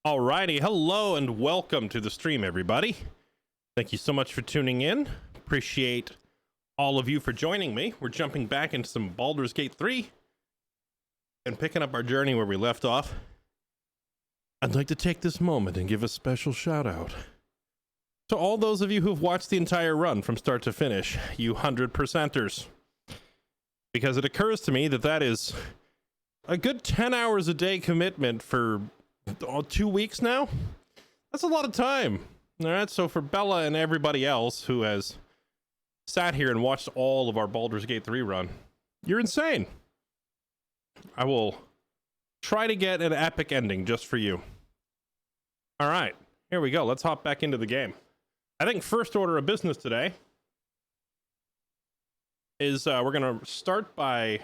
Alrighty, hello and welcome to the stream, everybody. Thank you so much for tuning in. Appreciate all of you for joining me. We're jumping back into some Baldur's Gate 3 and picking up our journey where we left off. I'd like to take this moment and give a special shout out to all those of you who've watched the entire run from start to finish, you 100%ers. Because it occurs to me that that is a good 10 hours a day commitment for 2 weeks now. That's a lot of time. All right, so for Bella and everybody else who has sat here and watched all of our Baldur's Gate 3 run, you're insane. I will try to get an epic ending just for you. All right, here we go. Let's hop back into the game. I think first order of business today is we're going to start by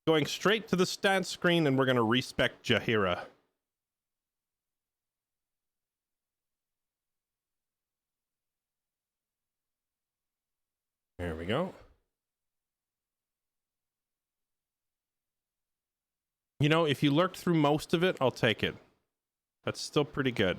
going straight to the stats screen, and we're going to respec Jaheira. There we go. You know, if you lurked through most of it, I'll take it. That's still pretty good.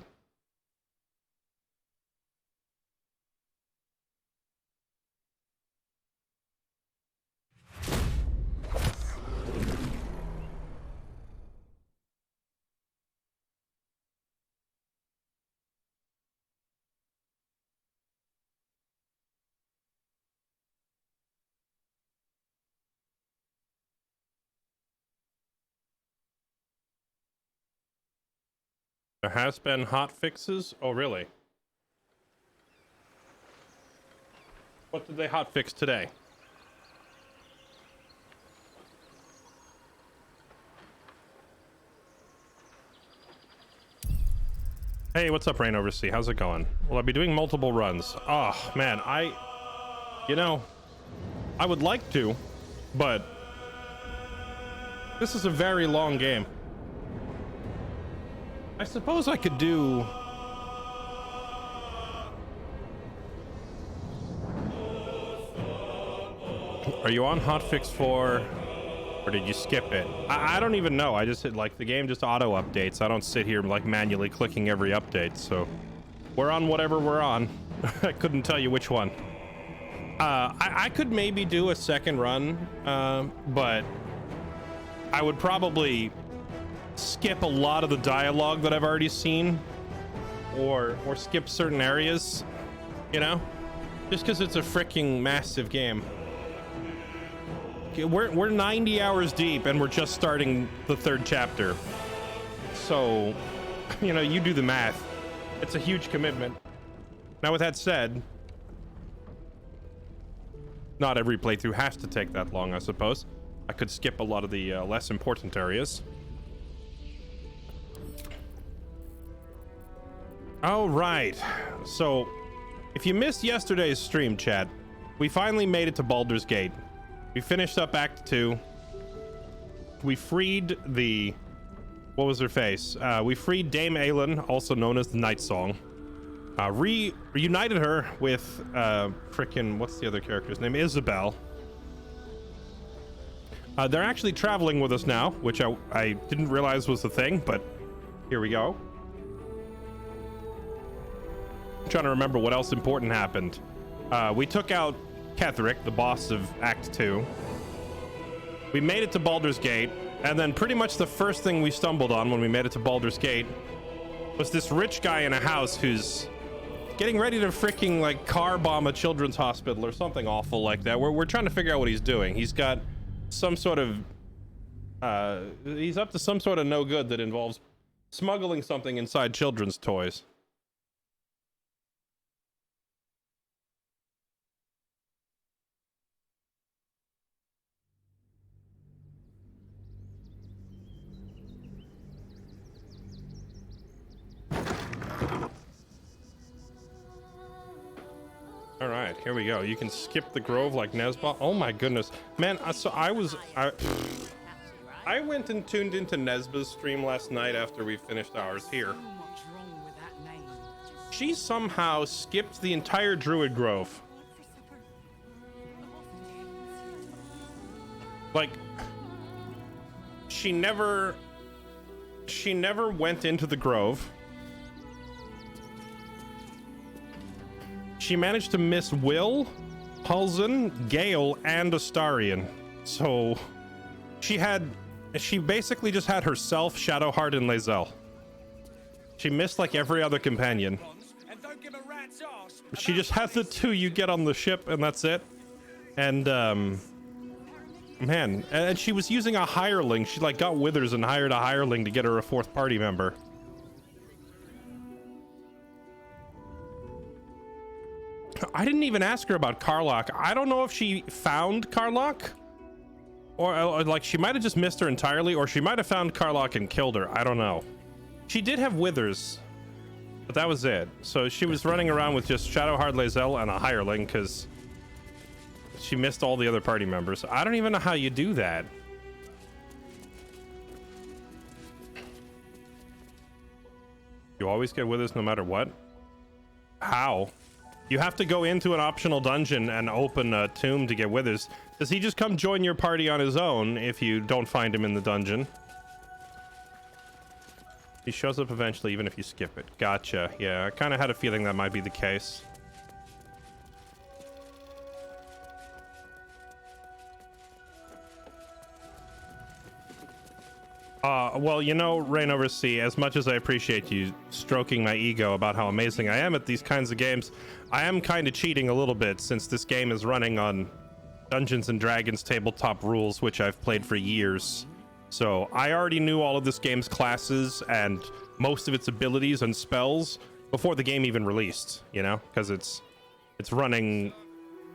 There has been hot fixes? Oh, really? What did they hot fix today? Hey, what's up, Rain Oversea? How's it going? Will I be doing multiple runs? Oh, man, you know, I would like to, but this is a very long game. I suppose I could do... Are you on hotfix 4, or did you skip it? I don't even know. I just hit, like, the game just auto updates. I don't sit here like manually clicking every update, so we're on whatever we're on. I couldn't tell you which one. I could maybe do a second run, but I would probably skip a lot of the dialogue that I've already seen, or skip certain areas, you know, just because it's a freaking massive game. We're 90 hours deep and we're just starting the third chapter, so you know, you do the math. It's a huge commitment. Now, with that said, not every playthrough has to take that long. I suppose I could skip a lot of the less important areas. All right, so if you missed yesterday's stream, chat, we finally made it to Baldur's Gate. We finished up Act 2. We freed the... What was her face? We freed Dame Aelin, also known as the Night Song. Reunited her with frickin' what's the other character's name? Isabel. They're actually traveling with us now, which I didn't realize was the thing, but here we go. I'm trying to remember what else important happened. We took out Ketheric, the boss of Act 2. We made it to Baldur's Gate, and then pretty much the first thing we stumbled on when we made it to Baldur's Gate was this rich guy in a house who's getting ready to freaking like car bomb a children's hospital or something awful like that. We're trying to figure out what he's doing. He's got some sort of he's up to some sort of no good that involves smuggling something inside children's toys. All right, here we go. You can skip the grove like Nesba. Oh my goodness, man! So I went and tuned into Nesba's stream last night after we finished ours here. She somehow skipped the entire Druid Grove. Like, she never she never went into the Grove. She managed to miss Will, Halzen, Gale, and Astarion. So she basically just had herself, Shadowheart, and Lae'zel. She missed like every other companion. She just had the two you get on the ship, and that's it. And man, and she was using a hireling. She like got withers and hired a hireling to get her a fourth party member. I didn't even ask her about Karlach. I don't know if she found Karlach, or like she might have just missed her entirely, or she might have found Karlach and killed her. I don't know. She did have withers, but that was it. So she was running around with just Shadowheart, Lae'zel, and a hireling because she missed all the other party members. I don't even know how you do that. You always get withers no matter what? How? You have to go into an optional dungeon and open a tomb to get withers. Does he just come join your party on his own if you don't find him in the dungeon? He shows up eventually even if you skip it. Gotcha. Yeah, I kind of had a feeling that might be the case. Well, you know, Reign Over Sea, as much as I appreciate you stroking my ego about how amazing I am at these kinds of games, I am kind of cheating a little bit since this game is running on Dungeons and Dragons tabletop rules, which I've played for years. So I already knew all of this game's classes and most of its abilities and spells before the game even released, you know, because it's running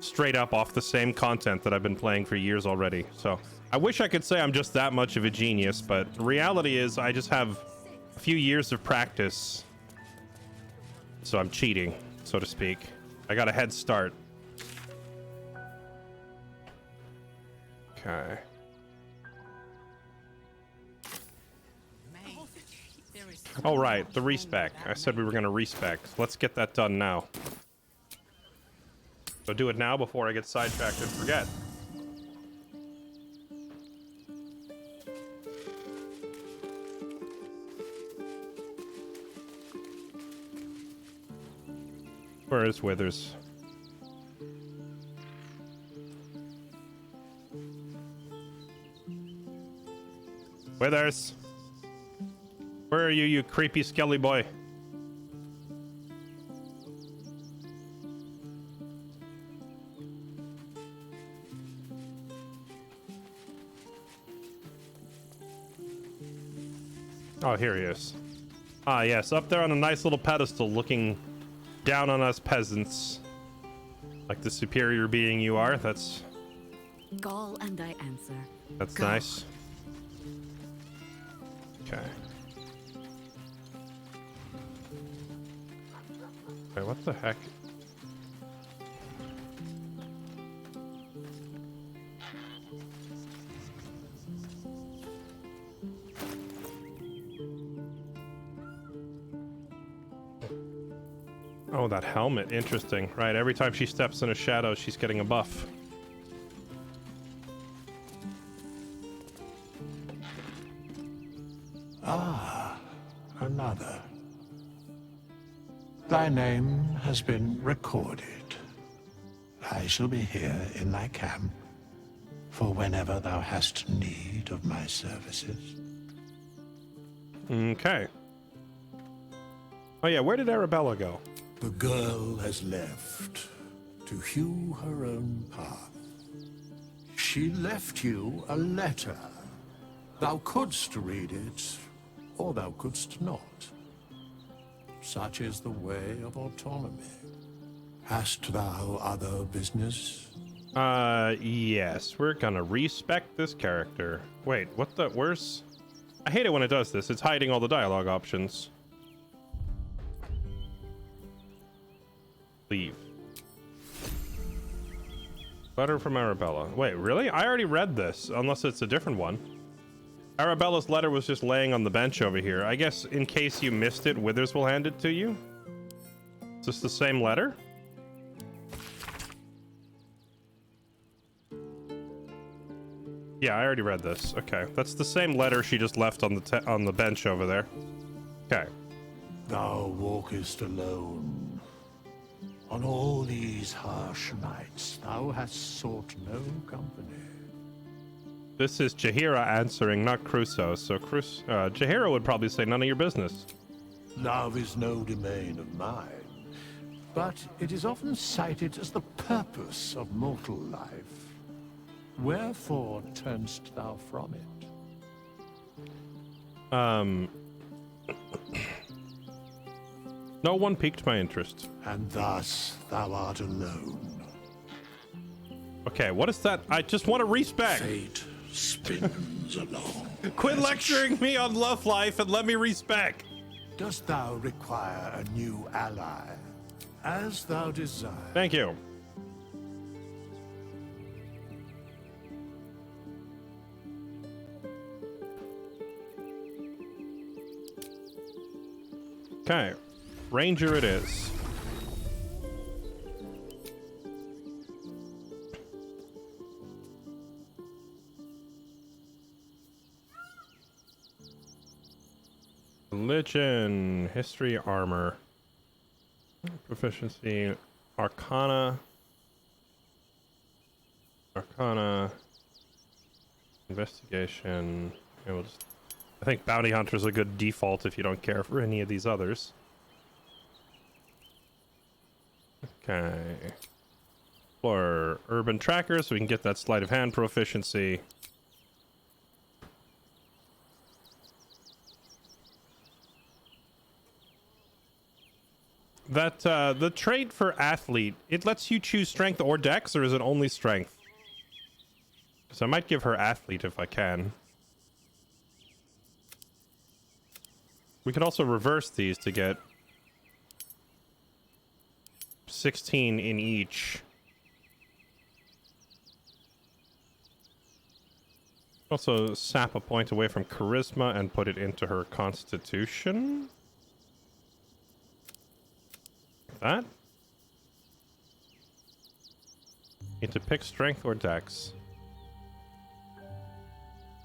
straight up off the same content that I've been playing for years already. So I wish I could say I'm just that much of a genius, but the reality is I just have a few years of practice. So I'm cheating, so to speak. I got a head start. Okay. Oh, right, the respec. I said we were going to respec. Let's get that done now. So do it now before I get sidetracked and forget. Where is Withers? Withers! Where are you, you creepy skelly boy? Oh, here he is. Ah, yes, up there on a nice little pedestal looking down on us peasants. Like the superior being you are, that's... Call and I answer. That's Go. nice. Okay. Wait, what the heck? Oh, that helmet. Interesting. Right, every time she steps in a shadow, she's getting a buff. Ah, another. Thy name has been recorded. I shall be here in thy camp for whenever thou hast need of my services. Okay. Oh yeah, where did Arabella go? The girl has left to hew her own path. She left you a letter. Thou couldst read it, or thou couldst not. Such is the way of autonomy. Hast thou other business? Yes. We're gonna respec this character. Wait, what the... Where's... I hate it when it does this. It's hiding all the dialogue options. Leave. Letter from Arabella. Wait, really? I already read this, unless it's a different one. Arabella's letter was just laying on the bench over here. I guess in case you missed it, Withers will hand it to you. Is this the same letter? Yeah, I already read this. Okay, that's the same letter she just left on the bench over there. Okay. Thou walkest alone. On all these harsh nights, thou hast sought no company. This is Jaheira answering, not Crusoe. So Jaheira would probably say none of your business. Love is no domain of mine, but it is often cited as the purpose of mortal life. Wherefore turnst thou from it? No one piqued my interest. And thus thou art alone. Okay, what is that? I just want to respec. Fate spins along. Quit lecturing me on love life and let me respec. Dost thou require a new ally? As thou desire. Thank you. Okay, Ranger it is. Religion, history, armor, proficiency, arcana, investigation. Yeah, we'll just, I think bounty hunter is a good default if you don't care for any of these others. Okay. For urban tracker, so we can get that sleight of hand proficiency. That the trait for athlete, it lets you choose strength or dex, or is it only strength? So I might give her athlete if I can. We could also reverse these to get 16 in each. Also sap a point away from charisma and put it into her constitution. That. Need to pick strength or dex.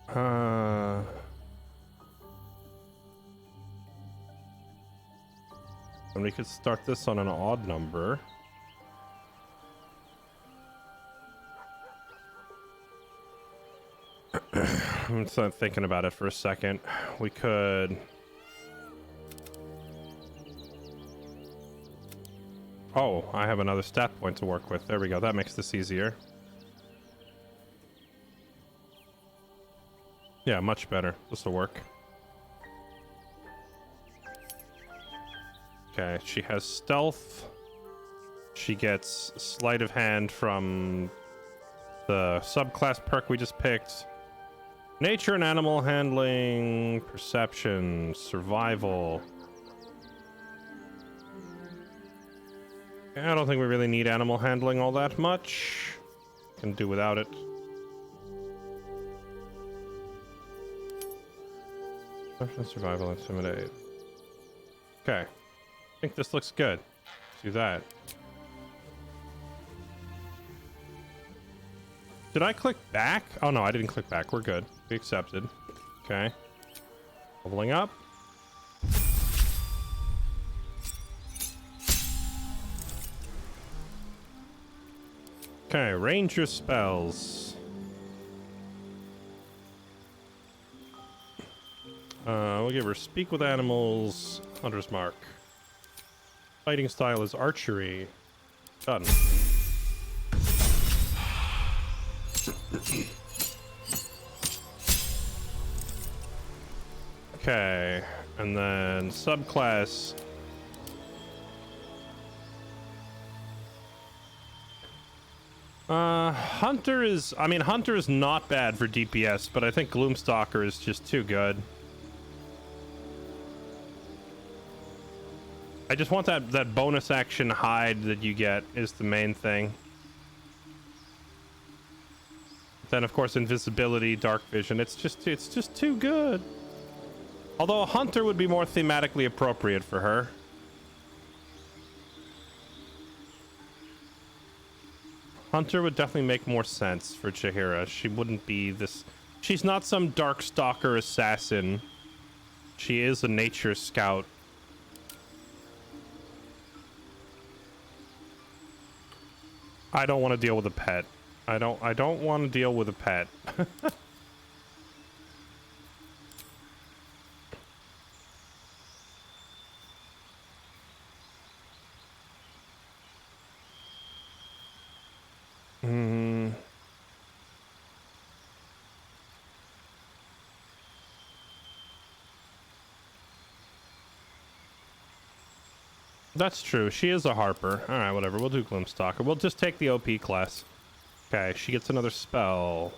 And we could start this on an odd number. I'm just thinking about it for a second. We could... Oh, I have another stat point to work with. There we go. That makes this easier. Yeah, much better. This will work. Okay, she has stealth. She gets sleight of hand from the subclass perk we just picked. Nature and animal handling, perception, survival. I don't think we really need animal handling all that much. Can do without it. Perception, survival, intimidate. Okay. I think this looks good. Let's do that. Did I click back? Oh no, I didn't click back. We're good. We accepted. Okay. Leveling up. Okay, ranger spells. We'll give her speak with animals, hunter's mark. Fighting style is archery. Done. Okay, and then subclass. Hunter is, I mean, Hunter is not bad for DPS, but I think Gloomstalker is just too good. I just want that bonus action hide that you get is the main thing. Then of course invisibility, dark vision. It's just too good. Although a hunter would be more thematically appropriate for her. Hunter would definitely make more sense for Chihira. She wouldn't be this... She's not some dark stalker assassin. She is a nature scout. I don't want to deal with a pet. I don't want to deal with a pet. That's true. She is a Harper. All right, whatever. We'll do Gloomstalker. We'll just take the OP class. Okay, she gets another spell.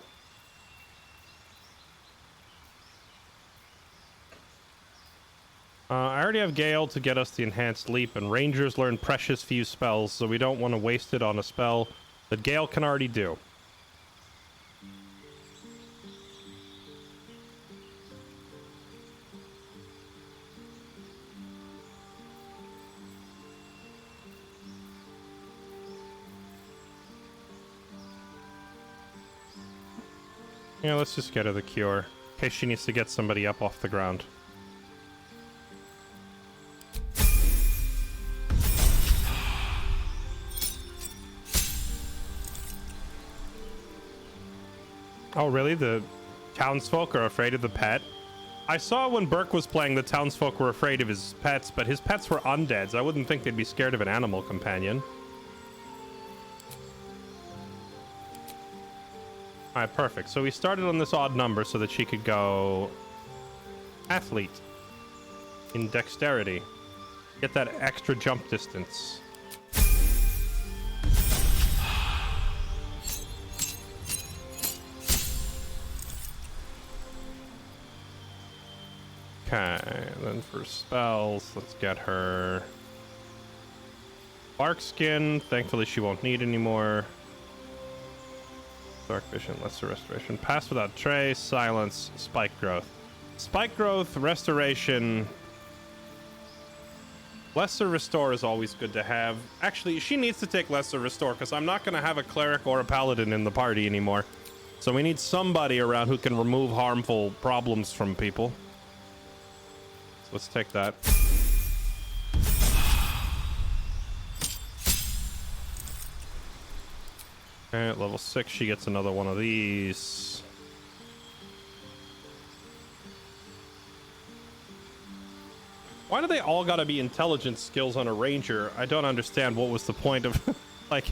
I already have Gale to get us the enhanced leap, and Rangers learn precious few spells, so we don't want to waste it on a spell that Gale can already do. Yeah, let's just get her the cure, in case she needs to get somebody up off the ground. Oh, really? The townsfolk are afraid of the pet? I saw when Burke was playing, the townsfolk were afraid of his pets, but his pets were undeads. I wouldn't think they'd be scared of an animal companion. Alright, perfect. So we started on this odd number so that she could go athlete in dexterity. Get that extra jump distance. Okay, then for spells, let's get her Bark Skin. Thankfully she won't need anymore. Dark Vision, Lesser Restoration, Pass Without Trace, Silence, Spike Growth. Spike Growth, Restoration. Lesser Restore is always good to have. Actually, she needs to take Lesser Restore because I'm not going to have a Cleric or a Paladin in the party anymore. So we need somebody around who can remove harmful problems from people. So let's take that. At level 6, she gets another one of these. Why do they all gotta be intelligence skills on a ranger? I don't understand what was the point of like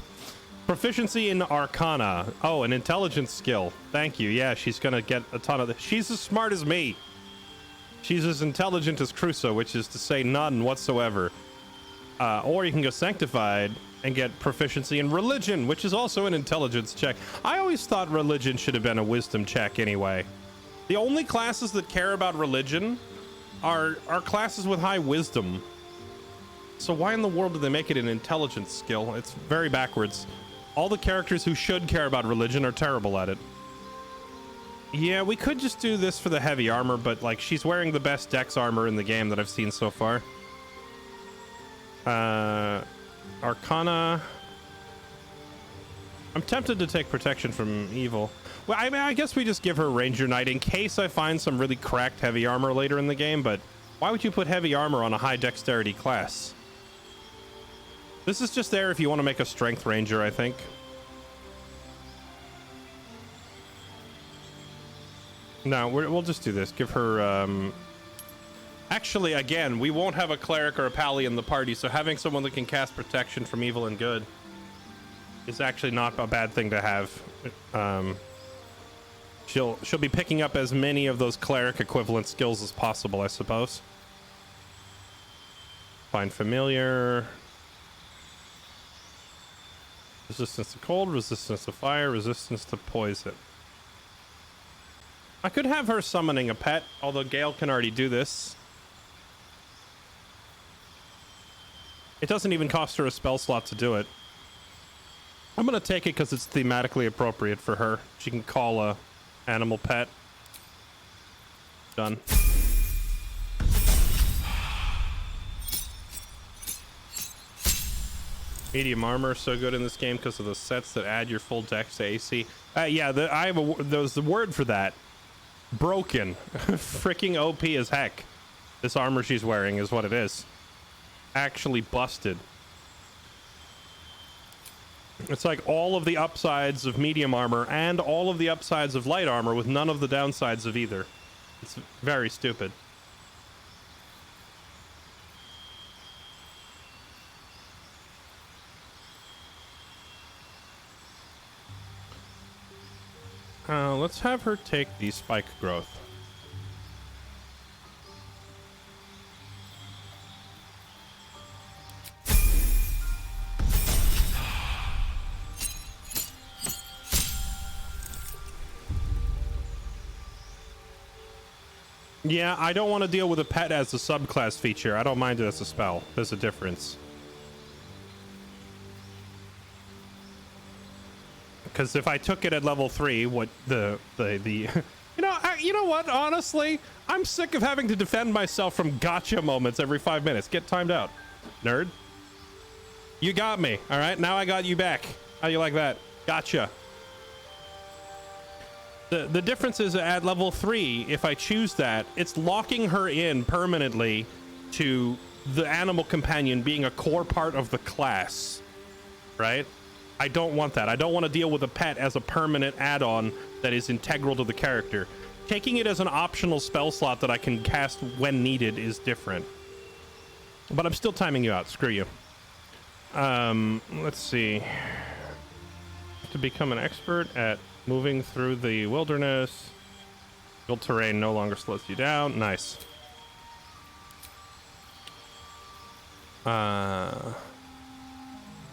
proficiency in Arcana. Oh, an intelligence skill. Thank you. Yeah, she's gonna get a ton of this. She's as smart as me. She's as intelligent as Crusoe, which is to say none whatsoever. Or you can go Sanctified and get proficiency in Religion, which is also an intelligence check. I always thought Religion should have been a wisdom check anyway. The only classes that care about religion are classes with high wisdom. So why in the world do they make it an intelligence skill? It's very backwards. All the characters who should care about religion are terrible at it. Yeah, we could just do this for the heavy armor, but like she's wearing the best dex armor in the game that I've seen so far. Arcana. I'm tempted to take protection from evil. Well, I mean, I guess we just give her Ranger Knight in case I find some really cracked heavy armor later in the game, but why would you put heavy armor on a high dexterity class? This is just there if you want to make a strength ranger, I think. No, we'll just do this. Give her, Actually, again, we won't have a cleric or a pally in the party, so having someone that can cast protection from evil and good is actually not a bad thing to have. She'll be picking up as many of those cleric equivalent skills as possible, I suppose. Find familiar. Resistance to cold, resistance to fire, resistance to poison. I could have her summoning a pet, although Gale can already do this. It doesn't even cost her a spell slot to do it. I'm gonna take it because it's thematically appropriate for her. She can call a animal pet. Done. Medium armor is so good in this game because of the sets that add your full dex to AC. Yeah, I have there's the word for that. Broken. Freaking OP as heck. This armor she's wearing is what it is. Actually busted. It's like all of the upsides of medium armor and all of the upsides of light armor with none of the downsides of either. It's very stupid. Let's have her take the spike growth. Yeah, I don't want to deal with a pet as a subclass feature. I don't mind it as a spell. There's a difference. Because if I took it at level 3, what the you know what? Honestly, I'm sick of having to defend myself from gotcha moments every 5 minutes. Get timed out, nerd. You got me. All right, now I got you back. How you like that? Gotcha. The difference is at level 3, if I choose that, it's locking her in permanently to the animal companion being a core part of the class, right? I don't want that. I don't want to deal with a pet as a permanent add-on that is integral to the character. Taking it as an optional spell slot that I can cast when needed is different. But I'm still timing you out. Screw you. Let's see. To become an expert at moving through the wilderness. Build terrain no longer slows you down. Nice.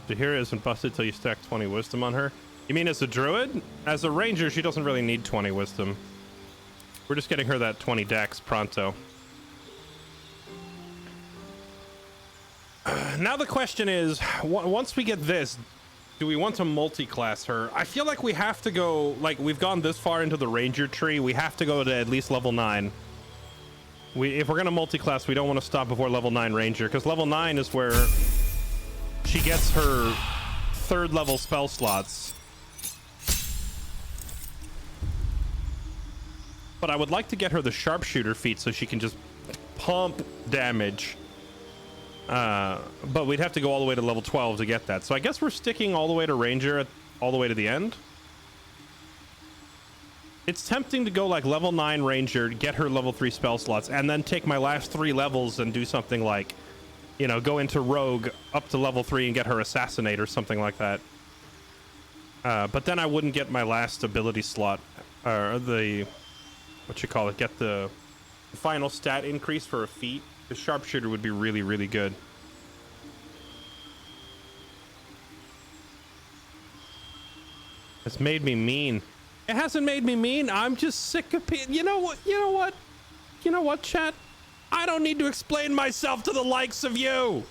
Jahira isn't busted till you stack 20 wisdom on her. You mean as a druid? As a ranger, she doesn't really need 20 wisdom. We're just getting her that 20 dex pronto. Now the question is, once we get this, do we want to multi-class her? I feel like we have to go, like, we've gone this far into the ranger tree, we have to go to at least level 9. If we're gonna multi-class, we don't want to stop before level 9 ranger, because level 9 is where she gets her 3rd level spell slots. But I would like to get her the sharpshooter feat so she can just pump damage. But we'd have to go all the way to level 12 to get that. So I guess we're sticking all the way to ranger all the way to the end. It's tempting to go like level 9 ranger, get her level 3 spell slots, and then take my last 3 levels and do something like, you know, go into rogue up to level 3 and get her assassinate or something like that. But then I wouldn't get my last ability slot, or the, what you call it, get the final stat increase for a feat. The sharpshooter would be really, really good. It's made me mean. It hasn't made me mean. I'm just sick of you know what? You know what? You know what, chat? I don't need to explain myself to the likes of you.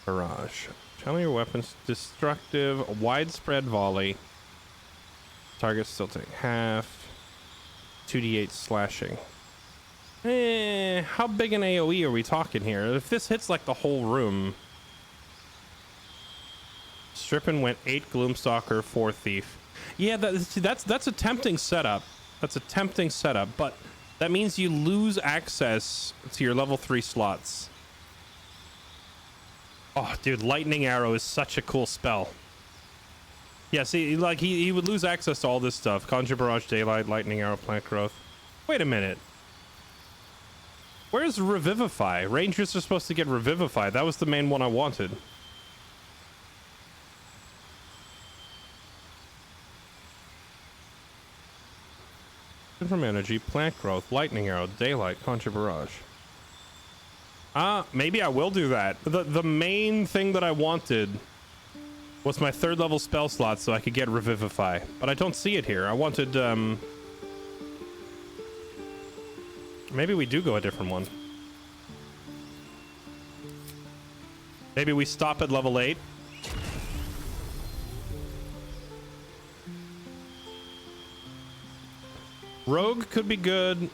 Barrage. Channel your weapons. Destructive. Widespread volley. Target still take half. 2d8 slashing. How big an AoE are we talking here? If this hits like the whole room. Strippin went 8 Gloomstalker, 4 Thief. Yeah, that's a tempting setup. That's a tempting setup, but that means you lose access to your level 3 slots. Oh, dude, Lightning Arrow is such a cool spell. Yeah, see, like, he would lose access to all this stuff. Conjure Barrage, Daylight, Lightning Arrow, Plant Growth. Wait a minute. Where's Revivify? Rangers are supposed to get Revivify. That was the main one I wanted. From Energy, Plant Growth, Lightning Arrow, Daylight, Conjure Barrage. Maybe I will do that. The main thing that I wanted was my 3rd level spell slot so I could get Revivify. But I don't see it here. I wanted, maybe we do go a different one. Maybe we stop at level 8. Rogue could be good.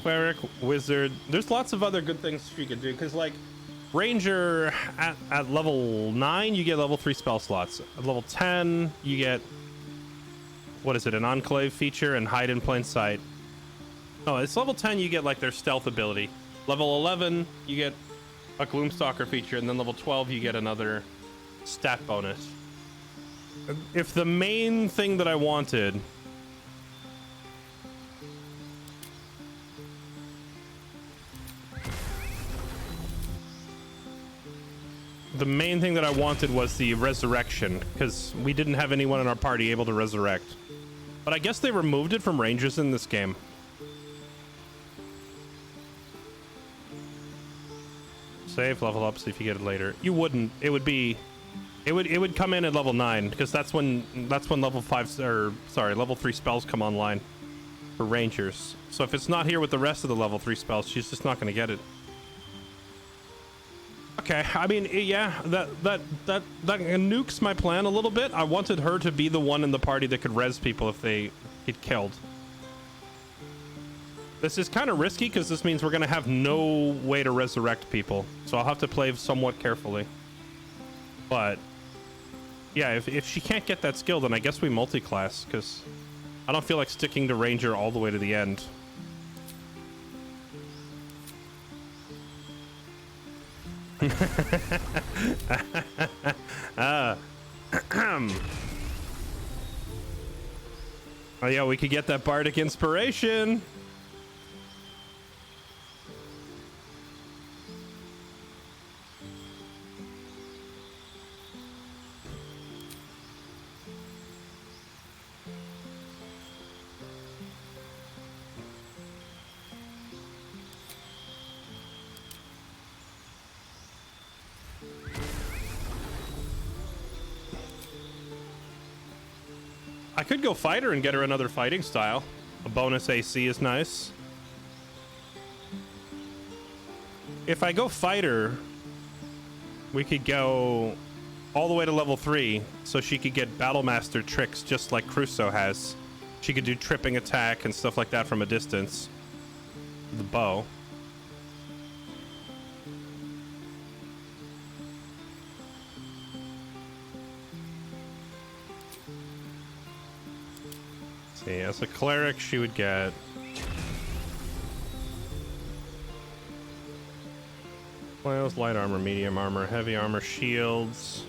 Cleric, wizard. There's lots of other good things you could do, because like ranger at level 9 you get level 3 spell slots. At level 10 you get, what is it, an enclave feature and hide in plain sight. Oh, it's level 10 you get like their stealth ability. Level 11 you get a Gloomstalker feature, and then level 12 you get another stat bonus. If the main thing that I wanted was the resurrection, because we didn't have anyone in our party able to resurrect. But I guess they removed it from rangers in this game. Save, level up, see if you get it later. You wouldn't. It would come in at level 9, because that's when level 5 or sorry, level 3 spells come online for rangers. So if it's not here with the rest of the level 3 spells, she's just not going to get it. Okay, I mean, yeah, that nukes my plan a little bit. I wanted her to be the one in the party that could res people if they get killed. This is kind of risky because this means we're going to have no way to resurrect people. So I'll have to play somewhat carefully. But yeah, if she can't get that skill, then I guess we multi-class, because I don't feel like sticking to ranger all the way to the end. Oh yeah, we could get that bardic inspiration. I could go fighter and get her another fighting style. A bonus AC is nice. If I go fighter, we could go all the way to level 3, so she could get Battlemaster tricks just like Crusoe has. She could do tripping attack and stuff like that from a distance. The bow. See, as a cleric, she would get flails, light armor, medium armor, heavy armor, shields.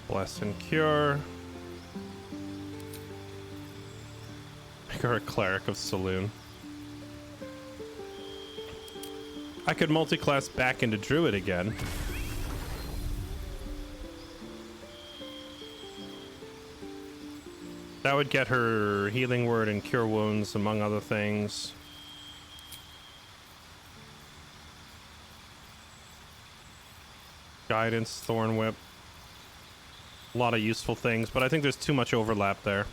Bless and cure. Make her a cleric of saloon. I could multi-class back into druid again. That would get her healing word and cure wounds, among other things. Guidance, thorn whip. A lot of useful things, but I think there's too much overlap there.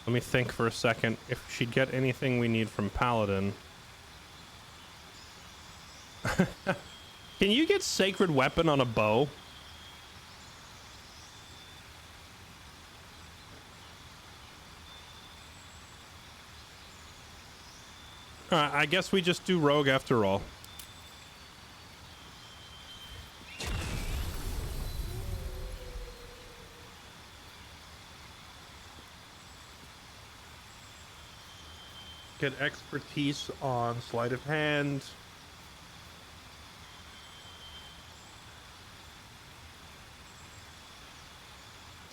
Let me think for a second. If she'd get anything we need from Paladin. Can you get Sacred Weapon on a bow? I guess we just do Rogue after all. Get expertise on sleight of hand.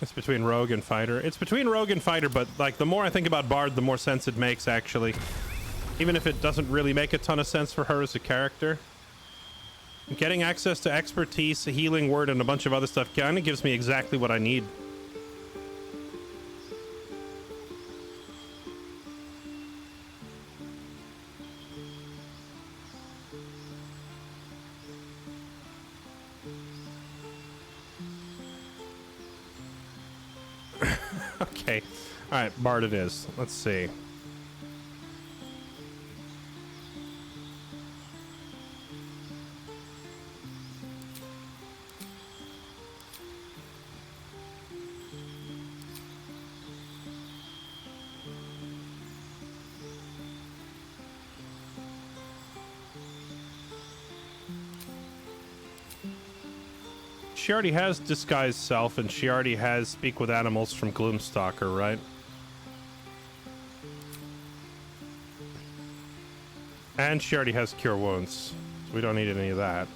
It's between rogue and fighter. It's between rogue and fighter, but like the more I think about Bard, the more sense it makes, actually. Even if it doesn't really make a ton of sense for her as a character. Getting access to expertise, a healing word, and a bunch of other stuff kind of gives me exactly what I need. Okay. All right, Bard it is. Let's see. she already has Disguise Self, and she already has Speak with Animals from Gloomstalker, right? And she already has Cure Wounds, so we don't need any of that.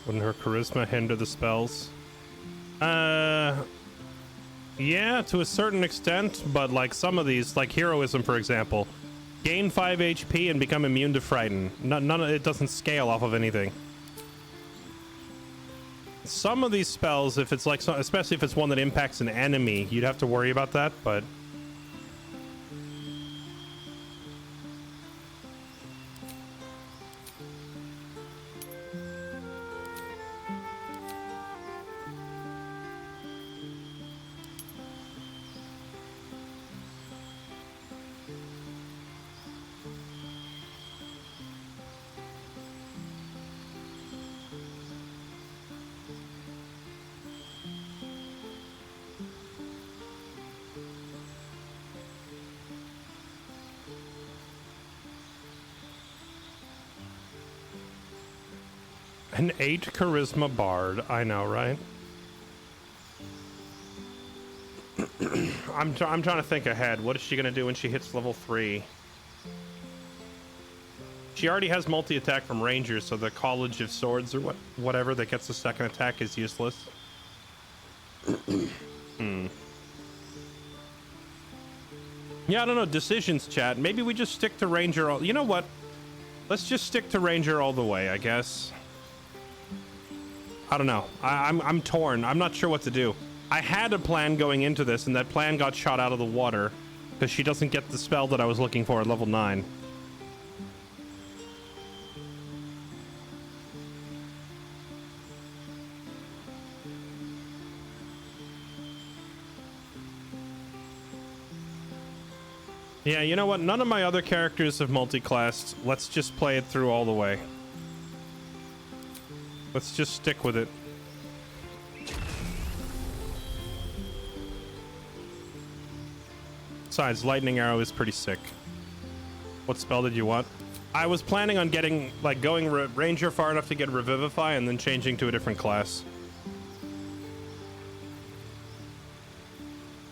Wouldn't her charisma hinder the spells? Yeah, to a certain extent, but like some of these, like Heroism, for example, gain 5 HP and become immune to Frighten. None of it doesn't scale off of anything. Some of these spells, if it's like, especially if it's one that impacts an enemy, you'd have to worry about that, but... An 8 charisma bard, I know, right? I'm trying to think ahead. What is she gonna do when she hits level 3? She already has multi-attack from Rangers, so the College of Swords or whatever that gets the second attack is useless. Yeah, I don't know. Decisions, chat. Maybe we just stick to Ranger. You know what? Let's just stick to Ranger all the way, I guess. I don't know. I'm torn. I'm not sure what to do. I had a plan going into this, and that plan got shot out of the water because she doesn't get the spell that I was looking for at level 9. Yeah, you know what? None of my other characters have multi-classed. Let's just play it through all the way. Let's just stick with it. Besides, Lightning Arrow is pretty sick. What spell did you want? I was planning on getting, like, going Ranger far enough to get Revivify and then changing to a different class.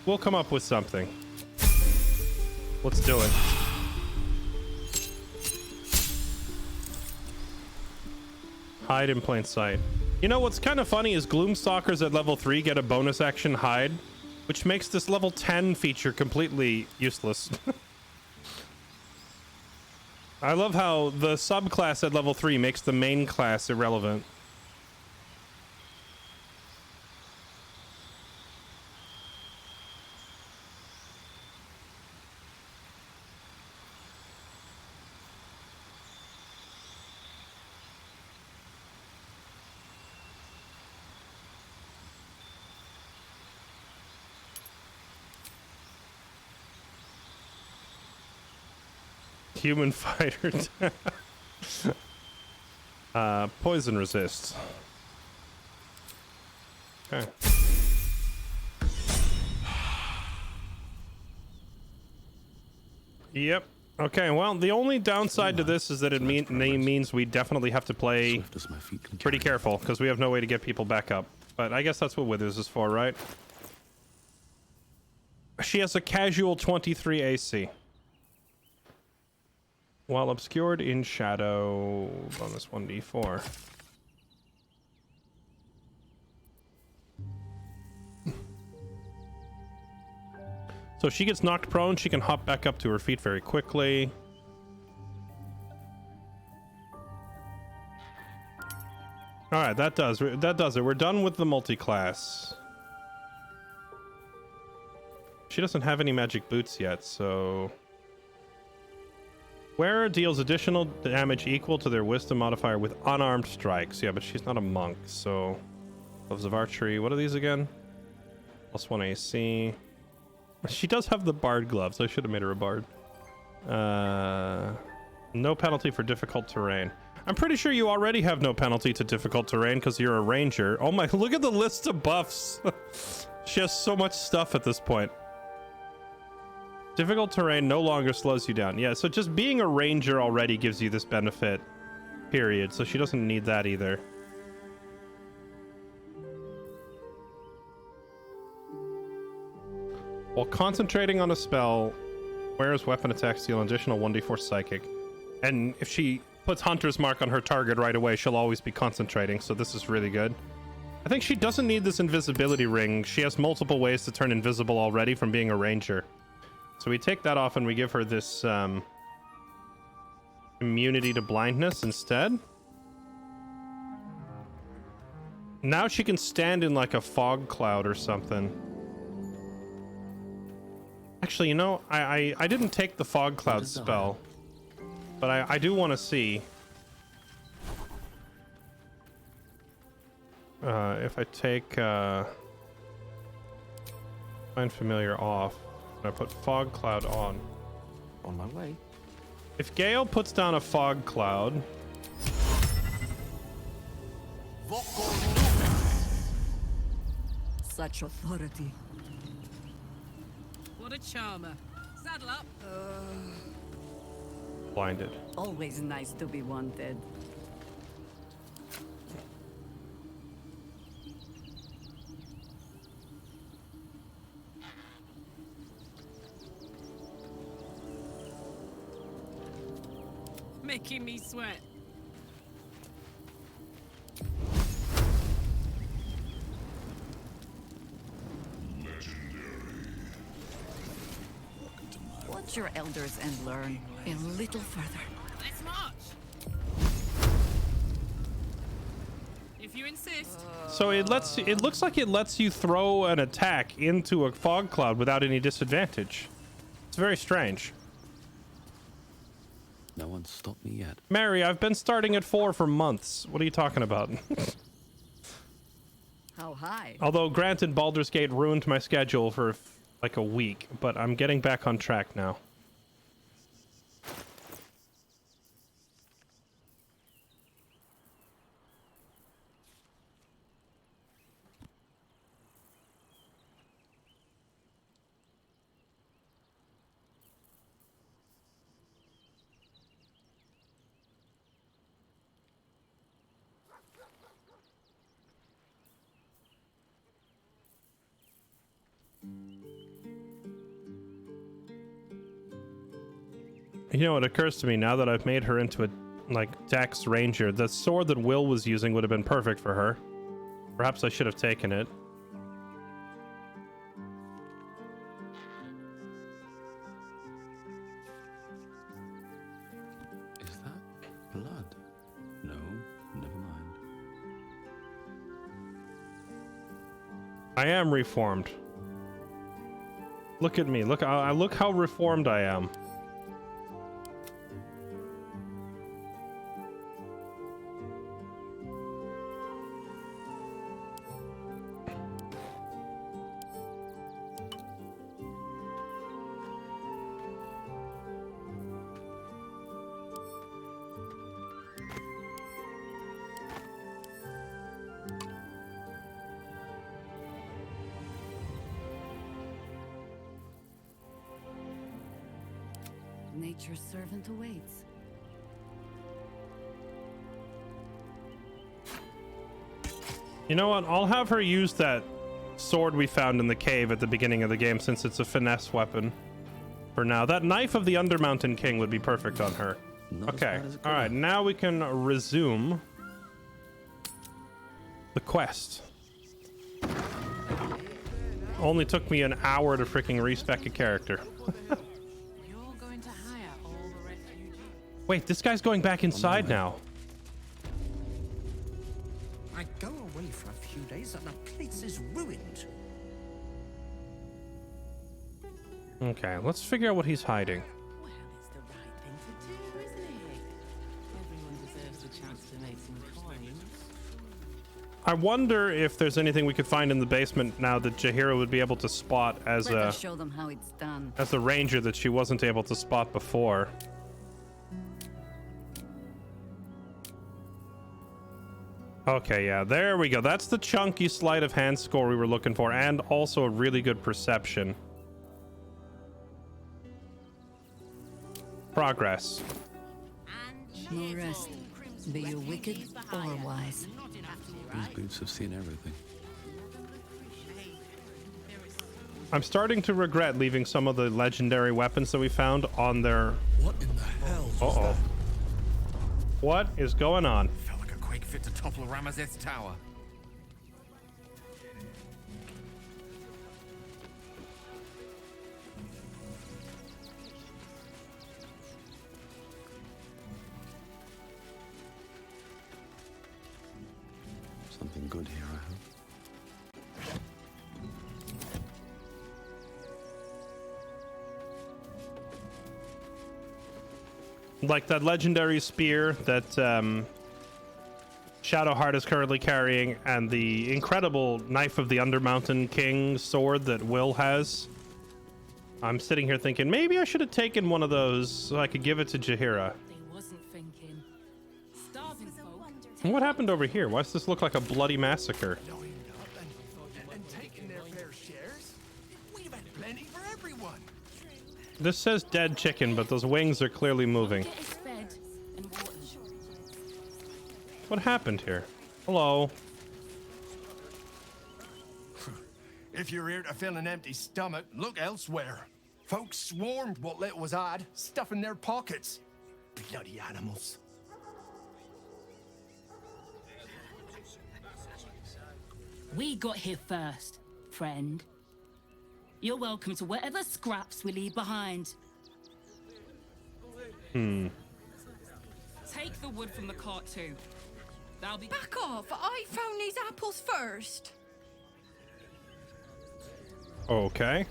We'll come up with something. Let's do it. Hide in plain sight. You know what's kind of funny is Gloomstalkers at level 3 get a bonus action hide, which makes this level 10 feature completely useless. I love how the subclass at level 3 makes the main class irrelevant. Human fighter. Poison resist. Okay. Yep. Okay, well, the only downside to this is that it means we definitely have to play pretty careful, because we have no way to get people back up. But I guess that's what Withers is for, right? She has a casual 23 AC. While obscured in shadow, bonus 1d4. So if she gets knocked prone, she can hop back up to her feet very quickly. All right, that does it. We're done with the multi-class. She doesn't have any magic boots yet, so... Wearer deals additional damage equal to their wisdom modifier with unarmed strikes. Yeah, but she's not a monk, so... Gloves of archery. What are these again? +1 AC. She does have the bard gloves. I should have made her a bard. No penalty for difficult terrain. I'm pretty sure you already have no penalty to difficult terrain because you're a ranger. Oh my, look at the list of buffs. She has so much stuff at this point. Difficult terrain no longer slows you down. Yeah, so just being a ranger already gives you this benefit, period. So she doesn't need that either. While concentrating on a spell, wears weapon attacks deal an additional 1d4 psychic. And if she puts Hunter's Mark on her target right away, she'll always be concentrating, so this is really good. I think she doesn't need this invisibility ring. She has multiple ways to turn invisible already from being a ranger. So we take that off and we give her this immunity to blindness instead. Now she can stand in like a fog cloud or something. Actually, you know, I didn't take the fog cloud spell, but I do want to see if I take find familiar off and I put fog cloud on. On my way. If Gale puts down a fog cloud, Such authority. What a charmer. Saddle up. blinded. Always nice to be wanted. Making me sweat. Watch your elders and learn a little further. Let's march. If you insist. So it looks like it lets you throw an attack into a fog cloud without any disadvantage. It's very strange. No one's stopped me yet. Mary, I've been starting at 4 for months. What are you talking about? How high? Although, granted, Baldur's Gate ruined my schedule for like a week, but I'm getting back on track now. You know, it occurs to me now that I've made her into a, like, Dex Ranger, the sword that Will was using would have been perfect for her. Perhaps I should have taken it. Is that blood? No, never mind. I am reformed. Look at me. Look how reformed I am. Nature's servant awaits. You know what? I'll have her use that sword we found in the cave at the beginning of the game, since it's a finesse weapon. For now, that knife of the Undermountain King would be perfect on her. Not as Okay. bad as it All right. could Now we can resume the quest. Only took me an hour to freaking respec a character. You're going to hire all the refugees. Wait, this guy's going back inside now. I go away for a few days and the place is ruined. Okay, let's figure out what he's hiding. Well, it's the right thing to do, isn't it? Everyone deserves the chance to make some coins. I wonder if there's anything we could find in the basement now that Jaheira would be able to spot as Let us show them how it's done. a ranger that she wasn't able to spot before. Okay, yeah, there we go. That's the chunky sleight of hand score we were looking for, and also a really good perception. Progress. No rest. Be you wicked or wise. These boots have seen everything. I'm starting to regret leaving some of the legendary weapons that we found on their... What in the hell was Uh-oh. What is going on? Felt like a quake fit to topple Ramazeth's tower. Something good here, I hope. Like that legendary spear that Shadowheart is currently carrying, and the incredible Knife of the Undermountain King sword that Will has. I'm sitting here thinking maybe I should have taken one of those so I could give it to Jaheira. They wasn't thinking. Starving folk. And what happened over here? Why does this look like a bloody massacre? And taking their fair shares? We've had plenty for everyone. This says dead chicken, but those wings are clearly moving. Get us fed and watered. What happened here? Hello. If you're here to fill an empty stomach, look elsewhere. Folks swarmed what little was odd, stuffing their pockets. Bloody animals. We got here first, friend. You're welcome to whatever scraps we leave behind. Take the wood from the cart too. That'll be Back off! I found these apples first. Okay.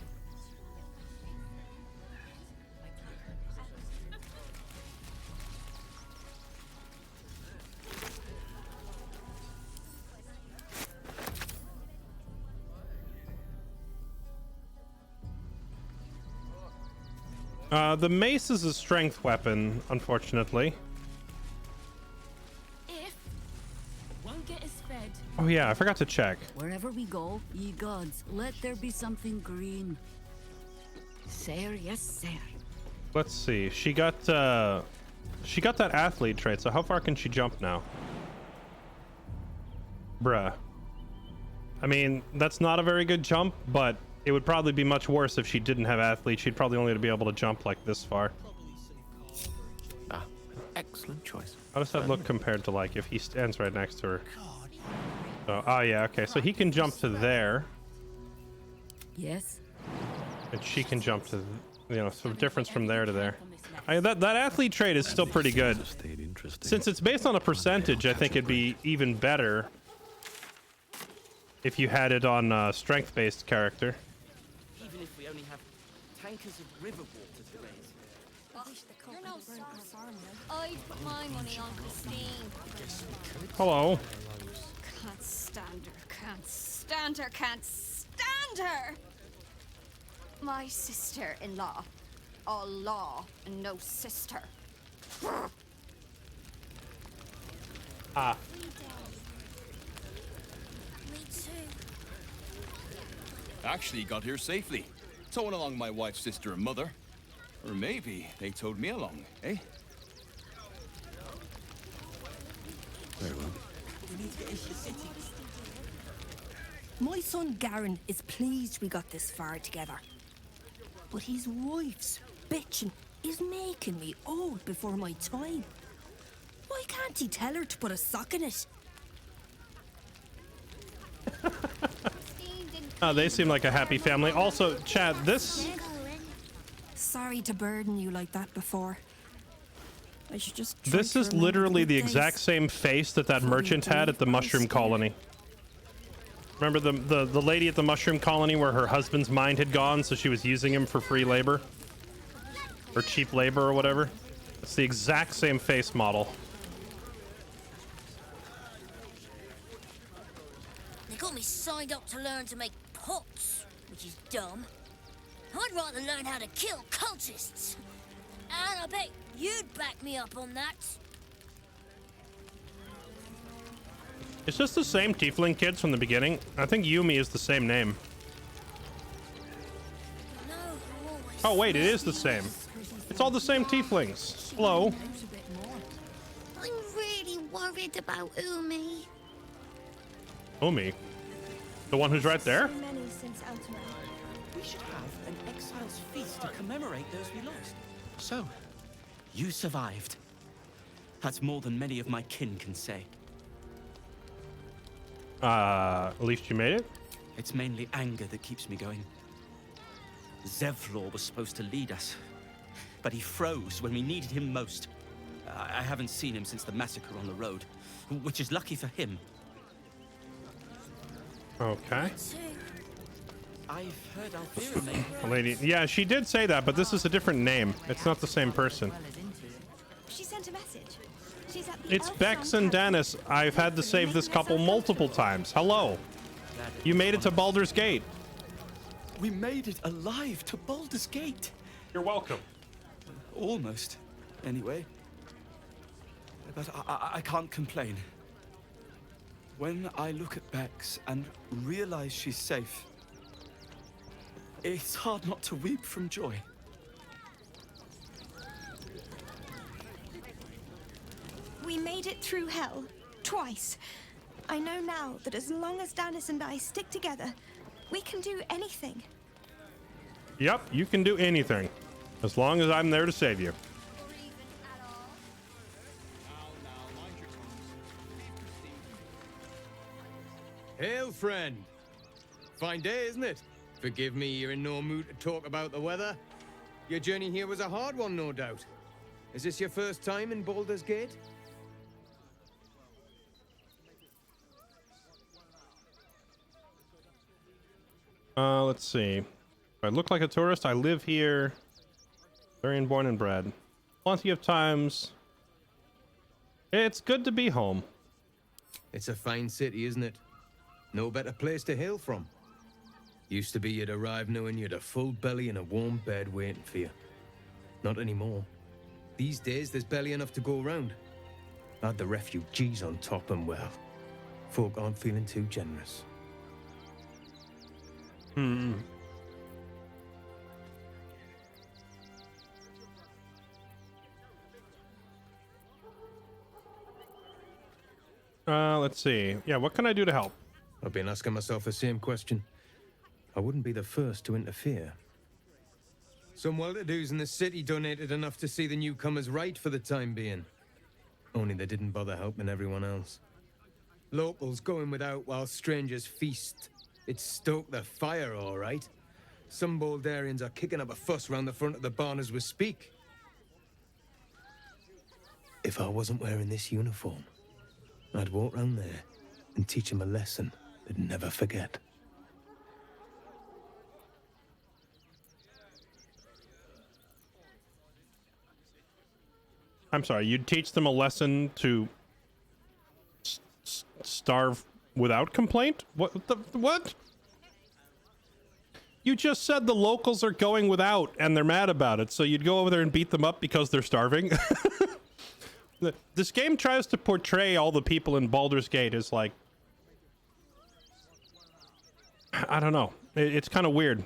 The mace is a strength weapon, unfortunately. if won't get us fed. Oh yeah, I forgot to check. Wherever we go, ye gods, let there be something green. Sir, yes, sir. Let's see. She got that athlete trait, so how far can she jump now? Bruh. I mean, that's not a very good jump, but it would probably be much worse if she didn't have athlete. She'd probably only be able to jump like this far. Ah, excellent choice. How does that look compared to like if he stands right next to her? Oh yeah, okay. So he can jump to there, Yes. and she can jump to, you know, so difference from there to there. That athlete trait is still pretty good. Stayed interesting. Since it's based on a percentage, I think it'd be even better if you had it on a strength-based character. Even if we only have tankers of river water to raise. You're no I'd put my money on Christine. Hello. Can't stand her, can't stand her, can't stand her! My sister-in-law. All law and no sister. Ah. Me too. Actually got here safely. Towing along my wife's sister and mother. Or maybe they towed me along, eh? Very well. My son Garen is pleased we got this far together. But his wife's bitching is making me old before my time. Why can't he tell her to put a sock in it? They seem like a happy family. Also, chat, this... Sorry to burden you like that before. I should just. This is literally the exact same face that merchant had at the mushroom colony. Remember the lady at the mushroom colony where her husband's mind had gone, so she was using him for free labor? Or cheap labor or whatever? It's the exact same face model. They got me signed up to learn to make pots, which is dumb. I'd rather learn how to kill cultists. And I bet you'd back me up on that. It's just the same tiefling kids from the beginning. I think Yumi is the same name. Oh wait, it is the same. It's all the same tieflings. Hello. I'm really worried about Umi. Umi? The one who's right there? So many since Altamar. We should have an exile's feast to commemorate those we lost. So, you survived. That's more than many of my kin can say. At least you made it? It's mainly anger that keeps me going. Zevlor was supposed to lead us, but he froze when we needed him most. I haven't seen him since the massacre on the road, which is lucky for him. Okay. I've heard Althea name. Lady, yeah, she did say that, but this is a different name. It's not the same person. She sent a message. She's at the It's Elf Bex Sound and Cabin. Dennis. I've had to save this couple multiple times. Hello. You made it to Baldur's Gate. We made it alive to Baldur's Gate. You're welcome. Almost, anyway. But I can't complain. When I look at Bex and realize she's safe, it's hard not to weep from joy. We made it through hell. Twice. I know now that as long as Dennis and I stick together, we can do anything. Yep, you can do anything. As long as I'm there to save you. Hail, friend. Fine day, isn't it? Forgive me, you're in no mood to talk about the weather. Your journey here was a hard one, no doubt. Is this your first time in Baldur's Gate? Let's see. If I look like a tourist, I live here. Very born and bred. Plenty of times. It's good to be home. It's a fine city, isn't it? No better place to hail from. Used to be you'd arrive knowing you'd a full belly and a warm bed waiting for you. Not anymore. These days, there's barely enough to go around. Add the refugees on top and, well, folk aren't feeling too generous. Let's see. Yeah, what can I do to help? I've been asking myself the same question. I wouldn't be the first to interfere. Some well-to-dos in the city donated enough to see the newcomers right for the time being. Only they didn't bother helping everyone else. Locals going without while strangers feast. It stoked the fire, all right. Some Baldurians are kicking up a fuss round the front of the barn as we speak. If I wasn't wearing this uniform, I'd walk round there and teach them a lesson they'd never forget. I'm sorry, you'd teach them a lesson to starve without complaint? What? You just said the locals are going without and they're mad about it, so you'd go over there and beat them up because they're starving? This game tries to portray all the people in Baldur's Gate as like, I don't know. It's kind of weird.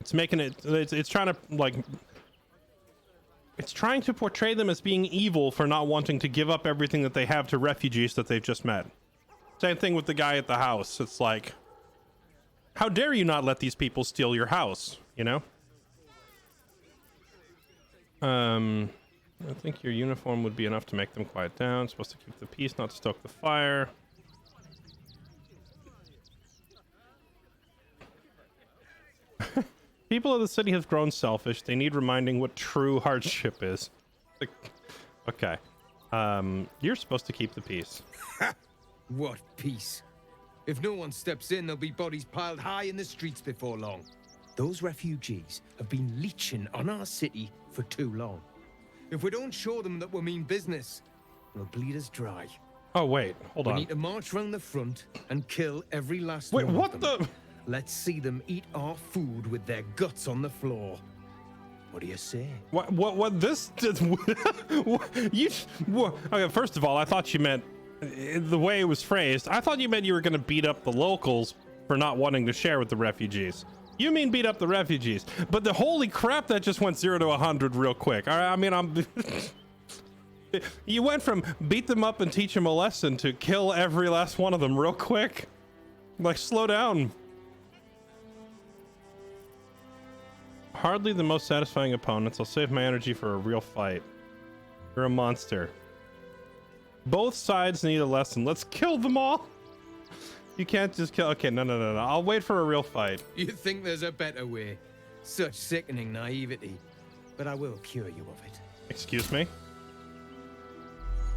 It's making it, it's trying to like, it's trying to portray them as being evil for not wanting to give up everything that they have to refugees that they've just met. Same thing with the guy at the house. It's like, how dare you not let these people steal your house, you know? I think your uniform would be enough to make them quiet down. Supposed to keep the peace, not stoke the fire. People of the city have grown selfish. They need reminding what true hardship is. Okay. You're supposed to keep the peace. What peace? If no one steps in, there'll be bodies piled high in the streets before long. Those refugees have been leeching on our city for too long. If we don't show them that we mean business, they'll bleed us dry. Oh, wait. Hold on. We need to march round the front and kill every last Wait, one what of them. the? Let's see them eat our food with their guts on the floor. What do you say? What this did? Okay, first of all, I thought you meant the way it was phrased. I thought you meant you were going to beat up the locals for not wanting to share with the refugees. You mean beat up the refugees, but the holy crap, that just went 0 to 100 real quick. I mean, you went from beat them up and teach them a lesson to kill every last one of them real quick. Like, slow down. Hardly the most satisfying opponents. I'll save my energy for a real fight. You're a monster. Both sides need a lesson. Let's kill them all. You can't just kill. Okay, no. I'll wait for a real fight. You think there's a better way? Such sickening naivety. But I will cure you of it. Excuse me?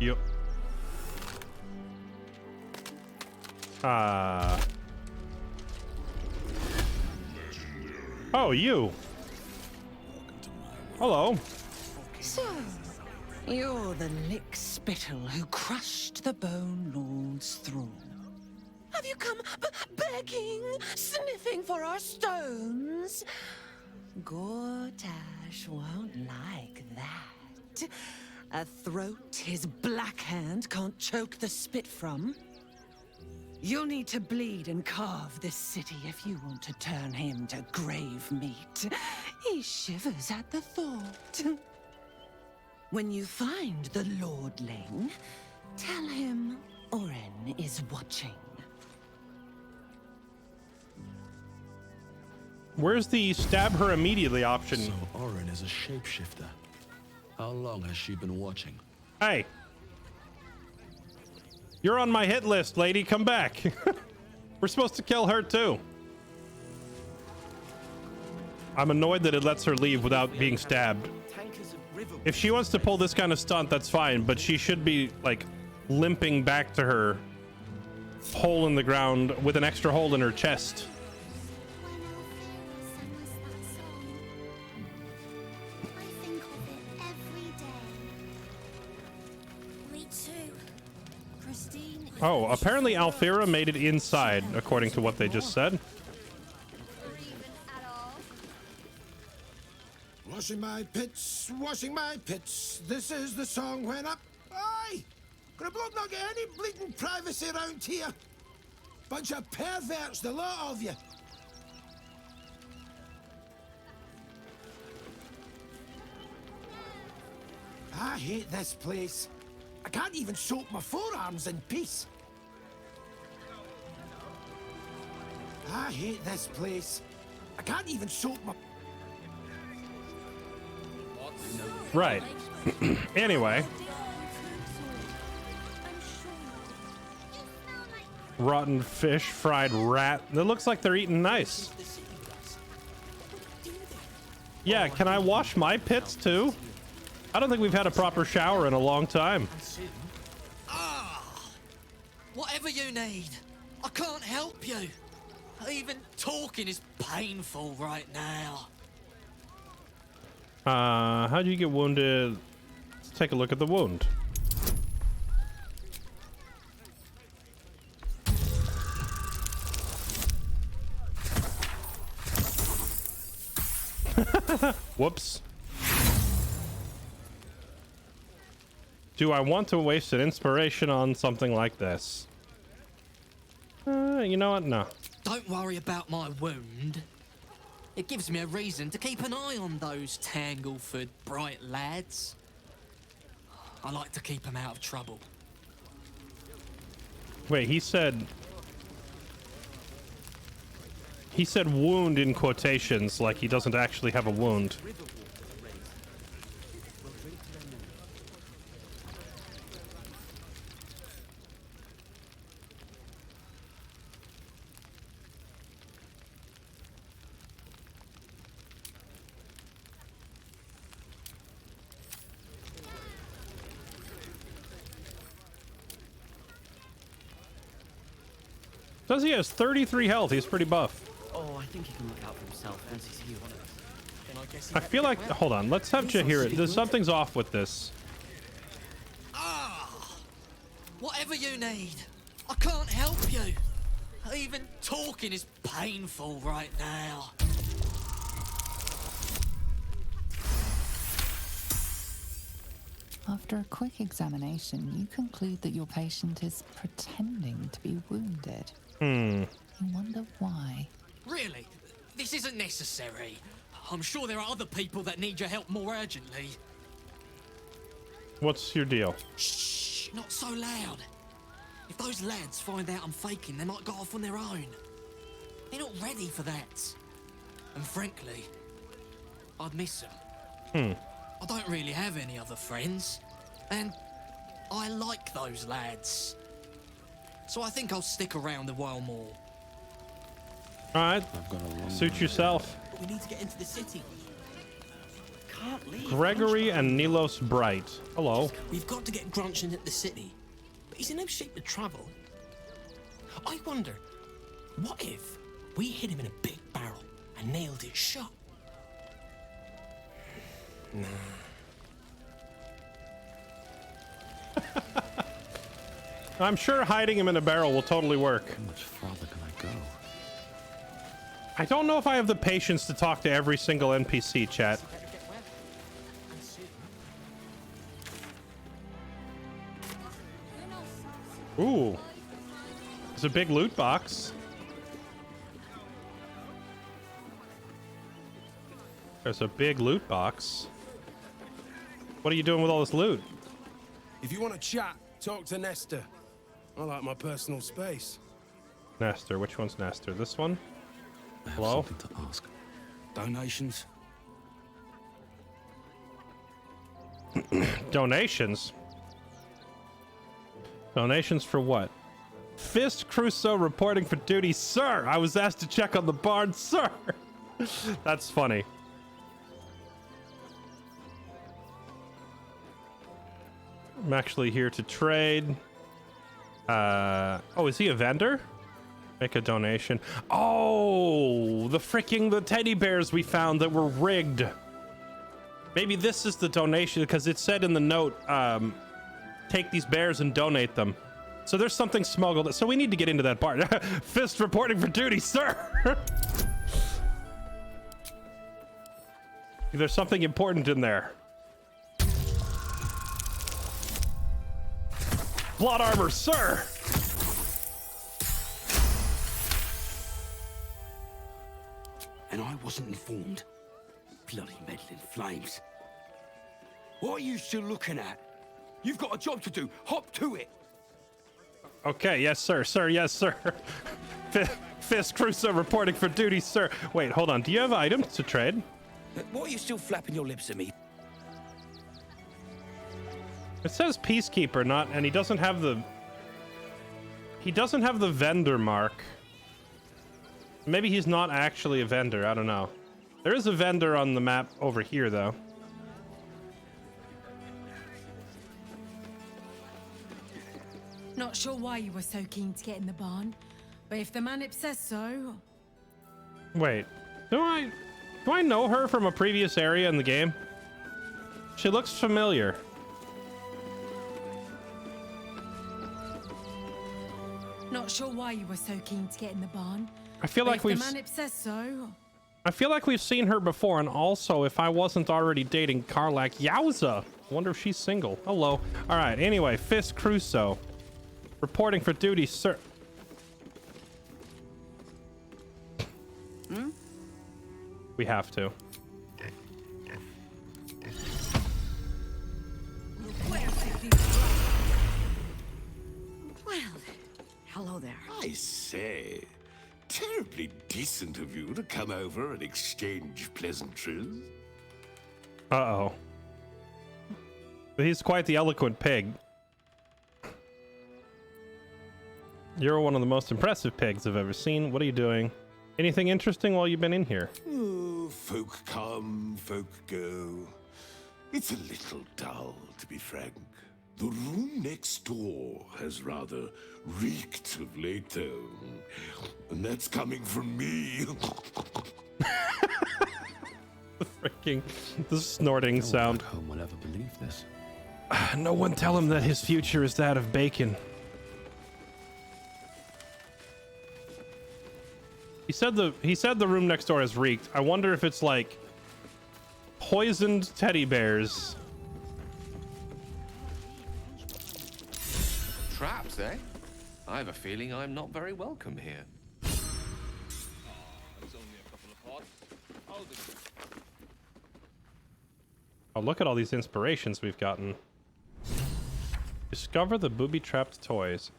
You. Oh, you. Hello. So, you're the lick-spittle who crushed the Bone Lord's thrall. Have you come begging, sniffing for our stones? Gortash won't like that. A throat his black hand can't choke the spit from. You'll need to bleed and carve this city if you want to turn him to grave meat. He shivers at the thought. When you find the Lordling, tell him Oren is watching. Where's the stab her immediately option? So Oren is a shapeshifter. How long has she been watching? Hey. You're on my hit list, lady. Come back. We're supposed to kill her too. I'm annoyed that it lets her leave without being stabbed. If she wants to pull this kind of stunt, that's fine, but she should be like limping back to her hole in the ground with an extra hole in her chest. Oh, apparently Alfira made it inside, according to what they just said. Washing my pits, this is the song when up. Aye! Could a bloke not get any bleeding privacy around here? Bunch of perverts, the lot of you. I hate this place. I can't even soak my forearms in peace. I hate this place. I can't even soak my... Right. Anyway. Rotten fish, fried rat. It looks like they're eating nice. Yeah, can I wash my pits too? I don't think we've had a proper shower in a long time. Whatever you need. I can't help you. Even talking is painful right now. How'd you get wounded? Let's take a look at the wound. Whoops. Do I want to waste an inspiration on something like this? You know what? No. Don't worry about my wound. It gives me a reason to keep an eye on those Tangleford bright lads. I like to keep them out of trouble. Wait, he said wound in quotations, like he doesn't actually have a wound. Says he has 33 health. He's pretty buff. Oh, I think he can look out for himself. Fancies he one of us. Then I guess I feel like, hold on, let's have Jahira. There's something's off with this. Whatever you need. I can't help you. Even talking is painful right now. After a quick examination, you conclude that your patient is pretending to be wounded. You wonder why. Really? this isn't necessary. I'm sure there are other people that need your help more urgently. What's your deal? Shh, not so loud. If those lads find out I'm faking, they might go off on their own. They're not ready for that. And frankly, I'd miss them. I don't really have any other friends. And I like those lads. So I think I'll stick around a while more. Alright. Suit yourself. But we need to get into the city. Can't leave. Gregory and Nilos Bright. Hello. We've got to get Grunch into the city. But he's in no shape to travel. I wonder, what if we hit him in a big barrel and nailed it shut? Nah. I'm sure hiding him in a barrel will totally work. How much farther can I go? I don't know if I have the patience to talk to every single NPC, chat. Ooh. There's a big loot box. There's a big loot box. What are you doing with all this loot? If you want to chat, talk to Nestor. I like my personal space. Nestor, which one's Nestor? This one? I have Hello? something to ask. Donations? Donations? Donations for what? Fist Crusoe reporting for duty, sir. I was asked to check on the barn, sir. That's funny. I'm actually here to trade. Oh, is he a vendor? Make a donation. Oh, the teddy bears we found that were rigged. Maybe this is the donation because it said in the note, take these bears and donate them. So there's something smuggled. So we need to get into that barn. Fist reporting for duty, sir. There's something important in there. Plot armor, sir. And I wasn't informed. Bloody meddling flames. What are you still looking at? You've got a job to do. Hop to it. Okay, yes, sir. Sir, yes, sir. Fist Crusoe reporting for duty, sir. Wait, hold on. Do you have items to trade? What are you still flapping your lips at me? It says Peacekeeper, not, and he doesn't have the vendor mark. Maybe he's not actually a vendor. I don't know. There is a vendor on the map over here, though. Not sure why you were so keen to get in the barn, but if the manip says so. Wait, do I know her from a previous area in the game? She looks familiar. Not sure why you were so keen to get in the barn. I feel like if the manip says so. I feel like we've seen her before, and also if I wasn't already dating Karlak, yowza. Wonder if she's single. Hello. All right. Anyway, Fist Crusoe reporting for duty, sir. We have to. Well, hello there. I say, terribly decent of you to come over and exchange pleasantries. Uh-oh. He's quite the eloquent pig. You're one of the most impressive pigs I've ever seen. What are you doing? Anything interesting while you've been in here? Oh, folk come, folk go. It's a little dull, to be frank. The room next door has rather reeked of late, though. And that's coming from me. The snorting sound. No one will ever believe this. No one tell him that his future is that of bacon. He said the room next door has reeked. I wonder if it's like poisoned teddy bears. Traps, eh? I have a feeling I'm not very welcome here. Oh, look at all these inspirations we've gotten. Discover the booby-trapped toys.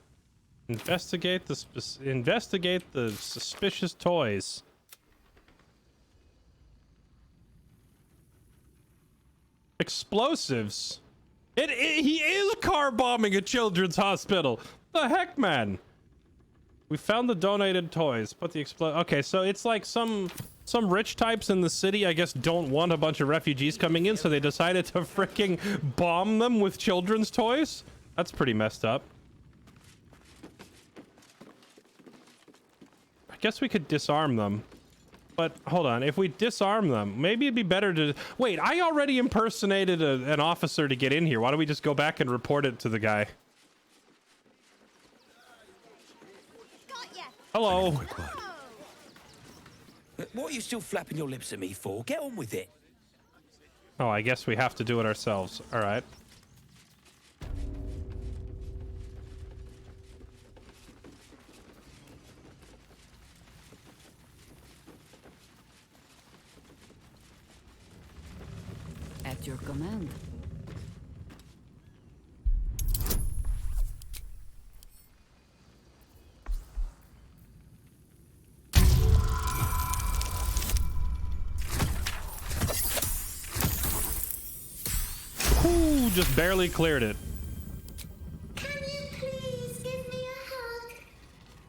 Investigate the suspicious toys. Explosives. He is car bombing a children's hospital. The heck, man. We found the donated toys. Put the Okay, so it's like some rich types in the city, I guess, don't want a bunch of refugees coming in, so they decided to freaking bomb them with children's toys. That's pretty messed up. I guess we could disarm them. But hold on, if we disarm them, maybe it'd be better to... Wait, I already impersonated an officer to get in here. Why don't we just go back and report it to the guy? Hello. What are you still flapping your lips at me for? Get on with it. Oh, I guess we have to do it ourselves. All right. At your command. Ooh, just barely cleared it. Can you please give me a hug?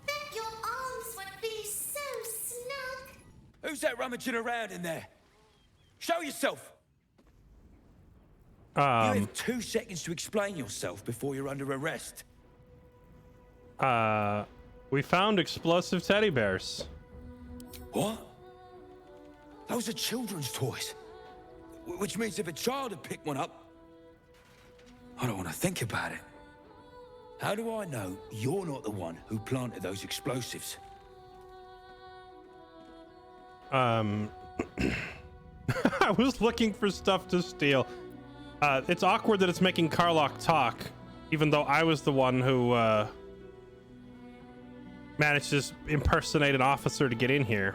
Bet your arms would be so snug. Who's that rummaging around in there? Show yourself. You have 2 seconds to explain yourself before you're under arrest. We found explosive teddy bears. What? Those are children's toys. Which means if a child had picked one up... I don't want to think about it. How do I know you're not the one who planted those explosives? I was looking for stuff to steal. It's awkward that it's making Karlach talk, even though I was the one who managed to impersonate an officer to get in here.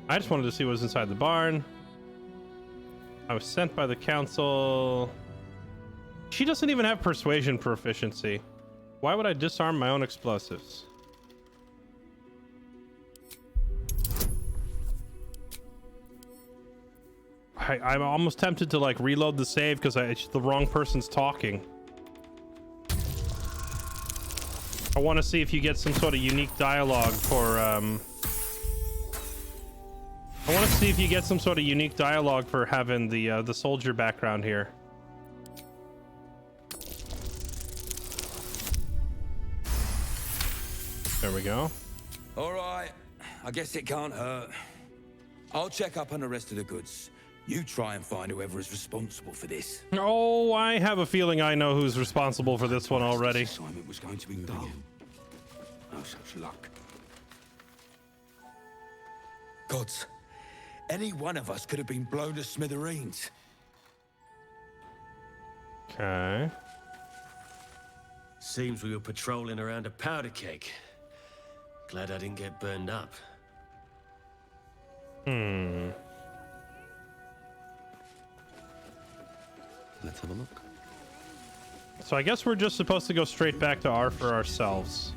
I just wanted to see what was inside the barn. I was sent by the council. She doesn't even have persuasion proficiency. Why would I disarm my own explosives? I'm almost tempted to like reload the save because it's the wrong person's talking. I want to see if you get some sort of unique dialogue for I want to see if you get some sort of unique dialogue for having the soldier background here. There we go. All right, I guess it can't hurt. I'll check up on the rest of the goods. You try and find whoever is responsible for this. Oh, I have a feeling I know who's responsible for this one already. This assignment was going to be dull. No such luck. Gods, any one of us could have been blown to smithereens. Okay. Seems we were patrolling around a powder keg. Glad I didn't get burned up. Let's have a look. So I guess we're just supposed to go straight back to R for ourselves.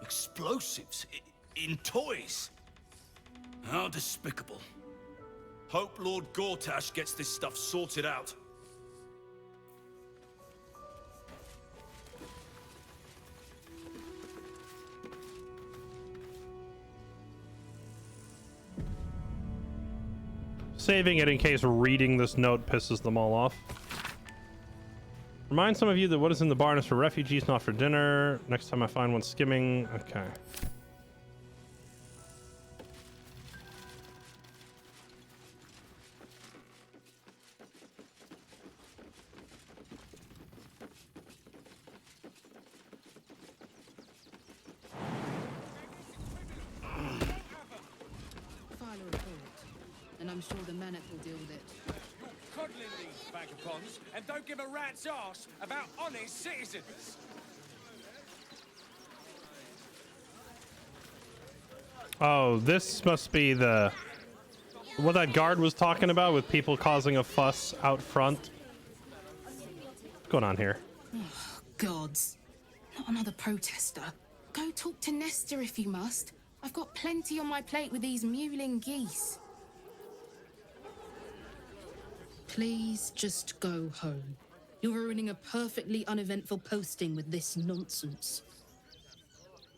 Explosives in toys? How despicable. Hope Lord Gortash gets this stuff sorted out. Saving it in case reading this note pisses them all off. Remind some of you that what is in the barn is for refugees, not for dinner. Next time I find one skimming. Okay. File a report, and I'm sure the Manet will deal with it. Coddling these vagabonds and don't give a rat's arse about honest citizens. Oh, this must be the what that guard was talking about with people causing a fuss out front. What's going on here? Oh, gods. Not another protester. Go talk to Nestor if you must. I've got plenty on my plate with these mewling geese. Please just go home. You're ruining a perfectly uneventful posting with this nonsense.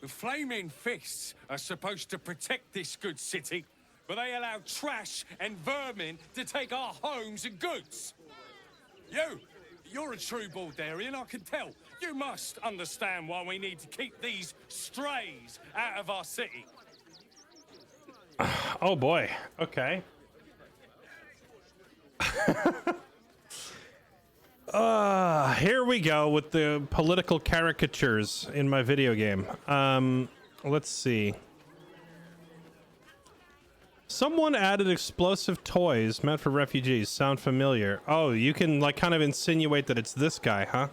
The Flaming Fists are supposed to protect this good city, but they allow trash and vermin to take our homes and goods. You're a true Baldurian, I can tell. You must understand why we need to keep these strays out of our city. Oh boy. Okay. Here we go with the political caricatures in my video game. Let's see. Someone added explosive toys meant for refugees. Sound familiar? Oh, you can like kind of insinuate that it's this guy, huh?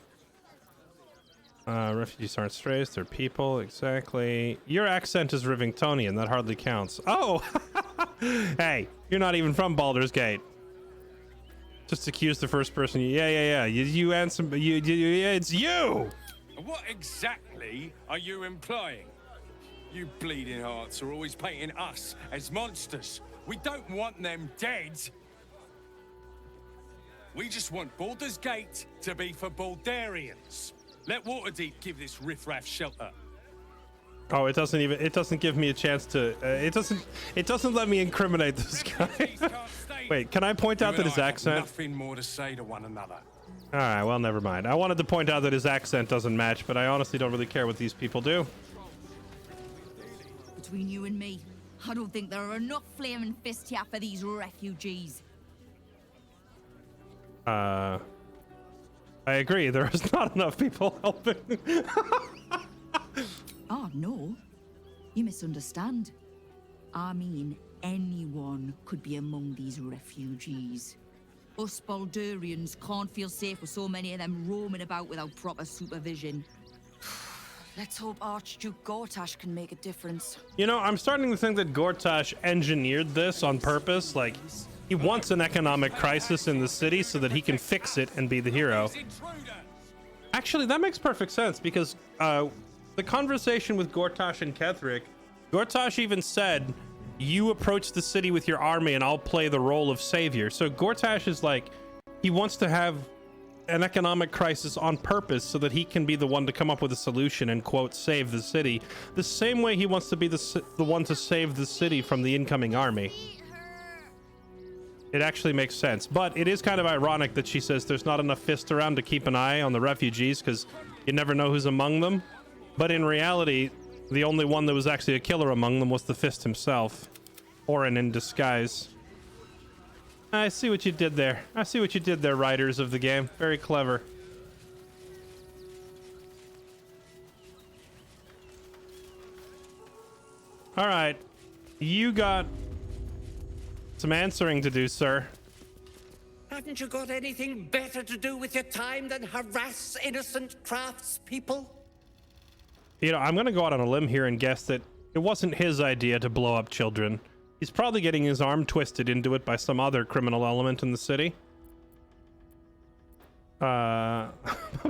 Refugees aren't strays, they're people. Exactly. Your accent is Rivingtonian. That hardly counts. Oh, hey, you're not even from Baldur's Gate. Just accuse the first person. Yeah. You answer. Yeah, it's you. What exactly are you implying? You bleeding hearts are always painting us as monsters. We don't want them dead. We just want Baldur's Gate to be for Baldurians. Let Waterdeep give this riffraff shelter. Oh, it doesn't give me a chance to. It doesn't let me incriminate this guy. Wait, can I point out that his accent? Nothing more to say to one another. All right, well, never mind. I wanted to point out that his accent doesn't match, but I honestly don't really care what these people do. Between you and me, I don't think there are enough flaming fists here for these refugees. I agree. There is not enough people helping. Oh, no. You misunderstand. I mean, anyone could be among these refugees. Us Baldurians can't feel safe with so many of them roaming about without proper supervision. Let's hope Archduke Gortash can make a difference. You know, I'm starting to think that Gortash engineered this on purpose. Like, he wants an economic crisis in the city so that he can fix it and be the hero. Actually, that makes perfect sense because the conversation with Gortash and Ketheric, Gortash even said, you approach the city with your army and I'll play the role of savior. So Gortash is like, he wants to have an economic crisis on purpose so that he can be the one to come up with a solution and, quote, save the city. The same way he wants to be the one to save the city from the incoming army. It actually makes sense. But it is kind of ironic that she says there's not enough fists around to keep an eye on the refugees because you never know who's among them. But in reality, the only one that was actually a killer among them was the Fist himself. Orin in disguise. I see what you did there. I see what you did there, writers of the game. Very clever. All right. You got some answering to do, sir. Haven't you got anything better to do with your time than harass innocent craftspeople? You know, I'm going to go out on a limb here and guess that it wasn't his idea to blow up children. He's probably getting his arm twisted into it by some other criminal element in the city. I'm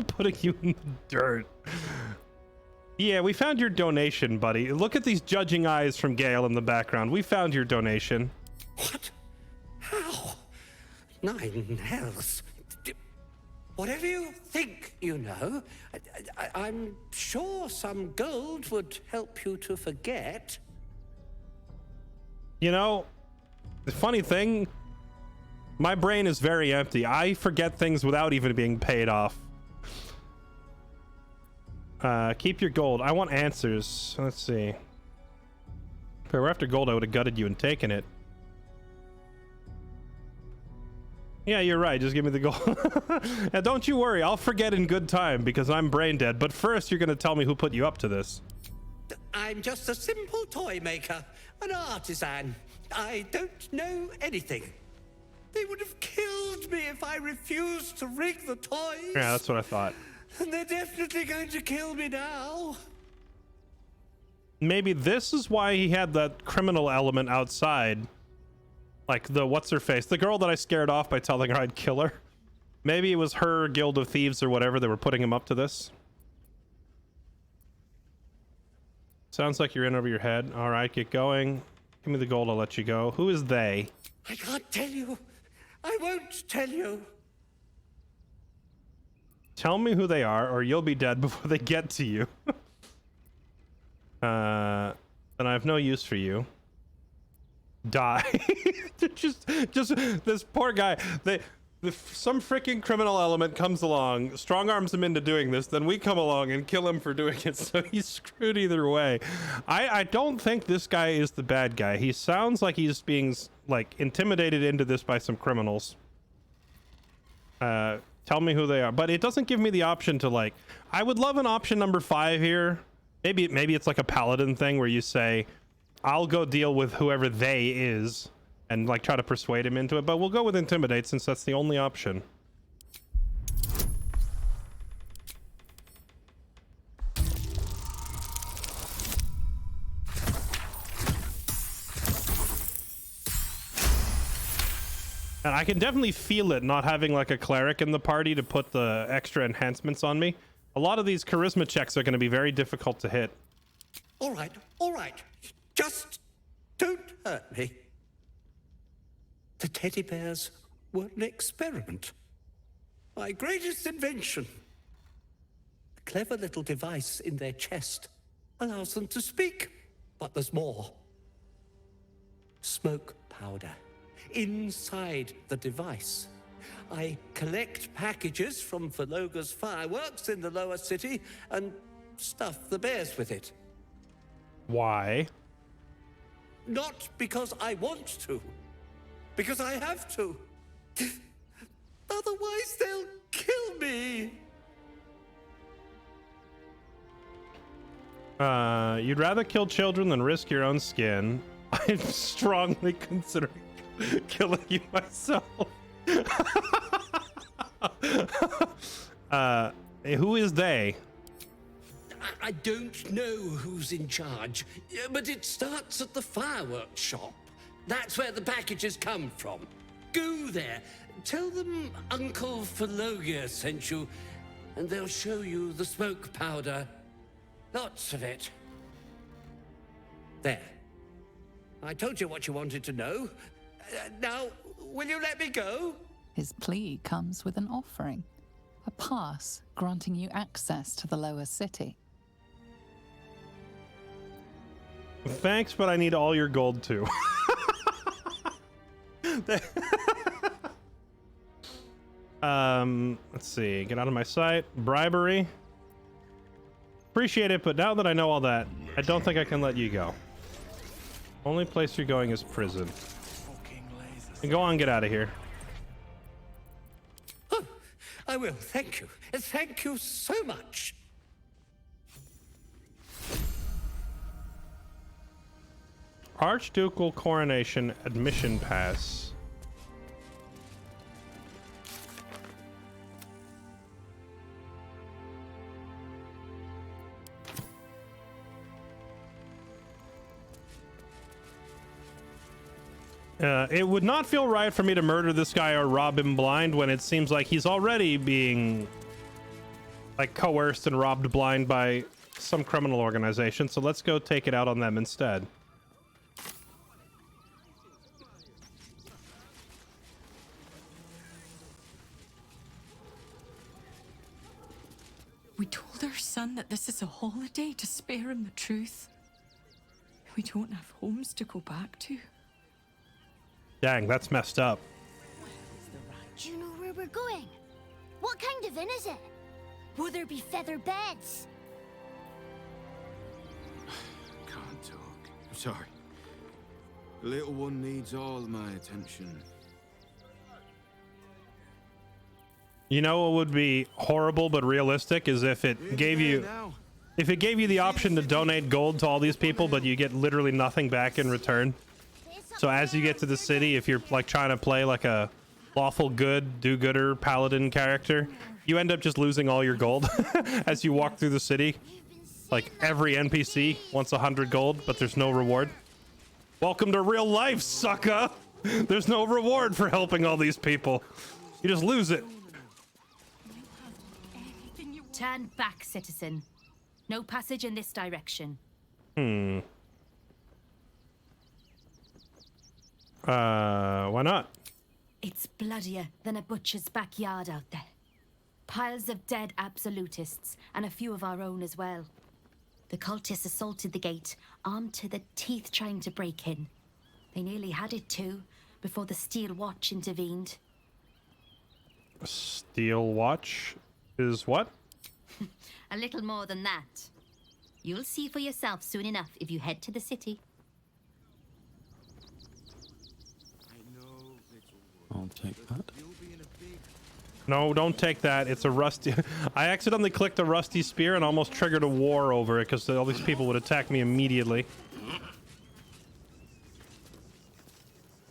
putting you in the dirt. Yeah, we found your donation, buddy. Look at these judging eyes from Gale in the background. We found your donation. What? How? Nine hells. Whatever you think, you know, I'm sure some gold would help you to forget. You know, the funny thing, my brain is very empty. I forget things without even being paid off. Keep your gold. I want answers. Let's see. If I were after gold, I would have gutted you and taken it. Yeah, you're right. Just give me the gold. And don't you worry. I'll forget in good time because I'm brain dead. But first, you're going to tell me who put you up to this. I'm just a simple toy maker, an artisan. I don't know anything. They would have killed me if I refused to rig the toys. Yeah, that's what I thought. And they're definitely going to kill me now. maybe this is why he had that criminal element outside. Like the what's-her-face, the girl that I scared off by telling her I'd kill her. Maybe it was her guild of thieves or whatever that were putting him up to this. Sounds like you're in over your head. All right, get going. Give me the gold, I'll let you go. Who is they? I can't tell you. I won't tell you. Tell me who they are, or you'll be dead before they get to you. And I have no use for you. Die. just this poor guy. Some freaking criminal element comes along, strong arms him into doing this, then we come along and kill him for doing it, so he's screwed either way. I don't think this guy is the bad guy. He sounds like he's being like intimidated into this by some criminals. Tell me who they are, but it doesn't give me the option to like. I would love an option number 5 here. Maybe it's like a paladin thing where you say, I'll go deal with whoever they is and like try to persuade him into it, but we'll go with intimidate since that's the only option. And I can definitely feel it not having like a cleric in the party to put the extra enhancements on me. A lot of these charisma checks are going to be very difficult to hit. All right. Just don't hurt me. The teddy bears were an experiment. My greatest invention. A clever little device in their chest allows them to speak. But there's more. Smoke powder. Inside the device. I collect packages from Verloga's fireworks in the lower city and stuff the bears with it. Why? Not because I want to. Because I have to. Otherwise, they'll kill me. You'd rather kill children than risk your own skin. I'm strongly considering killing you myself. Who is they? I don't know who's in charge, but it starts at the fireworks shop. That's where the packages come from. Go there. Tell them Uncle Verloga sent you, and they'll show you the smoke powder. Lots of it. There. I told you what you wanted to know. Now, will you let me go? His plea comes with an offering. A pass granting you access to the lower city. Thanks, but I need all your gold too. Let's see. Get out of my sight. Bribery. Appreciate it, but now that I know all that, I don't think I can let you go. Only place you're going is prison. And go on, get out of here. Oh, I will. Thank you. Thank you so much. Archducal Coronation Admission Pass. It would not feel right for me to murder this guy or rob him blind when it seems like he's already being like coerced and robbed blind by some criminal organization. So let's go take it out on them instead. We told our son that this is a holiday to spare him the truth. We don't have homes to go back to. Dang, that's messed up. Do you know where we're going? What kind of inn is it? Will there be feather beds? Can't talk. I'm sorry. The little one needs all my attention. You know what would be horrible but realistic is if it gave you the option to donate gold to all these people, but you get literally nothing back in return. So as you get to the city, if you're like trying to play like a lawful good, do-gooder paladin character, you end up just losing all your gold as you walk through the city. Like every NPC wants 100 gold, but there's no reward. Welcome to real life, sucker! There's no reward for helping all these people. You just lose it. Turn back, citizen. No passage in this direction. Why not? It's bloodier than a butcher's backyard out there. Piles of dead absolutists, and a few of our own as well. The cultists assaulted the gate, armed to the teeth trying to break in. They nearly had it too, before the Steel Watch intervened. Steel Watch is what? A little more than that. You'll see for yourself soon enough if you head to the city. I'll take that. No, don't take that. It's a rusty... I accidentally clicked a rusty spear and almost triggered a war over it because all these people would attack me immediately.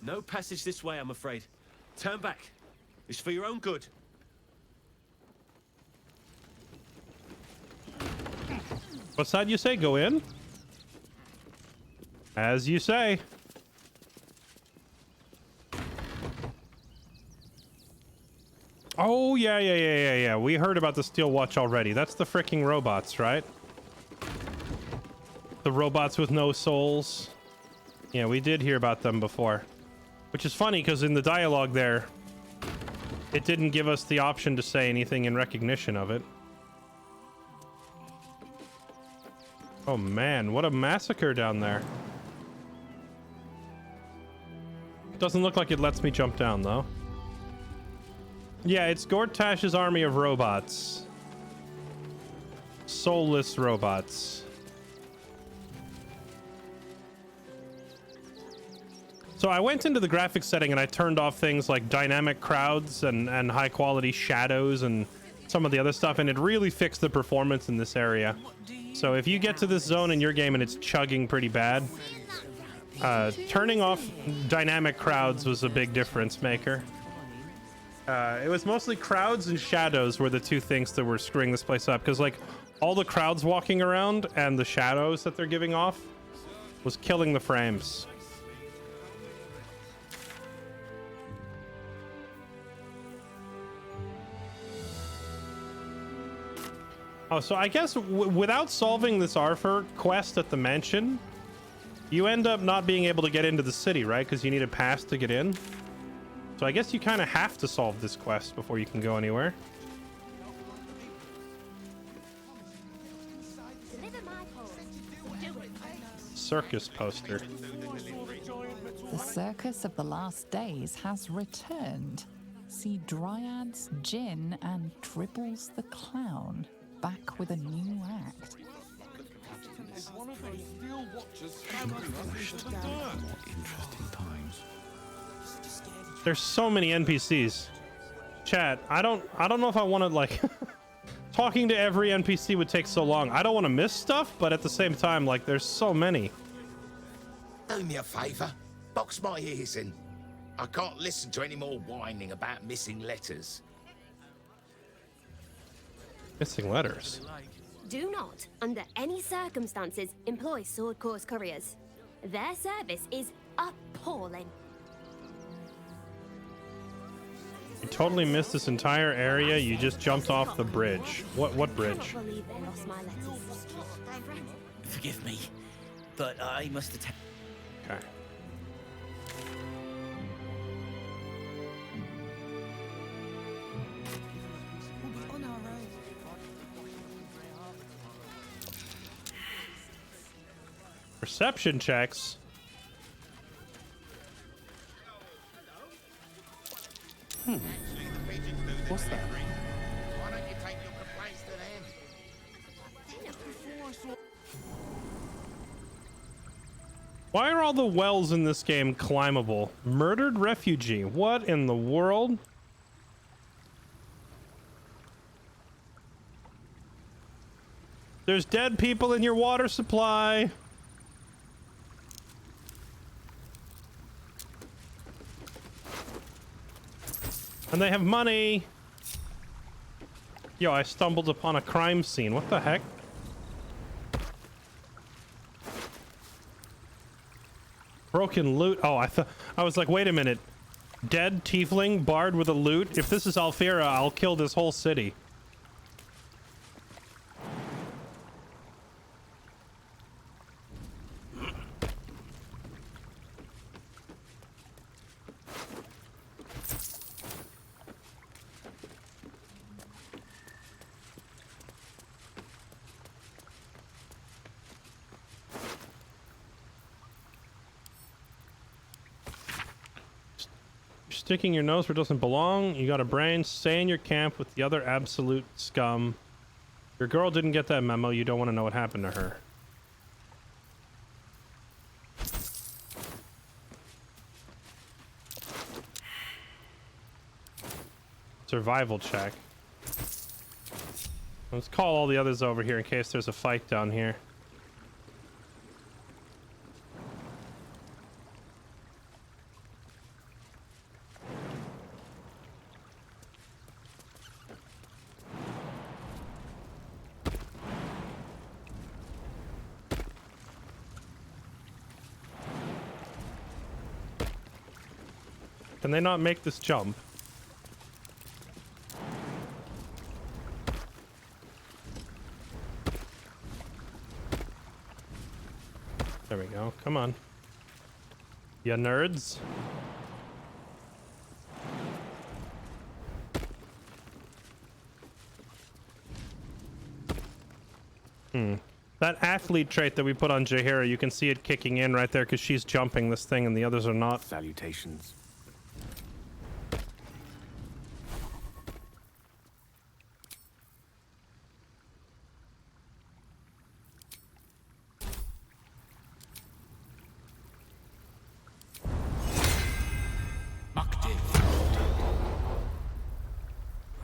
No passage this way, I'm afraid. Turn back. It's for your own good. What side you say? Go in? As you say. Oh, yeah. We heard about the Steel Watch already. That's the freaking robots, right? The robots with no souls. Yeah, we did hear about them before. Which is funny, because in the dialogue there, it didn't give us the option to say anything in recognition of it. Oh man, what a massacre down there. Doesn't look like it lets me jump down, though. Yeah, it's Gortash's army of robots. Soulless robots. So I went into the graphics setting and I turned off things like dynamic crowds and high quality shadows and some of the other stuff, and it really fixed the performance in this area. So if you get to this zone in your game and it's chugging pretty bad, turning off dynamic crowds was a big difference maker. It was mostly crowds and shadows were the two things that were screwing this place up, because like all the crowds walking around and the shadows that they're giving off was killing the frames. Oh, so I guess without solving this Arthur quest at the mansion, you end up not being able to get into the city, right? Because you need a pass to get in. So I guess you kind of have to solve this quest before you can go anywhere. Circus poster. The circus of the last days has returned. See Dryads, Jin, and Dribbles the Clown back with a new act. One of those steel watchers more interesting times. There's so many NPCs. Chat, I don't know if I want to like talking to every NPC would take so long. I don't want to miss stuff, but at the same time, like, there's so many. Do me a favor, box my ears in. I can't listen to any more whining about missing letters. Missing letters. Do not, under any circumstances, employ Sword Course couriers. Their service is appalling. You totally missed this entire area. You just jumped off the bridge. What bridge? Forgive me, but I must attend. Okay. Perception checks. What's that? Why don't you take your complaints to them? Why are all the wells in this game climbable? Murdered refugee. What in the world? There's dead people in your water supply. And they have money. Yo, I stumbled upon a crime scene. What the heck? Broken loot. Oh, I was like, wait a minute. Dead tiefling bard with a loot. If this is Alfira, I'll kill this whole city. Sticking your nose where it doesn't belong. You got a brain. Stay in your camp with the other absolute scum. Your girl didn't get that memo. You don't want to know what happened to her. Survival check. Let's call all the others over here in case there's a fight down here. Can they not make this jump? There we go. Come on. Ya nerds. That athlete trait that we put on Jaheira, you can see it kicking in right there because she's jumping this thing and the others are not. Salutations.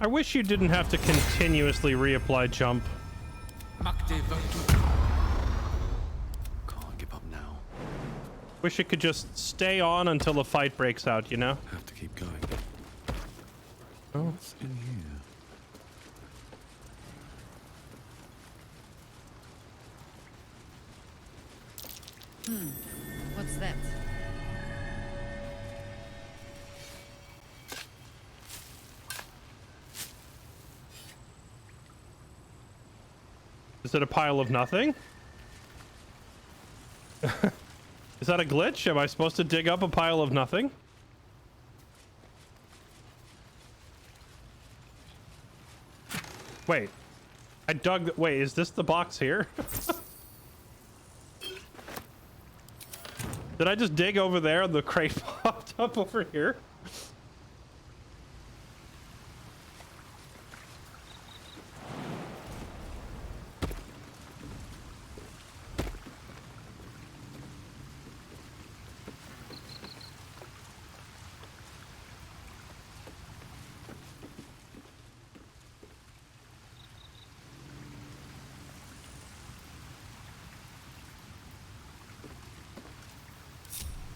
I wish you didn't have to continuously reapply jump. Can't give up now. Wish it could just stay on until a fight breaks out, you know? Have to keep going. Oh. What's in here? What's that? Is it a pile of nothing? Is that a glitch? Am I supposed to dig up a pile of nothing? Wait. I dug... Wait, is this the box here? Did I just dig over there and the crate popped up over here?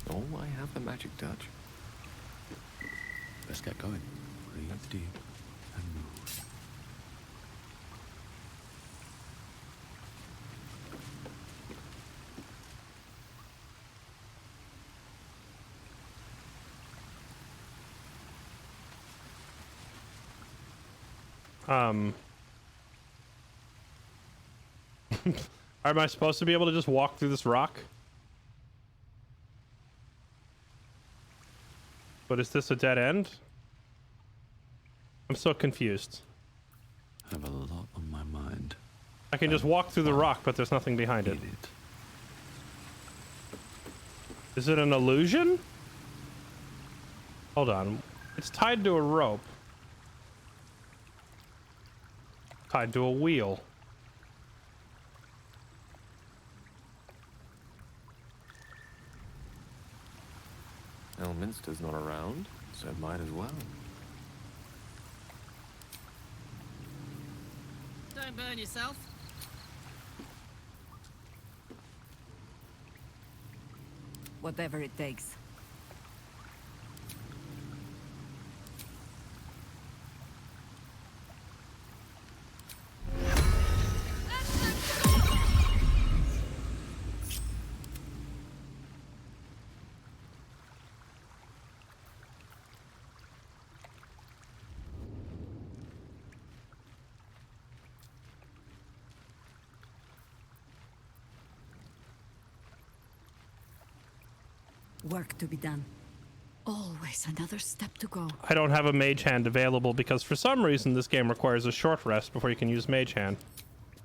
Oh, I have the magic touch. Let's get going. Breathe deep and move. Am I supposed to be able to just walk through this rock? But is this a dead end? I'm so confused. I have a lot on my mind. I can just walk through the rock, but there's nothing behind it. Is it an illusion? Hold on. It's tied to a rope. Tied to a wheel. Elminster's not around, so might as well. Don't burn yourself. Whatever it takes. Work to be done. Always another step to go. I don't have a mage hand available because for some reason this game requires a short rest before you can use mage hand.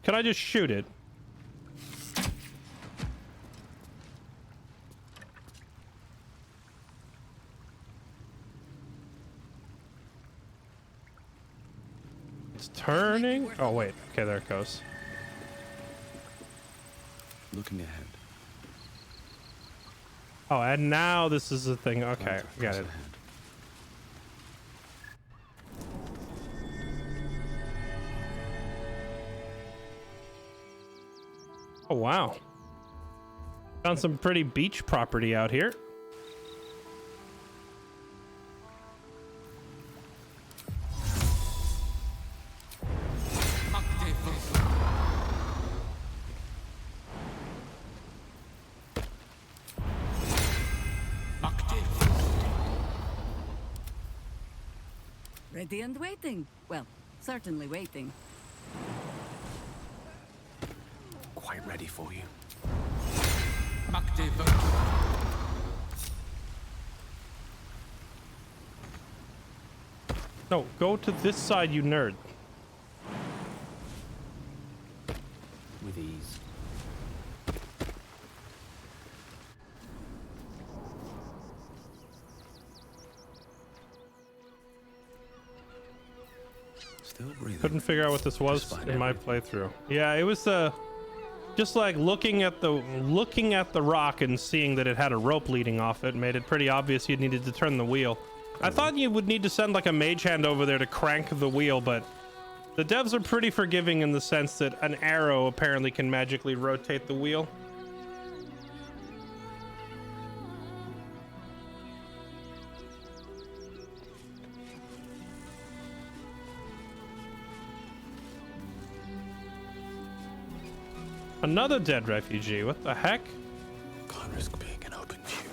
Can I just shoot it? It's turning. Oh wait, okay, there it goes. Looking ahead. Oh, and now this is the thing. Okay, got it. Oh wow. Found some pretty beach property out here. Ready and waiting. Well, certainly waiting. Quite ready for you. No, go to this side, you nerd. With ease. Still breathing. Couldn't figure out what this was in my playthrough. Yeah, it was just like looking at the rock and seeing that it had a rope leading off it made it pretty obvious you needed to turn the wheel. I thought you would need to send like a mage hand over there to crank the wheel, but the devs are pretty forgiving in the sense that an arrow apparently can magically rotate the wheel. Another dead refugee. What the heck? Can't risk being in open view.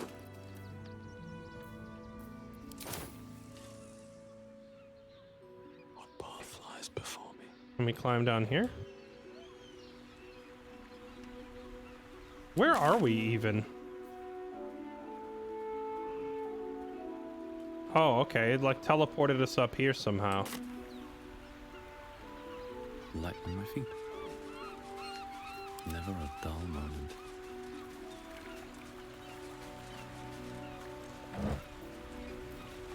What path lies before me? Let me climb down here. Where are we even? Oh, okay. It like teleported us up here somehow. Light on my feet. Never a dull moment.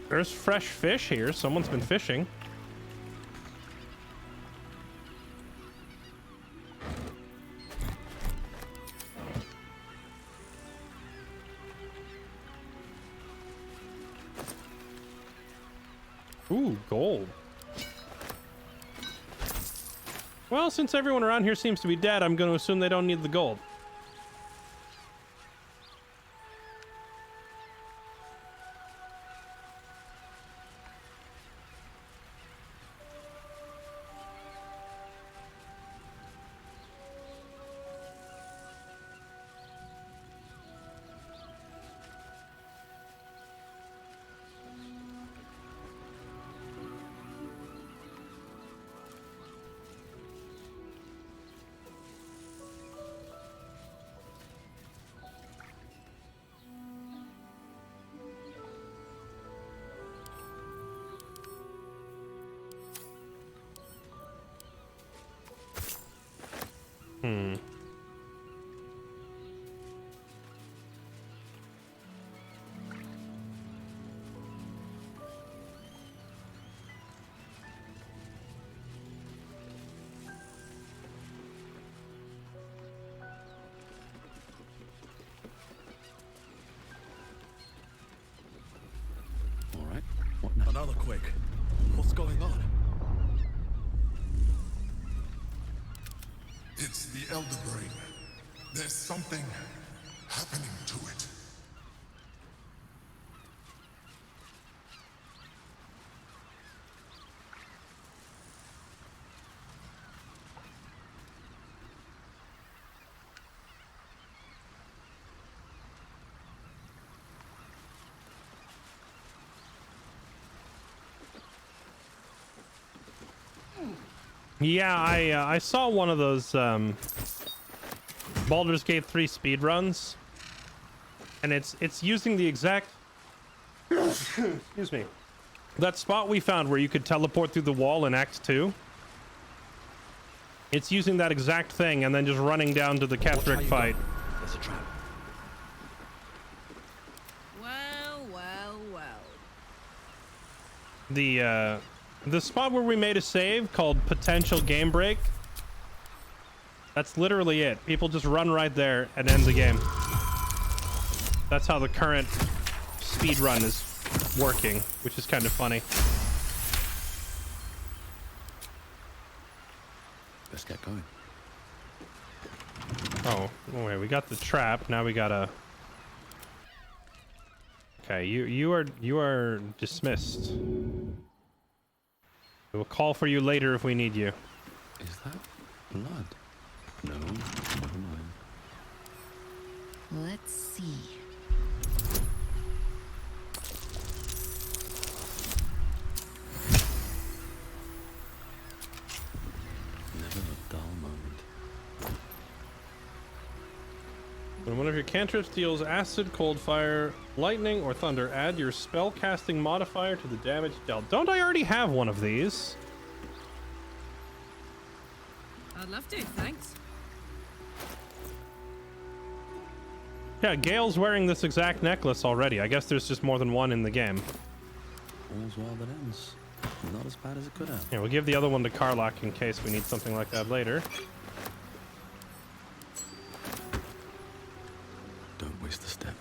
There's fresh fish here. Someone's been fishing. Ooh, gold. Well, since everyone around here seems to be dead, I'm going to assume they don't need the gold. Another quick. What's going on? It's the Elder Brain. There's something happening to it. Yeah, I saw one of those Baldur's Gate 3 speedruns, And it's using the exact excuse me, that spot we found where you could teleport through the wall in Act 2. It's using that exact thing and then just running down to the Ketheric fight. There's a trap. Well, well, well. The spot where we made a save called Potential Game Break. That's literally it. People just run right there and end the game. That's how the current speed run is working, which is kind of funny. Let's get going. Oh, wait, we got the trap. Now we gotta... Okay, you are dismissed. We will call for you later if we need you. Is that blood? No, never mind. Let's see. Never a dull moment. When one of your cantrips deals acid, cold, fire, lightning, or thunder, add your spell casting modifier to the damage dealt. Don't I already have one of these? I'd love to, thanks. Yeah, Gale's wearing this exact necklace already. I guess there's just more than one in the game. All's well that ends. Not as bad as it could have. Yeah, we'll give the other one to Karlach in case we need something like that later. Don't waste a step.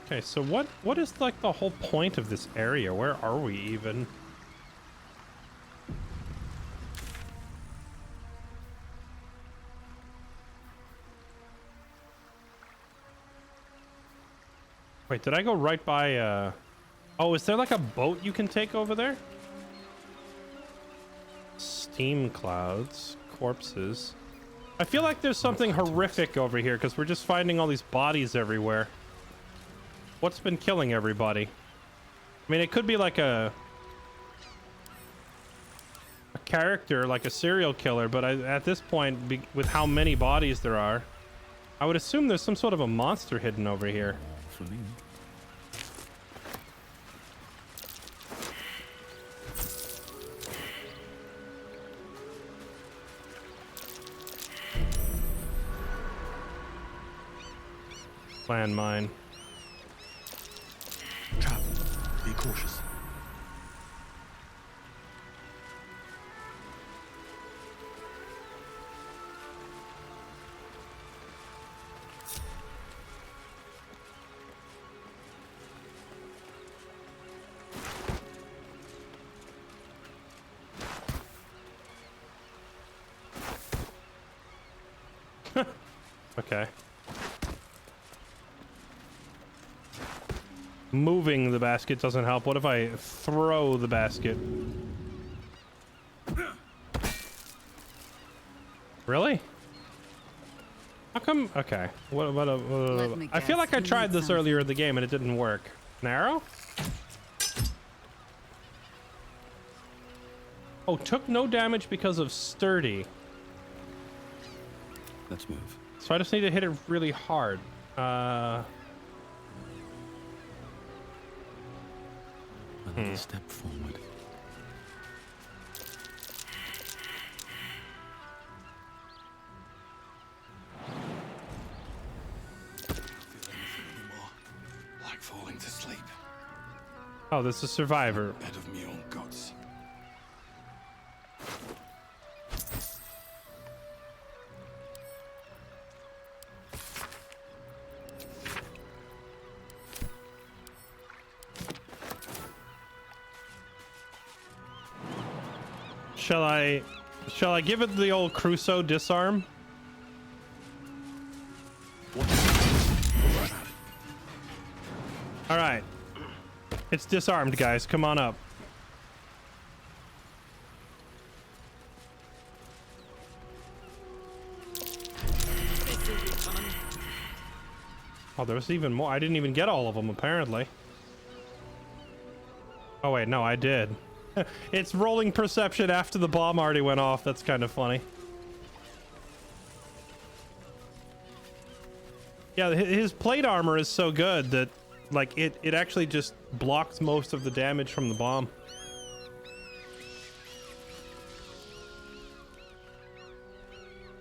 Okay, so what is like the whole point of this area? Where are we even? Wait, did I go right by oh, is there like a boat you can take over there? Steam clouds, corpses. I feel like there's something horrific over here because we're just finding all these bodies everywhere. What's been killing everybody? I mean, it could be like a character, like a serial killer, but at this point, with how many bodies there are, I would assume there's some sort of a monster hidden over here. Landmine. Trap. Be cautious. Okay. Moving the basket doesn't help. What if I throw the basket? Really? How come? Okay. What I feel like I tried this earlier in the game and it didn't work. An arrow? Oh, took no damage because of sturdy. Let's move. So I just need to hit it really hard. Another step forward. Like falling to sleep. Oh, this is Survivor. Bed of me own guts. Shall I give it the old Crusoe disarm? All right. It's disarmed, guys. Come on up. Oh, there was even more. I didn't even get all of them, apparently. Oh, wait. No, I did. It's rolling perception after the bomb already went off. That's kind of funny. Yeah, his plate armor is so good that like it actually just blocks most of the damage from the bomb.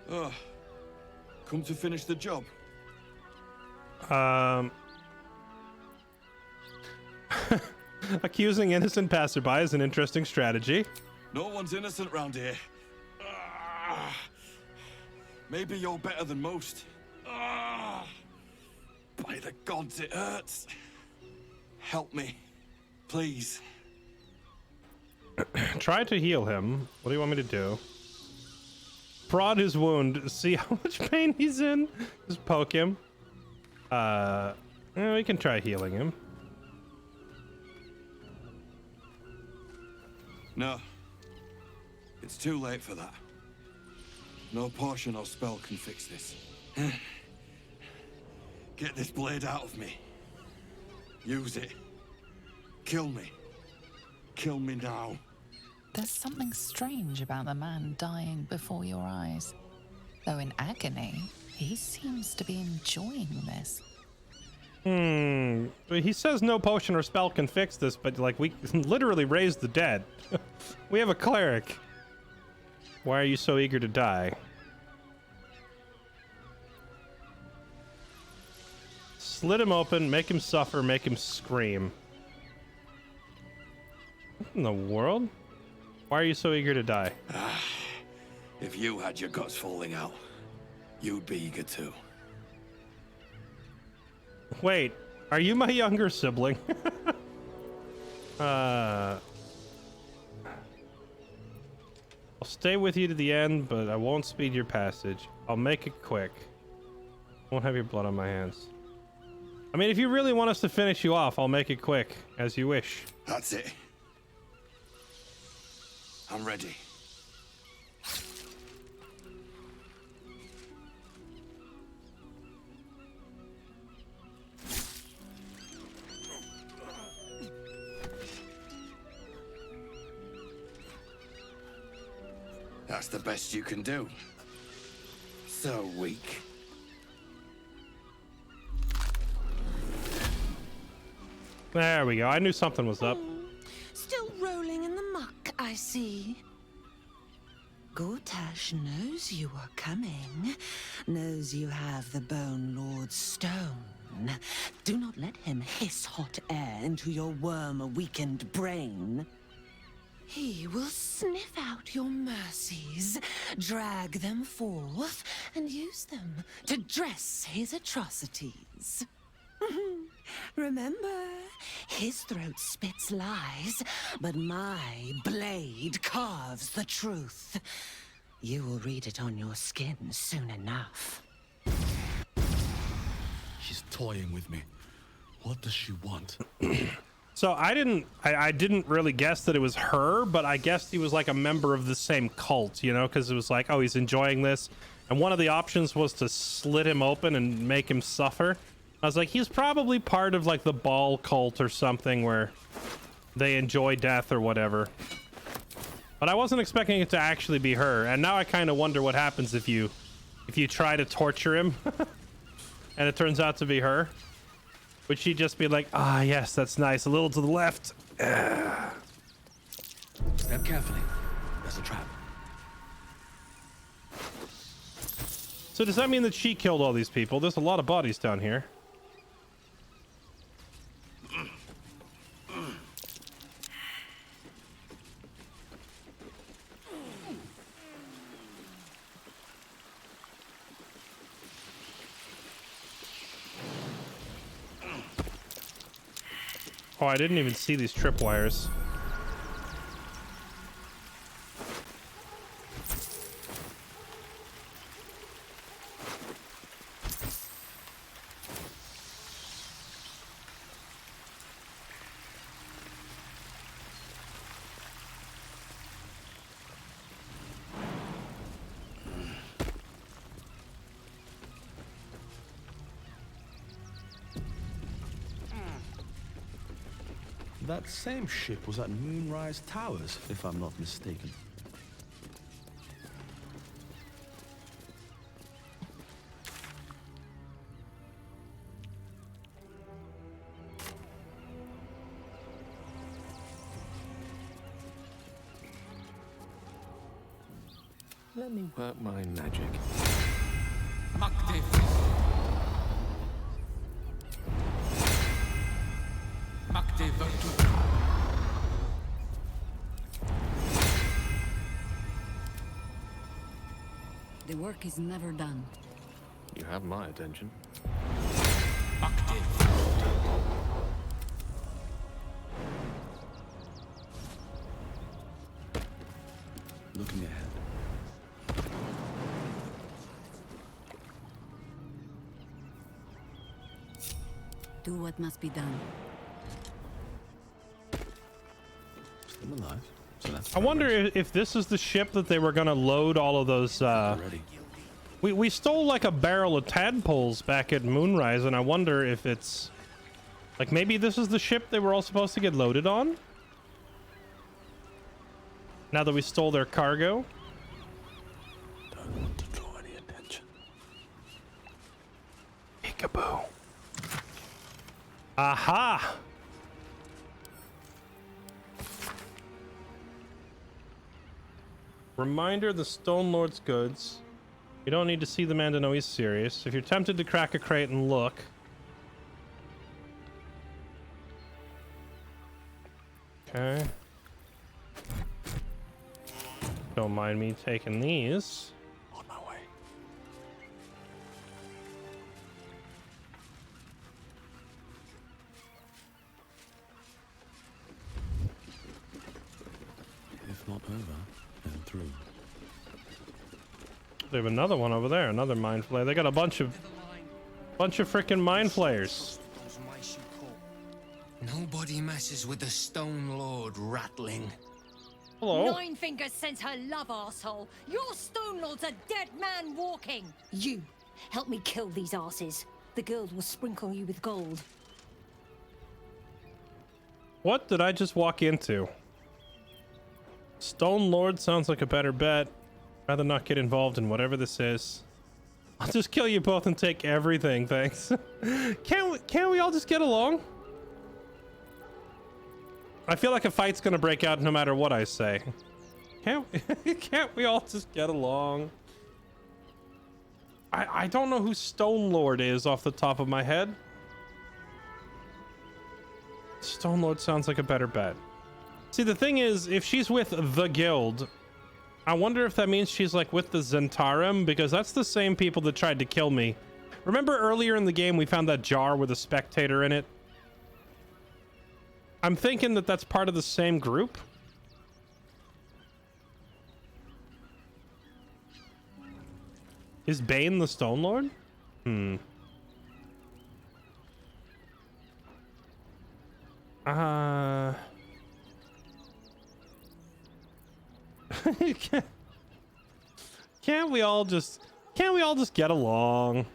Come to finish the job. Accusing innocent passerby is an interesting strategy. No one's innocent round here. Maybe you're better than most. By the gods, it hurts. Help me, please. Try to heal him. What do you want me to do? Prod his wound. See how much pain he's in. Just poke him. We can try healing him. No. It's too late for that. No potion or spell can fix this. Get this blade out of me. Use it. Kill me. Kill me now. There's something strange about the man dying before your eyes. Though in agony, he seems to be enjoying this. He says no potion or spell can fix this, but like we literally raised the dead. We have a cleric. Why are you so eager to die? Slit him open, make him suffer, make him scream. What in the world? Why are you so eager to die? If you had your guts falling out, you'd be eager too. Wait, are you my younger sibling? I'll stay with you to the end, but I won't speed your passage. I'll make it quick. Won't have your blood on my hands. I mean, if you really want us to finish you off, I'll make it quick, as you wish. That's it. I'm ready. That's the best you can do. So weak. There we go. I knew something was up. Still rolling in the muck, I see. Gortash knows you are coming. Knows you have the Bone Lord's stone. Do not let him hiss hot air into your worm-weakened brain. He will sniff out your mercies, drag them forth, and use them to dress his atrocities. Remember, his throat spits lies, but my blade carves the truth. You will read it on your skin soon enough. She's toying with me. What does she want? So I didn't really guess that it was her, but I guessed he was like a member of the same cult, you know, because it was like, oh, he's enjoying this. And one of the options was to slit him open and make him suffer. I was like, he's probably part of like the Ball cult or something where they enjoy death or whatever. But I wasn't expecting it to actually be her. And now I kind of wonder what happens if you try to torture him and it turns out to be her. Would she just be like, ah, yes, that's nice. A little to the left. Step carefully. There's a trap. So does that mean that she killed all these people? There's a lot of bodies down here. Oh, I didn't even see these tripwires. That same ship was at Moonrise Towers, if I'm not mistaken. Let me work my magic. The work is never done. You have my attention. Looking ahead. Do what must be done. Still alive. So that's I wonder if this is the ship that they were gonna load all of those. We stole like a barrel of tadpoles back at Moonrise, and I wonder if it's like maybe this is the ship they were all supposed to get loaded on. Now that we stole their cargo. Don't want to draw any attention. Peekaboo. Aha! Reminder: the Stone Lord's goods. You don't need to see the man to know he's serious. If you're tempted to crack a crate and look. Okay. Don't mind me taking these. On my way. If not over, then through. They have another one over there, another mind flayer. They got a bunch of freaking mind flayers. Nobody messes with the Stone Lord, Rattling. Hello. Nine Fingers sends her love, arsehole. Your Stone Lord's a dead man walking. You, help me kill these asses. The girls will sprinkle you with gold. What did I just walk into? Stone Lord sounds like a better bet. Rather not get involved in whatever this is. I'll just kill you both and take everything, thanks. Can't we all just get along? I feel like a fight's gonna break out no matter what I say. Can't we all just get along? I don't know who Stone Lord is off the top of my head. Stone Lord sounds like a better bet. See, the thing is, if she's with the guild, I wonder if that means she's like with the Zentarum, because that's the same people that tried to kill me. Remember earlier in the game we found that jar with a spectator in it? I'm thinking that that's part of the same group. Is Bane the Stone Lord? Can't we all just get along?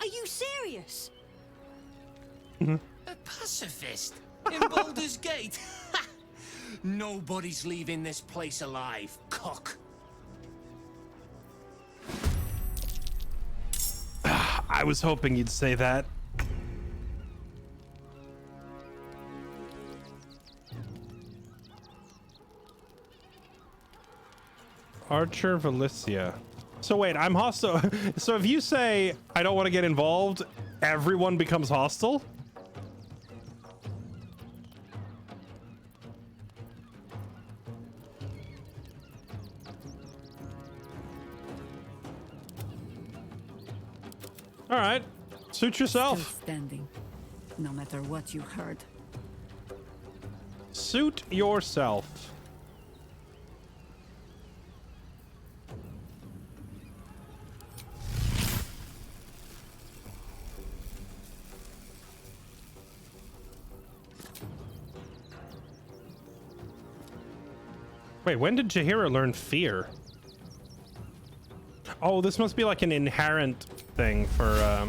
Are you serious? A pacifist in Baldur's Gate? Nobody's leaving this place alive, cock. I was hoping you'd say that. Archer Valicia. So wait, I'm hostile. So if you say I don't want to get involved, everyone becomes hostile? All right, suit yourself. Still standing, no matter what you heard. Suit yourself. Wait, when did Jaheira learn fear? Oh, this must be like an inherent thing for,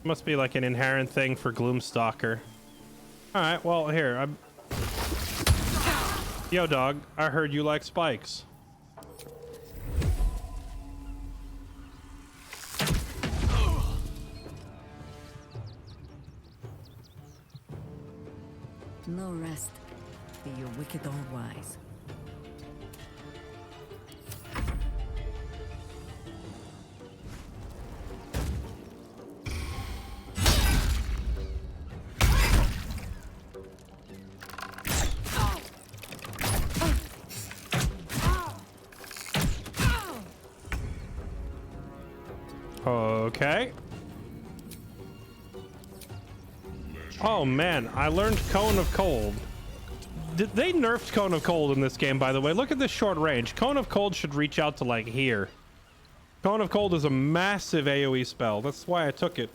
must be like an inherent thing for Gloomstalker. Alright, well, here, Yo, dog, I heard you like spikes. No rest. Be you wicked or wise. Okay. Oh man, I learned Cone of Cold. They nerfed Cone of Cold in this game, by the way. Look at this short range. Cone of Cold should reach out to like here. Cone of Cold is a massive AoE spell. That's why I took it.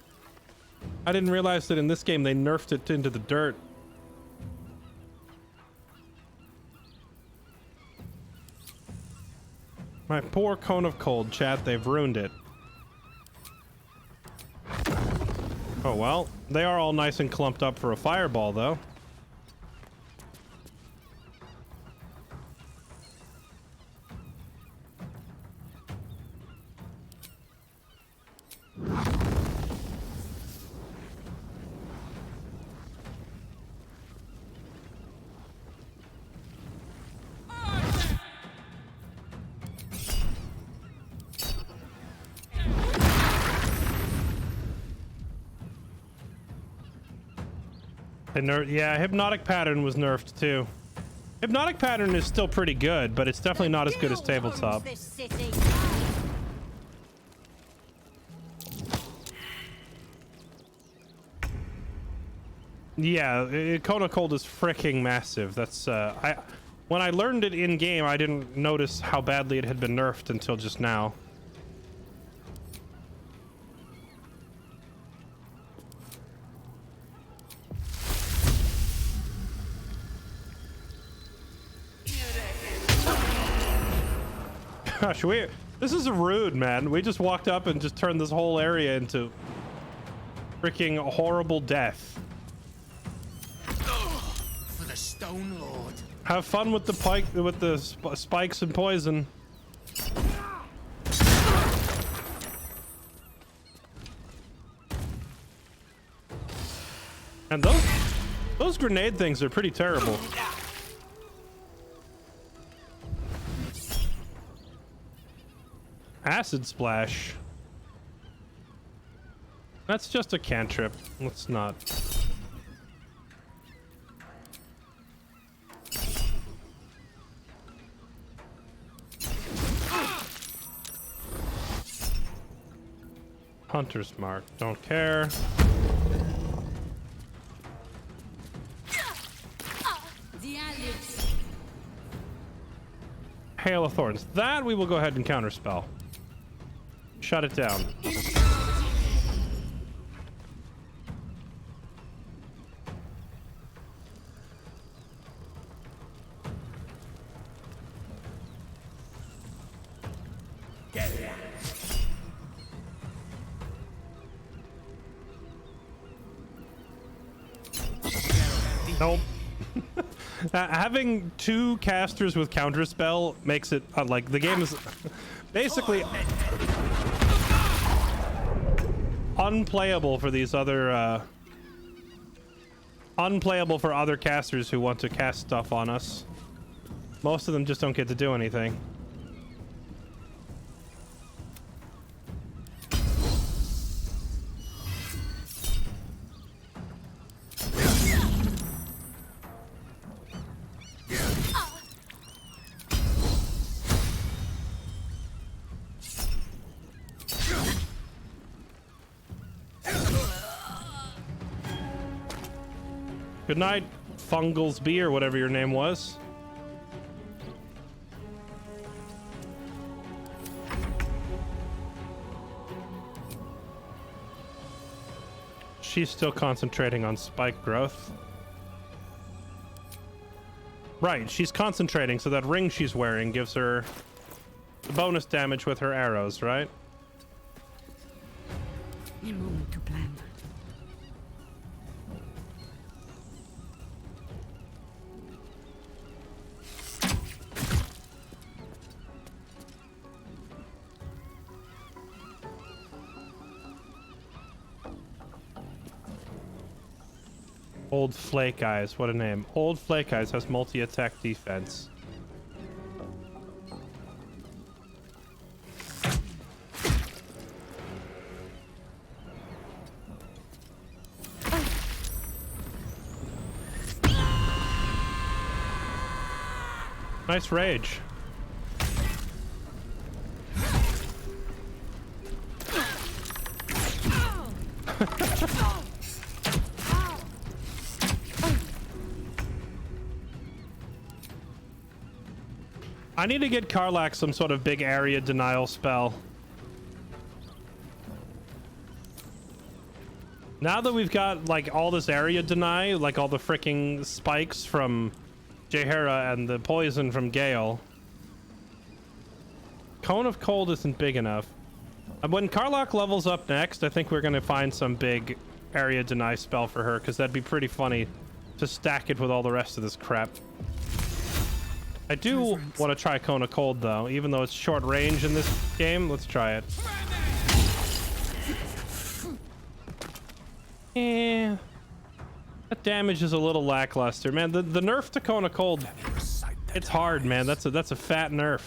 I didn't realize that in this game they nerfed it into the dirt. My poor Cone of Cold, chat. They've ruined it. Oh well, they are all nice and clumped up for a fireball, though. Yeah, Hypnotic Pattern was nerfed too. Hypnotic Pattern is still pretty good, but it's definitely not as good as Tabletop. Yeah, Cone of Cold is freaking massive. That's when I learned it in game, I didn't notice how badly it had been nerfed until just now. Gosh, this is rude, man. We just walked up and just turned this whole area into freaking horrible death. For the Stone Lord. Have fun with the spikes and poison. And those grenade things are pretty terrible. Acid Splash. That's just a cantrip. Let's not. Hunter's Mark. Don't care. Hail of Thorns. That we will go ahead and counterspell. Shut it down. Nope. Having two casters with counterspell makes it like the game is basically unplayable for these other unplayable for other casters who want to cast stuff on us. Most of them just don't get to do anything. Good night, Fungalsby, or whatever your name was. She's still concentrating on spike growth. Right, she's concentrating, so that ring she's wearing gives her the bonus damage with her arrows, right? A moment to plan. Old Flake Eyes, what a name. Old Flake Eyes has multi-attack defense. Nice rage. I need to get Karlach some sort of big area denial spell. Now that we've got like all this area deny, like all the freaking spikes from Jaehaera and the poison from Gale, Cone of Cold isn't big enough. When Karlach levels up next, I think we're gonna find some big area deny spell for her, because that'd be pretty funny to stack it with all the rest of this crap. I do want to try Cone of Cold though, even though it's short range in this game. Let's try it. Yeah, that damage is a little lackluster, man. The nerf to Cone of Cold, it's hard, man. That's a fat nerf.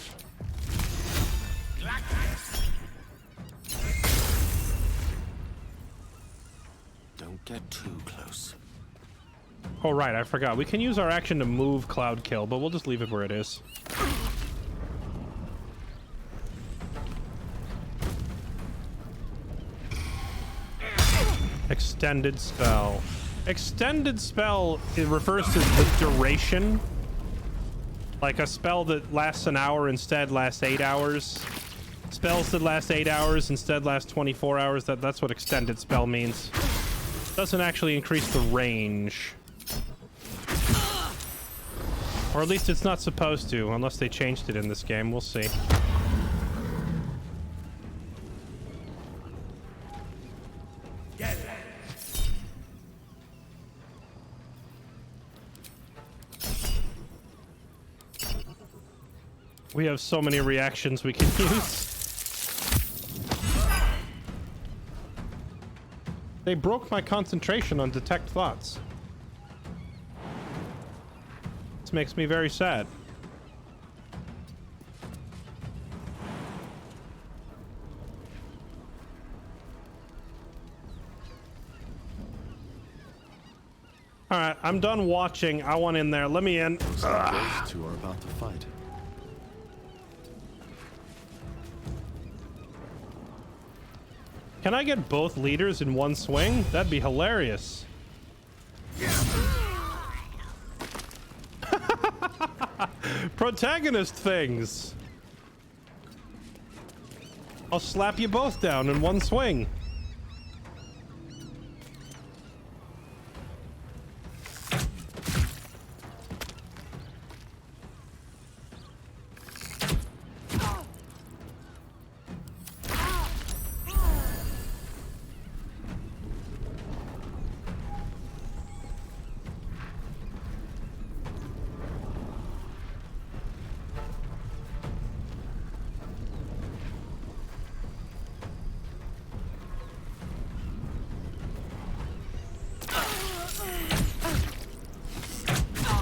Don't get too close. Oh right, I forgot. We can use our action to move Cloud Kill, but we'll just leave it where it is. Extended spell. Extended spell, it refers to the duration. Like a spell that lasts an hour instead lasts 8 hours. Spells that last 8 hours instead last 24 hours. That's what extended spell means. Doesn't actually increase the range. Or at least it's not supposed to, unless they changed it in this game. We'll see. We have so many reactions we can use. They broke my concentration on detect thoughts. This makes me very sad. All right, I'm done watching. I want in there. Let me in. Those two are about to fight. Can I get both leaders in one swing? That'd be hilarious. Protagonist things. I'll slap you both down in one swing.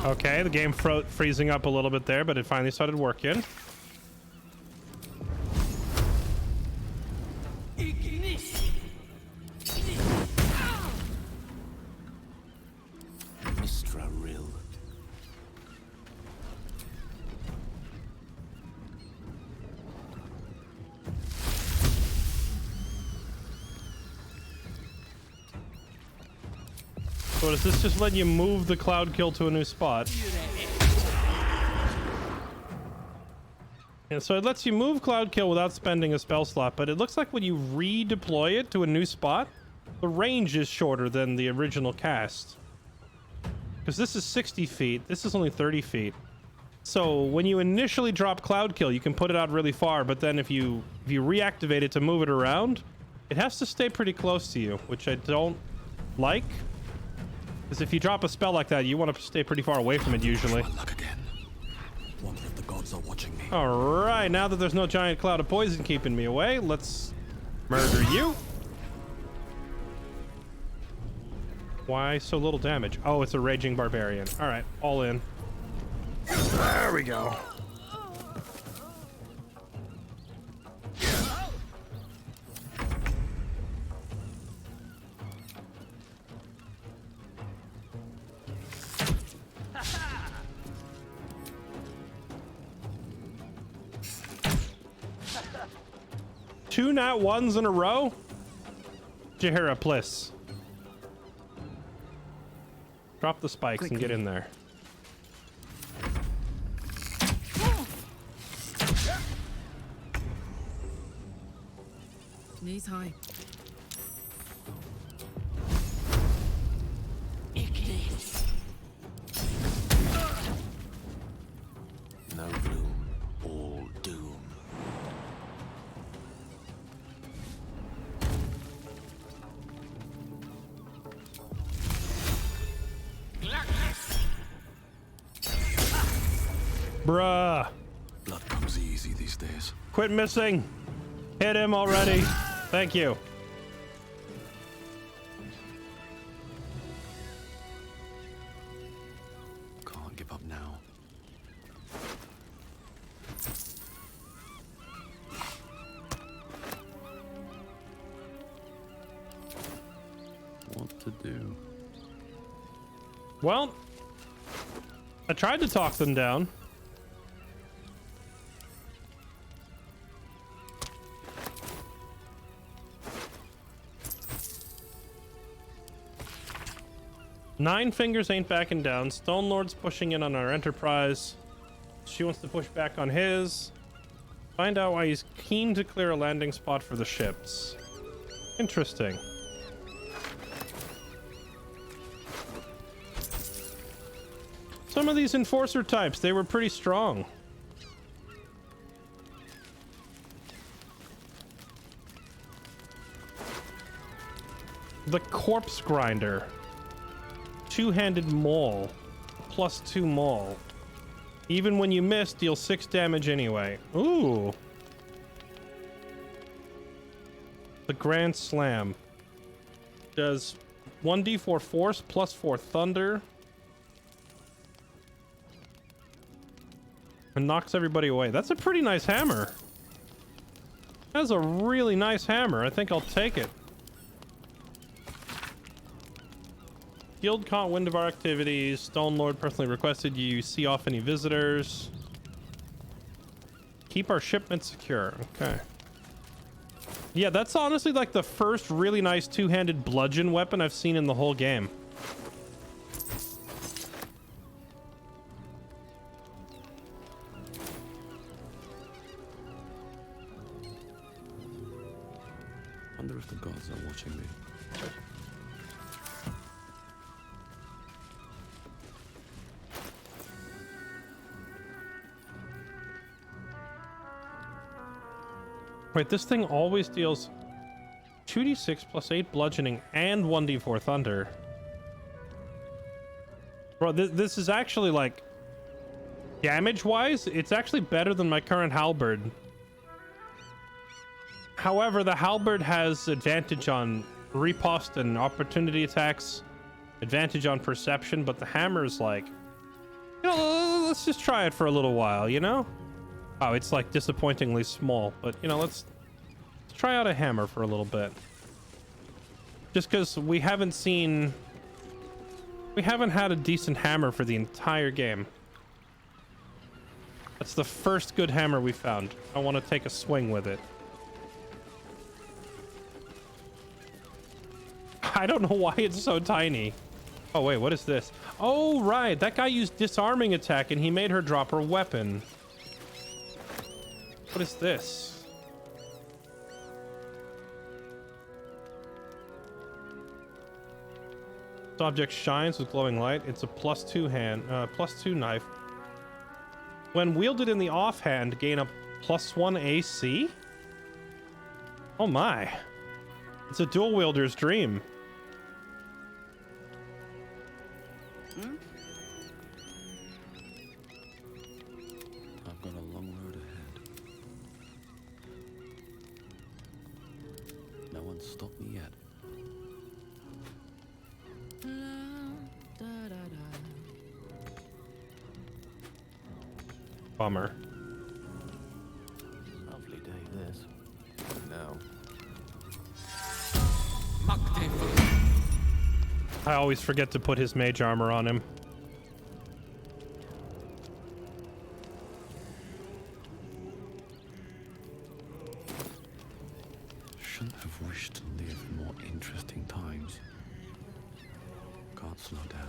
Okay, the game freezing up a little bit there, but it finally started working. Mistra Rill. So does this just let you move the Cloud Kill to a new spot? And so it lets you move Cloud Kill without spending a spell slot, but it looks like when you redeploy it to a new spot, the range is shorter than the original cast. Because this is 60 feet, this is only 30 feet. So when you initially drop Cloud Kill, you can put it out really far, but then if you reactivate it to move it around, it has to stay pretty close to you, which I don't like. Because if you drop a spell like that, you want to stay pretty far away from it usually. Wonder if the gods are watching me. All right, now that there's no giant cloud of poison keeping me away, let's murder you. Why so little damage? Oh, it's a raging barbarian. All right, all in. There we go. Two nat ones in a row? Jaehaera, please. Drop the spikes and get in there. Knees high. No gloom, all doom. Bruh. Blood comes easy these days. Quit missing. Hit him already. Thank you. Can't give up now. What to do? Well, I tried to talk them down. Nine Fingers ain't backing down. Stone Lord's pushing in on our Enterprise. She wants to push back on his. Find out why he's keen to clear a landing spot for the ships. Interesting. Some of these Enforcer types, they were pretty strong. The Corpse Grinder. Two-handed maul. +2 maul. Even when you miss, deal 6 damage anyway. Ooh. The Grand Slam. Does 1d4 force +4 thunder. And knocks everybody away. That's a pretty nice hammer. That's a really nice hammer. I think I'll take it. Guild caught wind of our activities. Stone Lord personally requested you see off any visitors. Keep our shipment secure. Okay. Yeah, that's honestly like the first really nice two-handed bludgeon weapon I've seen in the whole game. Wonder if the gods are watching me. Wait, this thing always deals 2d6 +8 bludgeoning and 1d4 thunder. Bro, this is actually like damage-wise, it's actually better than my current halberd. However, the halberd has advantage on riposte and opportunity attacks, advantage on perception, but the hammer is like, you know, let's just try it for a little while, you know? Oh, it's like disappointingly small, but you know, let's try out a hammer for a little bit. Just because we haven't had a decent hammer for the entire game. That's the first good hammer we found. I want to take a swing with it. I don't know why it's so tiny. Oh wait, what is this? Oh right, that guy used disarming attack and he made her drop her weapon. What is this? This object shines with glowing light. It's a +2 knife. When wielded in the offhand, gain a +1 AC? Oh my. It's a dual wielder's dream. I've got a long road ahead. No one's stopped me yet. Bummer. Lovely day this. Now. I always forget to put his mage armor on him. Shouldn't have wished to live more interesting times. Can't slow down.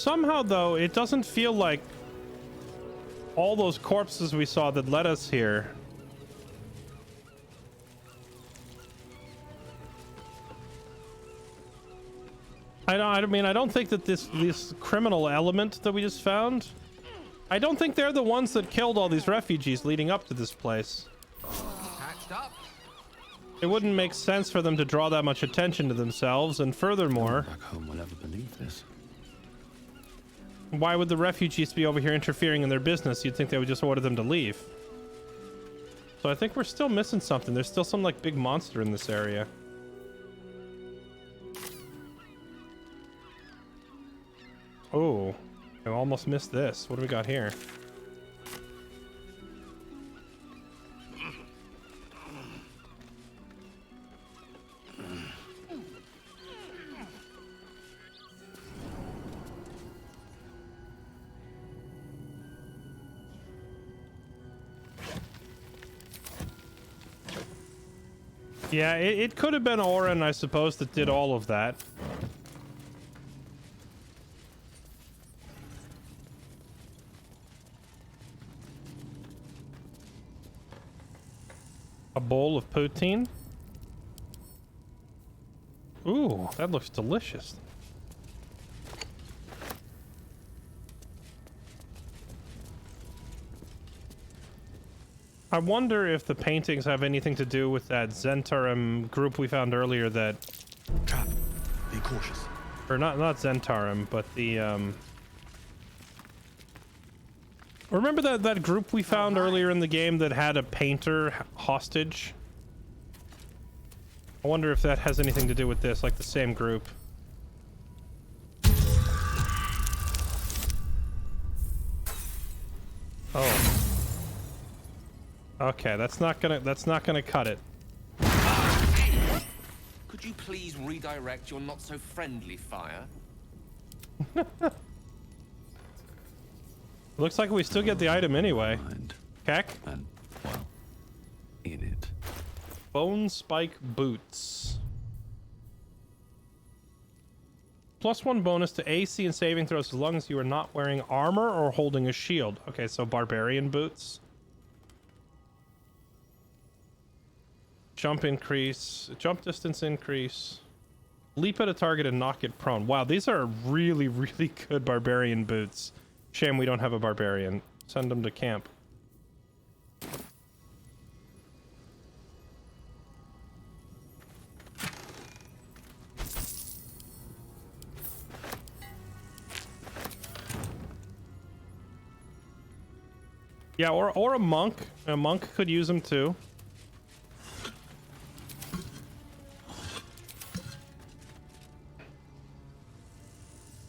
Somehow, though, it doesn't feel like all those corpses we saw that led us here. I mean, I don't think that this criminal element that we just found, I don't think they're the ones that killed all these refugees leading up to this place. Patched up. It wouldn't make sense for them to draw that much attention to themselves, and furthermore, Back home will ever believe this. why would the refugees be over here interfering in their business? You'd think they would just order them to leave. So I think we're still missing something. There's still some like big monster in this area. Oh, I almost missed this. What do we got here? Yeah, it could have been Orin, I suppose, that did all of that. A bowl of poutine? Ooh, that looks delicious. I wonder if the paintings have anything to do with that Zentarum group we found earlier that... Trap. Be cautious. Or not Zentarum, but the, remember that group we found earlier in the game that had a painter hostage? I wonder if that has anything to do with this, like the same group. Oh. Okay, that's not gonna cut it. Could you please redirect your not so friendly fire? Looks like we still get the item anyway. Keck? And, well, in it. Bone spike boots. +1 bonus to AC and saving throws as long as you are not wearing armor or holding a shield. Okay, so barbarian boots. Jump increase, jump distance increase, leap at a target and knock it prone. Wow, these are really, really good barbarian boots. Shame we don't have a barbarian. Send them to camp. Yeah, or a monk. A monk could use them too.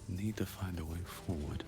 Need to find a way forward.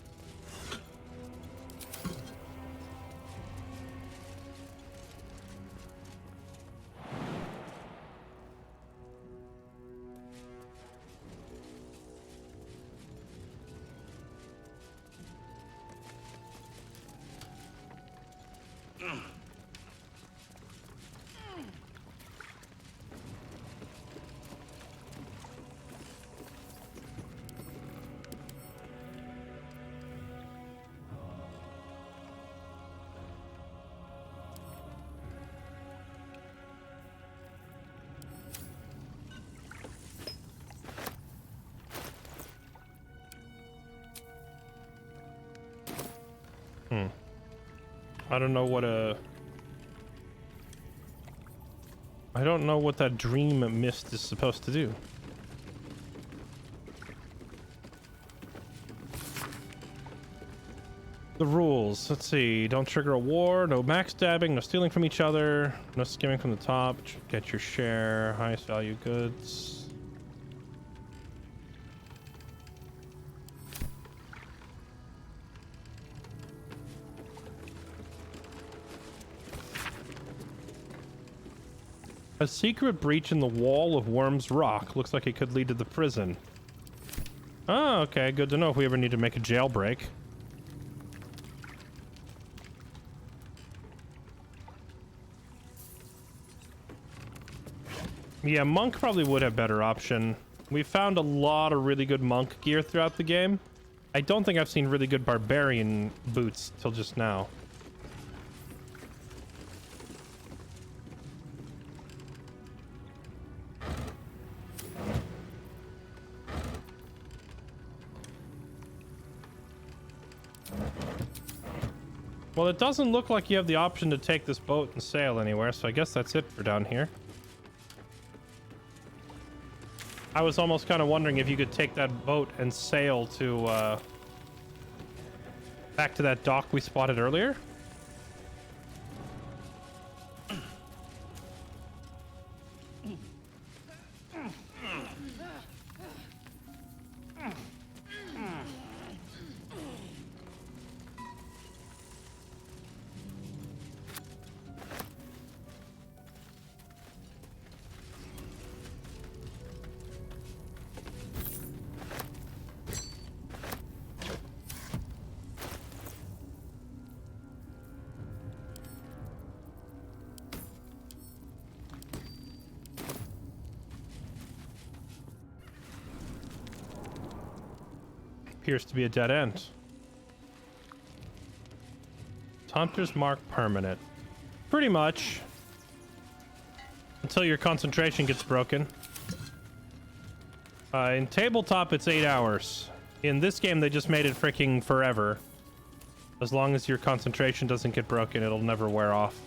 I don't know what that dream mist is supposed to do. The rules. Let's see. Don't trigger a war. No backstabbing. No stealing from each other. No skimming from the top. Get your share. Highest value goods. A secret breach in the wall of Worm's Rock. Looks like it could lead to the prison. Oh, okay. Good to know if we ever need to make a jailbreak. Yeah, monk probably would have better option. We found a lot of really good monk gear throughout the game. I don't think I've seen really good barbarian boots till just now. Well, it doesn't look like you have the option to take this boat and sail anywhere, so I guess that's it for down here. I was almost kind of wondering if you could take that boat and sail to, back to that dock we spotted earlier. Appears to be a dead end. Hunter's Mark permanent. Pretty much. Until your concentration gets broken. In tabletop, it's 8 hours. In this game, they just made it freaking forever. As long as your concentration doesn't get broken, it'll never wear off.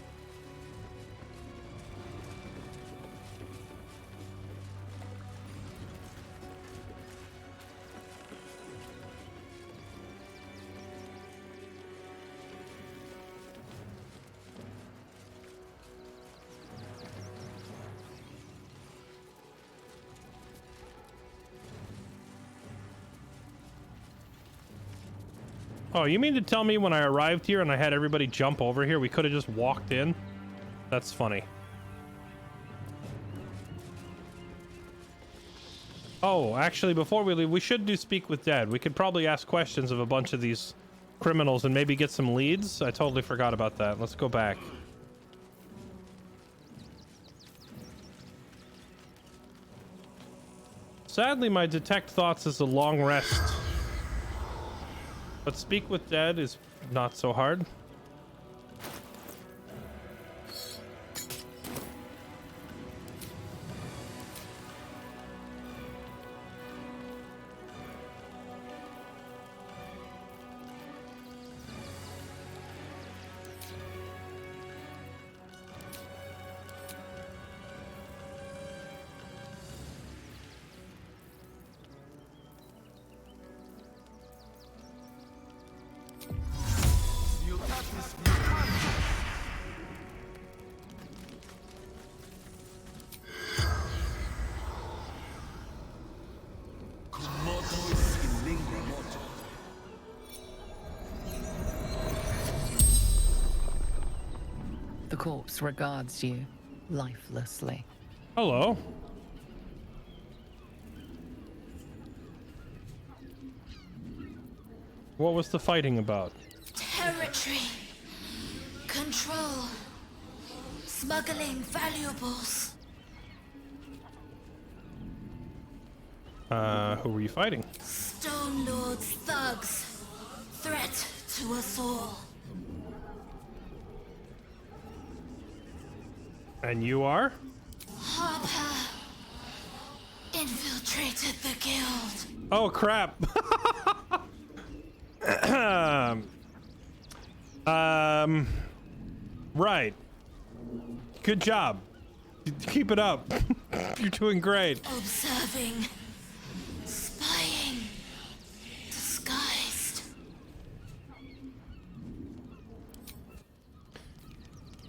Oh, you mean to tell me when I arrived here and I had everybody jump over here, we could have just walked in? That's funny. Oh, actually, before we leave, we should do Speak with Dead. We could probably ask questions of a bunch of these criminals and maybe get some leads. I totally forgot about that. Let's go back. Sadly, my detect thoughts is a long rest. But Speak with Dead is not so hard. The corpse regards you lifelessly. Hello. What was the fighting about? Territory. Control. Smuggling valuables. Who were you fighting? Stone Lord's thugs. Threat to us all. And you are? Harper infiltrated the guild. Oh, crap. Right. Good job. Keep it up. You're doing great. Observing. Spying. Disguised.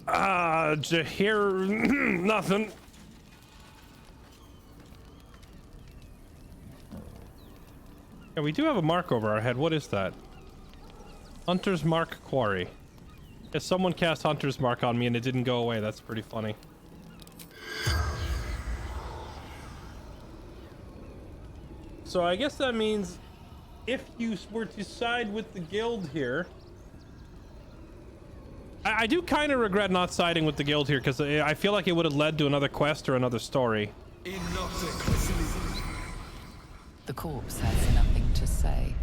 Jahir, nothing. Yeah, we do have a mark over our head. What is that? Hunter's Mark Quarry. Yeah, someone cast Hunter's Mark on me and it didn't go away. That's pretty funny. So I guess that means if you were to side with the guild here... I do kind of regret not siding with the guild here because I feel like it would have led to another quest or another story. The corpse has nothing to say.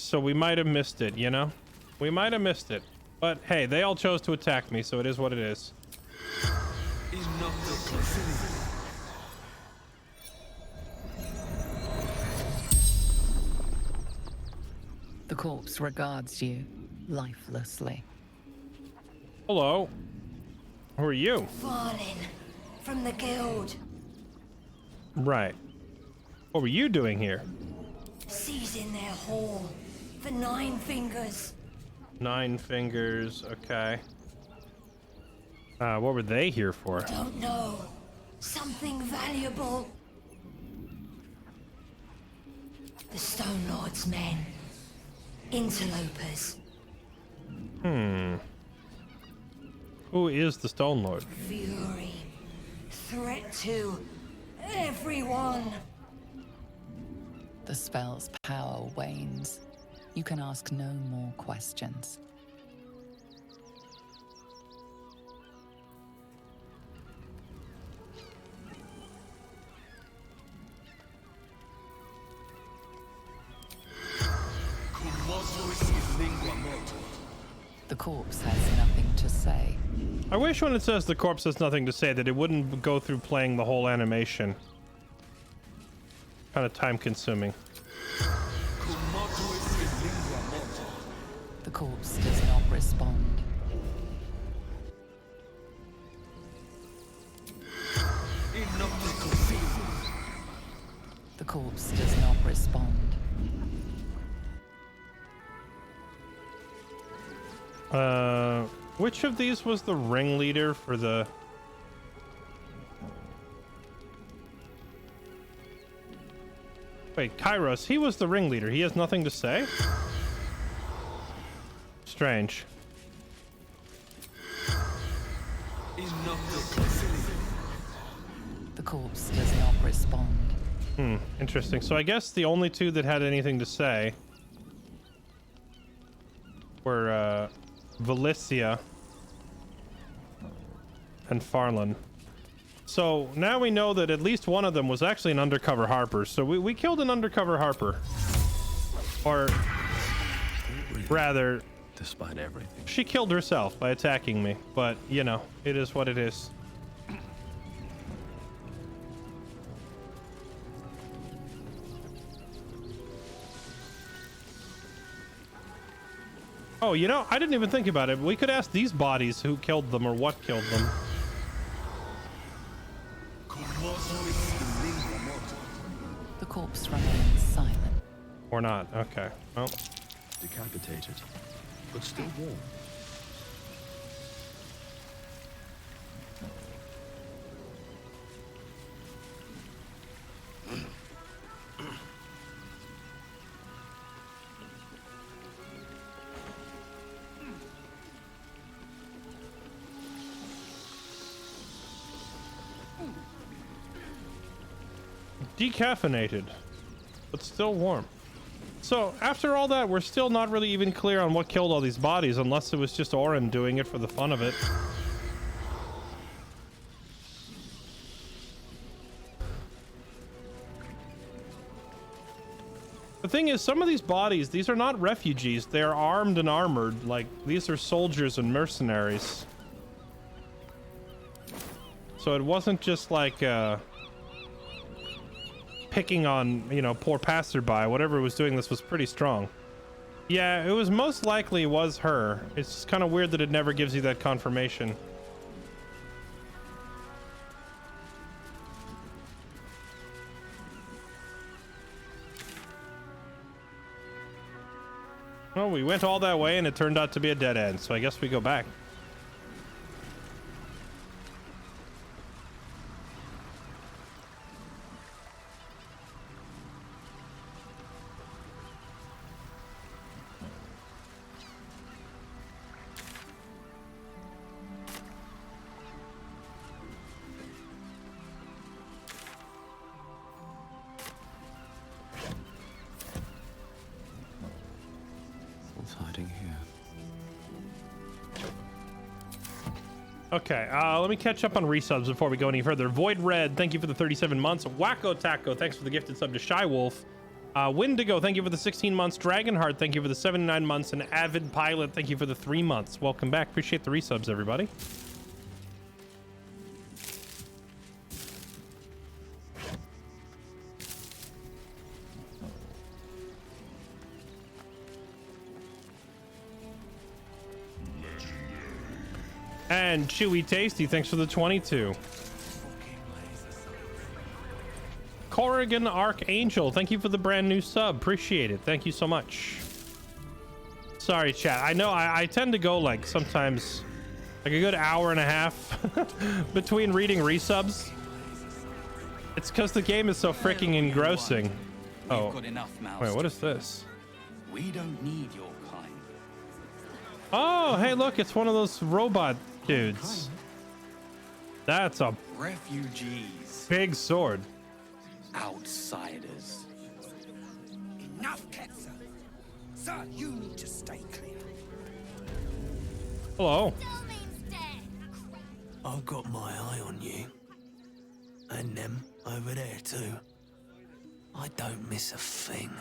so we might have missed it, you know? We might have missed it. But hey, they all chose to attack me, so it is what it is. The corpse regards you lifelessly. Hello. Who are you? Fallen from the guild. Right. What were you doing here? Seizing their hall for 9 fingers. 9 fingers, okay. What were they here for? Don't know. Something valuable. The Stone Lord's men. Interlopers. Who is the Stone Lord? Fury. Threat to everyone. The spell's power wanes. You can ask no more questions. The corpse has nothing to say. I wish when it says the corpse has nothing to say that it wouldn't go through playing the whole animation. Kind of time consuming. The corpse does not respond. The corpse does not respond. Which of these was the ringleader for the... Wait, Kairos, he was the ringleader. He has nothing to say? Strange. The corpse does not respond. Interesting. So I guess the only two that had anything to say were Valicia and Farland. So now we know that at least one of them was actually an undercover Harper. So we killed an undercover Harper. Or rather, despite everything, she killed herself by attacking me. But, you know, it is what it is. Oh, you know, I didn't even think about it. We could ask these bodies who killed them or what killed them. The corpse remains silent. Or not. Okay. Well. Decapitated, but still warm. Decaffeinated, but still warm. So after all that, we're still not really even clear on what killed all these bodies, unless it was just Orin doing it for the fun of it. The thing is, some of these bodies, these are not refugees. They are armed and armored. Like, these are soldiers and mercenaries. So it wasn't just like, picking on, you know, poor passerby. Whatever was doing this was pretty strong. Yeah, it was most likely was her. It's just kind of weird that it never gives you that confirmation. Well, we went all that way and it turned out to be a dead end, so I guess we go back. Okay, let me catch up on resubs before we go any further. Void Red, thank you for the 37 months. Wacko Taco, thanks for the gifted sub to Shy Wolf. Windigo, thank you for the 16 months. Dragonheart, thank you for the 79 months. And Avid Pilot, thank you for the 3 months. Welcome back. Appreciate the resubs, everybody. And Chewy Tasty, thanks for the 22. Corrigan Archangel, thank you for the brand new sub. Appreciate it. Thank you so much. Sorry, chat. I know I tend to go like sometimes like a good hour and a half between reading resubs. It's because the game is so freaking engrossing. Oh, wait, what is this? We don't need your kind. Oh, hey, look, it's one of those robot dudes. That's a refugees. Big sword. Outsiders. Enough, Ketzer. Sir, you need to stay clear. Hello. I've got my eye on you. And them over there too. I don't miss a thing.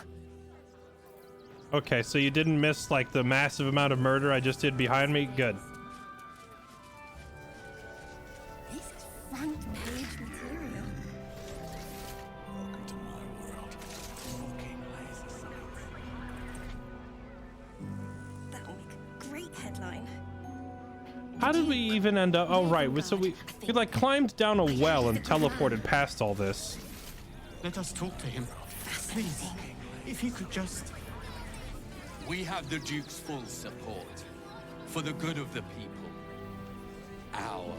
Okay, so you didn't miss like the massive amount of murder I just did behind me? Good. This is front page material. That will make a great headline. How did we even end up? Oh, right. So we like climbed down a well and teleported past all this. Let us talk to him. Please, if he could just... We have the Duke's full support. For the good of the people. Our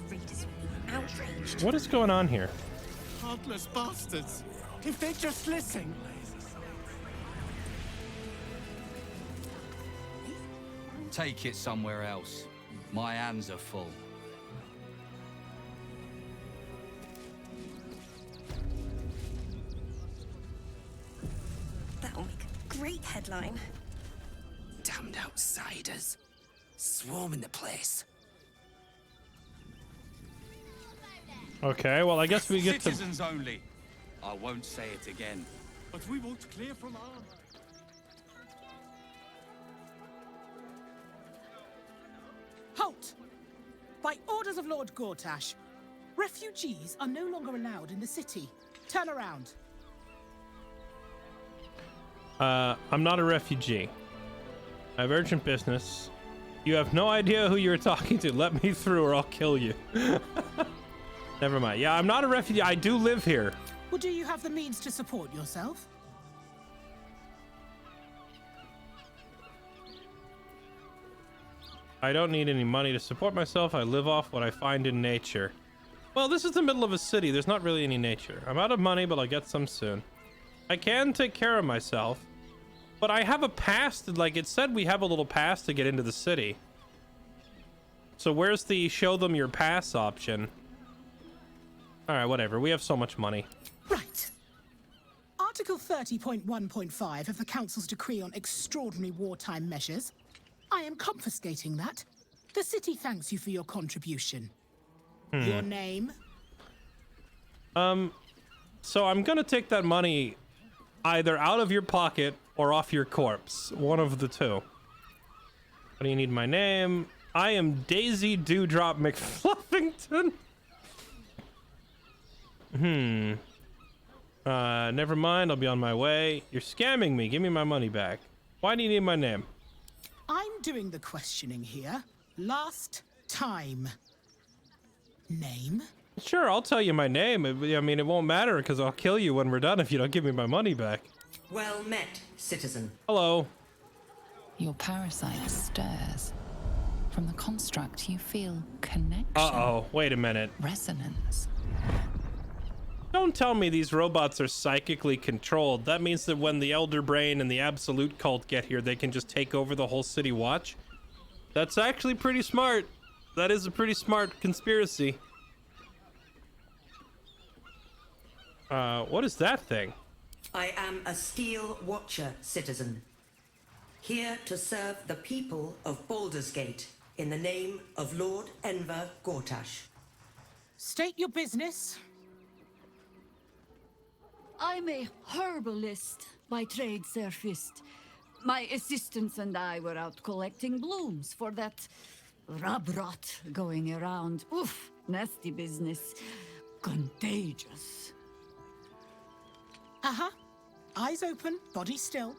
readers will be outraged. What is going on here? heartless bastards. If they just listen. Take it somewhere else. My hands are full. That'll make a great headline. Damned outsiders. Swarming the place. Okay, well, I guess we get to... Citizens only. I won't say it again. But we want clear from our... Halt! By orders of Lord Gortash, refugees are no longer allowed in the city. Turn around. I'm not a refugee. I have urgent business. You have no idea who you're talking to. Let me through or I'll kill you. Never mind. Yeah, I'm not a refugee. I do live here. Well, do you have the means to support yourself? I don't need any money to support myself. I live off what I find in nature. Well, this is the middle of a city. There's not really any nature. I'm out of money, but I'll get some soon. I can take care of myself, but I have a pass. Like it said, we have a little pass to get into the city. So where's the show them your pass option? All right, whatever. We have so much money. Right. Article 30.1.5 of the Council's Decree on Extraordinary Wartime Measures. I am confiscating that. The city thanks you for your contribution. Your name? So I'm gonna take that money either out of your pocket or off your corpse. One of the two. What do you need? My name? I am Daisy Dewdrop McFluffington. Never mind. I'll be on my way. You're scamming me. Give me my money back. Why do you need my name? I'm doing the questioning here. Last time. Name? Sure, I'll tell you my name. I mean, it won't matter because I'll kill you when we're done if you don't give me my money back. Well met, citizen. Hello. Your parasite stirs. From the construct, you feel connection. Uh-oh, wait a minute. Resonance. Don't tell me these robots are psychically controlled. That means that when the Elder Brain and the Absolute Cult get here, they can just take over the whole city watch. That's actually pretty smart. That is a pretty smart conspiracy. What is that thing? I am a Steel Watcher, citizen. Here to serve the people of Baldur's Gate in the name of Lord Enver Gortash. State your business. I'm a herbalist by trade, Sir Fist. My assistants and I were out collecting blooms for that rub rot going around. Oof, nasty business. Contagious. Uh-huh. Eyes open, body still.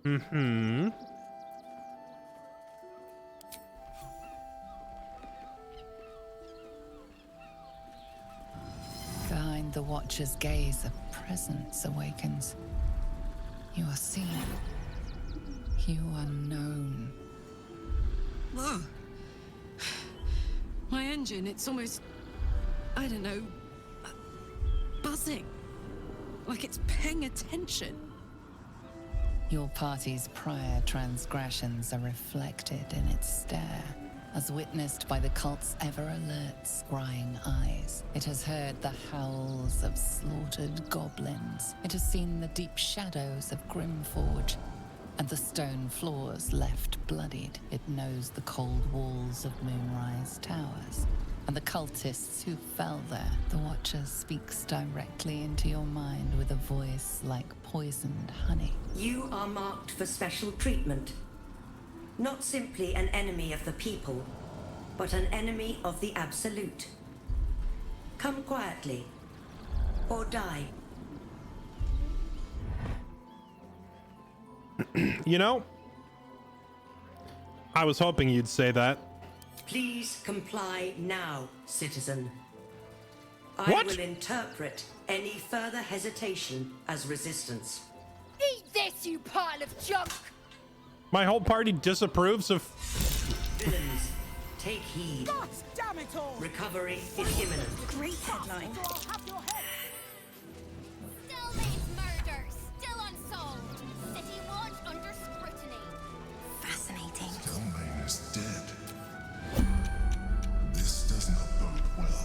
Mm-hmm. Behind the Watcher's gaze, a presence awakens. You are seen. You are known. Whoa. My engine, it's almost, I don't know, buzzing. Like it's paying attention. Your party's prior transgressions are reflected in its stare, as witnessed by the cult's ever-alert, scrying eyes. It has heard the howls of slaughtered goblins. It has seen the deep shadows of Grimforge, and the stone floors left bloodied. It knows the cold walls of Moonrise Towers, and the cultists who fell there. The Watcher speaks directly into your mind with a voice like poisoned honey. You are marked for special treatment. Not simply an enemy of the people, but an enemy of the Absolute. Come quietly, or die. You know, I was hoping you'd say that. Please comply now, citizen. What? I will interpret any further hesitation as resistance. Eat this, you pile of junk! My whole party disapproves of... Villains, take heed. God damn it all! Recovery is imminent. Great headline. Stillmaid's murder, still unsolved. City watch under scrutiny. Fascinating. Stillmaid is dead. This does not bode well.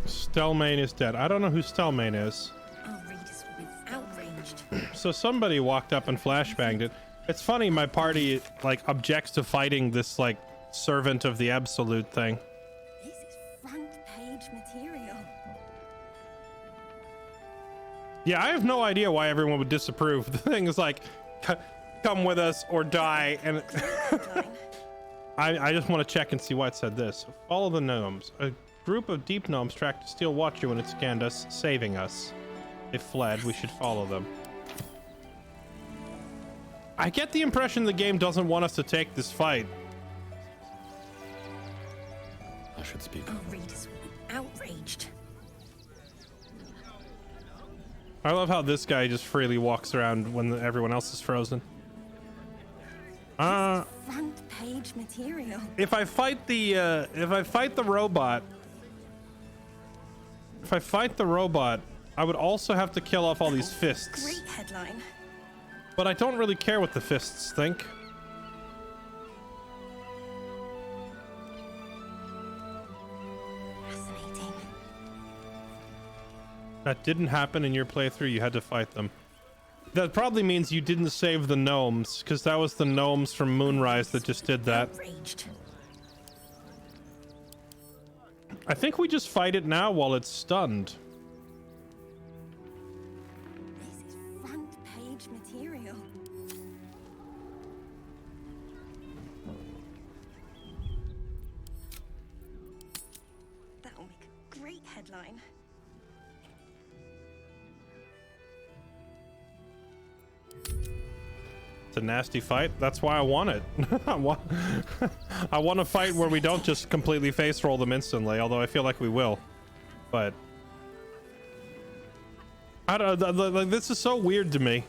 Stellmain is dead. I don't know who Stellmain is. I'll read this with outraged. So somebody walked up and flashbanged it. It's funny, my party, like, objects to fighting this, like, servant of the Absolute thing. This is front page material. Yeah, I have no idea why everyone would disapprove. The thing is like, come with us or die. And I just want to check and see why it said this. Follow the gnomes. A group of deep gnomes tracked a steel watcher when it scanned us, saving us. They fled. We should follow them. I get the impression the game doesn't want us to take this fight. I should speak. I'll read this with outraged. I love how this guy just freely walks around when everyone else is frozen. Front page material. If I fight the robot, I would also have to kill off all these fists. Great headline. But I don't really care what the fists think. Fascinating. That didn't happen in your playthrough. You had to fight them. That probably means you didn't save the gnomes, because that was the gnomes from Moonrise that just did that. Outraged. I think we just fight it now while it's stunned. This is front page material. That'll make a great headline. It's a nasty fight. That's why I want it. I want a fight where we don't just completely face roll them instantly, although I feel like we will. But I don't know, like, this is so weird to me,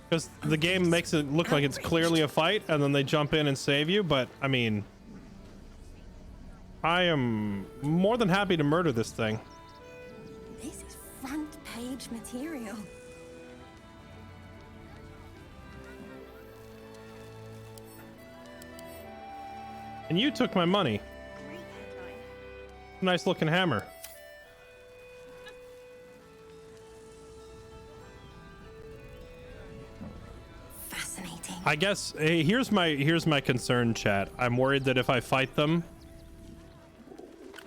because the game makes it look like it's clearly a fight and then they jump in and save you. But I mean, I am more than happy to murder this thing. This is front page material. And you took my money. Great headline. Nice looking hammer. Fascinating. I guess, hey, here's my concern, chat. I'm worried that if I fight them,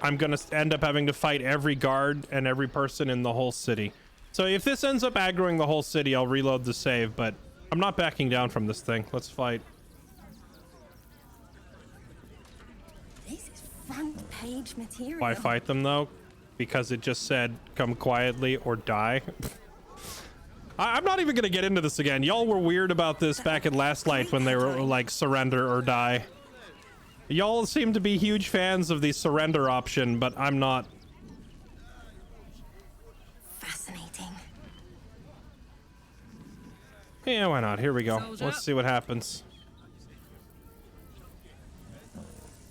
I'm gonna end up having to fight every guard and every person in the whole city. So if this ends up aggroing the whole city, I'll reload the save, but I'm not backing down from this thing. Let's fight. This is front page material. Why fight them though? Because it just said come quietly or die. I'm not even gonna get into this again. Y'all were weird about this back in Last Light when they were like surrender or die. Y'all seem to be huge fans of the surrender option, but I'm not. Fascinating. Yeah, why not? Here we go. Let's see what happens.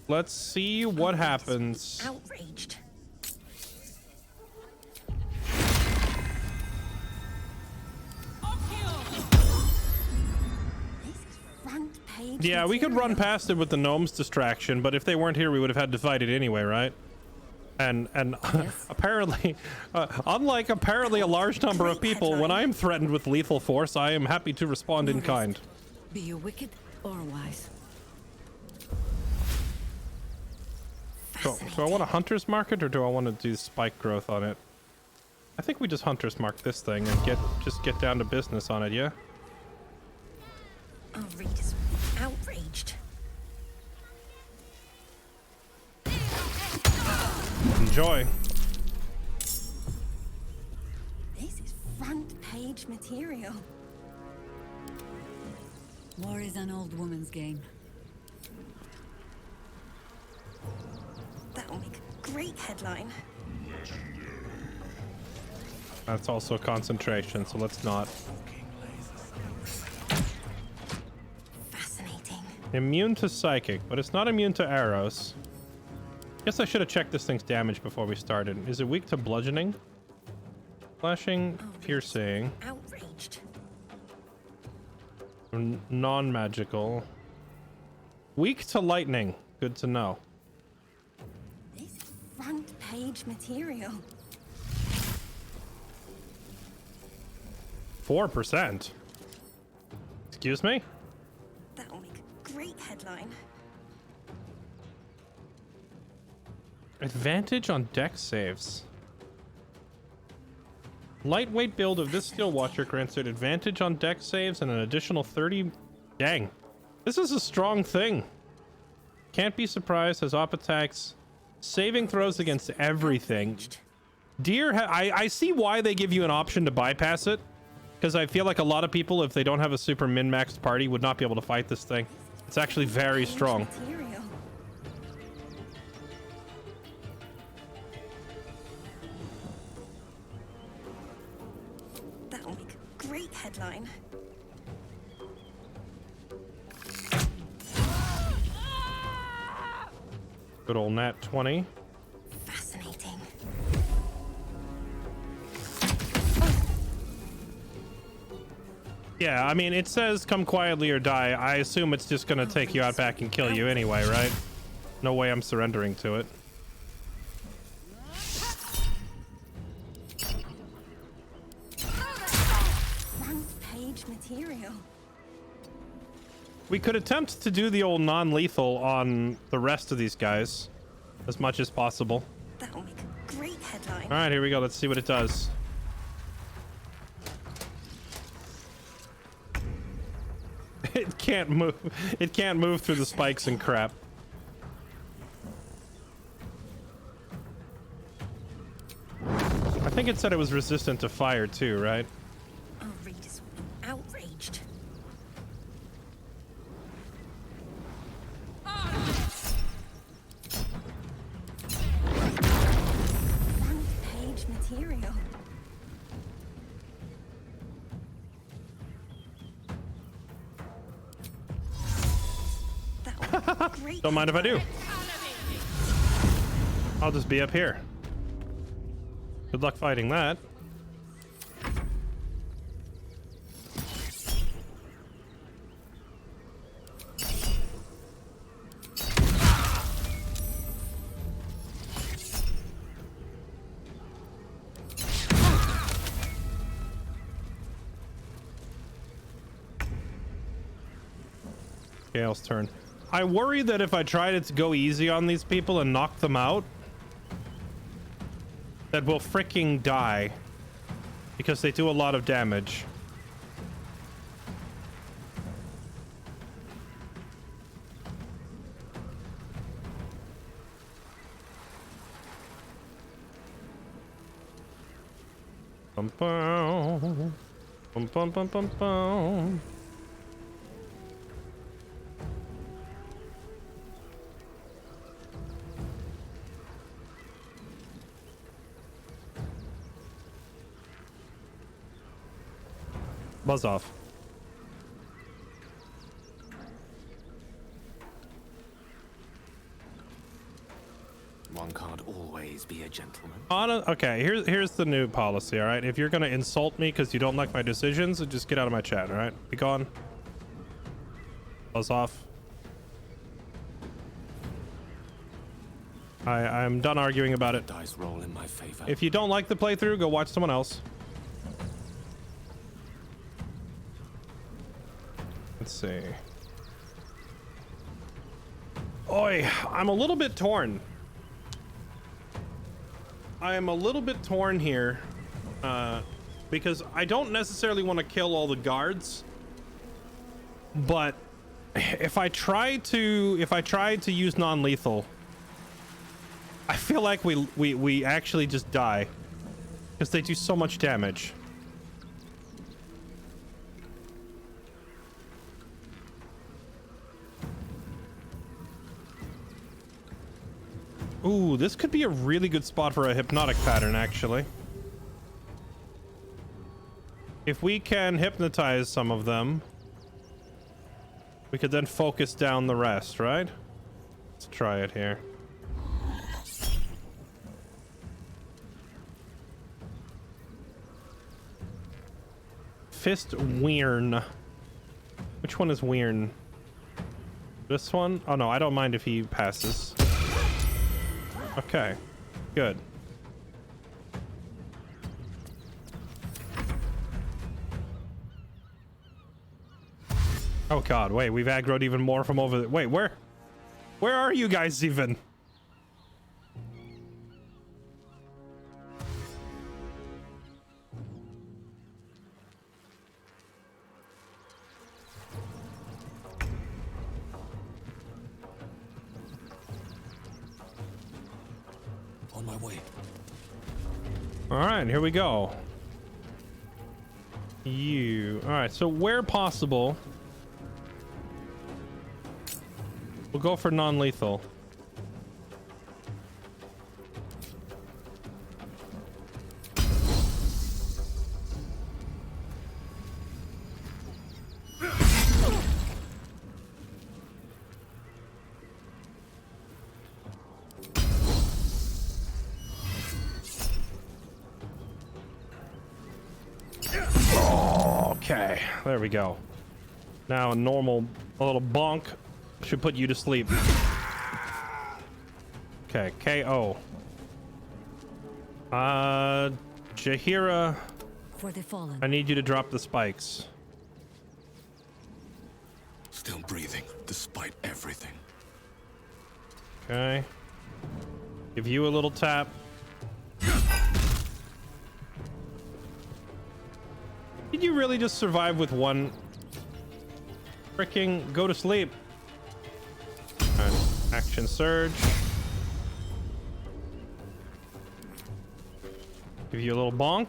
Let's see what happens. Outraged. Yeah, we could run past it with the gnomes distraction, but if they weren't here, we would have had to fight it anyway, right? And yes. Apparently, unlike apparently a large number of people, when I am threatened with lethal force, I am happy to respond in kind. Be you wicked or wise? So, do I want a hunter's market or do I want to do spike growth on it? I think we just hunter's mark this thing and just get down to business on it, yeah? Our readers will be outraged. Enjoy. This is front page material. War is an old woman's game. That'll make a great headline. That's also concentration, so let's not. Fascinating. Immune to psychic, but it's not immune to arrows. Guess I should have checked this thing's damage before we started. Is it weak to bludgeoning? Slashing, piercing. Outraged. Non-magical. Weak to lightning. Good to know. This is front page material. 4%. Excuse me? That'll make a great headline. Advantage on dex saves. Lightweight build of this steel watcher grants it advantage on dex saves and an additional 30. Dang. This is a strong thing. Can't be surprised as op attacks. Saving throws against everything. Deer, I see why they give you an option to bypass it. Because I feel like a lot of people, if they don't have a super min-maxed party, would not be able to fight this thing. It's actually very strong. That'll make a great headline. Good old nat 20. Fascinating. Yeah, I mean, it says come quietly or die. I assume it's just gonna take you out back and kill you anyway, right? No way I'm surrendering to it. Front page material. We could attempt to do the old non-lethal on the rest of these guys as much as possible. That'll make a great headline. All right, here we go. Let's see what it does. It can't move. It can't move through the spikes and crap. I think it said it was resistant to fire too, right? Our readers will be outraged. Front page material. Don't mind if I do. I'll just be up here. Good luck fighting that. Gale's turn. I worry that if I tried to go easy on these people and knock them out, that will freaking die because they do a lot of damage. Bum bum bum bum bum bum bum. Buzz off. One can't always be a gentleman. Okay, here's the new policy, all right? If you're gonna insult me because you don't like my decisions, just get out of my chat, all right? Be gone. Buzz off. I'm done arguing about it. Dice roll in my favor. If you don't like the playthrough, go watch someone else. Let's see. Oi, I'm a little bit torn. I am a little bit torn here, because I don't necessarily want to kill all the guards, but if I try to use non-lethal, I feel like we actually just die because they do so much damage. Ooh, this could be a really good spot for a hypnotic pattern, actually. If we can hypnotize some of them, we could then focus down the rest, right? Let's try it here. Fist Weirn. Which one is Weirn? This one? Oh no, I don't mind if he passes. Okay, good. Oh god, wait, we've aggroed even more from over there. Wait, where are you guys even? On my way. All right, here we go. All right, so where possible, we'll go for non-lethal. Okay, there we go. Now a little bonk should put you to sleep. Okay, KO. Jahira, For the fallen. I need you to drop the spikes. Still breathing, despite everything. Okay. Give you a little tap. Did you really just survive with one? Freaking go to sleep. Right. Action surge. Give you a little bonk.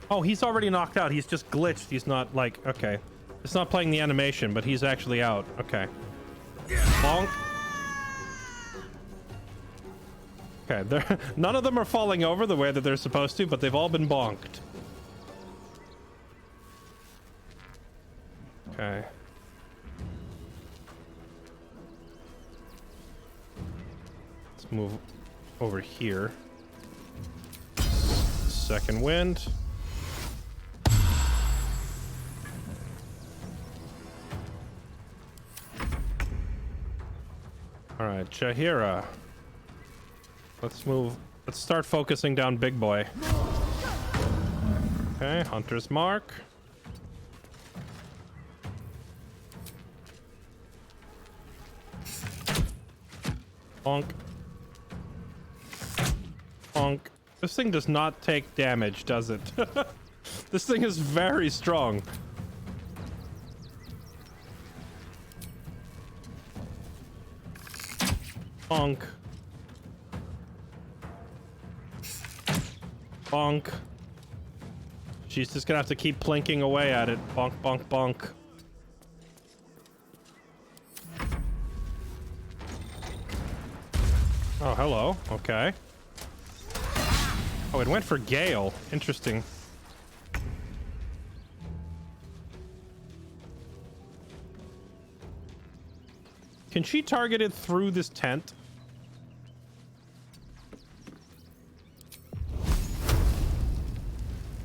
Oh, he's already knocked out. He's just glitched. He's not like, okay. It's not playing the animation, but he's actually out. Okay. Bonk. Okay, none of them are falling over the way that they're supposed to, but they've all been bonked. Okay. Let's move over here. Second wind. All right, Jahira. Let's start focusing down Big Boy. Okay, Hunter's Mark. Bonk. Bonk. This thing does not take damage, does it? This thing is very strong. Bonk. Bonk. She's just gonna have to keep plinking away at it. Bonk, bonk, bonk. Oh, hello. Okay. Oh, it went for Gale. Interesting. Can she target it through this tent?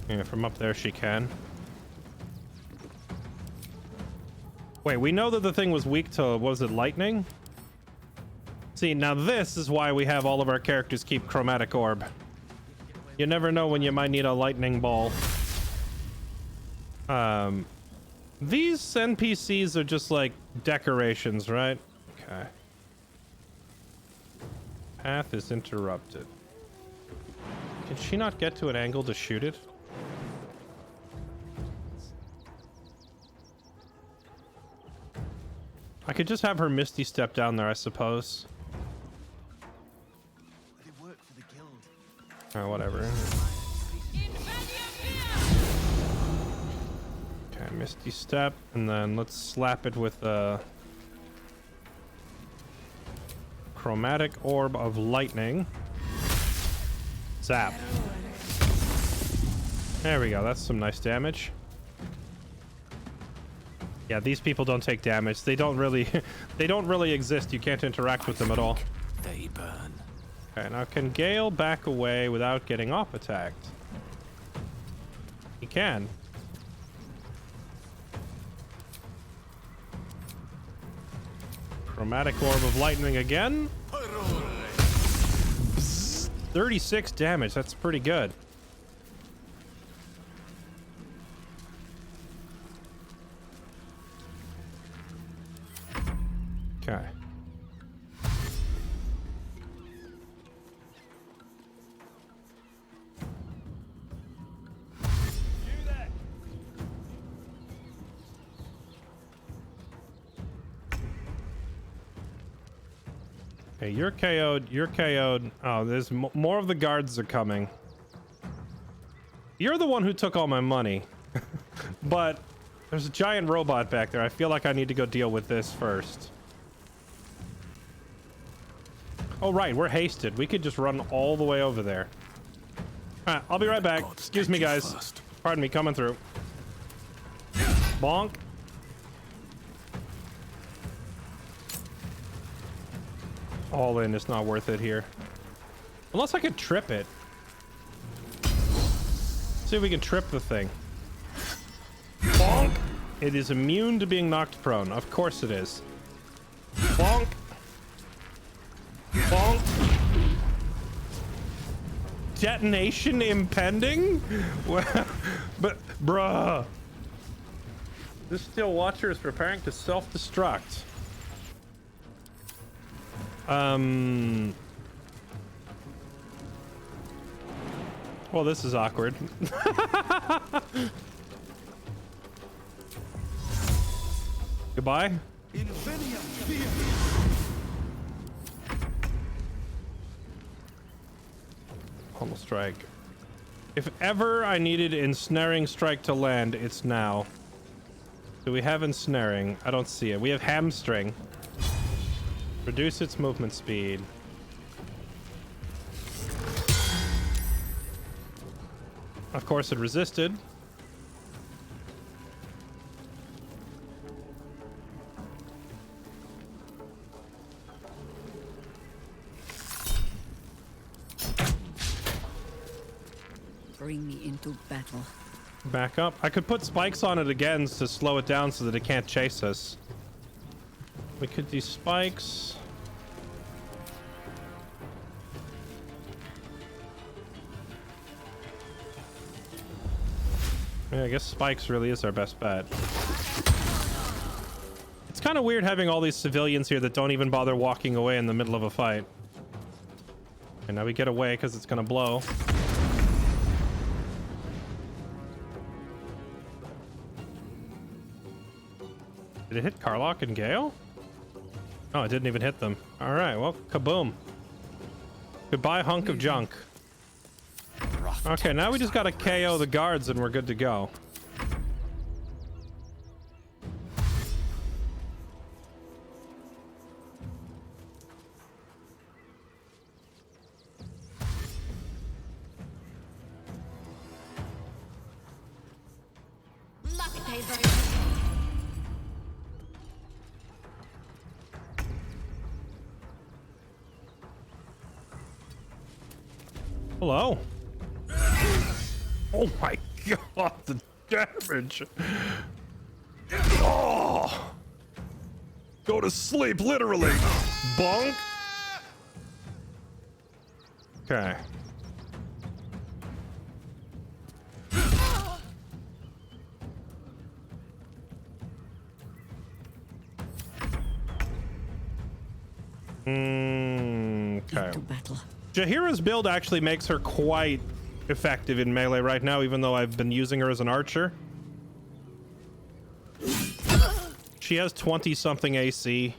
Yeah, from up there she can. Wait, we know that the thing was weak to, what was it, lightning? See, now this is why we have all of our characters keep chromatic orb. You never know when you might need a lightning ball. These NPCs are just like decorations, right? Okay. Path is interrupted. Can she not get to an angle to shoot it? I could just have her Misty step down there, I suppose. Oh, whatever. Okay, Misty step, and then let's slap it with a chromatic orb of lightning. Zap. There we go. That's some nice damage. Yeah, these people don't take damage. They don't really exist. You can't interact with them at all. They burn. Okay, now can Gale back away without getting off attacked? He can. Chromatic orb of lightning again. 36 damage. That's pretty good. Okay. Okay, you're KO'd. You're KO'd. Oh, there's more of the guards are coming. You're the one who took all my money. But there's a giant robot back there. I feel like I need to go deal with this first. Oh, right. We're hasted. We could just run all the way over there. All right, I'll be right back. Excuse me, guys. Pardon me, coming through. Bonk. All in, it's not worth it here. Unless I could trip it. See if we can trip the thing. Bonk. It is immune to being knocked prone. Of course it is. Bonk. Bonk. Detonation impending? But, bruh. This Steel Watcher is preparing to self-destruct. Well, this is awkward. Goodbye. Almost strike. If ever I needed ensnaring strike to land, it's now. Do we have ensnaring? I don't see it. We have hamstring. Reduce its movement speed. Of course it resisted. Bring me into battle. Back up. I could put spikes on it again to slow it down so that it can't chase us. We could do spikes. Yeah, I guess spikes really is our best bet. It's kind of weird having all these civilians here that don't even bother walking away in the middle of a fight. And now we get away because it's gonna blow. Did it hit Karlach and Gale? Oh, it didn't even hit them. All right, well, kaboom. Goodbye, hunk of junk. Okay, now we just gotta KO the guards and we're good to go. Hello. Oh my god, the damage. Oh. Go to sleep, literally. Bonk. Okay. Okay. Jaheira's build actually makes her quite effective in melee right now, even though I've been using her as an archer. She has 20-something AC.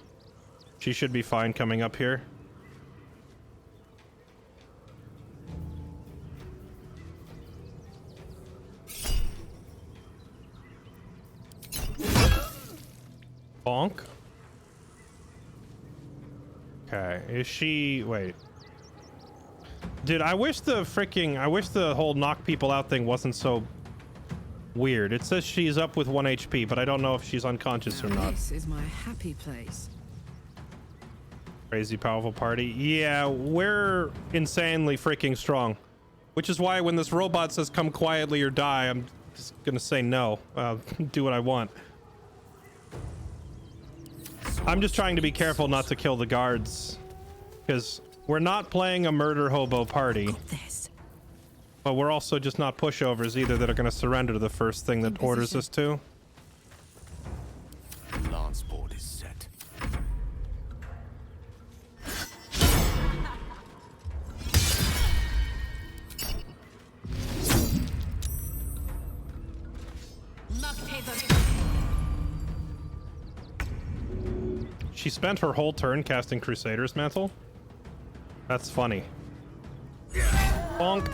She should be fine coming up here. Bonk. Okay, is she... Wait. Dude, I wish the whole knock people out thing wasn't so weird. It says she's up with 1 HP, but I don't know if she's unconscious or not. This is my happy place. Crazy powerful party. Yeah, we're insanely freaking strong. Which is why when this robot says come quietly or die, I'm just gonna say no. Do what I want. I'm just trying to be careful not to kill the guards. Because we're not playing a murder hobo party. But we're also just not pushovers either that are going to surrender to the first thing that orders us to. Lance board is set. She spent her whole turn casting Crusader's Mantle. That's funny. Bonk.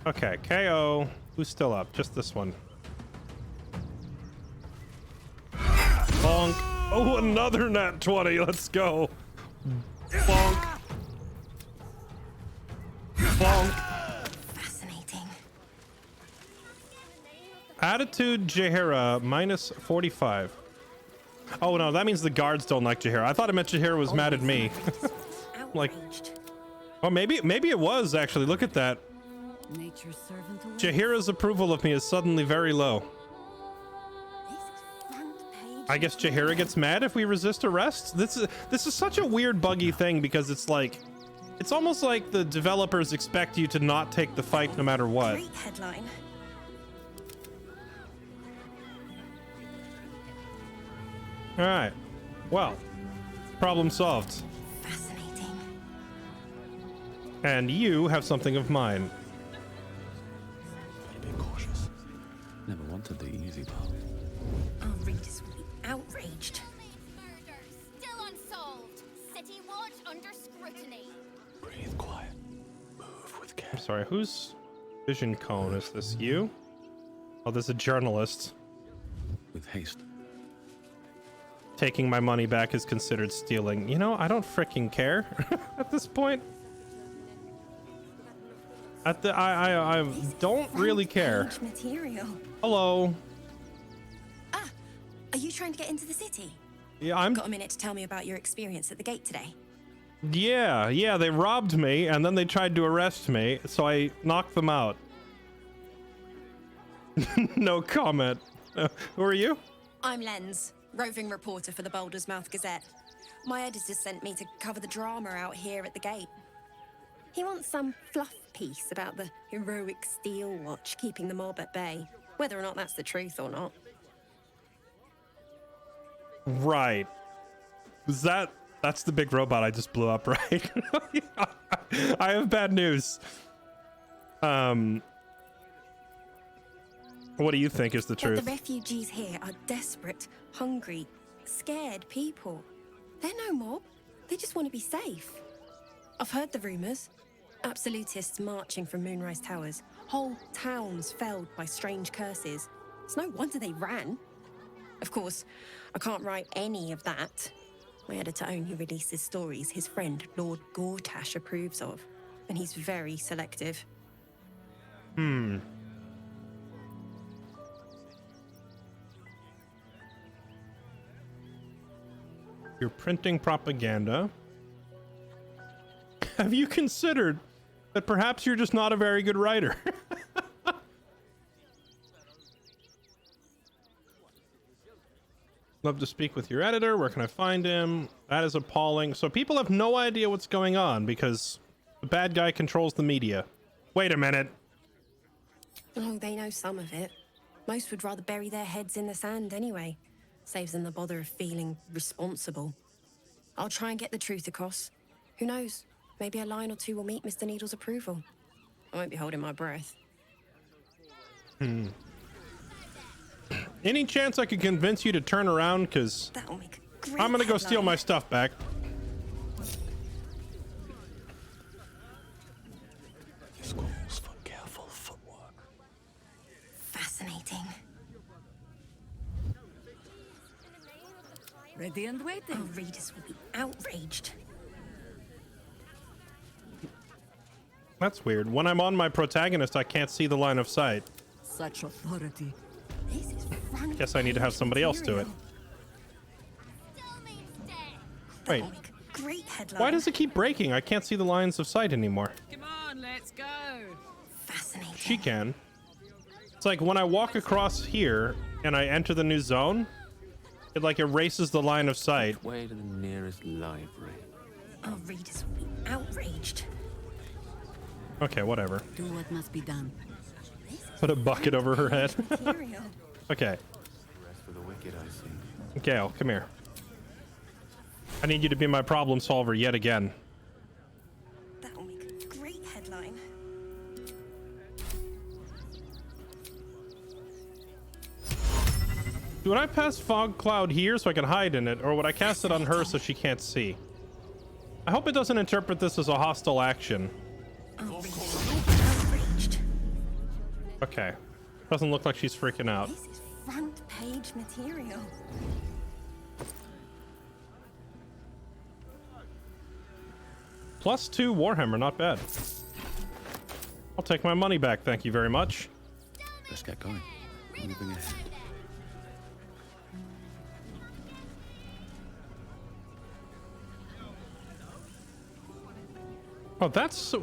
Okay, KO. Who's still up? Just this one. Bonk. Oh, another nat 20. Let's go. Bonk. Bonk. Fascinating. Attitude Jaheira minus 45. Oh no, that means the guards don't like Jaheira. I thought it meant Jaheira was mad at me. Like, oh, maybe it was actually. Look at that. Nature's servant awaits. Jaheira's approval of me is suddenly very low. I guess Jaheira gets mad if we resist arrest. This is such a weird buggy thing because it's like, it's almost like the developers expect you to not take the fight no matter what. Great headline. All right. Well, problem solved. And you have something of mine. Be cautious. Never wanted the easy part. Our readers will be outraged. Murders still unsolved. City watch under scrutiny. Breathe quiet. Move with care. I'm sorry, whose vision cone is this? You? Oh, there's a journalist. With haste. Taking my money back is considered stealing. You know, I don't freaking care at this point. I don't really care. Material. Hello. Ah, are you trying to get into the city? Yeah, I'm. Got a minute to tell me about your experience at the gate today? Yeah, they robbed me and then they tried to arrest me, so I knocked them out. No comment. Who are you? I'm Lens, roving reporter for the Baldur's Mouth Gazette. My editor sent me to cover the drama out here at the gate. He wants some fluff piece about the heroic steel watch keeping the mob at bay, whether or not that's the truth or not. Right. Was that That's the big robot I just blew up, right? I have bad news. What do you think is the But truth? the refugees here are desperate, hungry, scared people. They're no mob. They just want to be safe. I've heard the rumors. Absolutists marching from Moonrise Towers. Whole towns felled by strange curses. It's no wonder they ran. Of course, I can't write any of that. My editor only releases stories his friend Lord Gortash approves of, and he's very selective. Hmm. You're printing propaganda. Have you considered that perhaps you're just not a very good writer? Love to speak with your editor. Where can I find him? That is appalling. So people have no idea what's going on because the bad guy controls the media. Wait a minute. Oh, they know some of it. Most would rather bury their heads in the sand anyway. Saves them the bother of feeling responsible. I'll try and get the truth across. Who knows? Maybe a line or two will meet Mr. Needle's approval. I won't be holding my breath. Any chance I could convince you to turn around? Because I'm gonna go steal my stuff back. Schools for careful footwork. Fascinating. Ready and waiting. Our readers will be outraged. That's weird. When I'm on my protagonist, I can't see the line of sight. Such authority. This is Guess I need to have somebody else do it. Wait, great headline. why does it keep breaking? I can't see the lines of sight anymore. Come on, let's go. Fascinating. She can. It's like when I walk across here and I enter the new zone, it like erases the line of sight. Way to the nearest library. Our readers will be outraged. Okay, whatever. Do what must be done. Put a bucket over her head. Okay. Rest for the wicked, I see. Gale, come here. I need you to be my problem solver yet again. That'll make a great headline. Would I pass fog cloud here so I can hide in it, or would I cast it on her so she can't see? I hope it doesn't interpret this as a hostile action. Okay. Doesn't look like she's freaking out. This is front page material. +2 Warhammer, not bad. I'll take my money back, thank you very much. Let's get going. Moving ahead. Oh, that's...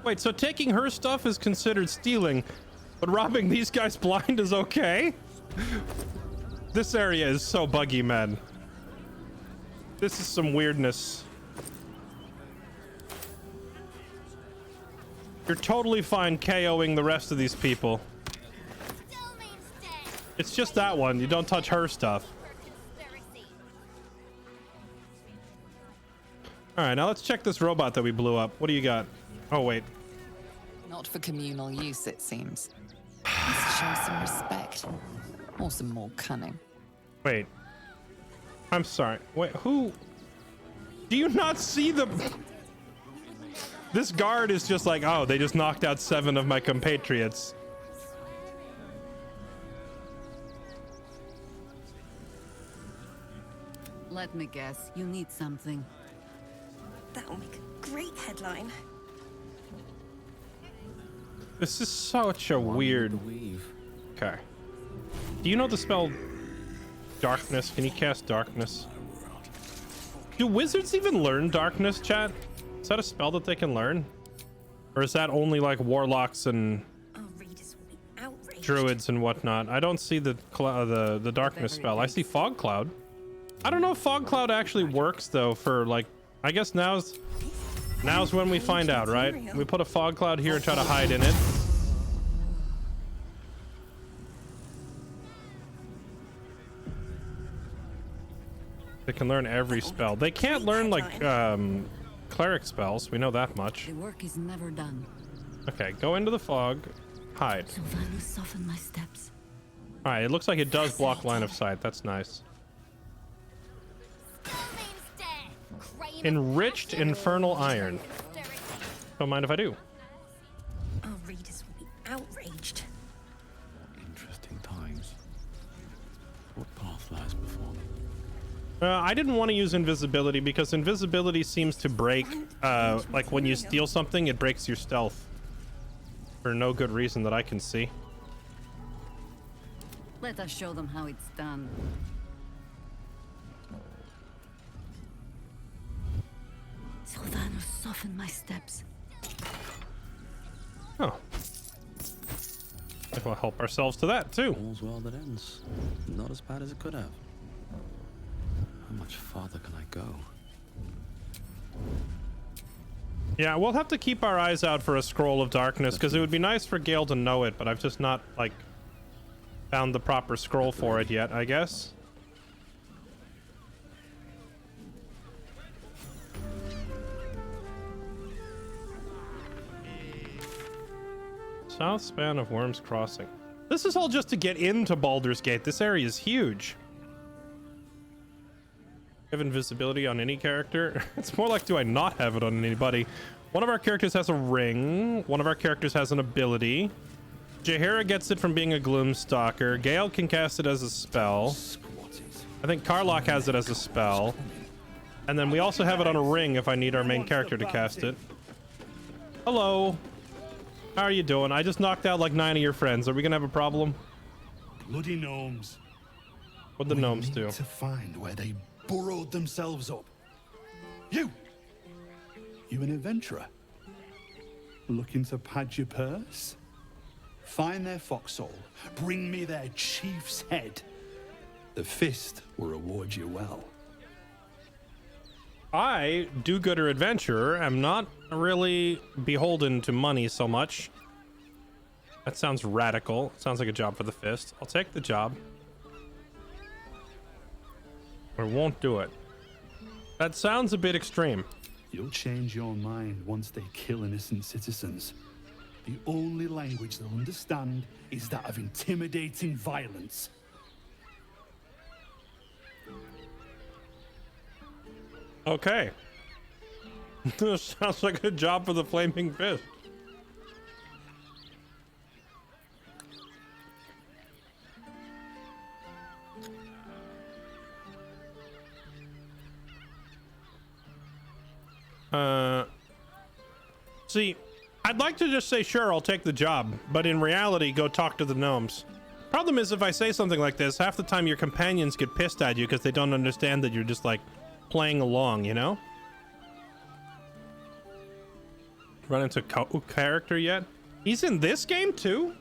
Wait, so taking her stuff is considered stealing, but robbing these guys blind is okay? This area is so buggy, man. This is some weirdness. You're totally fine KOing the rest of these people. It's just that one. You don't touch her stuff. All right, now let's check this robot that we blew up. What do you got? Oh, wait. Not for communal use, it seems. Must show some respect. Or some more cunning. Wait. I'm sorry. Wait, who? Do you not see the... This guard is just like, oh, they just knocked out 7 of my compatriots. Let me guess. You need something. That'll make a great headline. This is such a weird... Okay. Do you know the spell Darkness? Can you cast Darkness? Do wizards even learn Darkness, chat? Is that a spell that they can learn? Or is that only like warlocks and druids and whatnot? I don't see the Darkness spell. I see Fog Cloud. I don't know if Fog Cloud actually works though for like... I guess now's when we find out, right? We put a fog cloud here and try to hide in it. They can learn every spell. They can't learn like cleric spells. We know that much. The work is never done. Okay, go into the fog. Hide. Sylvanus soften my steps. All right, it looks like it does block line of sight. That's nice. Enriched infernal iron. Don't mind if I do. Our readers will be outraged. Interesting times. What path lies before them? I didn't want to use invisibility because invisibility seems to break, like when you steal something, it breaks your stealth. For no good reason that I can see. Let us show them how it's done. Sylvanus soften my steps. Oh. We'll help ourselves to that too. All's well that ends. Not as bad as it could have. How much farther can I go? Yeah, we'll have to keep our eyes out for a scroll of darkness because it would be nice for Gale to know it, but I've just not like found the proper scroll for it yet, I guess. South span of Worm's Crossing. This is all just to get into Baldur's Gate. This area is huge. Have invisibility on any character? It's more like, do I not have it on anybody? One of our characters has a ring. One of our characters has an ability. Jaheira gets it from being a Gloomstalker. Gale can cast it as a spell. I think Karlach has it as a spell. And then we also have it on a ring if I need our main character to cast it. Hello. How are you doing? I just knocked out like 9 of your friends. Are we gonna have a problem? Bloody gnomes. What'd the gnomes do? To find where they burrowed themselves up. You an adventurer? Looking to pad your purse? Find their foxhole. Bring me their chief's head. The fist will reward you well. I, do-gooder adventurer, am not really beholden to money so much. That sounds radical. Sounds like a job for the fist. I'll take the job. Or won't do it. That sounds a bit extreme. You'll change your mind once they kill innocent citizens. The only language they'll understand is that of intimidating violence. Okay. This sounds like a job for the Flaming Fist. See, I'd like to just say, sure, I'll take the job, but in reality, go talk to the gnomes. Problem is, if I say something like this, half the time your companions get pissed at you because they don't understand that you're just like playing along, you know? Run into character yet? He's in this game too?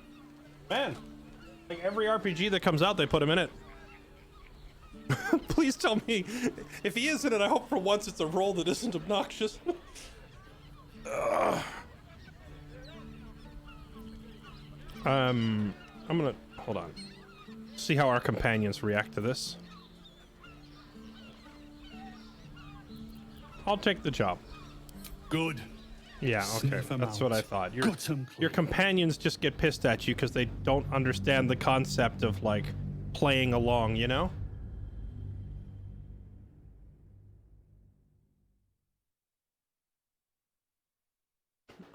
Man, like every RPG that comes out, they put him in it. Please tell me, if he is in it, I hope for once it's a role that isn't obnoxious. I'm gonna, hold on. See how our companions react to this. I'll take the job. Good. Yeah, okay. Sniff 'em That's out. what I thought. Gut 'em Your companions just get pissed at you because they don't understand the concept of, like, playing along, you know?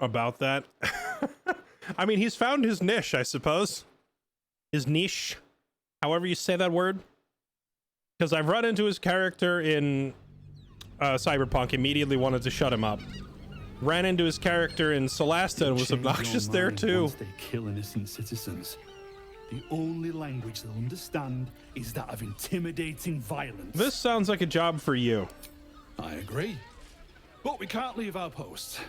About that. I mean, he's found his niche, I suppose. His niche. However you say that word. Because I've run into his character in Cyberpunk, immediately wanted to shut him up. Ran into his character in Solasta and was obnoxious there too. Once they kill innocent citizens. The only language they'll understand is that of intimidating violence. This sounds like a job for you. I agree. But we can't leave our posts.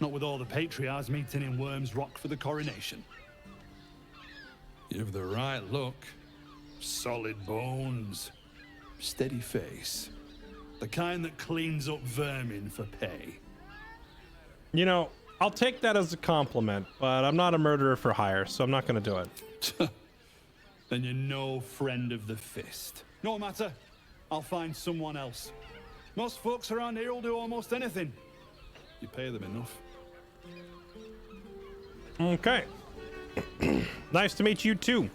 Not with all the patriarchs meeting in Worm's Rock for the coronation. You've the right look. Solid bones. Steady face. The kind that cleans up vermin for pay. You know, I'll take that as a compliment, but I'm not a murderer for hire, so I'm not going to do it. Then you're no friend of the fist. No matter. I'll find someone else. Most folks around here will do almost anything. You pay them enough. Okay. Nice to meet you too.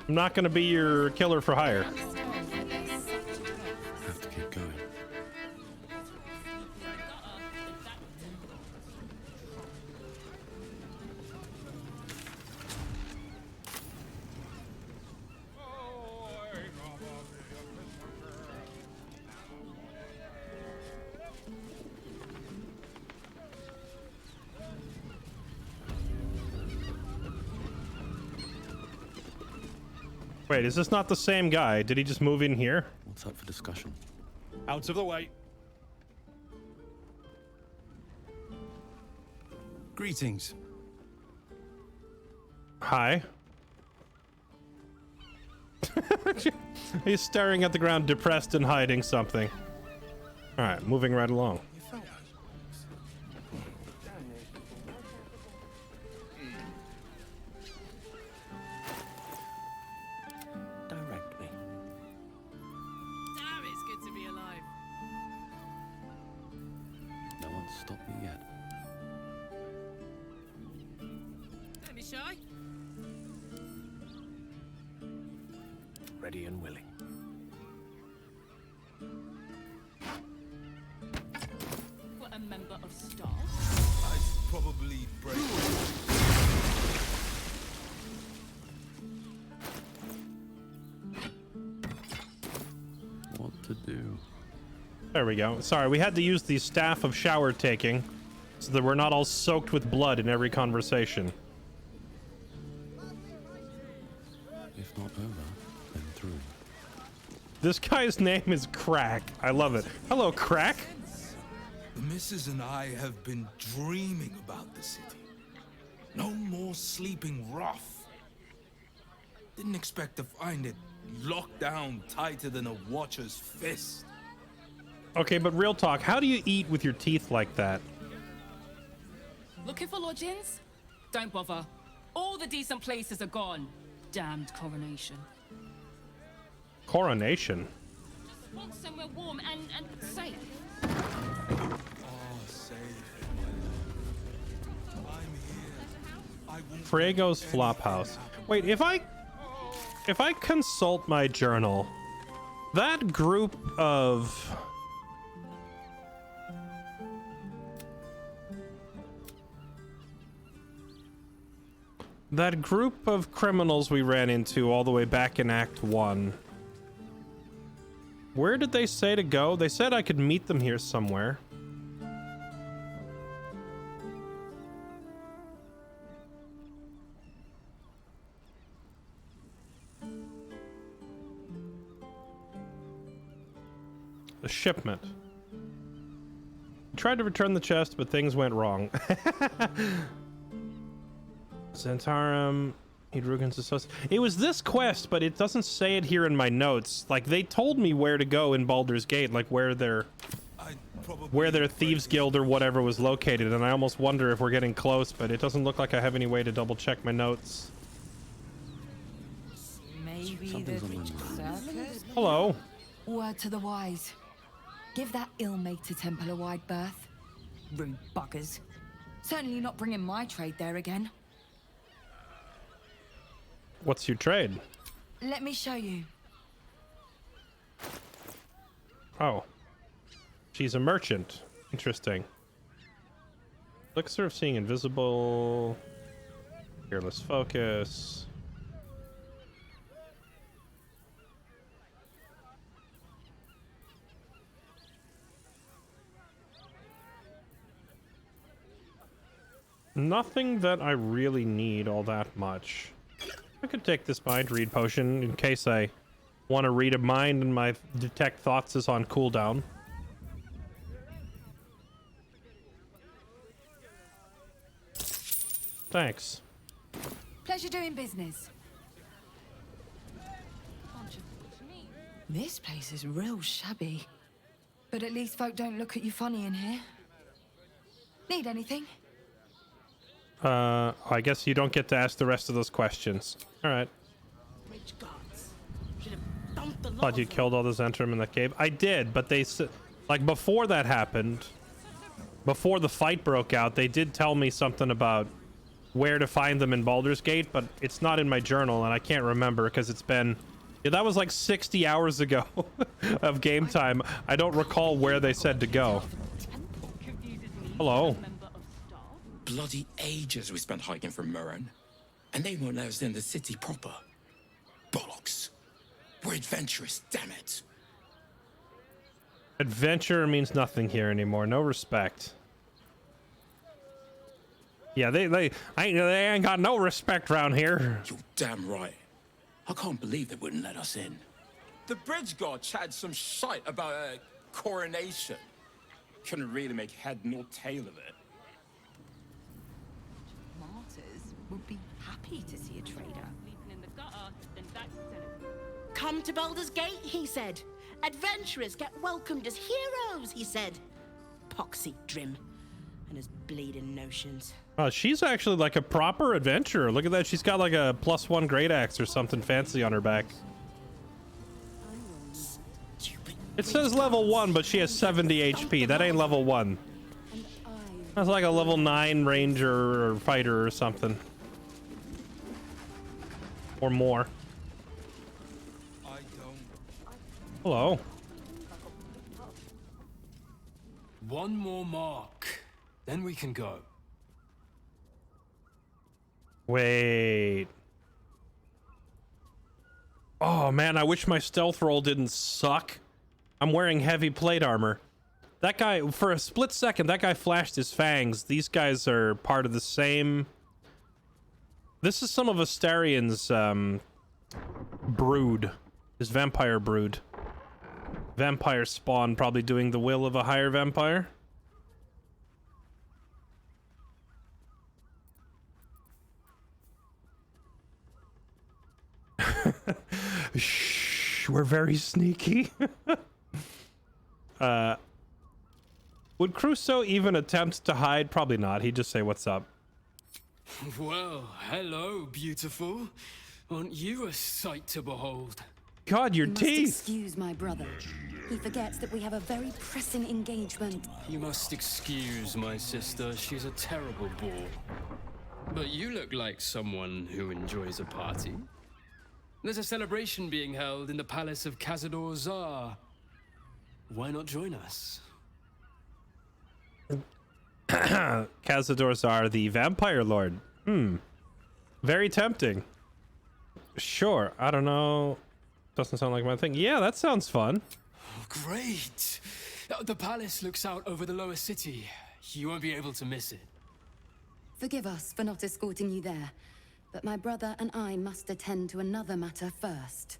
I'm not gonna be your killer for hire. Have to keep going. Wait, is this not the same guy? Did he just move in here? What's up for discussion? Out of the way. Greetings. Hi. He's staring at the ground, depressed and hiding something. All right, moving right along. Direct me. Damn, it's good to be alive. No one's stopped me yet. Don't be shy. Ready and willing. What, a member of staff? I'd probably break. What to do? There we go. Sorry, we had to use the staff of shower taking so that we're not all soaked with blood in every conversation. If not over, then through. This guy's name is Crack. I love it. Hello, Crack. The missus and I have been dreaming about the city. No more sleeping rough. Didn't expect to find it locked down tighter than a watcher's fist. Okay, but real talk, how do you eat with your teeth like that? Looking for lodgings? Don't bother. All the decent places are gone. Damned coronation. Coronation? Just want somewhere warm and safe. Oh, safe. I'm here. I won't Friego's Flophouse. Wait, if I consult my journal, that group of criminals we ran into all the way back in Act 1. Where did they say to go? They said I could meet them here somewhere. The shipment. Tried to return the chest, but things went wrong. Zentarum, Hidrugan's associate. It was this quest, but it doesn't say it here in my notes. Like, they told me where to go in Baldur's Gate, like where their Thieves Guild or whatever was located, and I almost wonder if we're getting close, but it doesn't look like I have any way to double check my notes. Maybe Something's the on my mind. circus? Hello. Word to the wise. Give that ill-mated temple a wide berth. Rude buggers. Certainly not bringing my trade there again. What's your trade? Let me show you. Oh. She's a merchant. Interesting. Elixir of seeing invisible. Fearless focus. Nothing that I really need all that much. I could take this mind read potion in case I want to read a mind and my detect thoughts is on cooldown. Thanks. Pleasure doing business. This place is real shabby. But at least folk don't look at you funny in here. Need anything? I guess you don't get to ask the rest of those questions. All right. Rich gods should have dumped the Thought you killed all the Zentrum in the cave. I did, but they like before that happened, before the fight broke out, they did tell me something about where to find them in Baldur's Gate, but it's not in my journal and I can't remember because it's been, yeah, that was like 60 hours ago of game time. I don't recall where they said to go. Hello. Bloody ages we spent hiking from Murren, and they won't let us in the city proper. Bollocks. We're adventurous, damn it. Adventure means nothing here anymore. No respect. Yeah, they ain't got no respect around here. You're damn right. I can't believe they wouldn't let us in. The bridge guard chatted some shite about a coronation. Couldn't really make head nor tail of it. Martyrs would be happy to see a trader. Come to Baldur's Gate, he said. Adventurers get welcomed as heroes, he said. Poxy Drim and his bleeding notions. Oh, she's actually like a proper adventurer. Look at that. She's got like a +1 great axe or something fancy on her back. It says level 1, but she has 70 HP. That ain't level 1. That's like a level 9 ranger or fighter or something. Or more. Hello. One more mark, then we can go. Wait. Oh man, I wish my stealth roll didn't suck. I'm wearing heavy plate armor. That guy, for a split second, that guy flashed his fangs. These guys are part of the same... This is some of Astarion's brood. His vampire brood. Vampire spawn, probably doing the will of a higher vampire. Shh, we're very sneaky. Would Crusoe even attempt to hide? Probably not. He'd just say, "What's up?" Well, hello, beautiful. Aren't you a sight to behold? God, your you teeth! Must excuse my brother. He forgets that we have a very pressing engagement. You must excuse my sister. She's a terrible bore. But you look like someone who enjoys a party. There's a celebration being held in the palace of Cazador Zar. Why not join us? Cazador Zar, the vampire lord. Very tempting. Sure, I don't know. Doesn't sound like my thing. Yeah, that sounds fun. Oh, great. The palace looks out over the lower city. You won't be able to miss it. Forgive us for not escorting you there, but my brother and I must attend to another matter first.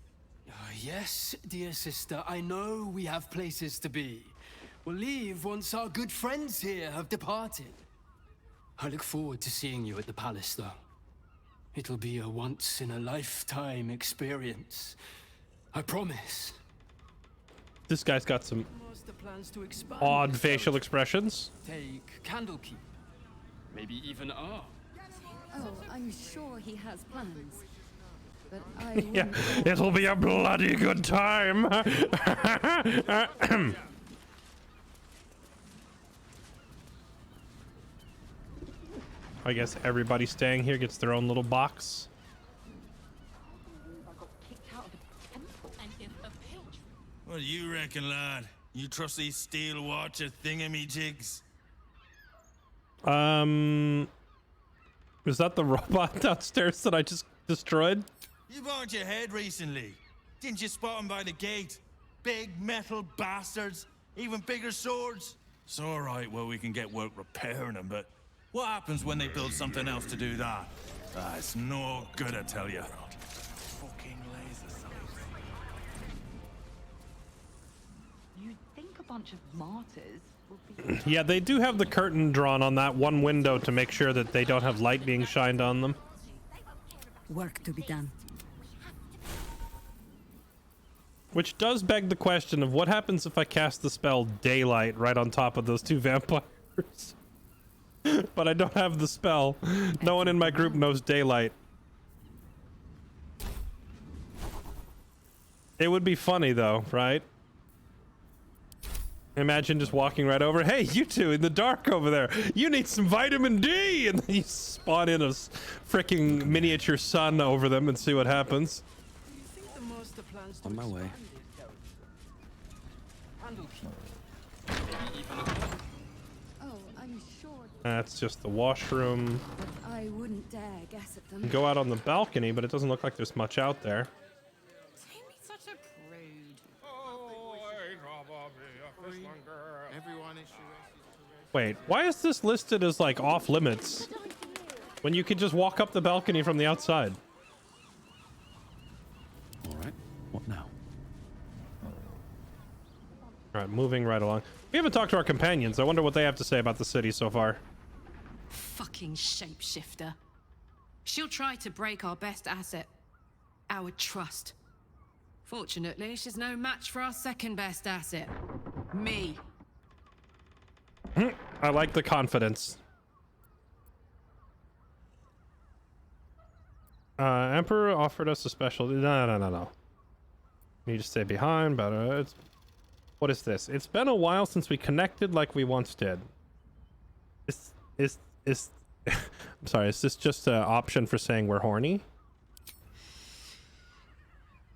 Yes, dear sister, I know we have places to be. We'll leave once our good friends here have departed. I look forward to seeing you at the palace, though. It'll be a once-in-a-lifetime experience. I promise. This guy's got some odd facial expressions. Take Candlekeep. Maybe even R. Oh, I'm sure he has plans. But I Yeah, it'll be a bloody good time. I guess everybody staying here gets their own little box. What do you reckon, lad? You trust these steel watcher thingamajigs? Is that the robot downstairs that I just destroyed? You bonked your head recently. Didn't you spot them by the gate? Big metal bastards, even bigger swords. It's all right, well, we can get work repairing them, but what happens when they build something else to do that? It's no good, I tell you. Fucking laser sights. You'd think a bunch of martyrs would be... Yeah, they do have the curtain drawn on that one window to make sure that they don't have light being shined on them. Work to be done. Which does beg the question of what happens if I cast the spell Daylight right on top of those two vampires? But I don't have the spell. No one in my group knows Daylight. It would be funny though, right? Imagine just walking right over. Hey, you two in the dark over there. You need some vitamin D, and then you spawn in a freaking miniature sun over them and see what happens. On my way. Oh, I'm sure. That's just the washroom. But I wouldn't dare guess at them. Go out on the balcony, but it doesn't look like there's much out there. Such a prude. Wait, why is this listed as like off limits when you can just walk up the balcony from the outside? All right, what now? All right, moving right along. We haven't talked to our companions. I wonder what they have to say about the city so far. Fucking shapeshifter. She'll try to break our best asset, our trust. Fortunately, she's no match for our second best asset, me. I like the confidence. Emperor offered us a special. No. Need to stay behind, but what is this? It's been a while since we connected like we once did. I'm sorry, is this just an option for saying we're horny?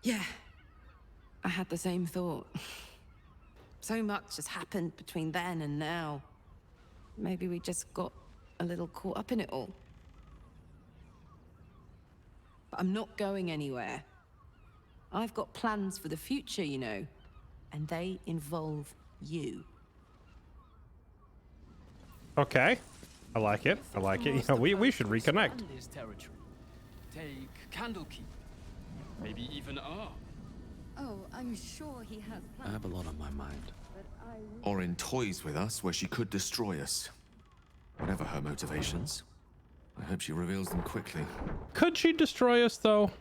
Yeah. I had the same thought. So much has happened between then and now. Maybe we just got a little caught up in it all. But I'm not going anywhere. I've got plans for the future, you know, and they involve you. Okay. I like it. I like it. You know, we should reconnect. His territory. Take Candlekeep. Maybe even R. Oh, I'm sure he has plans. I have a lot on my mind. Orin toys with us where she could destroy us. Whatever her motivations, I hope she reveals them quickly. Could she destroy us, though?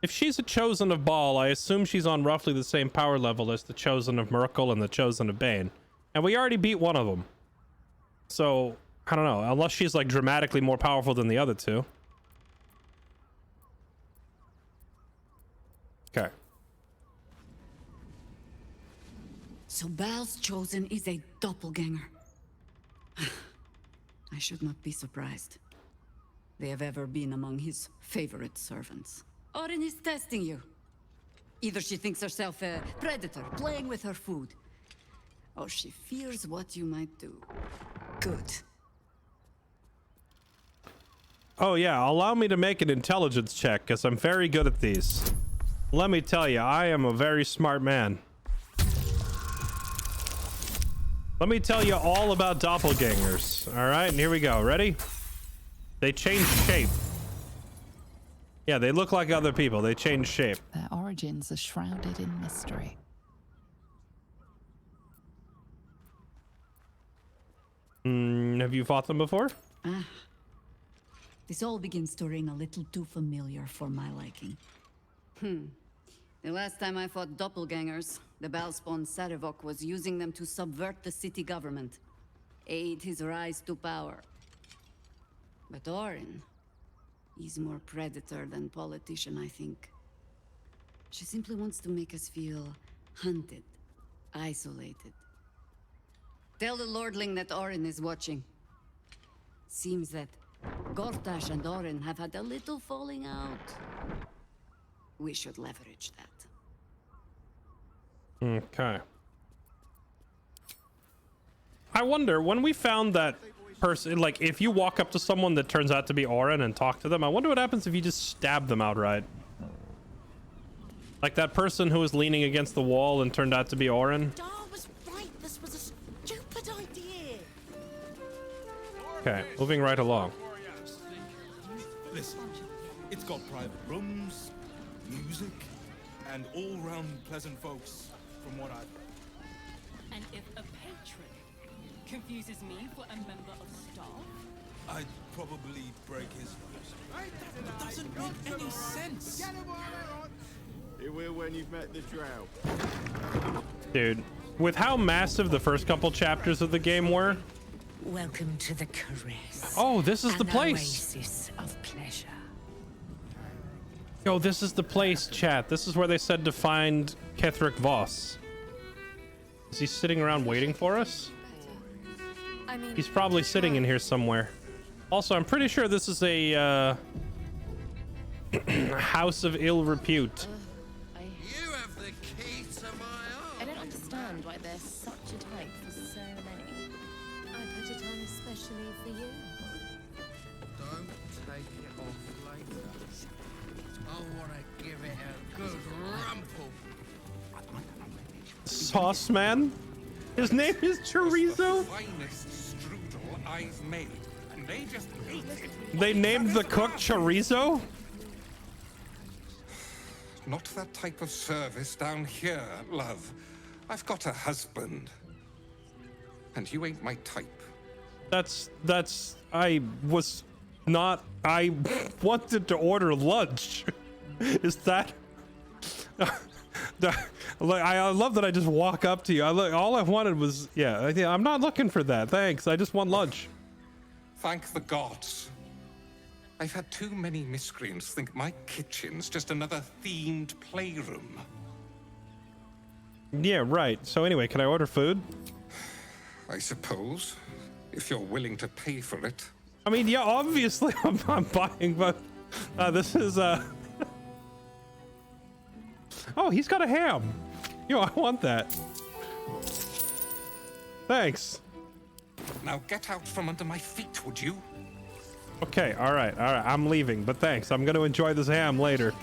If she's a Chosen of Baal, I assume she's on roughly the same power level as the Chosen of Miracle and the Chosen of Bane. And we already beat one of them. So, I don't know. Unless she's, like, dramatically more powerful than the other two. Okay. So Baal's Chosen is a doppelganger. I should not be surprised. They have ever been among his favorite servants. Orin is testing you. Either she thinks herself a predator, playing with her food, or she fears what you might do. Good. Oh, yeah. Allow me to make an intelligence check, because I'm very good at these. Let me tell you, I am a very smart man. Let me tell you all about doppelgangers. All right, and here we go. Ready? They change shape. Yeah, they look like other people. They change shape. Their origins are shrouded in mystery. Have you fought them before? This all begins to ring a little too familiar for my liking. The last time I fought doppelgangers, the Baalspawn Sarevok was using them to subvert the city government, aid his rise to power. But Orin, he's more predator than politician, I think. She simply wants to make us feel hunted, isolated. Tell the Lordling that Orin is watching. Seems that Gortash and Orin have had a little falling out. We should leverage that. Okay. I wonder, when we found that person, like, if you walk up to someone that turns out to be Orin and talk to them, I wonder what happens if you just stab them outright. Like that person who was leaning against the wall and turned out to be Orin. Dar was right. This was a stupid idea. Okay, moving right along. Listen, it's got private rooms, music, and all-round pleasant folks, from what I've heard. And if a patron confuses me for a member of staff, I'd probably break his nose. It doesn't make any sense. It will when you've met the drow. Dude, with how massive the first couple chapters of the game were. Welcome to the caress. Oh, this is the place. Oasis of pleasure. Oh, this is the place, chat. This is where they said to find Ketheric Voss. Is he sitting around waiting for us? He's probably sitting in here somewhere. Also, I'm pretty sure this is a house of ill repute. You have the key to my heart. I don't understand why there's such a type for so many. I put it on especially for you. Don't take it off later. I want to give it a good rumple. Sauce man? His name is Chorizo? Finest strudel I've made, and they just ate it. They named the cook Chorizo? Not that type of service down here, love. I've got a husband. And you ain't my type. I wanted to order lunch. Is that... I love that I just walk up to you. All I wanted was, yeah, I'm not looking for that. Thanks. I just want lunch. Thank the gods. I've had too many miscreants think my kitchen's just another themed playroom. Yeah, right. So anyway, can I order food? I suppose, if you're willing to pay for it. I mean, yeah, obviously I'm buying, but this is Oh, he's got a ham. Yo, I want that. Thanks. Now get out from under my feet, would you? Okay, all right. I'm leaving, but thanks. I'm gonna enjoy this ham later.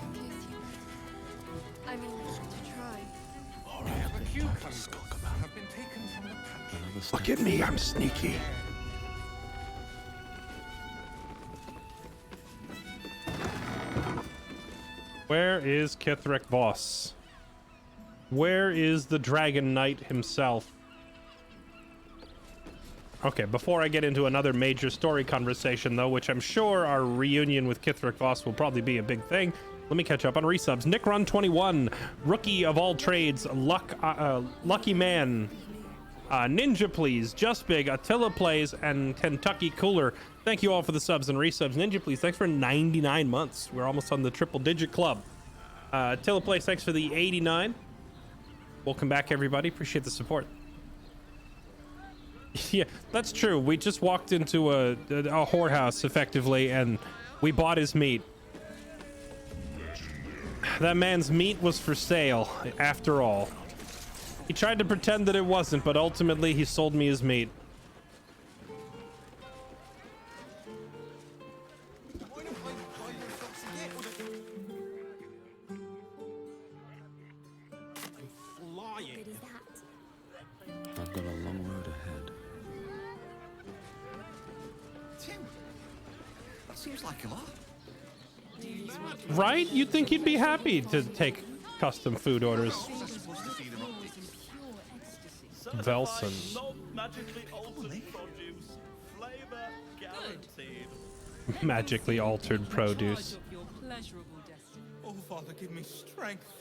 I mean, to try. The cucumbers have been taken from the pantry. Look at me, I'm sneaky. Where is Ketheric Voss? Where is the Dragon Knight himself? Okay, before I get into another major story conversation, though, which I'm sure our reunion with Ketheric Voss will probably be a big thing, let me catch up on resubs. Nick Run 21, Rookie of All Trades, Lucky Man, Ninja Please, Just Big, Attila Plays, and Kentucky Cooler. Thank you all for the subs and resubs. Ninja Please, thanks for 99 months. We're almost on the triple digit club. Attila Plays, thanks for the 89. Welcome back, everybody. Appreciate the support. Yeah, that's true. We just walked into a whorehouse, effectively, and we bought his meat. That man's meat was for sale, after all. He tried to pretend that it wasn't, but ultimately he sold me his meat. I've got a long road ahead. Tim, that seems like a lot. Right? You'd think he'd be happy to take custom food orders. Velson. Magically altered produce. Oh, Father, give me strength.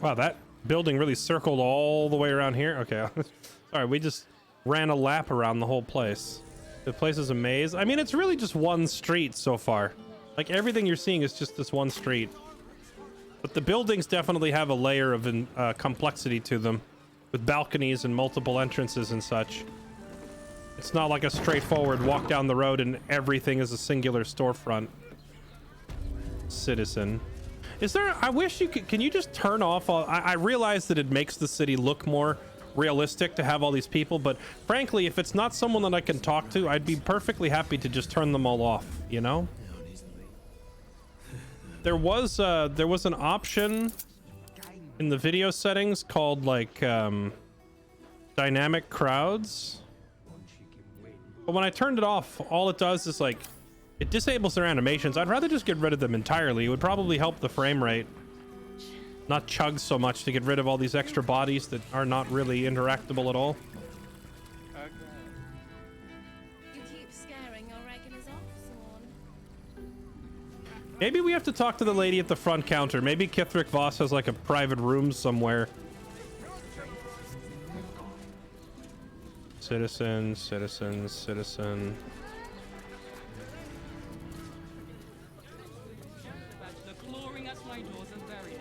Wow, that building really circled all the way around here. Okay. Sorry, we just ran a lap around the whole place. The place is a maze. I mean, it's really just one street so far. Like, everything you're seeing is just this one street. But the buildings definitely have a layer of complexity to them, with balconies and multiple entrances and such. It's not like a straightforward walk down the road and everything is a singular storefront. Citizen. Is there... I wish you could... Can you just turn off all... I realize that it makes the city look more realistic to have all these people, but frankly, if it's not someone that I can talk to, I'd be perfectly happy to just turn them all off, you know? There was an option in the video settings called, like, dynamic crowds. But when I turned it off, all it does is, like, it disables their animations. I'd rather just get rid of them entirely. It would probably help the frame rate not chug so much to get rid of all these extra bodies that are not really interactable at all. You keep scaring your regulars off, Sworn. Maybe we have to talk to the lady at the front counter. Maybe Ketheric Voss has, like, a private room somewhere. Citizen, citizen, citizen. Knocking at my door the very day.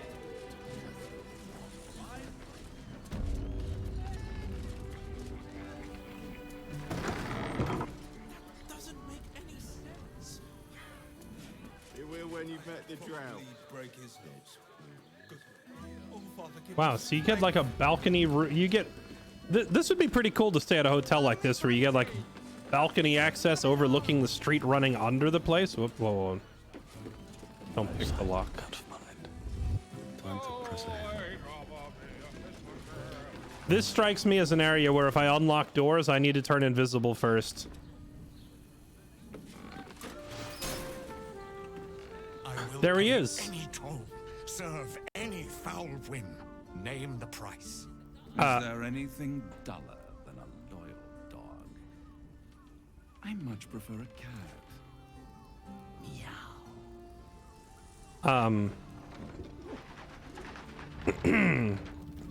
Doesn't make any sense. It will when you've met the drow. Break his nose. Wow, so you get like a balcony. You get. This would be pretty cool to stay at a hotel like this, where you get like balcony access overlooking the street running under the place. Whoa, whoa, whoa. Don't pick the lock. Time to press ahead. This strikes me as an area where if I unlock doors, I need to turn invisible first. There he is. Any toll, serve any foul whim. Name the price. Is there anything duller than a loyal dog? I much prefer a cat.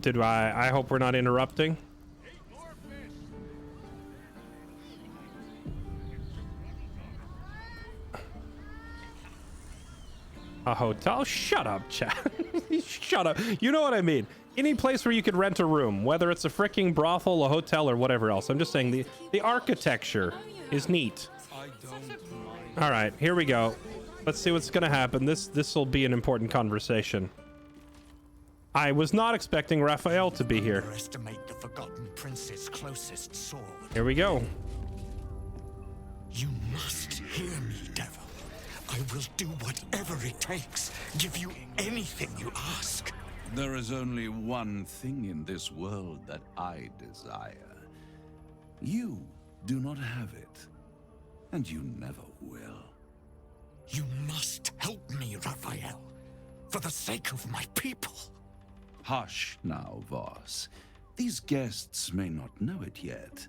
Did I hope we're not interrupting. A hotel? Shut up, Chad. Shut up. You know what I mean. Any place where you could rent a room, whether it's a freaking brothel, a hotel, or whatever else. I'm just saying the architecture is neat. All right, here we go. Let's see what's gonna happen. This will be an important conversation. I was not expecting Raphael to be here. Underestimate the Forgotten Prince's closest sword. Here we go. You must hear me, devil. I will do whatever it takes. Give you anything you ask. There is only one thing in this world that I desire. You do not have it, and you never will. You must help me, Raphael, for the sake of my people. Hush now, Voss. These guests may not know it yet,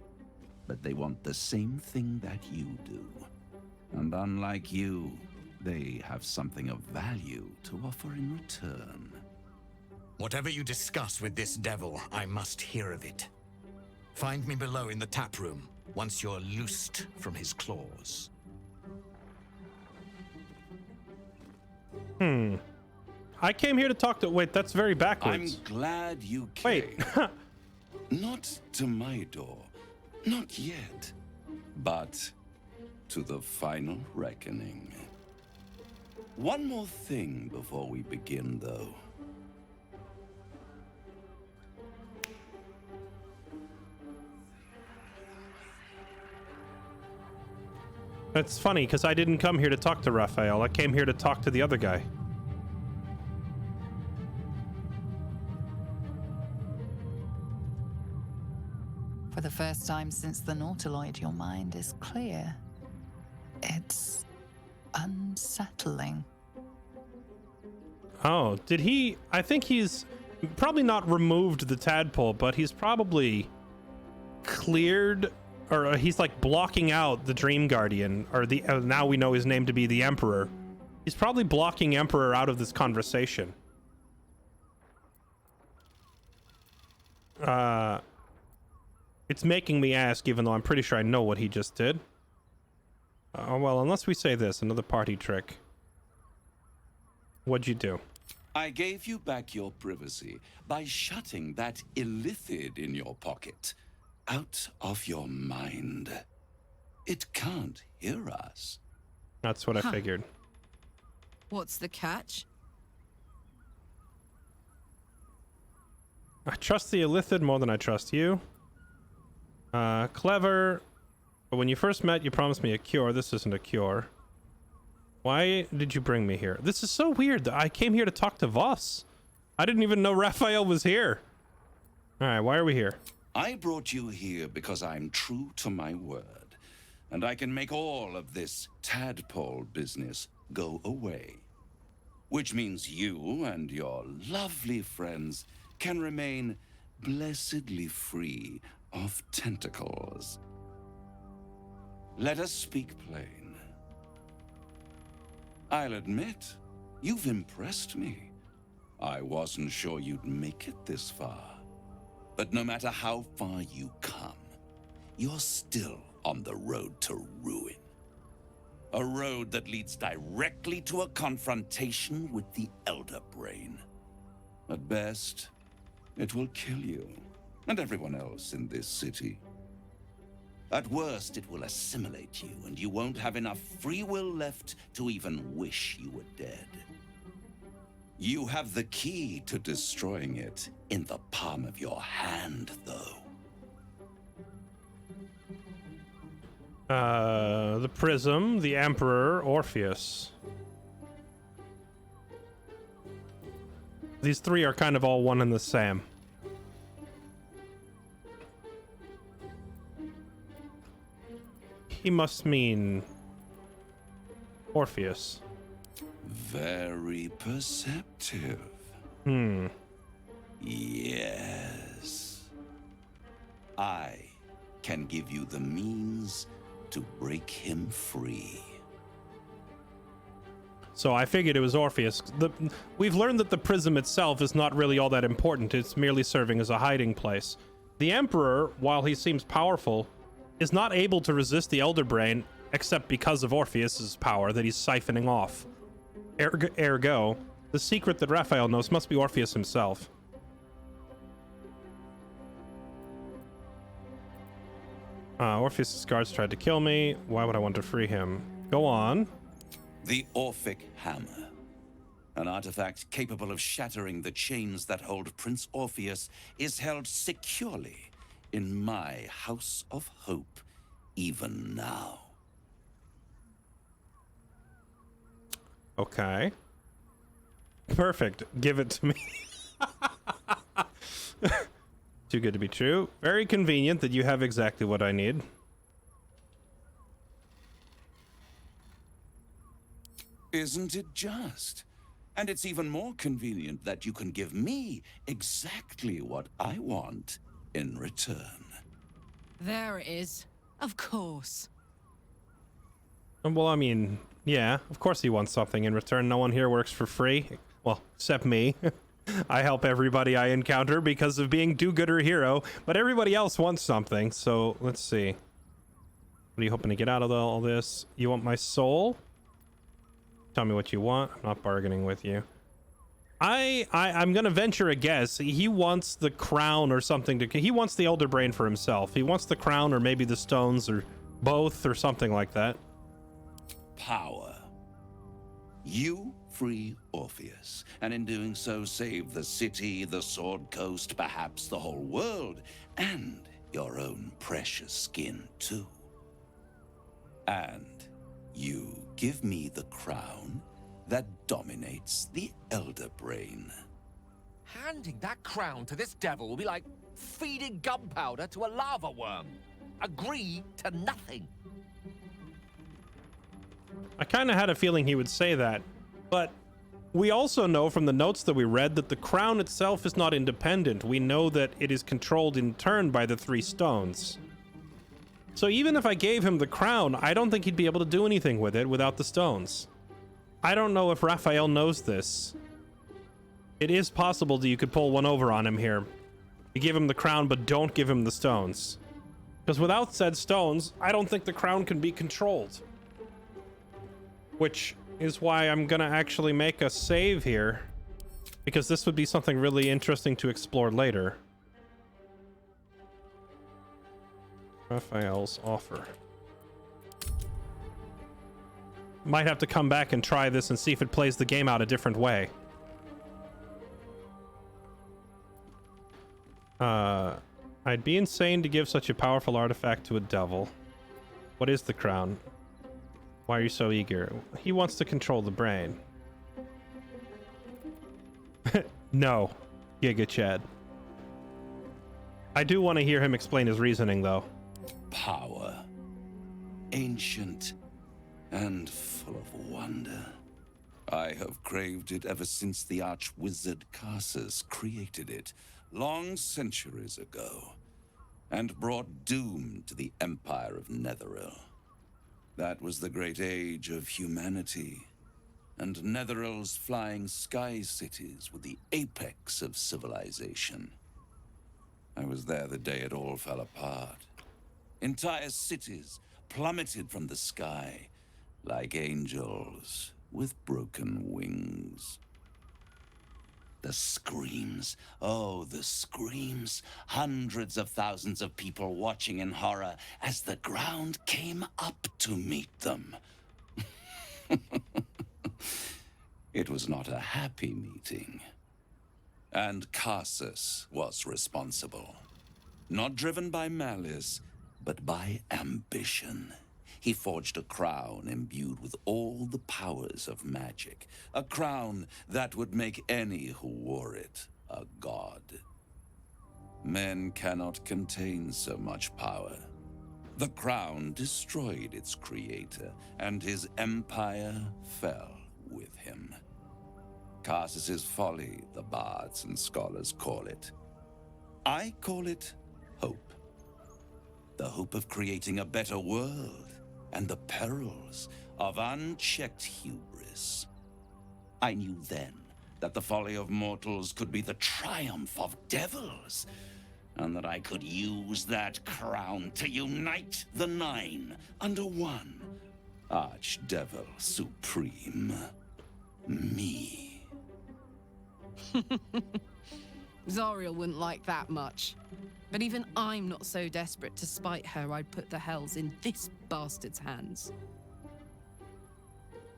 but they want the same thing that you do. And unlike you, they have something of value to offer in return. Whatever you discuss with this devil, I must hear of it. Find me below in the tap room, once you're loosed from his claws. I came here to talk to... Wait, that's very backwards. I'm glad you came. Wait. Not to my door. Not yet. But to the final reckoning. One more thing before we begin, though. That's funny, because I didn't come here to talk to Raphael. I came here to talk to the other guy. For the first time since the Nautiloid, your mind is clear. It's unsettling. Oh, did he... I think he's probably not removed the tadpole, but he's probably cleared... Or he's like blocking out the Dream Guardian, or the now we know his name to be the Emperor. He's probably blocking Emperor out of this conversation. It's making me ask, even though I'm pretty sure I know what he just did. Well, unless we say this, another party trick. What'd you do? I gave you back your privacy by shutting that illithid in your pocket. Out of your mind. It can't hear us. That's what I figured. What's the catch? I trust the illithid more than I trust you. Clever. But when you first met, you promised me a cure. This isn't a cure. Why did you bring me here? This is so weird. I came here to talk to Voss. I didn't even know Raphael was here. All right, why are we here? I brought you here because I'm true to my word, and I can make all of this tadpole business go away. Which means you and your lovely friends can remain blessedly free of tentacles. Let us speak plain. I'll admit, you've impressed me. I wasn't sure you'd make it this far. But no matter how far you come, you're still on the road to ruin. A road that leads directly to a confrontation with the Elder Brain. At best, it will kill you and everyone else in this city. At worst, it will assimilate you, and you won't have enough free will left to even wish you were dead. You have the key to destroying it in the palm of your hand, though. The Prism, the Emperor, Orpheus. These three are kind of all one and the same. He must mean Orpheus. Very perceptive. Yes. I can give you the means to break him free. So I figured it was Orpheus. We've learned that the prism itself is not really all that important. It's merely serving as a hiding place. The Emperor, while he seems powerful, is not able to resist the Elder Brain except because of Orpheus's power that he's siphoning off. Ergo, the secret that Raphael knows must be Orpheus himself. Orpheus's guards tried to kill me. Why would I want to free him? Go on. The Orphic Hammer. An artifact capable of shattering the chains that hold Prince Orpheus is held securely in my House of Hope, even now. Okay. Perfect. Give it to me. Too good to be true. Very convenient that you have exactly what I need. Isn't it just? And it's even more convenient that you can give me exactly what I want in return. There it is. Of course. Well, I mean, yeah, of course he wants something in return. No one here works for free. Well, except me. I help everybody I encounter because of being do-gooder hero, but everybody else wants something. So let's see. What are you hoping to get out of all this? You want my soul? Tell me what you want. I'm not bargaining with you. I'm gonna venture a guess. He wants the crown or something to. He wants the Elder Brain for himself. He wants the crown or maybe the stones or both or something like that. Power. You free Orpheus, and in doing so save the city, the Sword Coast, perhaps the whole world, and your own precious skin too. And you give me the crown that dominates the Elder Brain. Handing that crown to this devil will be like feeding gunpowder to a lava worm. Agree to nothing. I kind of had a feeling he would say that, but we also know from the notes that we read that the crown itself is not independent. We know that it is controlled in turn by the three stones. So even if I gave him the crown, I don't think he'd be able to do anything with it without the stones. I don't know if Raphael knows this. It is possible that you could pull one over on him here. You give him the crown, but don't give him the stones. Because without said stones, I don't think the crown can be controlled. Which is why I'm gonna actually make a save here. Because this would be something really interesting to explore later. Raphael's offer. Might have to come back and try this and see if it plays the game out a different way. I'd be insane to give such a powerful artifact to a devil. What is the crown? Why are you so eager? He wants to control the brain. No, Giga Chad. I do want to hear him explain his reasoning, though. Power. Ancient and full of wonder. I have craved it ever since the arch-wizard Karsus created it, long centuries ago, and brought doom to the Empire of Netheril. That was the great age of humanity, and Netheril's flying sky cities were the apex of civilization. I was there the day it all fell apart. Entire cities plummeted from the sky, like angels with broken wings. The screams, oh, the screams. Hundreds of thousands of people watching in horror as the ground came up to meet them. It was not a happy meeting. And Carsus was responsible. Not driven by malice, but by ambition. He forged a crown imbued with all the powers of magic. A crown that would make any who wore it a god. Men cannot contain so much power. The crown destroyed its creator, and his empire fell with him. Carsus's folly, the bards and scholars call it. I call it hope. The hope of creating a better world, and the perils of unchecked hubris. I knew then that the folly of mortals could be the triumph of devils, and that I could use that crown to unite the Nine under one Archdevil Supreme. Me. Zariel wouldn't like that much. But even I'm not so desperate to spite her I'd put the hells in this bastard's hands.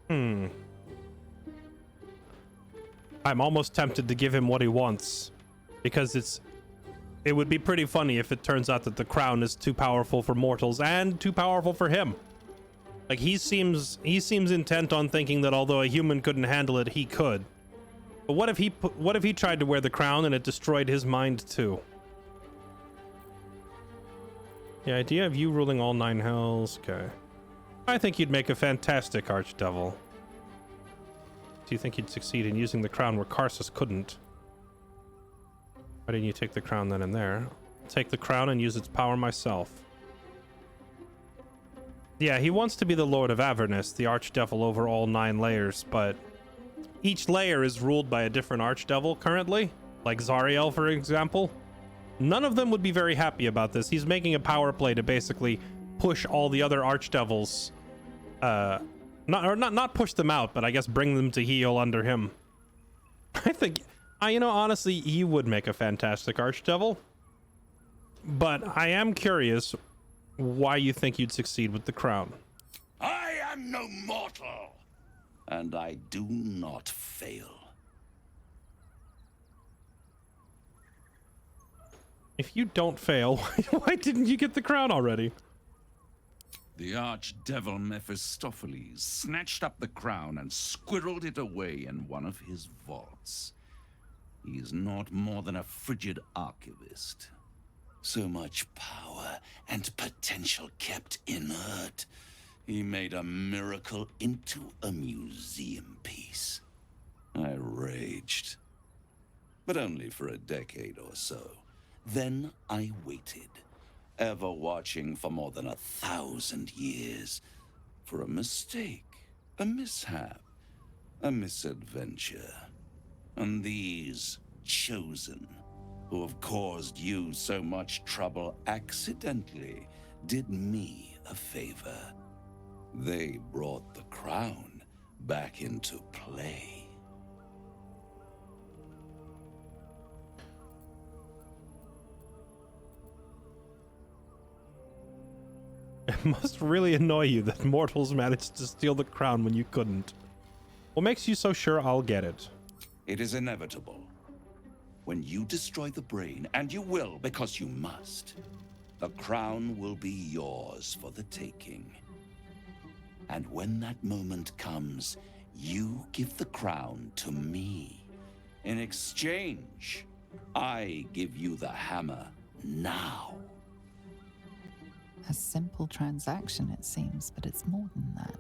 I'm almost tempted to give him what he wants. Because it would be pretty funny if it turns out that the crown is too powerful for mortals and too powerful for him. Like, he seems intent on thinking that although a human couldn't handle it, he could. But what if he tried to wear the crown and it destroyed his mind too? The idea of you ruling all 9 hells, okay. I think you'd make a fantastic archdevil. Do you think you'd succeed in using the crown where Carsus couldn't? Why didn't you take the crown then and there? I'll take the crown and use its power myself. Yeah, he wants to be the Lord of Avernus, the archdevil over all 9 layers, but each layer is ruled by a different archdevil currently, like Zariel, for example. None of them would be very happy about this. He's making a power play to basically push all the other archdevils, not push them out, but I guess bring them to heel under him. I think, you know, honestly, he would make a fantastic archdevil. But I am curious why you think you'd succeed with the crown. I am no mortal, and I do not fail. If you don't fail, why didn't you get the crown already? The archdevil Mephistopheles snatched up the crown and squirreled it away in one of his vaults. He is not more than a frigid archivist. So much power and potential kept inert. He made a miracle into a museum piece. I raged, but only for a decade or so. Then I waited, ever watching for more than 1,000 years, for a mistake, a mishap, a misadventure. And these chosen, who have caused you so much trouble accidentally, did me a favor. They brought the crown back into play. It must really annoy you that mortals managed to steal the crown when you couldn't. What makes you so sure I'll get it? It is inevitable. When you destroy the brain, and you will because you must, the crown will be yours for the taking. And when that moment comes, you give the crown to me. In exchange, I give you the hammer now. A simple transaction, it seems, but it's more than that.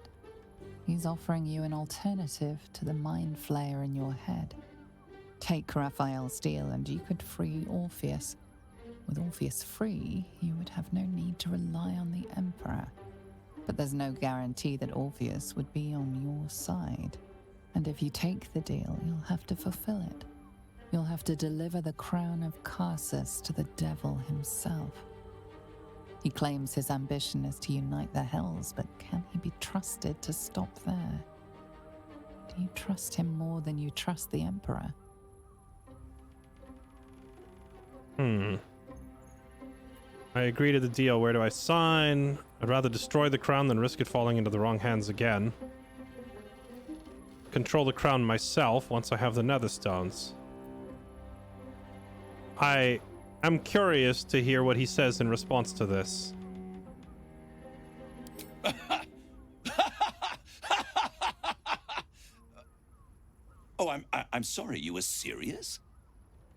He's offering you an alternative to the mind flayer in your head. Take Raphael's deal and you could free Orpheus. With Orpheus free, you would have no need to rely on the Emperor. But there's no guarantee that Orpheus would be on your side. And if you take the deal, you'll have to fulfill it. You'll have to deliver the crown of Carsus to the devil himself. He claims his ambition is to unite the Hells, but can he be trusted to stop there? Do you trust him more than you trust the Emperor? I agree to the deal. Where do I sign? I'd rather destroy the crown than risk it falling into the wrong hands again. Control the crown myself once I have the Netherstones. I am curious to hear what he says in response to this. Oh, I'm sorry, you were serious?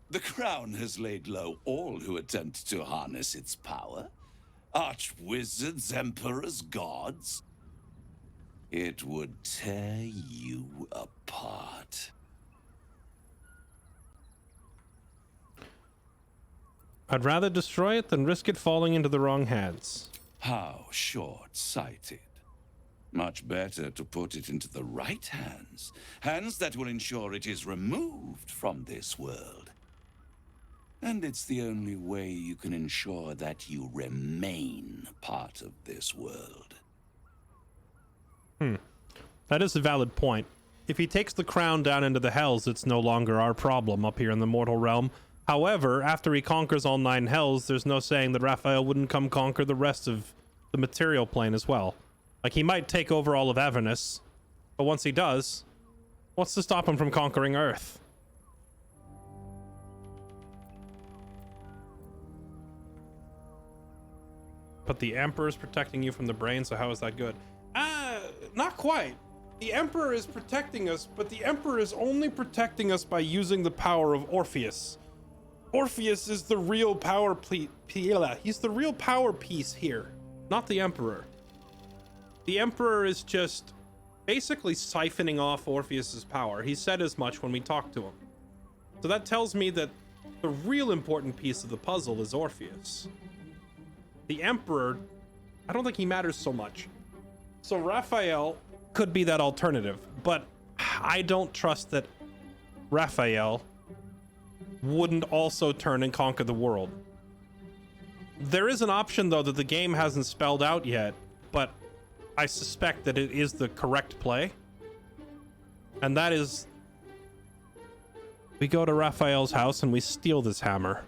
The crown has laid low all who attempt to harness its power. Archwizards, emperors, gods. It would tear you apart. I'd rather destroy it than risk it falling into the wrong hands. How short-sighted. Much better to put it into the right hands. Hands that will ensure it is removed from this world. And it's the only way you can ensure that you remain part of this world. That is a valid point. If he takes the crown down into the Hells, it's no longer our problem up here in the mortal realm. However, after he conquers all 9 Hells, there's no saying that Raphael wouldn't come conquer the rest of the material plane as well. Like, he might take over all of Avernus, but once he does, what's to stop him from conquering Earth? But the Emperor is protecting you from the brain, so how is that good? Not quite. The Emperor is protecting us, but the Emperor is only protecting us by using the power of Orpheus. Orpheus is the real power he's the real power piece here, not the Emperor. The Emperor is just basically siphoning off Orpheus's power. He said as much when we talked to him. So that tells me that the real important piece of the puzzle is Orpheus. The Emperor, I don't think he matters so much. So Raphael could be that alternative, but I don't trust that Raphael wouldn't also turn and conquer the world. There is an option, though, that the game hasn't spelled out yet, but I suspect that it is the correct play. And that is, we go to Raphael's house and we steal this hammer.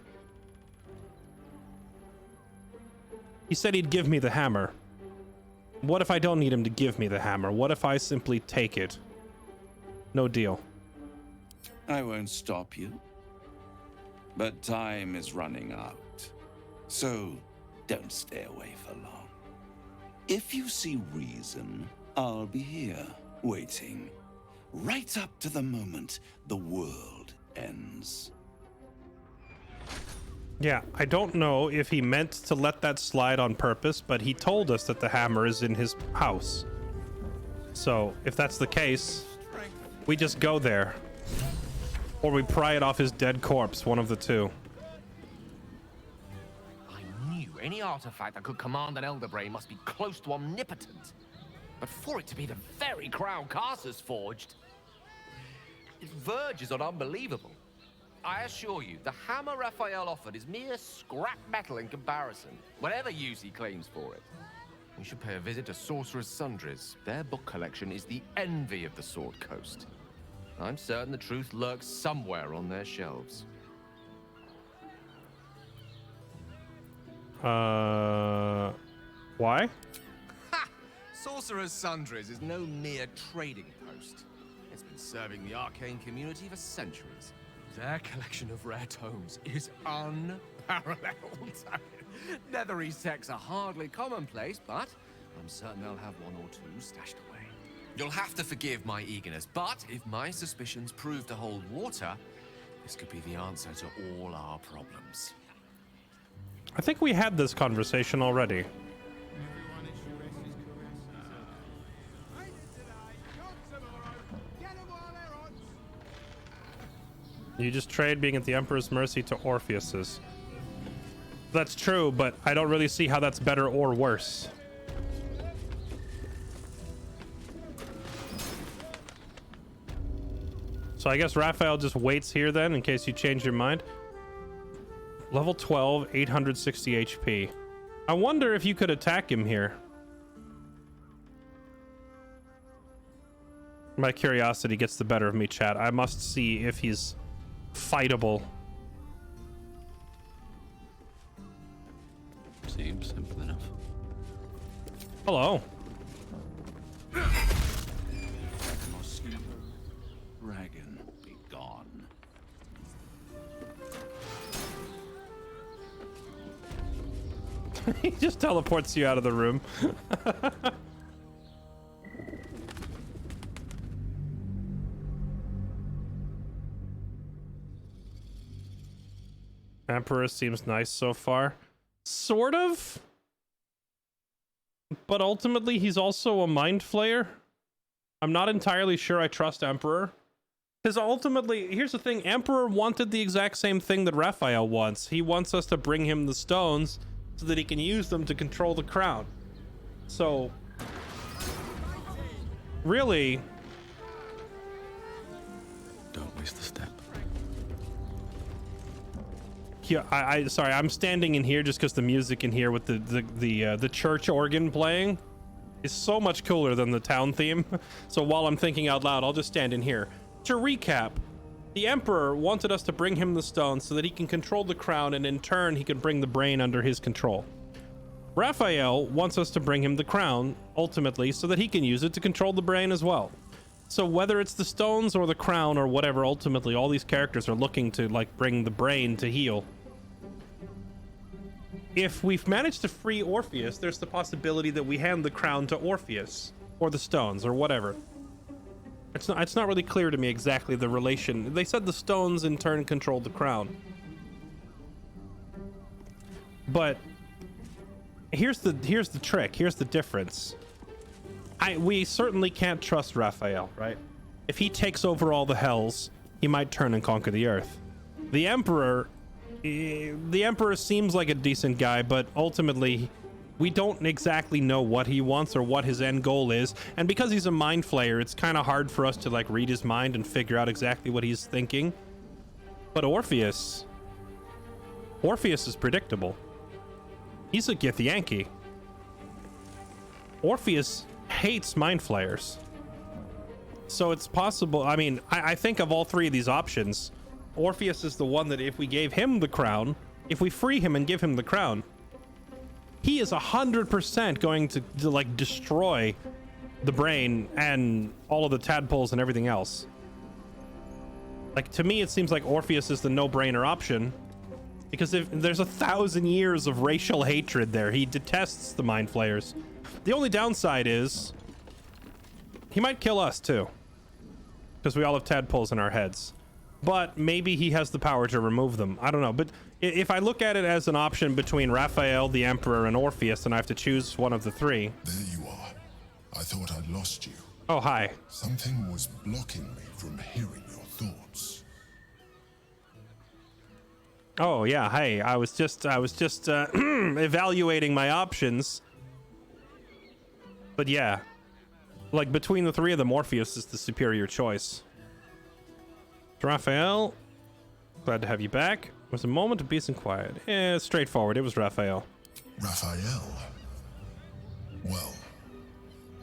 He said he'd give me the hammer. What if I don't need him to give me the hammer? What if I simply take it? No deal. I won't stop you. But time is running out. So don't stay away for long. If you see reason, I'll be here, waiting. Right up to the moment the world ends. Yeah, I don't know if he meant to let that slide on purpose, but he told us that the hammer is in his house. So, if that's the case, we just go there. Or we pry it off his dead corpse, one of the two. I knew any artifact that could command an Elder Brain must be close to omnipotent. But for it to be the very crown Carcer's forged, it verges on unbelievable. I assure you, the hammer Raphael offered is mere scrap metal in comparison, whatever use he claims for it. We should pay a visit to Sorcerer's Sundries. Their book collection is the envy of the Sword Coast. I'm certain the truth lurks somewhere on their shelves. Why? Ha! Sorcerer's Sundries is no mere trading post. It's been serving the arcane community for centuries. Their collection of rare tomes is unparalleled. Leathery sects are hardly commonplace, but I'm certain they'll have one or two stashed away. You'll have to forgive my eagerness, but if my suspicions prove to hold water, this could be the answer to all our problems. I think we had this conversation already. You just trade being at the Emperor's mercy to Orpheus's. That's true, but I don't really see how that's better or worse. So I guess Raphael just waits here then, in case you change your mind. Level 12, 860 HP. I wonder if you could attack him here. My curiosity gets the better of me, chat. I must see if he's fightable. Seems simple enough. Hello. Dragon, be gone. He just teleports you out of the room. Emperor seems nice so far. Sort of. But ultimately, he's also a mind flayer. I'm not entirely sure I trust Emperor. Because ultimately, here's the thing. Emperor wanted the exact same thing that Raphael wants. He wants us to bring him the stones so that he can use them to control the crown. So, really... Don't waste the step. Yeah, sorry, I'm standing in here just because the music in here with the church organ playing is so much cooler than the town theme. So while I'm thinking out loud, I'll just stand in here. To recap, the Emperor wanted us to bring him the stone so that he can control the crown, and in turn he can bring the brain under his control. Raphael wants us to bring him the crown, ultimately, so that he can use it to control the brain as well. So whether it's the stones or the crown or whatever, ultimately all these characters are looking to like bring the brain to heal. If we've managed to free Orpheus, there's the possibility that we hand the crown to Orpheus or the stones or whatever. It's not really clear to me exactly the relation. They said the stones in turn controlled the crown. But here's the trick. Here's the difference. We certainly can't trust Raphael, right? If he takes over all the hells, he might turn and conquer the earth. The Emperor seems like a decent guy, but ultimately we don't exactly know what he wants or what his end goal is. And because he's a mind flayer, it's kind of hard for us to like read his mind and figure out exactly what he's thinking. But Orpheus is predictable. He's a Githyanki. Orpheus hates mind flayers. So it's possible. I mean, I think of all three of these options, Orpheus is the one that if we gave him the crown, if we free him and give him the crown, he is 100% going to like destroy the brain and all of the tadpoles and everything else. Like, to me, it seems like Orpheus is the no-brainer option, because if there's 1,000 years of racial hatred there, he detests the mind flayers. The only downside is he might kill us too, because we all have tadpoles in our heads. But maybe he has the power to remove them. I don't know. But if I look at it as an option between Raphael, the Emperor, and Orpheus, and I have to choose one of the three. There you are. I thought I'd lost you. Oh, hi. Something was blocking me from hearing your thoughts. Oh, yeah. Hey, I was just evaluating my options. But yeah, like between the three of them, Orpheus is the superior choice. Raphael, glad to have you back. It was a moment of peace and quiet. Straightforward. It was Raphael. Raphael? Well,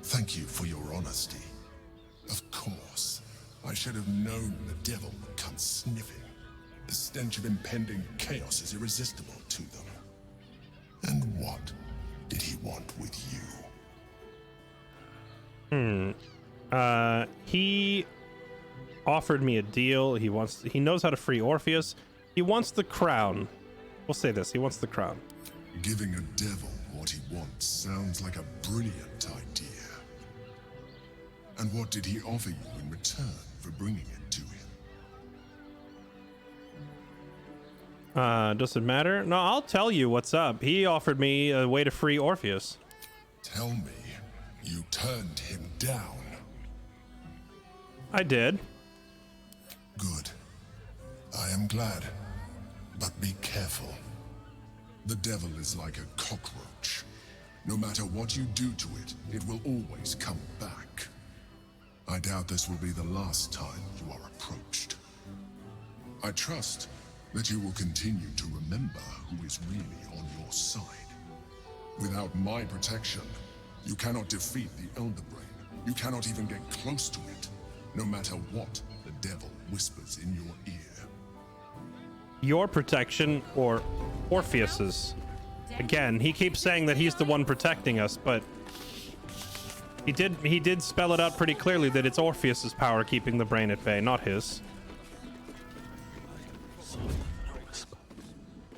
thank you for your honesty. Of course, I should have known the devil would come sniffing. The stench of impending chaos is irresistible to them. And what did he want with you? He offered me a deal. He knows how to free Orpheus. He wants the crown. We'll say this. He wants the crown. Giving a devil what he wants sounds like a brilliant idea. And what did he offer you in return for bringing it to him? Does it matter? No, I'll tell you what's up. He offered me a way to free Orpheus. Tell me you turned him down. I did. Good. I am glad. But be careful. The devil is like a cockroach. No matter what you do to it, it will always come back. I doubt this will be the last time you are approached. I trust that you will continue to remember who is really on your side. Without my protection, you cannot defeat the Elder Brain. You cannot even get close to it, no matter what the devil whispers in your ear. Your protection or Orpheus's? Again, he keeps saying that he's the one protecting us, but he did spell it out pretty clearly that it's Orpheus's power keeping the brain at bay, not his.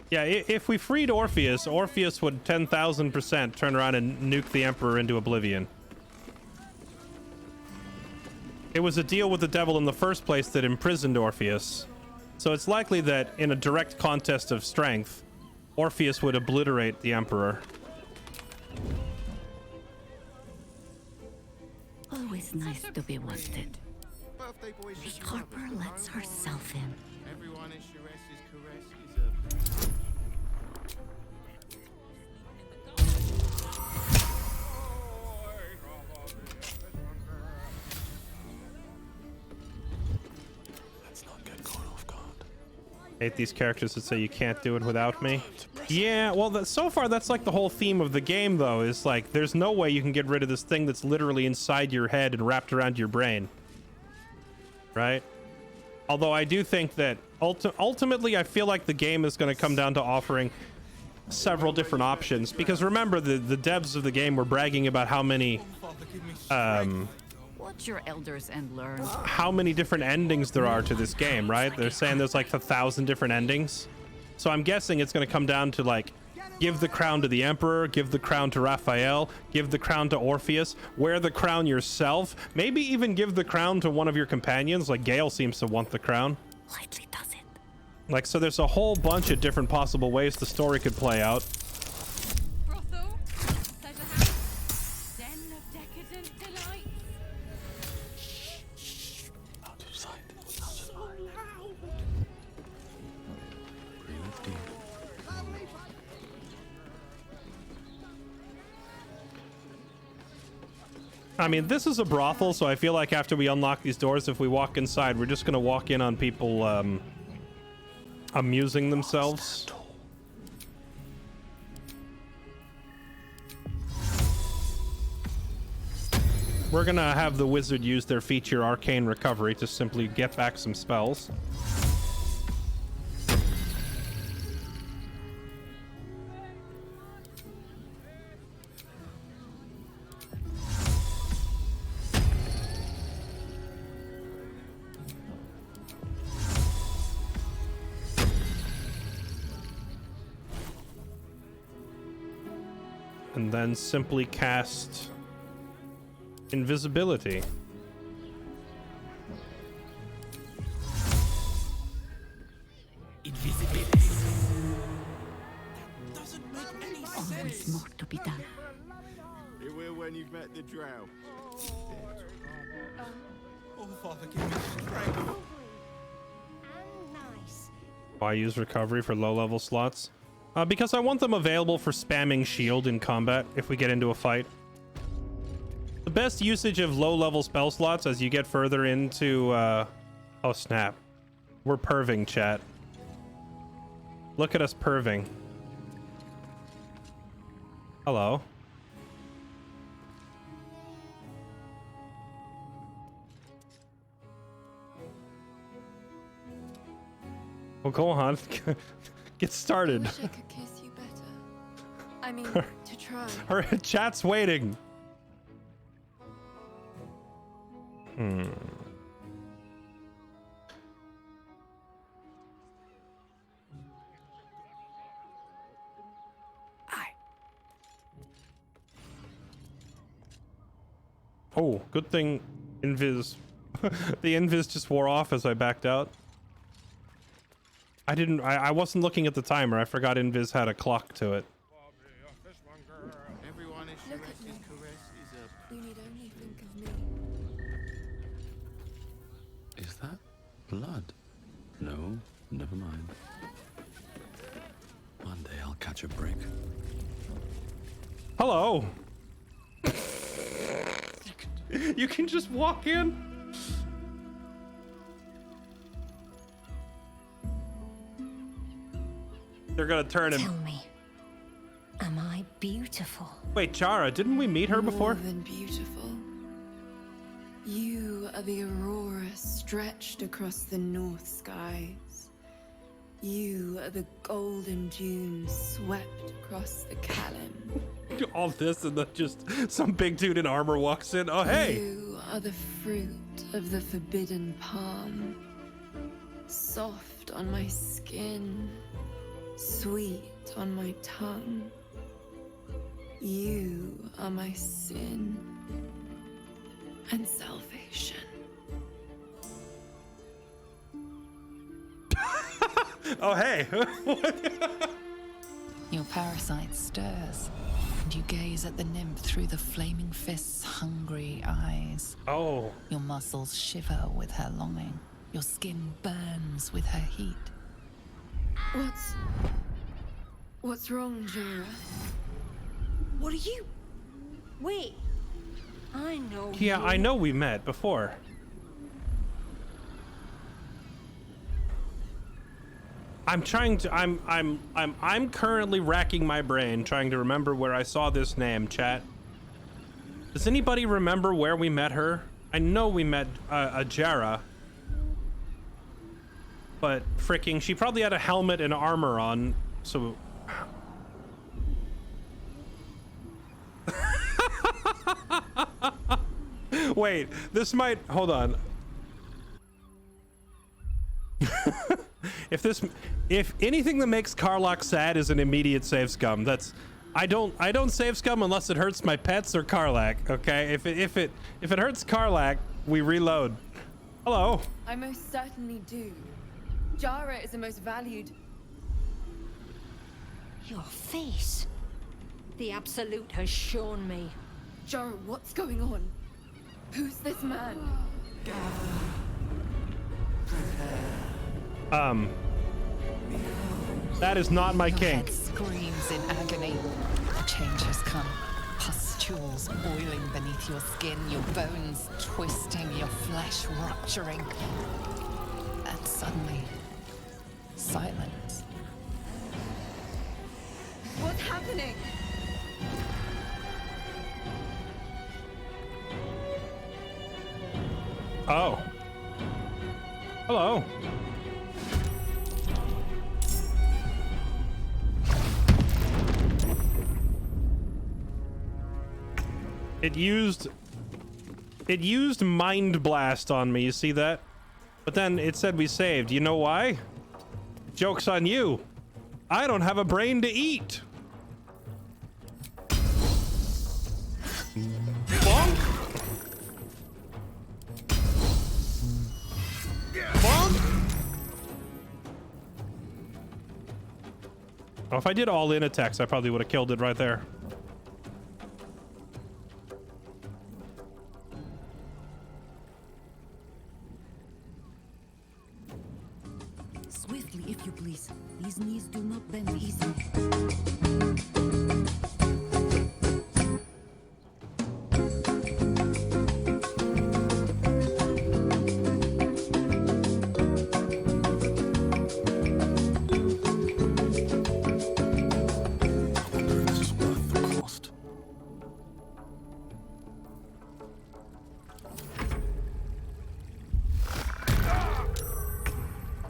Yeah, if we freed Orpheus, Orpheus would 10,000% turn around and nuke the Emperor into oblivion. It was a deal with the devil in the first place that imprisoned Orpheus. So it's likely that in a direct contest of strength, Orpheus would obliterate the Emperor. Always nice to be wanted. The Harper lets herself in. Everyone in Sharess's caress is a... Hate these characters that say you can't do it without me. Yeah, well, so far that's like the whole theme of the game, though, is like there's no way you can get rid of this thing that's literally inside your head and wrapped around your brain. Right? Although I do think that ultimately I feel like the game is going to come down to offering several different options, because remember the devs of the game were bragging about how many Watch your elders and learn. how many different endings there are to this game, right? They're saying there's like 1,000 different endings. So I'm guessing it's going to come down to like, give the crown to the Emperor, give the crown to Raphael, give the crown to Orpheus, wear the crown yourself, maybe even give the crown to one of your companions, like Gale seems to want the crown. Lightly does it. Like, so there's a whole bunch of different possible ways the story could play out. Brothel, pleasure house, den of decadent delight. I mean, this is a brothel, so I feel like after we unlock these doors, if we walk inside, we're just gonna walk in on people amusing themselves. We're gonna have the wizard use their feature Arcane Recovery to simply get back some spells. And then simply cast invisibility. Always more to be done. It will when you've met the drow. Oh, Father, give me strength. Why use recovery for low-level slots? Because I want them available for spamming shield in combat if we get into a fight. The best usage of low-level spell slots as you get further into, oh snap. We're perving, chat. Look at us perving. Hello. Well, go on. Get started. I wish I could kiss you better. I mean, to try. Her chat's waiting. Oh, good thing invis. The invis just wore off as I backed out. I wasn't looking at the timer. I forgot invis had a clock to it. Everyone in Sharess's caress is a... You need only think of me. Is that blood? No, never mind. One day I'll catch a break. Hello. You can just walk in. They're gonna turn him. Tell me, am I beautiful. Wait, Chara, didn't we meet her before? More than beautiful. You are the aurora stretched across the north skies. You are the golden dunes swept across the Callan. All this and then just some big dude in armor walks in. Oh, hey! You are the fruit of the forbidden palm. Soft on my skin, sweet on my tongue. You are my sin and salvation. Oh, hey! Your parasite stirs, and you gaze at the nymph through the flaming fist's hungry eyes. Oh. Your muscles shiver with her longing. Your skin burns with her heat. What's wrong, Jara? What are you? Wait. I know. Yeah, you. I know we met before. I'm trying to. I'm currently racking my brain trying to remember where I saw this name. Chat. Does anybody remember where we met her? I know we met a Jara, but freaking, she probably had a helmet and armor on. So. Wait, this might. Hold on. If anything that makes Karlach sad is an immediate save scum, that's I don't save scum unless it hurts my pets or Karlach. Okay, if it hurts Karlach, we reload. Hello. I most certainly do. Jara is the most valued. Your face. The Absolute has shown me. Jara, what's going on? Who's this man? That is not my Your kink. head screams in agony. The change has come. Pustules boiling beneath your skin, your bones twisting, your flesh rupturing. And suddenly, silence. What's happening? Oh. Hello. It used Mind Blast on me, you see that? But then it said we saved. You know why? Joke's on you. I don't have a brain to eat. Bonk. Bonk. Oh, if I did all in attacks, I probably would have killed it right there. Swiftly, if you please. These knees do not bend easily.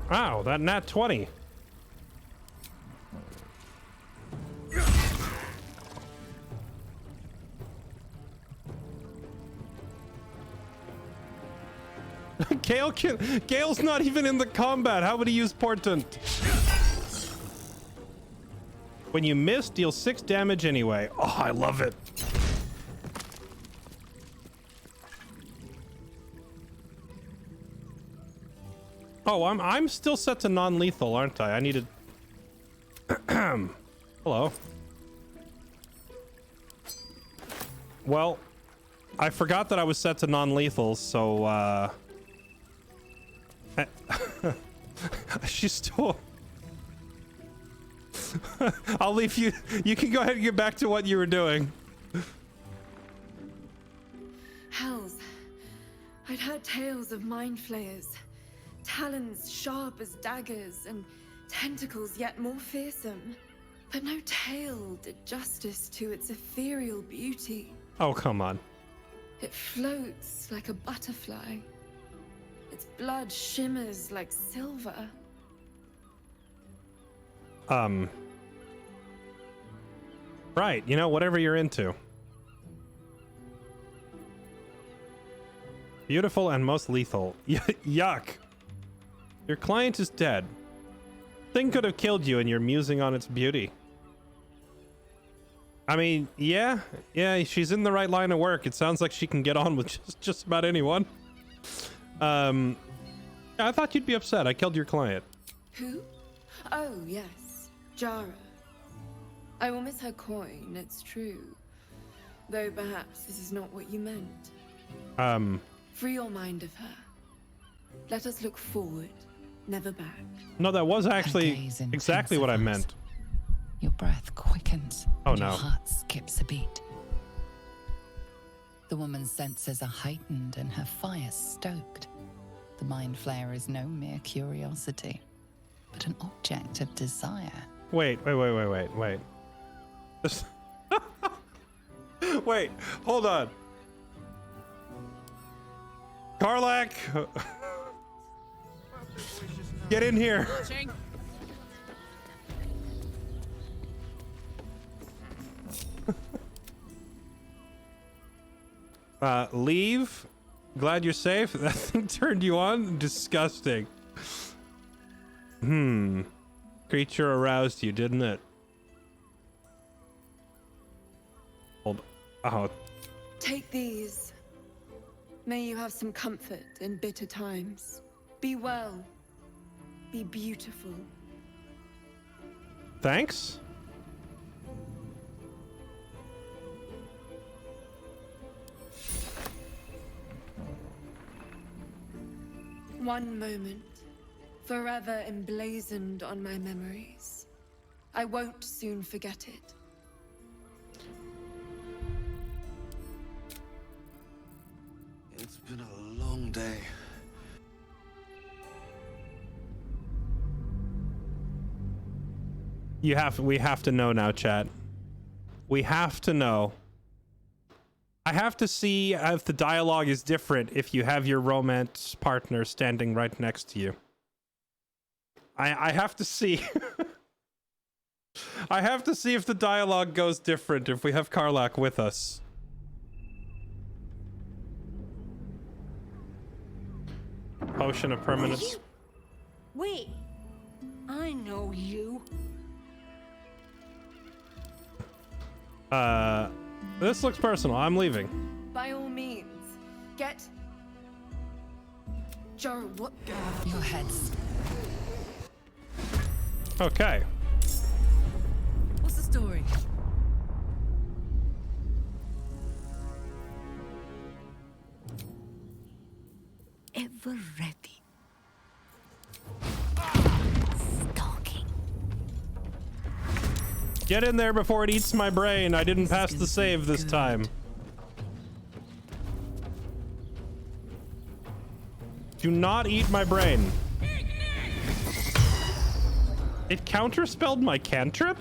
Wow, that nat 20. Gale's not even in the combat. How would he use Portent? When you miss, deal 6 damage anyway. Oh, I love it. Oh, I'm still set to non-lethal, aren't I? I needed. Hello. Well, I forgot that I was set to non-lethal, so she's still. I'll leave you. You can go ahead and get back to what you were doing. Hells. I'd heard tales of mind flayers. Talons sharp as daggers and tentacles yet more fearsome. But no tale did justice to its ethereal beauty. Oh, come on. It floats like a butterfly. Its blood shimmers like silver. Right, you know, whatever you're into. Beautiful and most lethal. Yuck. Your client is dead. Thing could have killed you and you're musing on its beauty. I mean, yeah, she's in the right line of work. It sounds like she can get on with just about anyone. I thought you'd be upset. I killed your client. Who? Oh, yes. Jara. I will miss her coin, it's true. Though perhaps this is not what you meant. Free your mind of her. Let us look forward, never back. No, that was actually exactly what I meant. Your breath quickens. Oh, and no. Your heart skips a beat. The woman's senses are heightened and her fire stoked. The mind flayer is no mere curiosity, but an object of desire. Wait. This... Wait, hold on. Karlach! Get in here! Leave. Glad you're safe. That thing turned you on? Disgusting. Creature aroused you, didn't it? Hold. Oh. Take these. May you have some comfort in bitter times. Be well. Be beautiful. Thanks. One moment, forever emblazoned on my memories. I won't soon forget it. It's been a long day. We have to know now, chat. We have to know. I have to see if the dialogue is different if you have your romance partner standing right next to you. I have to see. I have to see if the dialogue goes different if we have Karlach with us. Potion of permanence. Wait, I know you. This looks personal. I'm leaving. By all means, get... Jara, what? Your heads. Okay. What's the story? Ever ready. Get in there before it eats my brain. I didn't pass the save this time. Do not eat my brain. It counterspelled my cantrip?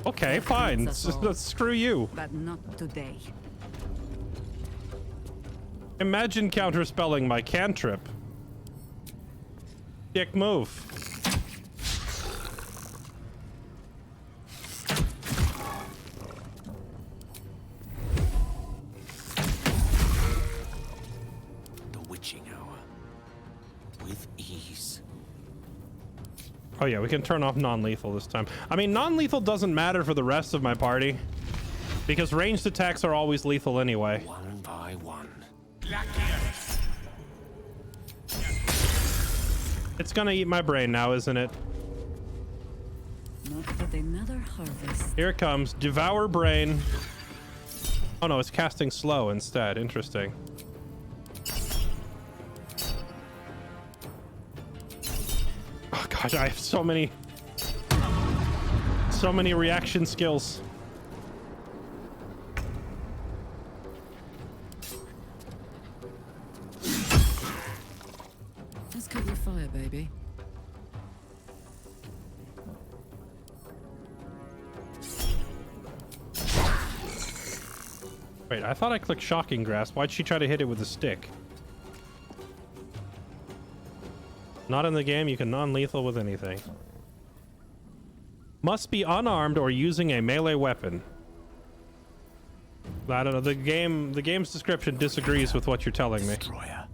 Okay, fine. Screw you. But not today. Imagine counterspelling my cantrip. Dick move. Oh yeah, we can turn off non-lethal this time. I mean, non-lethal doesn't matter for the rest of my party because ranged attacks are always lethal anyway. One by one. It's gonna eat my brain now, isn't it? Not but another harvest. Here it comes. Devour brain. Oh no, it's casting slow instead. Interesting. Oh gosh, I have so many reaction skills. Let's cover your fire, baby. Wait, I thought I clicked Shocking Grasp. Why'd she try to hit it with a stick? Not in the game, you can non-lethal with anything. Must be unarmed or using a melee weapon. I don't know, the game's description disagrees with what you're telling me. Destroyer.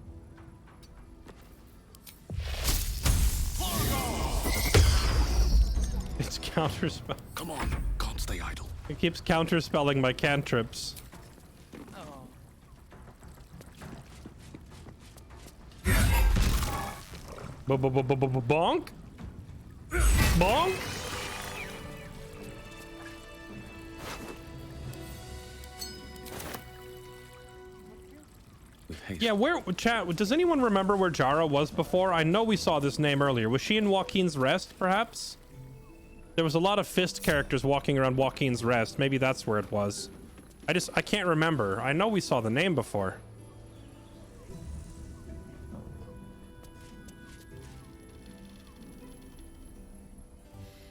It's counterspell. Come on, can't stay idle. It keeps counterspelling my cantrips. Bonk? Bonk? Yeah, where, chat, does anyone remember where Jara was before? I know we saw this name earlier. Was she in Joaquin's Rest, perhaps? There was a lot of fist characters walking around Joaquin's Rest. Maybe that's where it was. I can't remember. I know we saw the name before.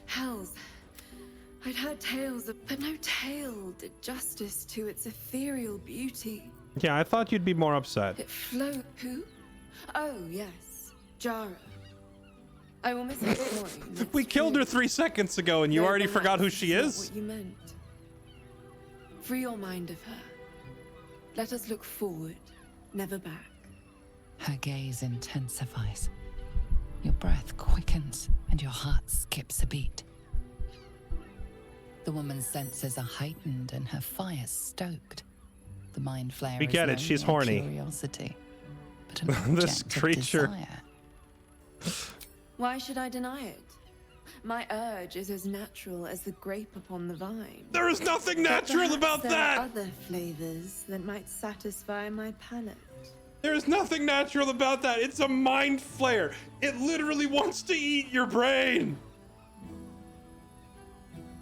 Hells. I'd heard tales of, but no tale did justice to its ethereal beauty. Yeah, I thought you'd be more upset. It flowed. Who? Oh, yes. Jara. I will miss her coin. We killed her 3 seconds ago and you already forgot who she is? What you meant. Free your mind of her. Let us look forward, never back. Her gaze intensifies. Your breath quickens and your heart skips a beat. The woman's senses are heightened and her fire stoked. The mind flare We get it, she's horny. Curiosity, but an This object of creature. desire. Why should I deny it? My urge is as natural as the grape upon the vine. There is nothing natural about there that! Are other flavors that might satisfy my palate. There's nothing natural about that. It's a mind flare. It literally wants to eat your brain.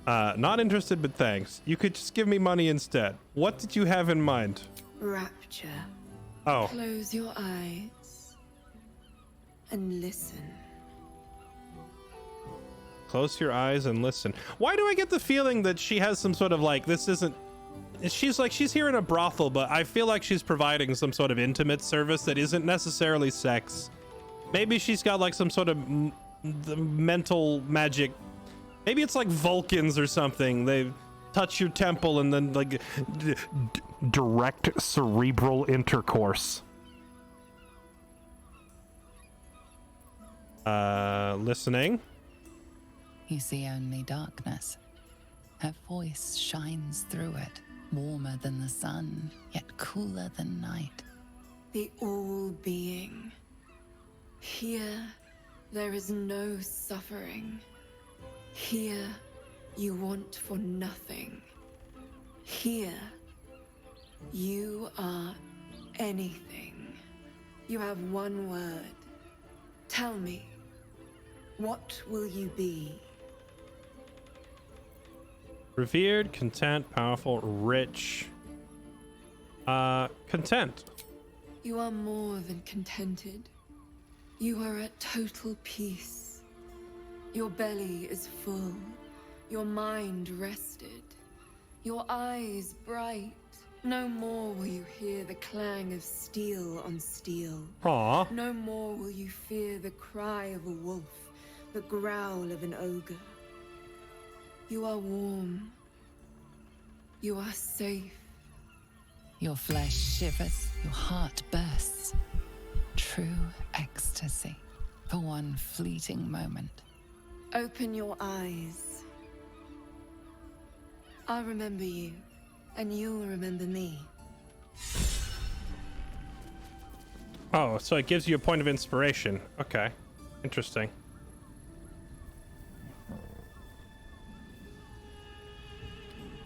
Not interested, but thanks. You could just give me money instead. What did you have in mind? Rapture. Oh. Close your eyes and listen. Close your eyes and listen. Why do I get the feeling that she has some sort of like, this isn't, she's here in a brothel, but I feel like she's providing some sort of intimate service that isn't necessarily sex. Maybe she's got like some sort of mental magic. Maybe it's like Vulcans or something. They touch your temple and then like direct cerebral intercourse. Listening. You see only darkness. Her voice shines through it, warmer than the sun, yet cooler than night. The all-being. Here, there is no suffering. Here, you want for nothing. Here, you are anything. You have one word. Tell me, what will you be? Revered, content, powerful, rich. Content. You are more than contented. You are at total peace. Your belly is full. Your mind rested. Your eyes bright. No more will you hear the clang of steel on steel. Aww. No more will you fear the cry of a wolf, the growl of an ogre. You are warm. You are safe. Your flesh shivers, your heart bursts. True ecstasy for one fleeting moment. Open your eyes. I'll remember you, and you'll remember me. Oh, so it gives you a point of inspiration. Okay. Interesting.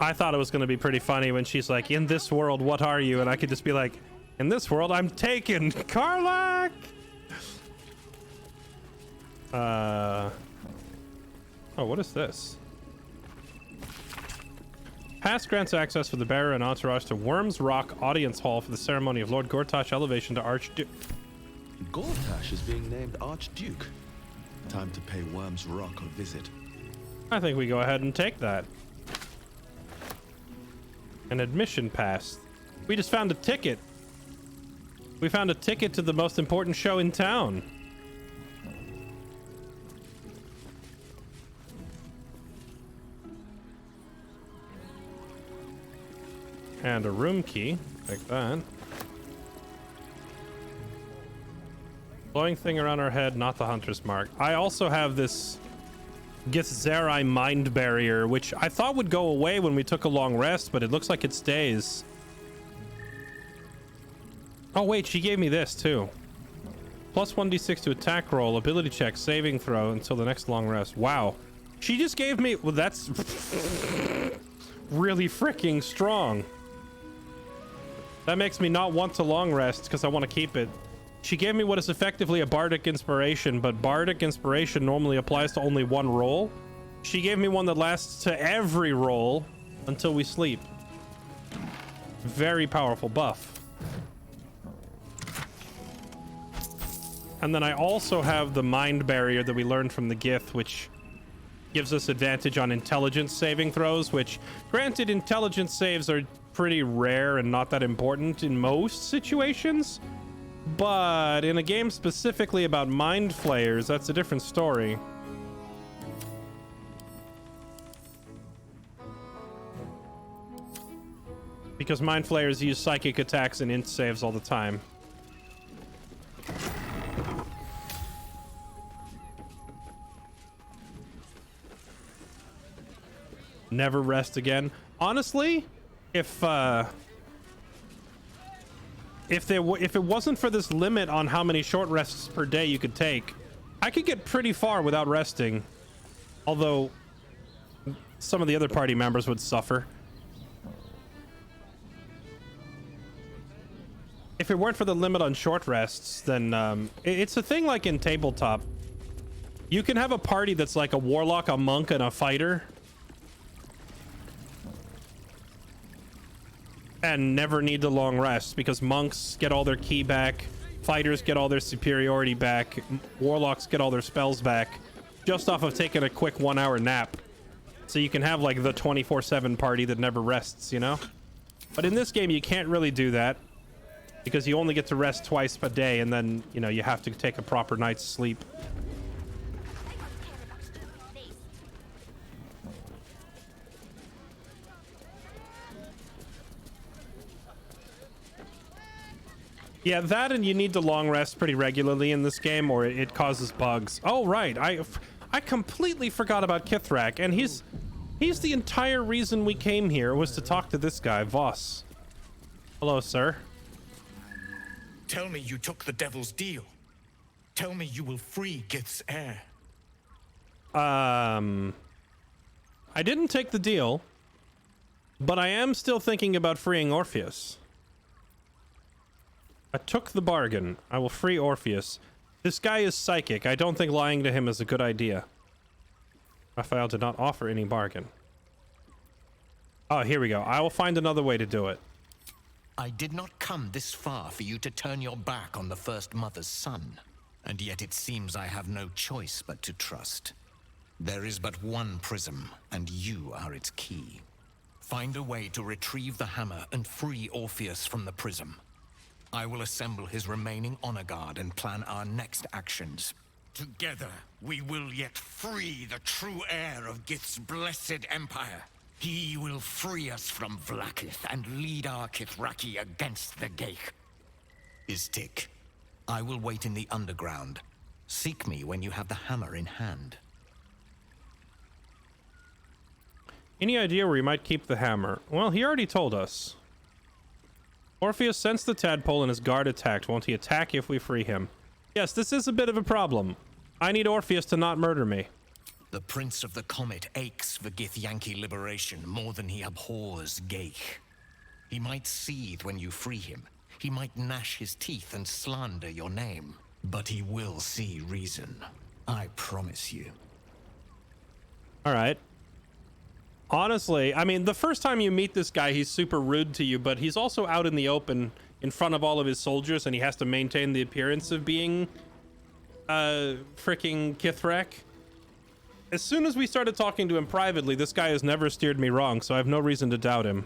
I thought it was going to be pretty funny when she's like, in this world, what are you? And I could just be like, in this world, I'm taken. Karlach! Oh, what is this? Pass grants access for the bearer and entourage to Worms Rock Audience Hall for the ceremony of Lord Gortash elevation to Archduke. Gortash is being named Archduke. Time to pay Worms Rock a visit. I think we go ahead and take that. An admission pass. We just found a ticket. We found a ticket to the most important show in town. And a room key, like that. Glowing thing around our head, not the hunter's mark. I also have this Githzerai mind barrier, which I thought would go away when we took a long rest, but it looks like it stays. Oh wait, she gave me this too. Plus 1d6 to attack roll, ability check, saving throw until the next long rest. Wow. She just gave me... Well, that's really freaking strong. That makes me not want to long rest because I want to keep it. She gave me what is effectively a bardic inspiration, but bardic inspiration normally applies to only one roll. She gave me one that lasts to every roll until we sleep. Very powerful buff. And then I also have the mind barrier that we learned from the Gith, which gives us advantage on intelligence saving throws, which, granted, intelligence saves are pretty rare and not that important in most situations. But in a game specifically about mind flayers, that's a different story. Because mind flayers use psychic attacks and int saves all the time. Never rest again. Honestly, if it wasn't for this limit on how many short rests per day you could take, I could get pretty far without resting. Although some of the other party members would suffer. If it weren't for the limit on short rests, then it's a thing like in tabletop. You can have a party that's like a warlock, a monk, and a fighter, and never need the long rest because monks get all their ki back, fighters get all their superiority back, warlocks get all their spells back just off of taking a quick 1 hour nap. So you can have like the 24/7 party that never rests, you know? But in this game you can't really do that because you only get to rest twice a day, and then, you know, you have to take a proper night's sleep. Yeah, that, and you need to long rest pretty regularly in this game or it causes bugs. Oh, right. I completely forgot about Kithrak, and he's the entire reason we came here was to talk to this guy, Voss. Hello, sir. Tell me you took the devil's deal. Tell me you will free Gith's heir. I didn't take the deal, but I am still thinking about freeing Orpheus. I took the bargain. I will free Orpheus. This guy is psychic. I don't think lying to him is a good idea. Raphael did not offer any bargain. Oh, here we go. I will find another way to do it. I did not come this far for you to turn your back on the first mother's son. And yet it seems I have no choice but to trust. There is but one prism, and you are its key. Find a way to retrieve the hammer and free Orpheus from the prism. I will assemble his remaining honor guard and plan our next actions. Together, we will yet free the true heir of Gith's blessed empire. He will free us from Vlaakith and lead our Kithraki against the Geich. Istik, I will wait in the underground. Seek me when you have the hammer in hand. Any idea where you might keep the hammer? Well, he already told us. Orpheus sensed the tadpole and his guard attacked. Won't he attack if we free him? Yes, this is a bit of a problem. I need Orpheus to not murder me. The Prince of the Comet aches for Githyanki liberation more than he abhors Geich. He might seethe when you free him. He might gnash his teeth and slander your name. But he will see reason. I promise you. All right. Honestly, I mean, the first time you meet this guy, he's super rude to you, but he's also out in the open in front of all of his soldiers, and he has to maintain the appearance of being freaking Kithrak. As soon as we started talking to him privately, this guy has never steered me wrong, so I have no reason to doubt him.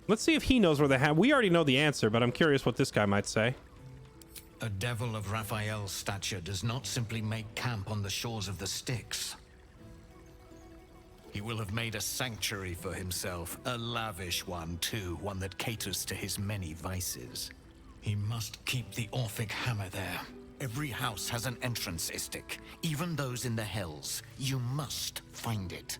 Let's see if he knows where they have. We already know the answer, but I'm curious what this guy might say. A devil of Raphael's stature does not simply make camp on the shores of the Styx. He will have made a sanctuary for himself, a lavish one too, one that caters to his many vices. He must keep the Orphic hammer there. Every house has an entrance, Istik, even those in the Hells. You must find it.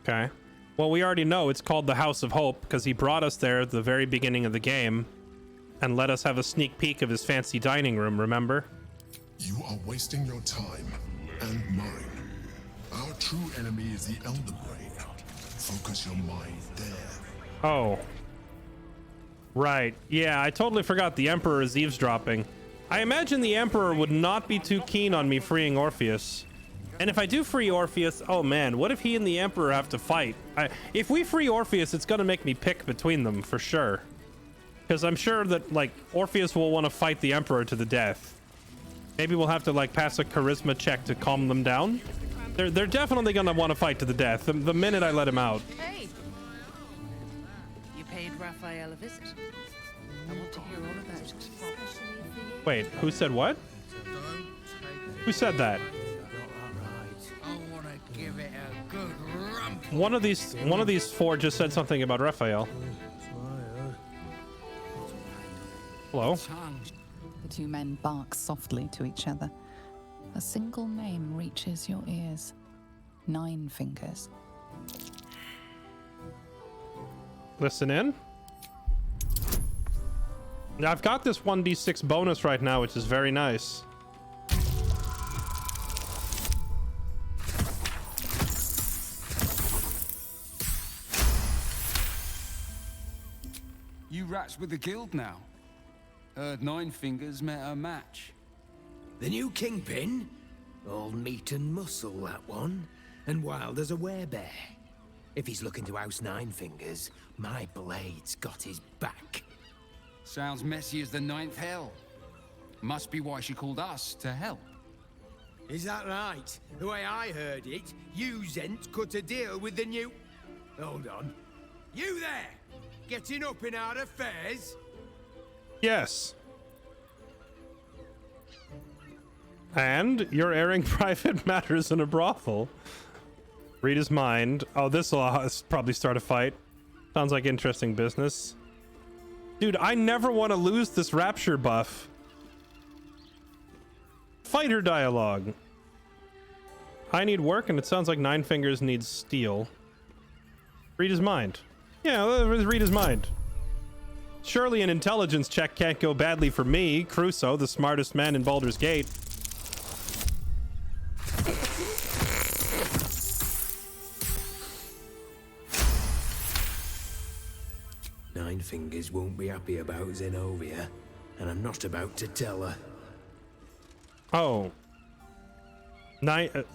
Okay. Well, we already know it's called the House of Hope because he brought us there at the very beginning of the game and let us have a sneak peek of his fancy dining room, remember? You are wasting your time and mine. Our true enemy is the Elder Brain. Focus your mind there. Oh. Right. Yeah, I totally forgot the Emperor is eavesdropping. I imagine the Emperor would not be too keen on me freeing Orpheus. And if I do free Orpheus, oh man, what if he and the Emperor have to fight? If we free Orpheus, it's gonna make me pick between them for sure. Because I'm sure that, like, Orpheus will want to fight the Emperor to the death. Maybe we'll have to, like, pass a charisma check to calm them down. They're definitely gonna want to fight to the death the minute I let him out. Hey! You paid Raphael a visit. I want to hear all about it. Wait, who said what? Who said that? Give it a good rump. One of these four just said something about Raphael. Hello? The two men bark softly to each other. A single name reaches your ears. 9 Fingers. Listen in. Now, I've got this 1d6 bonus right now, which is very nice. You rats with the guild now. Heard 9 Fingers met a match. The new kingpin? All meat and muscle, that one. And wild as a werebear. If he's looking to oust 9 Fingers, my blade's got his back. Sounds messy as the 9th hell. Must be why she called us to help. Is that right? The way I heard it, you Zent cut a deal with the new... Hold on. You there! Getting up in our affairs? Yes. And you're airing private matters in a brothel. Read his mind. Oh, this will probably start a fight. Sounds like interesting business. Dude, I never want to lose this rapture buff. Fighter dialogue. I need work, and it sounds like 9 Fingers needs steel. Read his mind. Yeah, read his mind. Surely an intelligence check can't go badly for me, Crusoe, the smartest man in Baldur's Gate. Nine Fingers won't be happy about Zenobia, and I'm not about to tell her. Oh.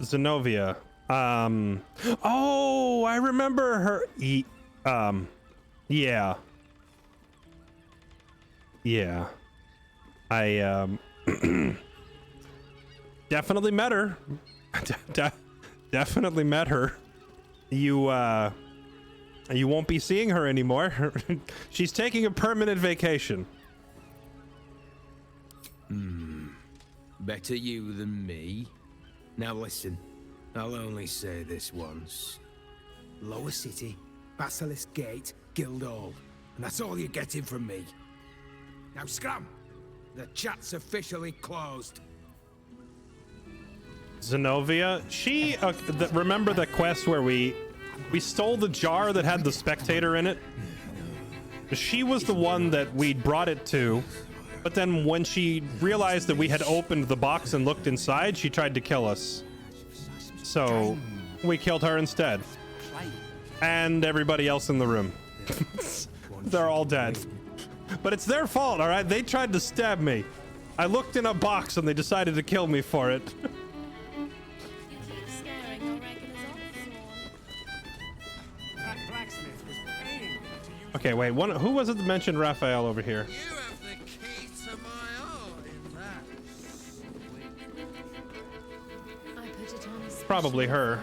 Zenobia. Oh, I remember her. Yeah. Yeah. I, definitely met her. Definitely met her. You won't be seeing her anymore. She's taking a permanent vacation. Better you than me. Now listen, I'll only say this once. Lower City, Basilisk Gate, Guildhall. And that's all you're getting from me. Now scram! The chat's officially closed. Zenobia, she, remember the quest where we stole the jar that had the spectator in it? She was the one that we brought it to, but then when she realized that we had opened the box and looked inside, she tried to kill us. So we killed her instead. And everybody else in the room. They're all dead. But it's their fault, all right? They tried to stab me. I looked in a box and they decided to kill me for it. Okay, wait. Who was it that mentioned Raphael over here? You have the key to my heart in that. Probably her.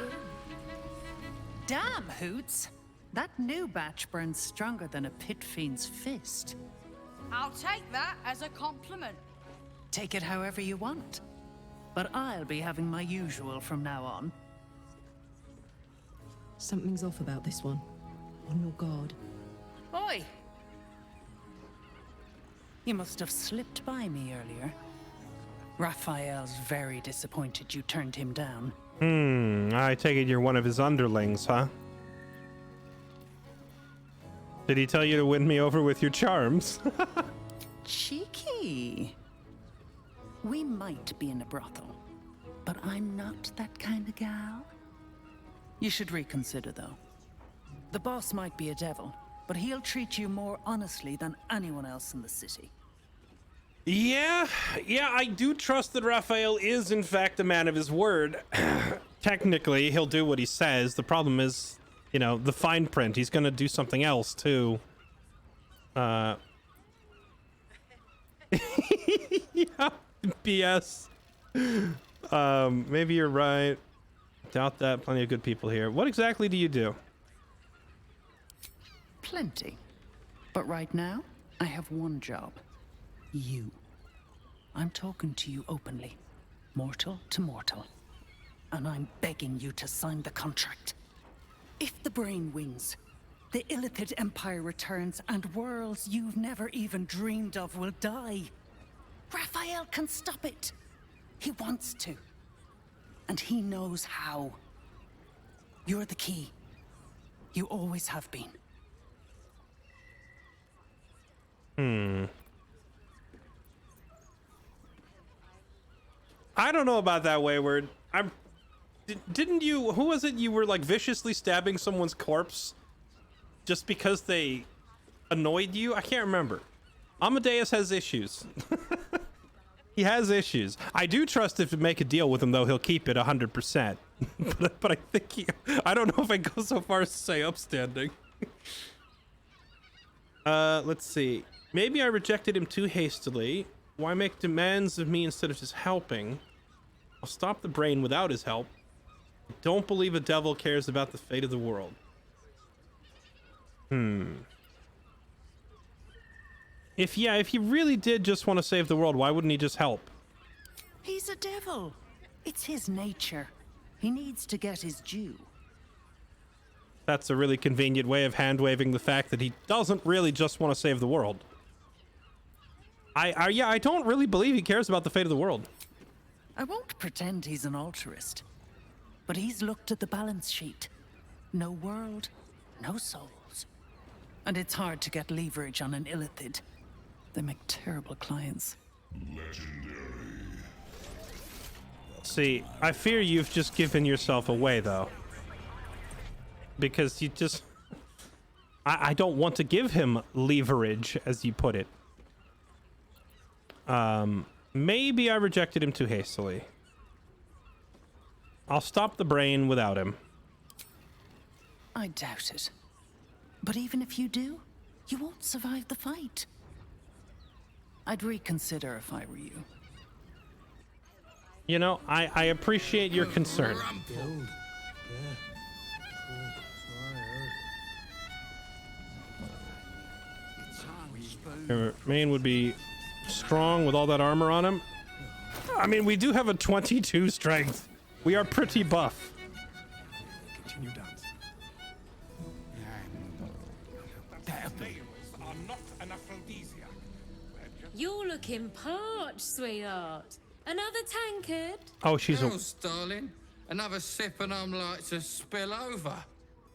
Damn, Hoots. That new batch burns stronger than a pit fiend's fist. I'll take that as a compliment. Take it however you want. But I'll be having my usual from now on. Something's off about this one. On your guard. Oi! You must have slipped by me earlier. Raphael's very disappointed you turned him down. I take it you're one of his underlings, huh? Did he tell you to win me over with your charms? Cheeky. We might be in a brothel, but I'm not that kind of gal. You should reconsider, though. The boss might be a devil, but he'll treat you more honestly than anyone else in the city. Yeah, I do trust that Raphael is, in fact, a man of his word. Technically, he'll do what he says. The problem is, you know, the fine print. He's gonna do something else, too. Yeah, BS. Maybe you're right. Doubt that. Plenty of good people here. What exactly do you do? Plenty. But right now, I have one job. You. I'm talking to you openly. Mortal to mortal. And I'm begging you to sign the contract. If the brain wins, the Illithid Empire returns and worlds you've never even dreamed of will die. Raphael can stop it. He wants to. And he knows how. You're the key. You always have been. I don't know about that, Wayward. Didn't you... Who was it? You were, like, viciously stabbing someone's corpse just because they annoyed you? I can't remember. Amadeus has issues. He has issues. I do trust if you make a deal with him, though, he'll keep it 100%. but I think I don't know if I go so far as to say upstanding. Let's see. Maybe I rejected him too hastily. Why make demands of me instead of just helping? I'll stop the brain without his help. I don't believe a devil cares about the fate of the world. If he really did just want to save the world, why wouldn't he just help? He's a devil. It's his nature. He needs to get his due. That's a really convenient way of hand-waving the fact that he doesn't really just want to save the world. I don't really believe he cares about the fate of the world. I won't pretend he's an altruist, but he's looked at the balance sheet. No world, no souls. And it's hard to get leverage on an Illithid. They make terrible clients. See, I fear you've just given yourself away, though. Because you just... I don't want to give him leverage, as you put it. Maybe I rejected him too hastily. I'll stop the brain without him. I doubt it. But even if you do, you won't survive the fight. I'd reconsider if I were you. You know, I appreciate your concern. Your main would be strong with all that armor on him. I mean, we do have a 22 strength. We are pretty buff. Continue dance. Are not an aphrodisiac. You're looking parched, sweetheart. Another tankard? Oh, she's a... darling. Another sip and I'm like to spill over.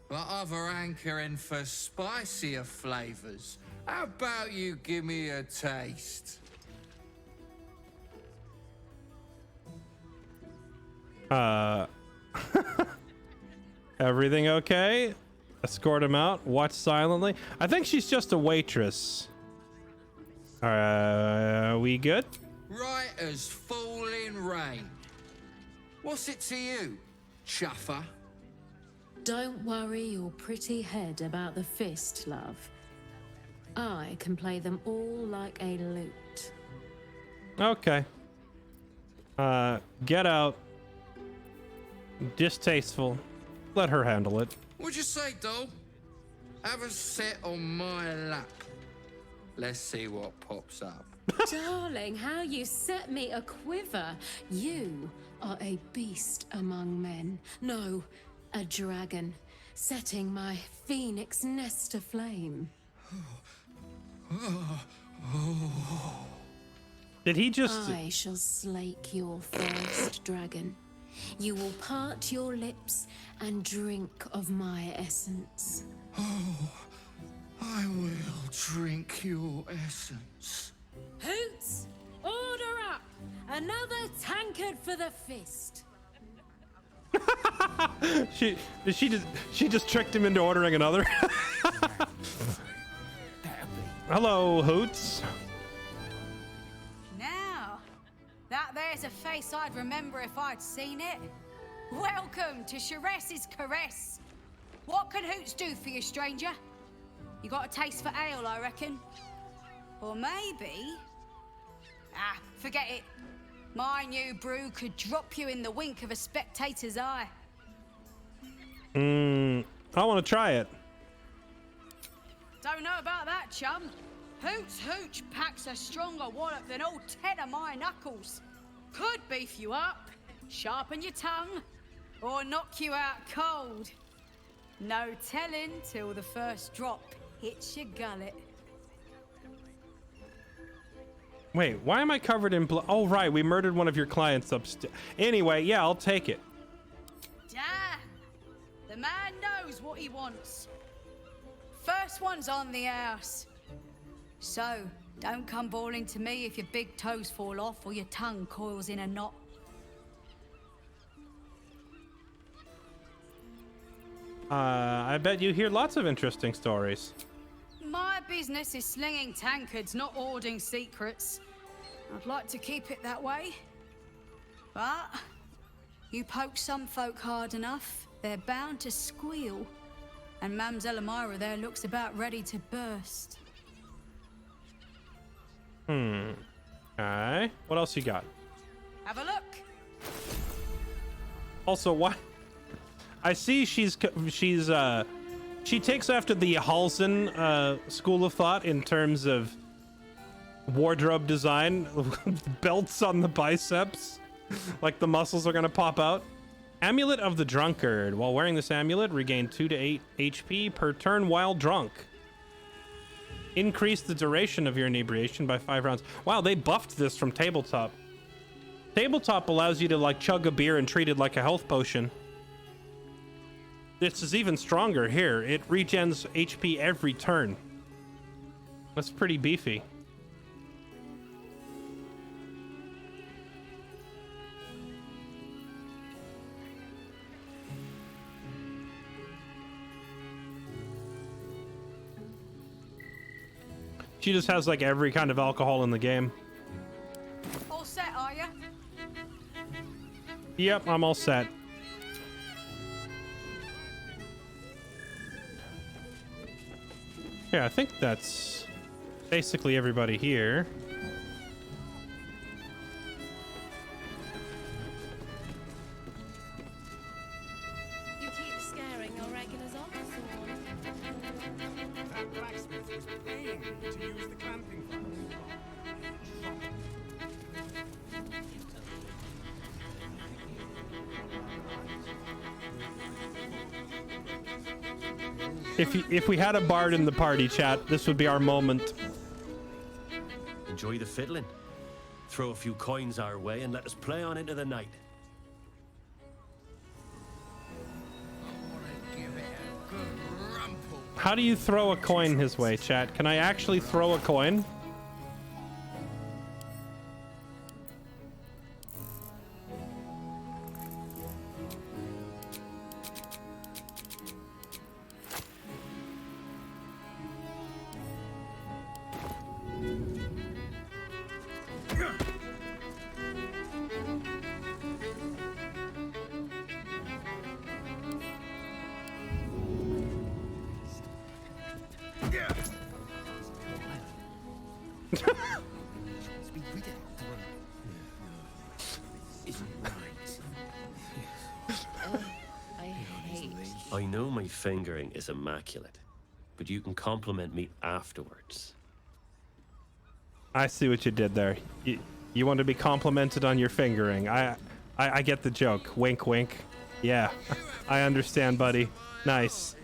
But other hankering for spicier flavors. How about you give me a taste? Everything okay? Escort him out. Watch silently. I think she's just a waitress. We good? Right as falling rain. What's it to you, chuffer? Don't worry your pretty head about the fist, love. I can play them all like a lute. Okay. Get out. Distasteful. Let her handle it. What'd you say, doll? Have a sit on my lap. Let's see what pops up. Darling, how you set me a quiver. You are a beast among men. No, a dragon, setting my phoenix nest aflame. Did he just... I shall slake your thirst, dragon. You will part your lips and drink of my essence. Oh, I will drink your essence. Hoots, order up! Another tankard for the fist. she just tricked him into ordering another. Hello, Hoots. Now, that there's a face I'd remember if I'd seen it. Welcome to Sharess's Caress. What can Hoots do for you, stranger? You got a taste for ale, I reckon? Or maybe... Ah, forget it. My new brew could drop you in the wink of a spectator's eye. I want to try it. Don't know about that, chum. Hoots Hooch packs a stronger wallop than all 10 of my knuckles. Could beef you up, sharpen your tongue, or knock you out cold. No telling till the first drop hits your gullet. Wait, why am I covered in blood? Oh, right, we murdered one of your clients upstairs. Anyway, yeah, I'll take it. Damn! The man knows what he wants. First one's on the house. So, don't come bawling to me if your big toes fall off or your tongue coils in a knot. I bet you hear lots of interesting stories. My business is slinging tankards, not hoarding secrets. I'd like to keep it that way. But you poke some folk hard enough, they're bound to squeal. And Mamselle Elmira there looks about ready to burst. Okay. What else you got? Have a look. Also, what? I see she takes after the Halsen school of thought in terms of wardrobe design. Belts on the biceps, like the muscles are gonna pop out. Amulet of the Drunkard. While wearing this amulet, regain 2 to 8 HP per turn while drunk. Increase the duration of your inebriation by 5 rounds. Wow, they buffed this from tabletop. Tabletop allows you to like chug a beer and treat it like a health potion. This is even stronger here. It regens HP every turn. That's pretty beefy. She just has like every kind of alcohol in the game. All set, are you? Yep, I'm all set. Yeah, I think that's basically everybody here. You keep scaring your regulars off, That blacksmith is paying me to use the clamping device. If we had a bard in the party, chat, this would be our moment. Enjoy the fiddling. Throw a few coins our way and let us play on into the night. How do you throw a coin his way, chat? Can I actually throw a coin? I know my fingering is immaculate, but you can compliment me afterwards. I see what you did there. You want to be complimented on your fingering. I get the joke. Wink, wink. Yeah, I understand, buddy. Nice.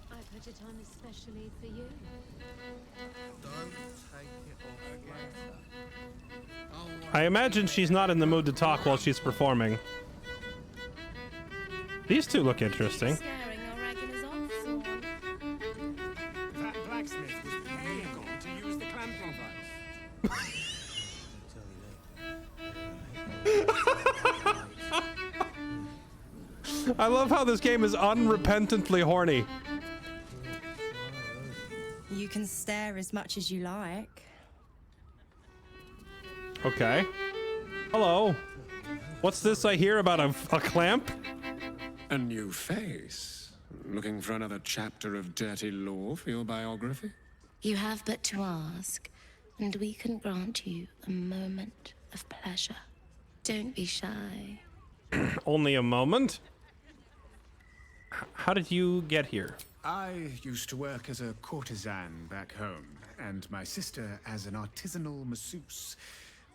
I put it on especially for you. Don't take it off later. I imagine she's not in the mood to talk while she's performing. These two look interesting. Scaring or ragging us off, Swan? That blacksmith was paying on to use the clamp device. I love how this game is unrepentantly horny. You can stare as much as you like. Okay. Hello. What's this I hear about a clamp? A new face. Looking for another chapter of dirty lore for your biography? You have but to ask, and we can grant you a moment of pleasure. Don't be shy. Only a moment? How did you get here? I used to work as a courtesan back home, and my sister as an artisanal masseuse.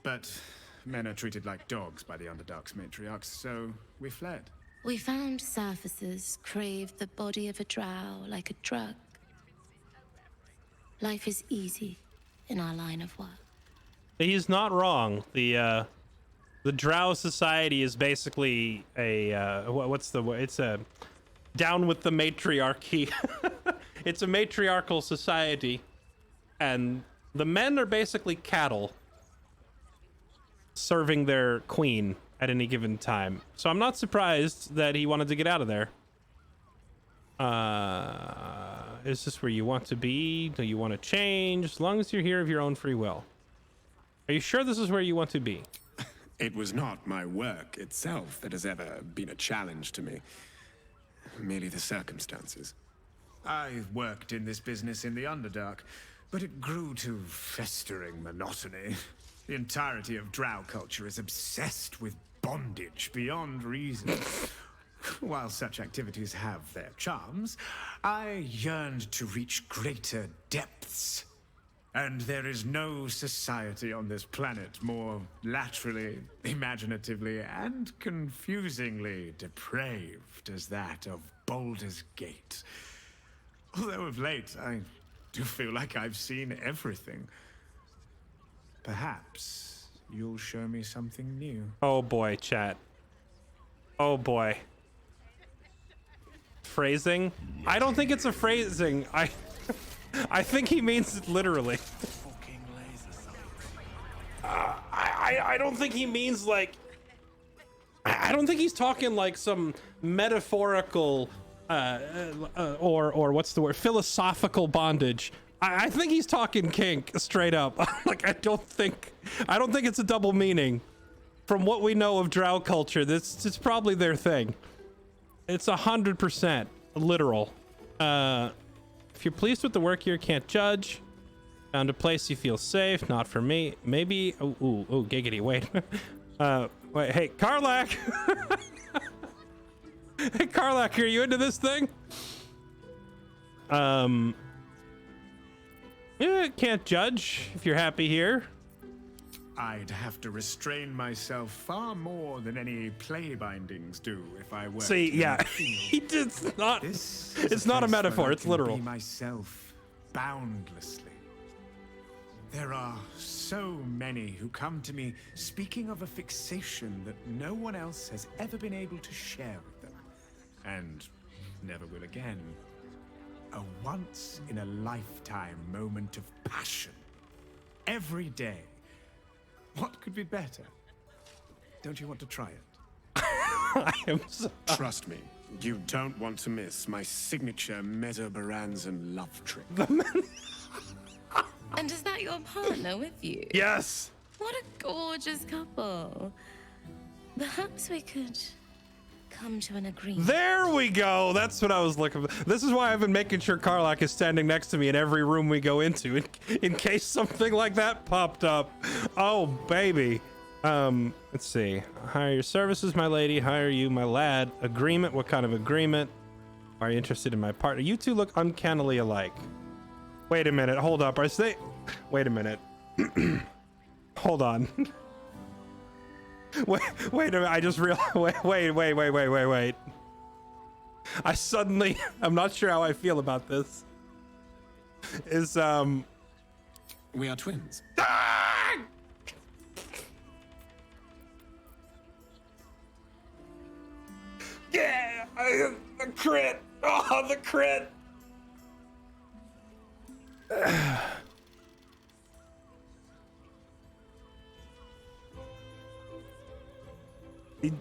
But men are treated like dogs by the Underdark's matriarchs, so we fled. We found surfacers crave the body of a drow like a drug. Life is easy in our line of work. He's not wrong. The Drow society is basically a what's the word? It's a down with the matriarchy. It's a matriarchal society, and the men are basically cattle serving their queen at any given time. So I'm not surprised that he wanted to get out of there. Is this where you want to be? Do you want to change? As long as you're here of your own free will. Are you sure this is where you want to be? It was not my work itself that has ever been a challenge to me. Merely the circumstances. I worked in this business in the Underdark, but it grew to festering monotony. The entirety of Drow culture is obsessed with bondage beyond reason. While such activities have their charms, I yearned to reach greater depths. And there is no society on this planet more laterally, imaginatively, and confusingly depraved as that of Baldur's Gate. Although of late, I do feel like I've seen everything. Perhaps you'll show me something new. Oh boy, chat. Oh boy. Phrasing? I don't think it's a phrasing. I think he means it literally. I don't think he means like. I don't think he's talking like some metaphorical or what's the word? Philosophical bondage. I think he's talking kink straight up. Like I don't think it's a double meaning. From what we know of Drow culture, this is probably their thing. It's 100% literal. If you're pleased with the work here, can't judge. Found a place you feel safe. Not for me. Maybe. Oh, giggity. Wait. Wait. Hey, Karlach. Hey, Karlach, are you into this thing? Yeah, can't judge if you're happy here. I'd have to restrain myself far more than any play bindings do if I were. See, yeah, he did not. It's not a metaphor. It's literal. Be myself boundlessly. There are so many who come to me speaking of a fixation that no one else has ever been able to share with them, and never will again. A once-in-a-lifetime moment of passion. Every day. What could be better? Don't you want to try it? I am so... Trust me, you don't want to miss my signature Mesobaranzan love trick. And is that your partner with you? Yes! What a gorgeous couple. Perhaps we could come to an agreement. There we go. That's what I was looking for. This is why I've been making sure Karlach is standing next to me in every room we go into in case something like that popped up. Oh, baby. Let's see. Hire your services, my lady. Hire you, my lad. Agreement. What kind of agreement? Are you interested in my partner? You two look uncannily alike. Wait a minute. Hold up. Wait a minute. Hold on. wait a minute. I just realized. Wait. I'm not sure how I feel about this. We are twins. Yeah, the crit. Oh, the crit.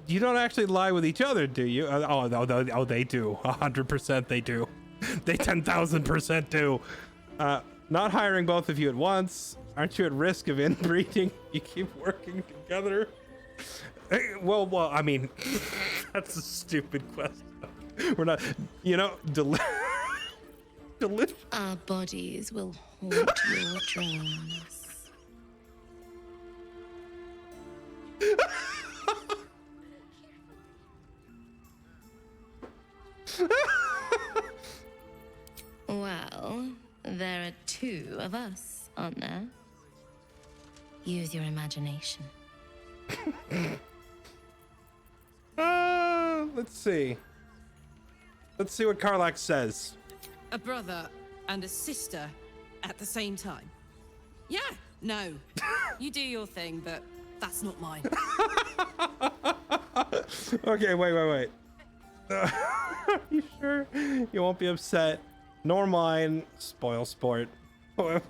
You don't actually lie with each other, do you? Oh, they do. 100% they do. They 10,000% do. Not hiring both of you at once. Aren't you at risk of inbreeding? You keep working together. Well, I mean, that's a stupid question. We're not, Our bodies will haunt your dreams. Well, there are two of us, aren't there? Use your imagination. Let's see. Let's see what Karlak says. A brother and a sister at the same time. Yeah, no. You do your thing, but that's not mine. Okay, wait. You sure? You won't be upset. Nor mine. Spoil sport. Wait.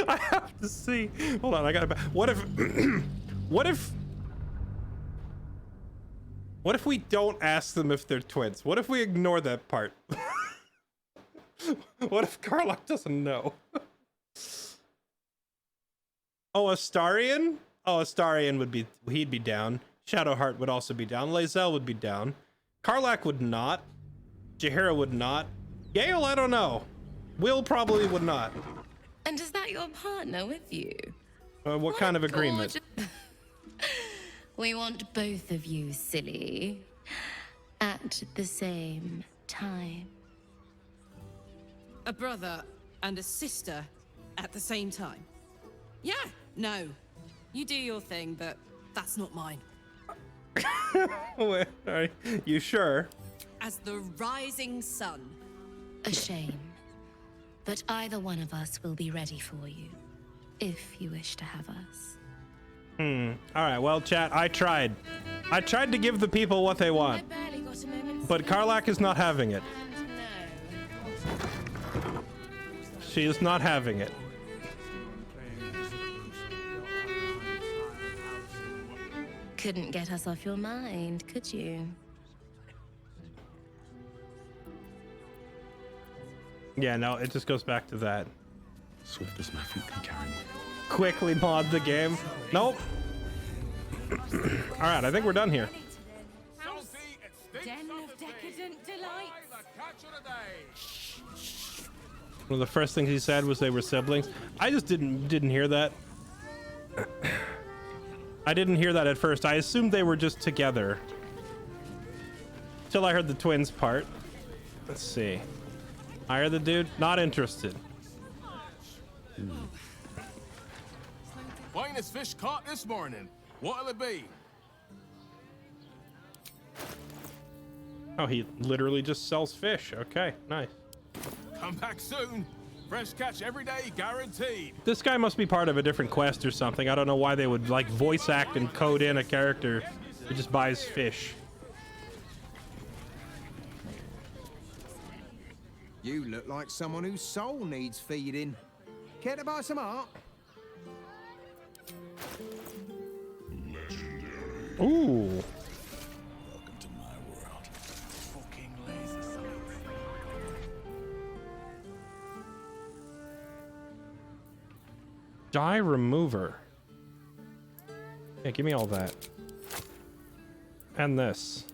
I have to see. Hold on, I gotta. What if we don't ask them if they're twins? What if we ignore that part? What if Karlak doesn't know? Oh, Astarion? Oh, Astarion he'd be down. Shadowheart would also be down. Lae'zel would be down. Karlak would not. Jaheira would not. Gale, I don't know. Will probably would not. And is that your partner with you? What kind of agreement? We want both of you, silly, at the same time. A brother and a sister at the same time. Yeah, no. You do your thing, but that's not mine. Wait, are you sure? As the rising sun. A shame. But either one of us will be ready for you, if you wish to have us. Alright, well, chat, I tried. I tried to give the people what they want. But Karlak is not having it. She is not having it. Couldn't get us off your mind, could you? Yeah, no, it just goes back to that. Swift as my feet can carry me. Quickly mod the game. Nope. Alright, I think we're done here. Den of decadent delights. One of the first things he said was they were siblings. I just didn't hear that. I didn't hear that at first. I assumed they were just together. Till I heard the twins part. Let's see. Hire the dude? Not interested. Finest fish caught this morning. What'll it be? Oh, he literally just sells fish. Okay, nice. Come back soon. Fresh catch every day, guaranteed. This guy must be part of a different quest or something. I don't know why they would like voice act and code in a character who just buys fish. You look like someone whose soul needs feeding. Care to buy some art? Ooh. Welcome to my world. Fucking laser science. Die remover. Yeah, give me all that. And this.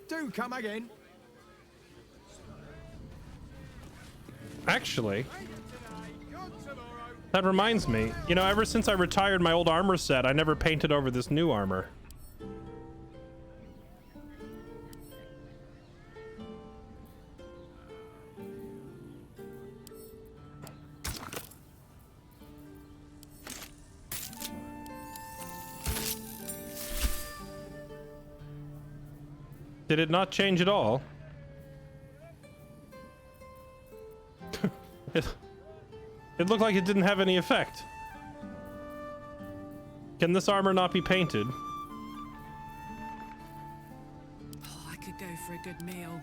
Do come again. Actually, That reminds me, you know, ever since I retired my old armor set, I never painted over this new armor. Did it not change at all? It looked like it didn't have any effect. Can this armor not be painted? Oh, I could go for a good meal.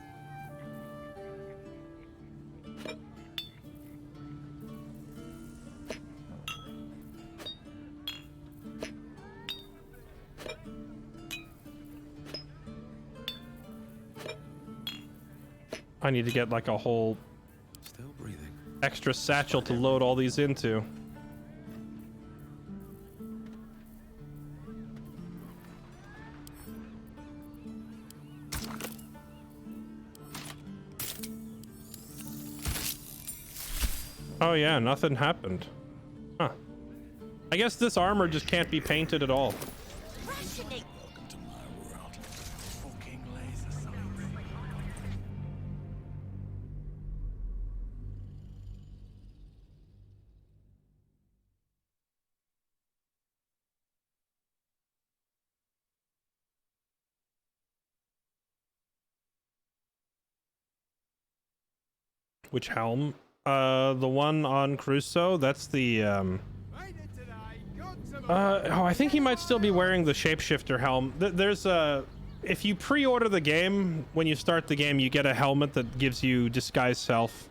I need to get like a whole extra satchel to load all these into. Oh yeah, nothing happened. Huh. I guess this armor just can't be painted at all. Which helm? The one on Crusoe, that's the oh, I think he might still be wearing the shapeshifter helm. There's a, if you pre-order the game, when you start the game, you get a helmet that gives you disguise self.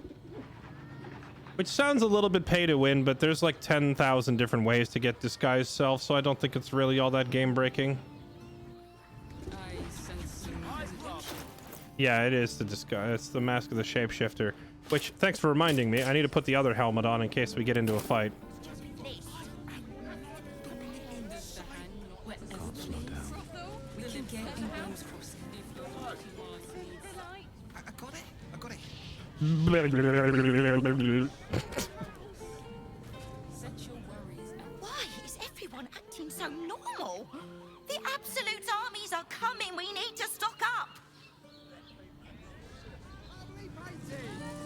Which sounds a little bit pay to win, but there's like 10,000 different ways to get disguise self, so I don't think it's really all that game breaking. Yeah, it is the disguise. It's the mask of the shapeshifter. Which, thanks for reminding me. I need to put the other helmet on in case we get into a fight. Why is everyone acting so normal? The Absolute armies are coming. We need to stock up.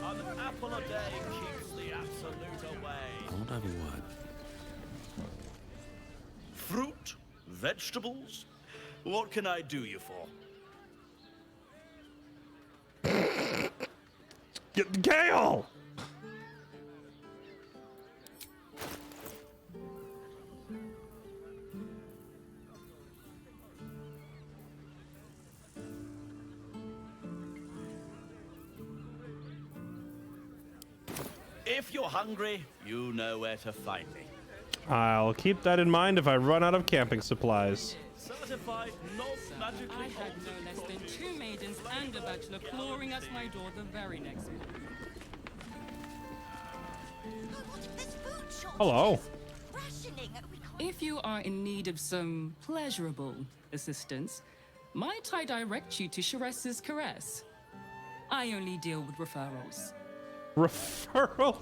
An apple a day keeps the Absolute away. I won't have a word. Fruit, vegetables. What can I do you for? Gale! If you're hungry, you know where to find me. I'll keep that in mind if I run out of camping supplies. Certified, non-magically. I had no less than 2 maidens and a bachelor clawing at my door the very next morning. Hello. If you are in need of some pleasurable assistance, might I direct you to Sharess's Caress? I only deal with referrals. Referral?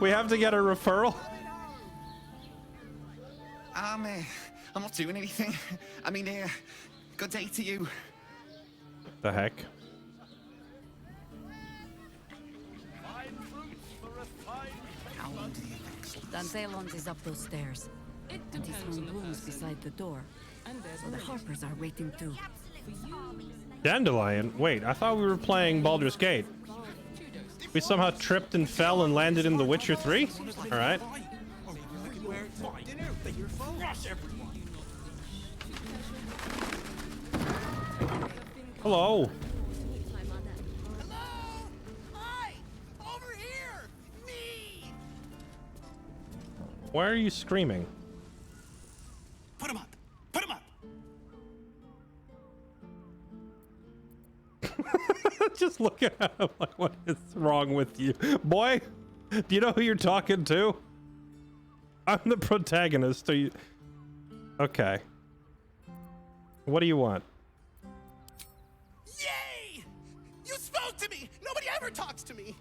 We have to get a referral? I'm not doing anything. I mean, good day to you. The heck? Danzelons is up those stairs. It And he's depends on hung the rooms person. beside the door. And there's So the Harpers are waiting too. Dandelion? Wait, I thought we were playing Baldur's Gate. We somehow tripped and fell and landed in The Witcher 3? Alright. Hello. Why are you screaming? Put him up! Put him up! Just looking at him like, what is wrong with you? Boy, do you know who you're talking to? I'm the protagonist. Are you... Okay. What do you want? Yay! You spoke to me! Nobody ever talks to me!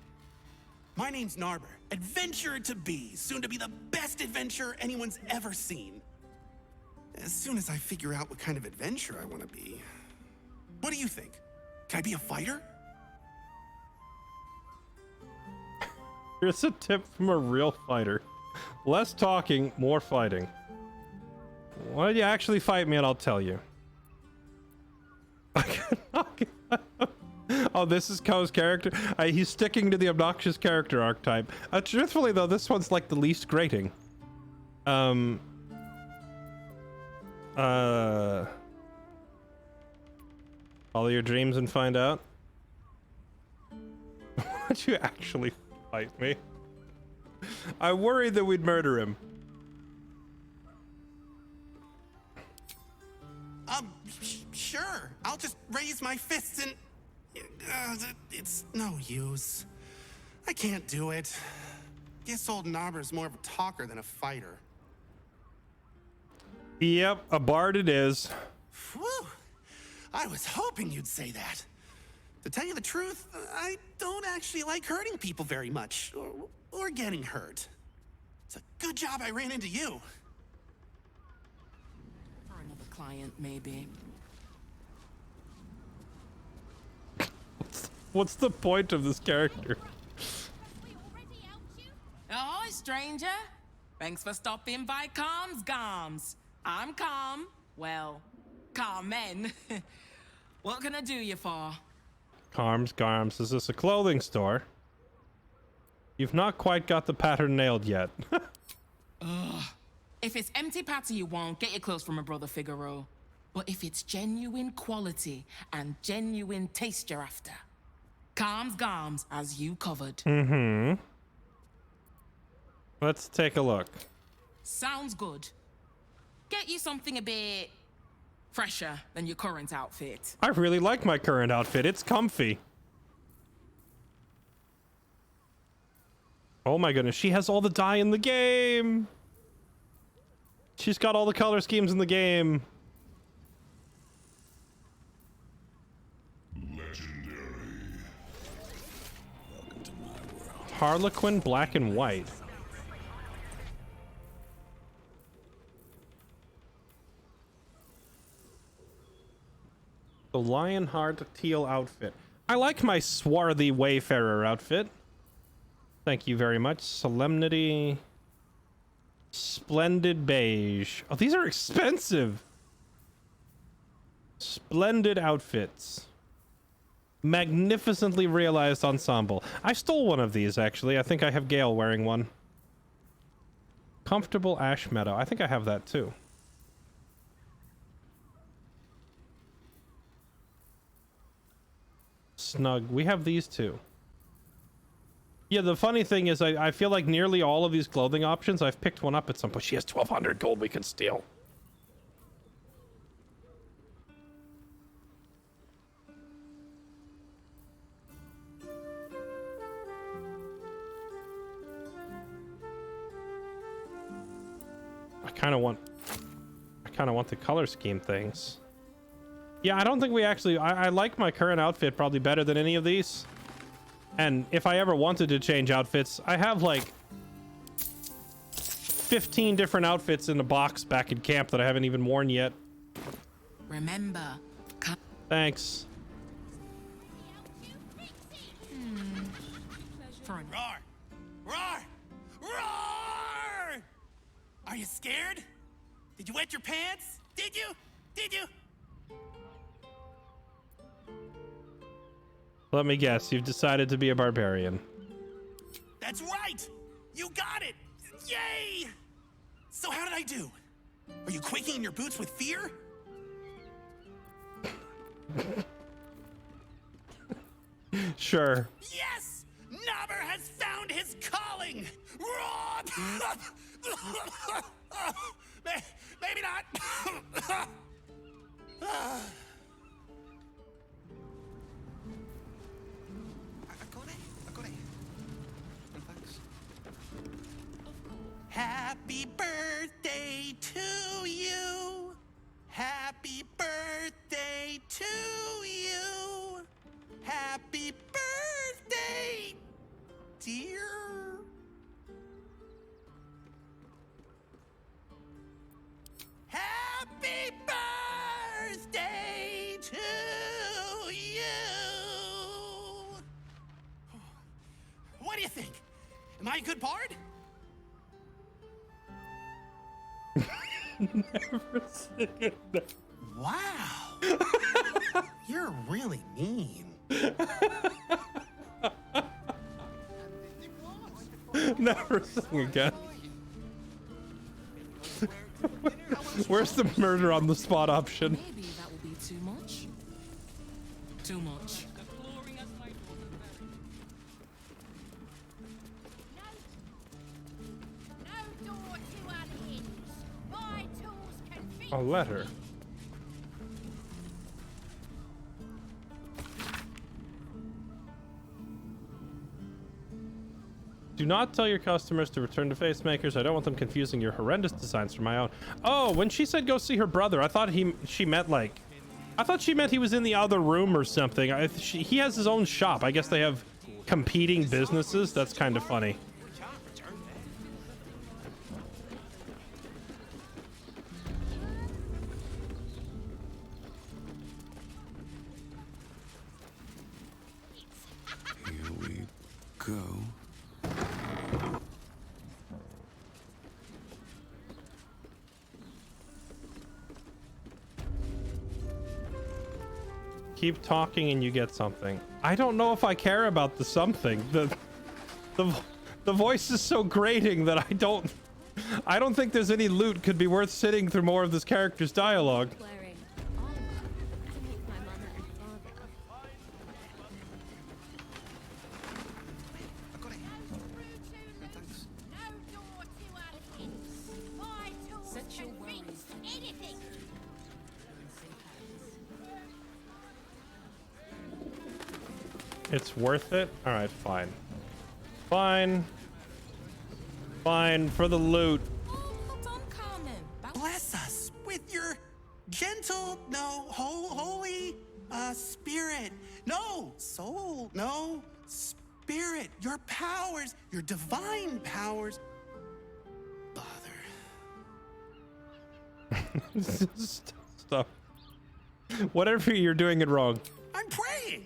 My name's Narber, adventurer to be, soon to be the best adventurer anyone's ever seen. As soon as I figure out what kind of adventurer I want to be. What do you think? Can I be a fighter? Here's a tip from a real fighter. Less talking, more fighting. Why don't you actually fight me and I'll tell you. Oh, this is Ko's character? He's sticking to the obnoxious character archetype. Truthfully though, this one's like the least grating. Follow your dreams and find out. Would you actually fight me? I worried that we'd murder him. Sure. I'll just raise my fists and... it's no use. I can't do it. Guess old Narber's more of a talker than a fighter. Yep, a bard it is. Whew. I was hoping you'd say that. To tell you the truth, I don't actually like hurting people very much, or getting hurt. It's a good job I ran into you. For another client, maybe. What's the point of this character? Ahoy, stranger. Thanks for stopping by Calm's Garms. I'm Calm. Well, Carmen. What can I do you for? Carms, Garms, is this a clothing store? You've not quite got the pattern nailed yet. Ugh. If it's empty patty you want, get your clothes from my brother Figaro. But if it's genuine quality and genuine taste you're after, Calm's Garms as you covered. Mm-hmm. Let's take a look. Sounds good. Get you something a bit fresher than your current outfit. I really like my current outfit. It's comfy. Oh my goodness, she has all the dye in the game. She's got all the color schemes in the game. Harlequin black and white. The Lionheart teal outfit. I like my swarthy wayfarer outfit. Thank you very much. Solemnity. Splendid beige. Oh, these are expensive. Splendid outfits. Magnificently realized ensemble. I stole one of these, actually. I think I have Gale wearing one. Comfortable ash meadow. I think I have that, too. Snug. We have these, too. Yeah, the funny thing is I feel like nearly all of these clothing options, I've picked one up at some point. She has 1,200 gold we can steal. I kind of want the color scheme things. Yeah, I don't think we actually... I like my current outfit probably better than any of these. And if I ever wanted to change outfits, I have like 15 different outfits in a box back in camp that I haven't even worn yet. Remember. Thanks. Roar! Roar! Roar! Are you scared? Did you wet your pants? Did you? Did you? Let me guess, you've decided to be a barbarian. That's right! You got it! Yay! So how did I do? Are you quaking in your boots with fear? Sure. Yes! Narber has found his calling! Maybe not. Happy birthday to you. Happy birthday to you. Happy birthday, dear Am I a good bard? Never sing it. Wow. You're really mean. Never sing again. Where's the murder on the spot option? Maybe that will be too much. Too much. A letter. Do not tell your customers to return to Facemakers. I don't want them confusing your horrendous designs for my own. Oh, when she said go see her brother, I thought she meant like... I thought she meant he was in the other room or something. He has his own shop. I guess they have competing businesses. That's kind of funny. Here we go. Keep talking and you get something. I don't know if I care about the something. The voice is so grating that I don't think there's any loot could be worth sitting through more of this character's dialogue. It's worth it? Alright, fine. Fine. Fine for the loot. Bless us with your gentle, no, holy, spirit. No, soul, no, spirit. Your powers, your divine powers. Bother. Stop. Whatever, you're doing it wrong. I'm praying.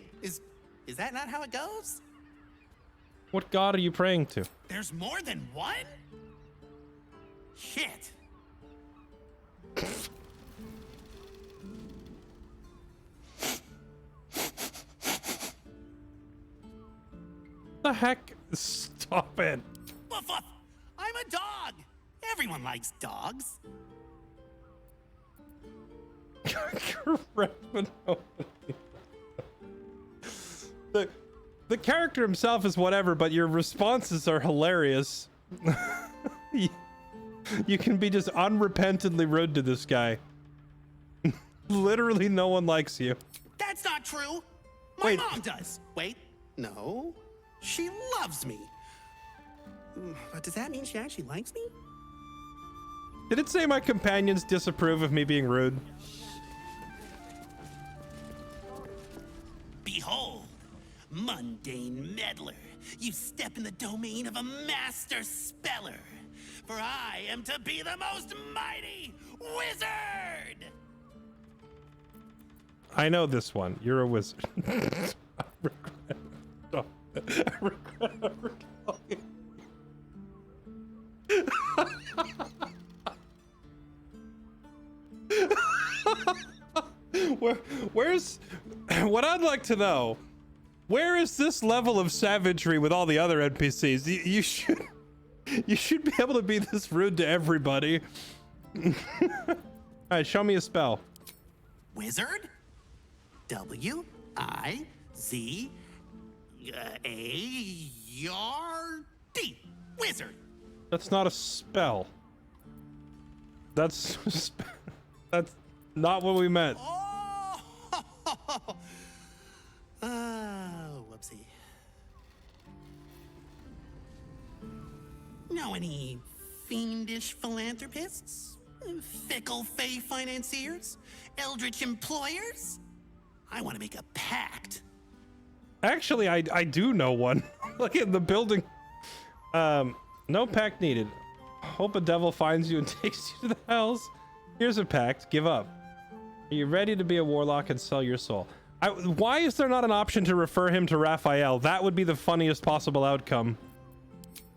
Is that not how it goes? What god are you praying to? There's more than one? Shit. The heck? Stop it. Woof, woof. I'm a dog. Everyone likes dogs. The character himself is whatever, but your responses are hilarious. You can be just unrepentantly rude to this guy. Literally no one likes you. That's not true. My mom does. Wait, no. She loves me. But does that mean she actually likes me? Did it say my companions disapprove of me being rude? Behold, mundane meddler, you step in the domain of a master speller. For I am to be the most mighty wizard! I know this one. You're a wizard. I regret ever talking. Where's what I'd like to know, where is this level of savagery with all the other NPCs? You should be able to be this rude to everybody. All right, show me a spell. Wizard? W-I-Z-A-R-D. Wizard. That's not a spell. That's not what we meant. Oh, whoopsie. Know any fiendish philanthropists? Fickle fey financiers? Eldritch employers? I want to make a pact. Actually, I do know one. Look in the building. No pact needed. Hope a devil finds you and takes you to the hells. Here's a pact. Give up. Are you ready to be a warlock and sell your soul? Why is there not an option to refer him to Raphael? That would be the funniest possible outcome.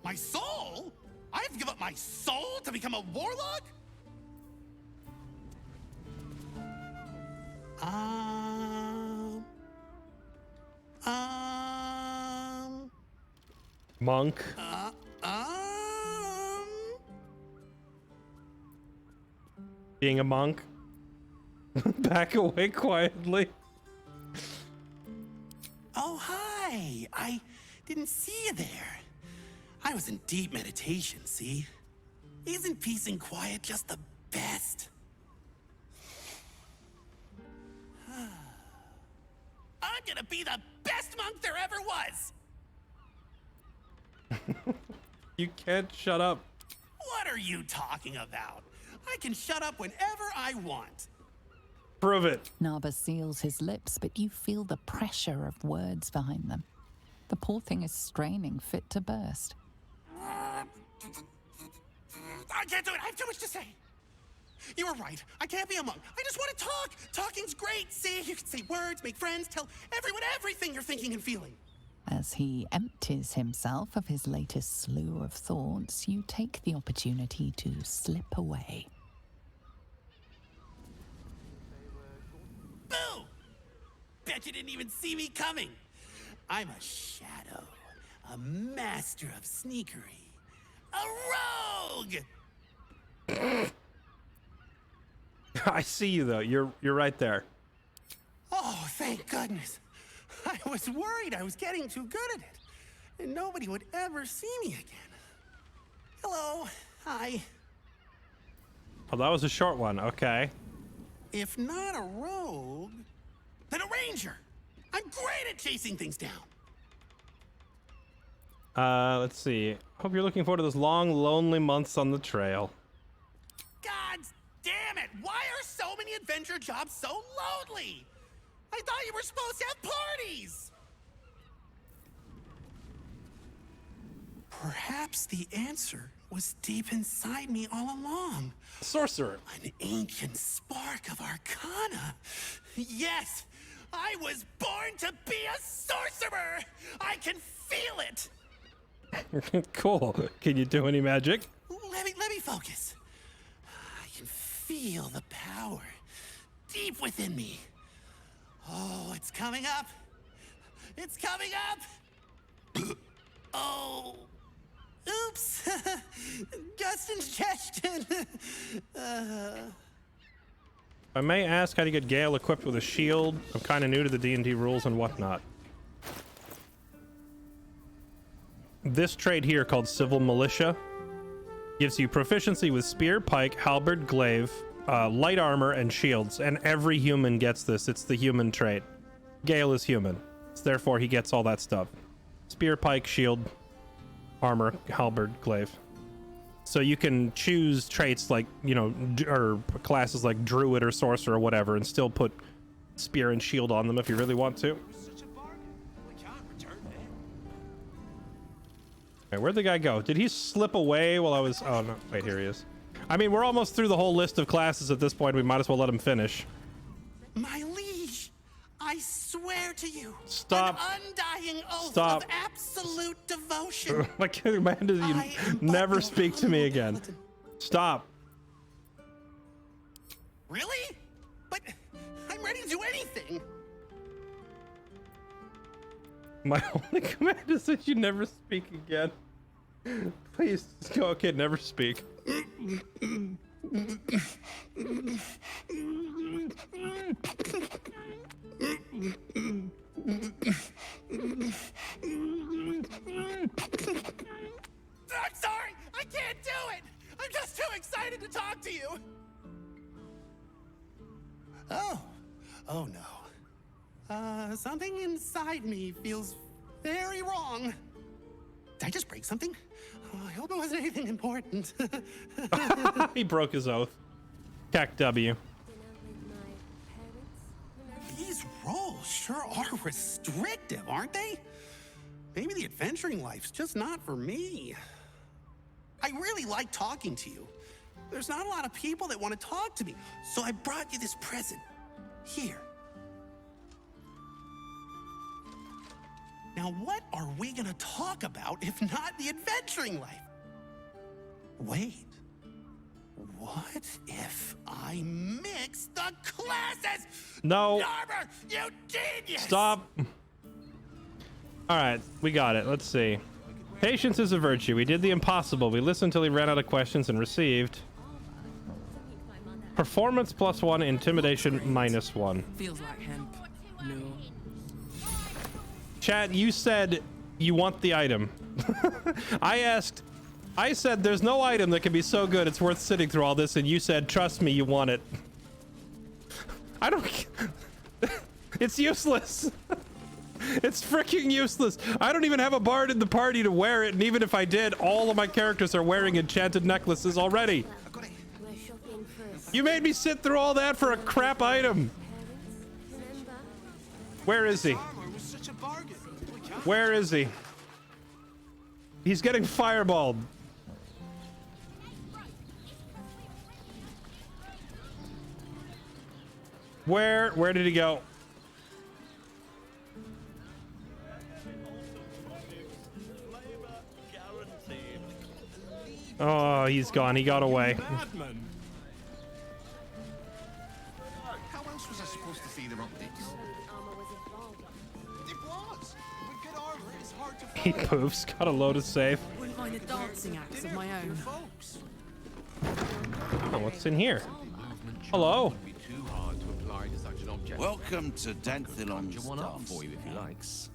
My My soul? I have to give up my soul to become a warlock? Monk. Being a monk. Back away quietly. Oh, hi. I didn't see you there. I was in deep meditation, see? Isn't peace and quiet just the best? I'm gonna be the best monk there ever was! You can't shut up. What are you talking about? I can shut up whenever I want. Prove it. Naba seals his lips, but you feel the pressure of words behind them. The poor thing is straining, fit to burst. I can't do it. I have too much to say. You were right. I can't be a monk. I just want to talk. Talking's great. See, you can say words, make friends, tell everyone everything you're thinking and feeling. As he empties himself of his latest slew of thoughts, you take the opportunity to slip away. Boo! Bet you didn't even see me coming. I'm a shadow, a master of sneakery, a rogue! I see you though. You're right there. Oh, thank goodness. I was worried I was getting too good at it, and nobody would ever see me again. Hello. Hi. Oh, that was a short one. Okay. If not a rogue, then a ranger. I'm great at chasing things down. Let's see. Hope you're looking forward to those long, lonely months on the trail. God damn it! Why are so many adventure jobs so lonely? I thought you were supposed to have parties! Perhaps the answer was deep inside me all along. Sorcerer. An ancient spark of arcana. Yes! I was born to be a sorcerer! I can feel it! Cool. Can you do any magic? Let me focus. I can feel the power deep within me. Oh, it's coming up. It's coming up. Oh. Oops. Just ingestion. I may ask how to get Gale equipped with a shield. I'm kind of new to the D&D rules and whatnot. This trait here, called Civil Militia, gives you proficiency with spear, pike, halberd, glaive, light armor, and shields. And every human gets this. It's the human trait. Gale is human, so therefore he gets all that stuff. Spear, pike, shield, armor, halberd, glaive. So you can choose traits like, you know, or classes like druid or sorcerer or whatever, and still put spear and shield on them if you really want to. Okay, where'd the guy go? Did he slip away while I was... Oh, no. Wait, here he is. I mean, we're almost through the whole list of classes at this point. We might as well let him finish. My liege, I swear to you, Stop. an undying oath Stop. of absolute devotion. I can't imagine you never speak to me again. Stop. Really? But I'm ready to do anything. My only command is that you never speak again. Please, just go, kid, never speak. I'm sorry, I can't do it. I'm just too excited to talk to you. Oh no. Something inside me feels very wrong. Did I just break something? Oh, I hope it wasn't anything important. He broke his oath. Cac W. These roles sure are restrictive, aren't they? Maybe the adventuring life's just not for me. I really like talking to you. There's not a lot of people that want to talk to me, so I brought you this present. Here. Now, what are we gonna talk about if not the adventuring life? Wait. What if I mix the classes? No. Narber, you genius! Stop. All right, we got it. Let's see. Patience is a virtue. We did the impossible. We listened till he ran out of questions and received performance +1, intimidation -1. Feels like hemp. No. Chat, you said you want the item. I said there's no item that can be so good it's worth sitting through all this, and you said trust me, you want it. I don't. It's useless. It's freaking useless. I don't even have a bard in the party to wear it, and even if I did, all of my characters are wearing enchanted necklaces already. You made me sit through all that for a crap item. Where is he? Where is he? He's getting fireballed. Where did he go? Oh, he's gone. He got away. How else was I supposed to see the optics? It was. With good armor, it's hard to He poofs. Got a loaded safe. Wouldn't mind a dancing axe of my own. Oh, what's in here? Hello. Welcome to Danthilon's stuff for you if you likes.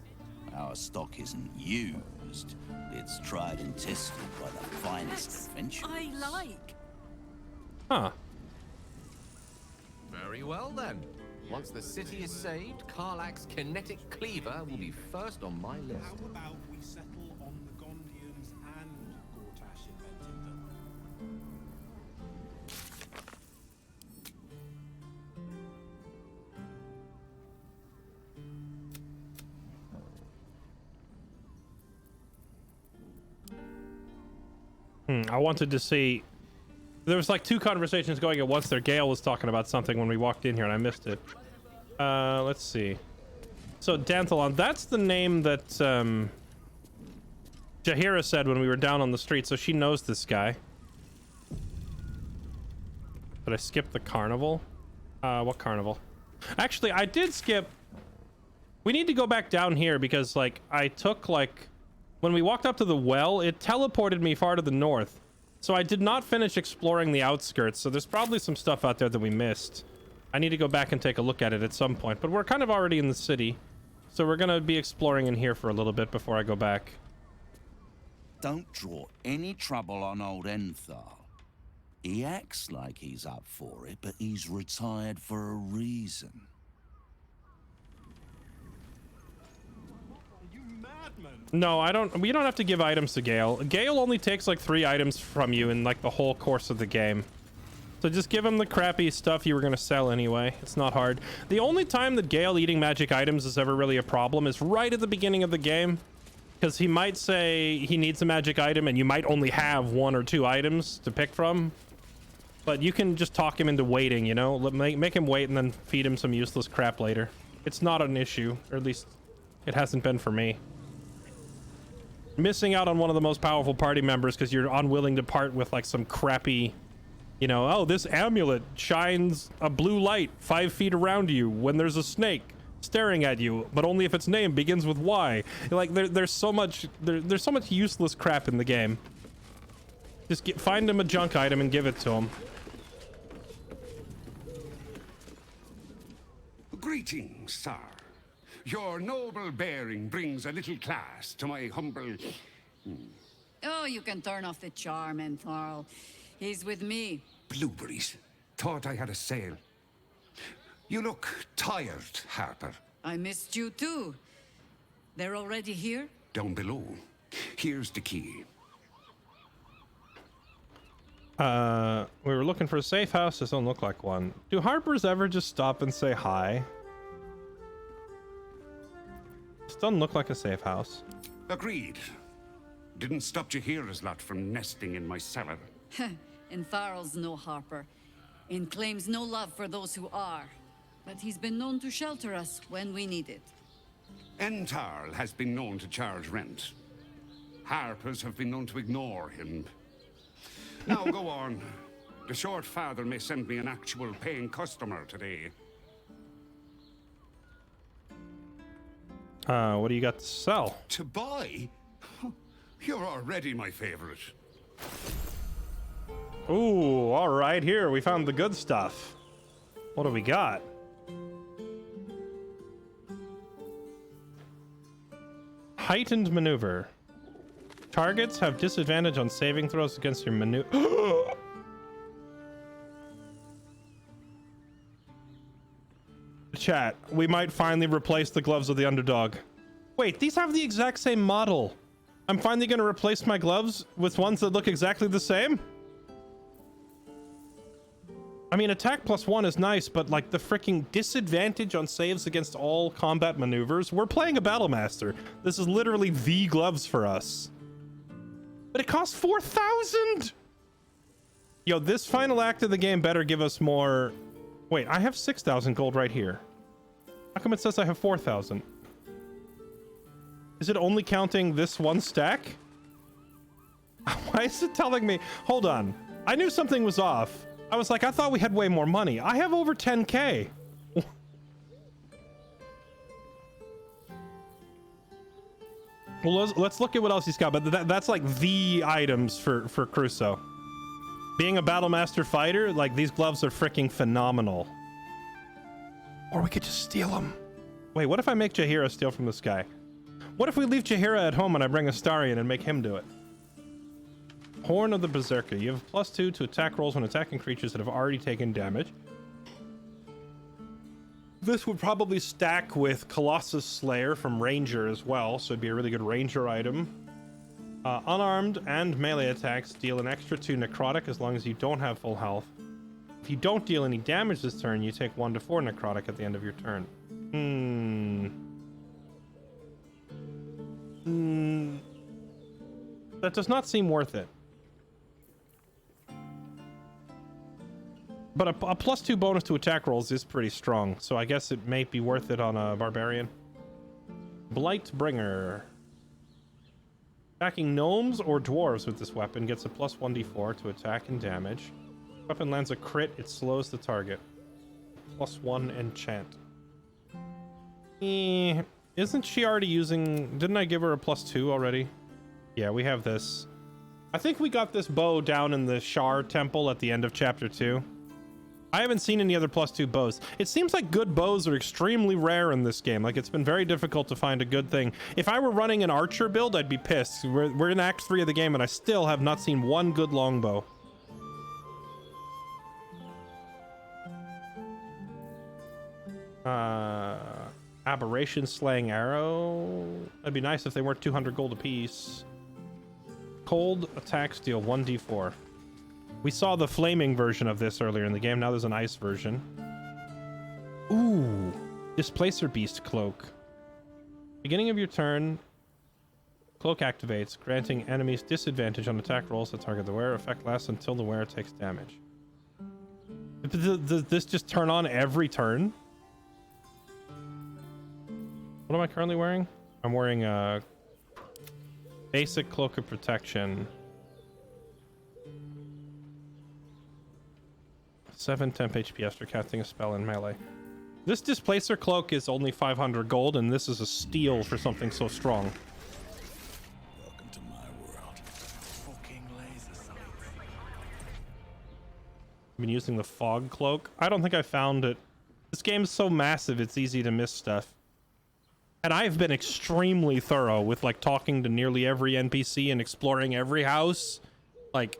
Our stock isn't used. It's tried and tested by the finest adventurers. I like. Huh. Very well then. Once the city is saved, Karlach's kinetic cleaver will be first on my list. How about we settle on the Gondians and Gortash inventing them? I wanted to see. There was like two conversations going at once there. Gale was talking about something when we walked in here and I missed it. Let's see. So Danthalon, that's the name that Jaheira said when we were down on the street, so she knows this guy. But I skipped the carnival. What carnival? Actually, I did skip. We need to go back down here because like I took like when we walked up to the well, it teleported me far to the north. So I did not finish exploring the outskirts, so there's probably some stuff out there that we missed. I need to go back and take a look at it at some point, but we're kind of already in the city. So we're gonna be exploring in here for a little bit before I go back. Don't draw any trouble on old Enthal. He acts like he's up for it, but he's retired for a reason. No, I don't. We don't have to give items to Gale. Gale only takes like 3 items from you in like the whole course of the game. So just give him the crappy stuff you were gonna sell anyway. It's not hard. The only time that Gale eating magic items is ever really a problem is right at the beginning of the game. Because he might say he needs a magic item and you might only have 1 or 2 items to pick from. But you can just talk him into waiting, you know? Make him wait and then feed him some useless crap later. It's not an issue, or at least it hasn't been for me. Missing out on one of the most powerful party members because you're unwilling to part with like some crappy, you know, oh, this amulet shines a blue light 5 feet around you when there's a snake staring at you, but only if its name begins with Y. Like there's so much useless crap in the game. Just find him a junk item and give it to him. Greetings, sir. Your noble bearing brings a little class to my humble... Oh, you can turn off the charm, Entharl. He's with me. Blueberries. Thought I had a sale. You look tired, Harper. I missed you too. They're already here? Down below. Here's the key. We were looking for a safe house. This don't look like one. Do Harpers ever just stop and say hi? This doesn't look like a safe house. Agreed. Didn't stop Jaheira's lot from nesting in my cellar. Entharl's no Harper, and claims no love for those who are. But he's been known to shelter us when we need it. Entarl has been known to charge rent. Harpers have been known to ignore him. Now go on. The short father may send me an actual paying customer today. What do you got to sell? To buy? You're already my favorite. Ooh, all right, here, we found the good stuff. What do we got? Heightened maneuver. Targets have disadvantage on saving throws against your maneuver. Chat, we might finally replace the gloves of the underdog. Wait, these have the exact same model. I'm finally going to replace my gloves with ones that look exactly the same? I mean, attack +1 is nice, but like the freaking disadvantage on saves against all combat maneuvers. We're playing a Battlemaster. This is literally the gloves for us. But it costs 4,000! Yo, this final act of the game better give us more... Wait, I have 6,000 gold right here. How come it says I have 4,000? Is it only counting this one stack? Why is it telling me? Hold on. I knew something was off. I was like, I thought we had way more money. I have over 10k. Well, let's look at what else he's got. But that's like the items for Crusoe. Being a Battlemaster fighter, like these gloves are freaking phenomenal. Or we could just steal them. Wait, what if I make Jaheira steal from this guy? What if we leave Jaheira at home and I bring Astarion and make him do it? Horn of the Berserker. You have +2 to attack rolls when attacking creatures that have already taken damage. This would probably stack with Colossus Slayer from Ranger as well, so it'd be a really good Ranger item. Unarmed and melee attacks deal an extra 2 necrotic as long as you don't have full health. If you don't deal any damage this turn, you take 1 to 4 necrotic at the end of your turn. That does not seem worth it. But a +2 bonus to attack rolls is pretty strong, so I guess it may be worth it on a barbarian. Blightbringer. Attacking gnomes or dwarves with this weapon gets a +1d4 to attack and damage. Weapon lands a crit, it slows the target. +1 enchant. Isn't she already using... Didn't I give her a +2 already? Yeah, we have this. I think we got this bow down in the Shar temple at the end of chapter 2. I haven't seen any other +2 bows. It seems like good bows are extremely rare in this game. Like, it's been very difficult to find a good thing. If I were running an archer build, I'd be pissed. We're in Act 3 of the game, and I still have not seen one good longbow. Aberration Slaying Arrow. That'd be nice if they weren't 200 gold apiece. Cold attacks deal 1d4. We saw the flaming version of this earlier in the game. Now there's an ice version. Ooh. Displacer Beast Cloak. Beginning of your turn, cloak activates, granting enemies disadvantage on attack rolls that target the wearer. Effect lasts until the wearer takes damage. Does this just turn on every turn? What am I currently wearing? I'm wearing a basic cloak of protection. 7 temp HP after casting a spell in melee. This displacer cloak is only 500 gold, and this is a steal for something so strong. Welcome to my world. Fucking laser sights. I've been using the fog cloak. I don't think I found it. This game is so massive, it's easy to miss stuff. And I've been extremely thorough with like talking to nearly every NPC and exploring every house. Like,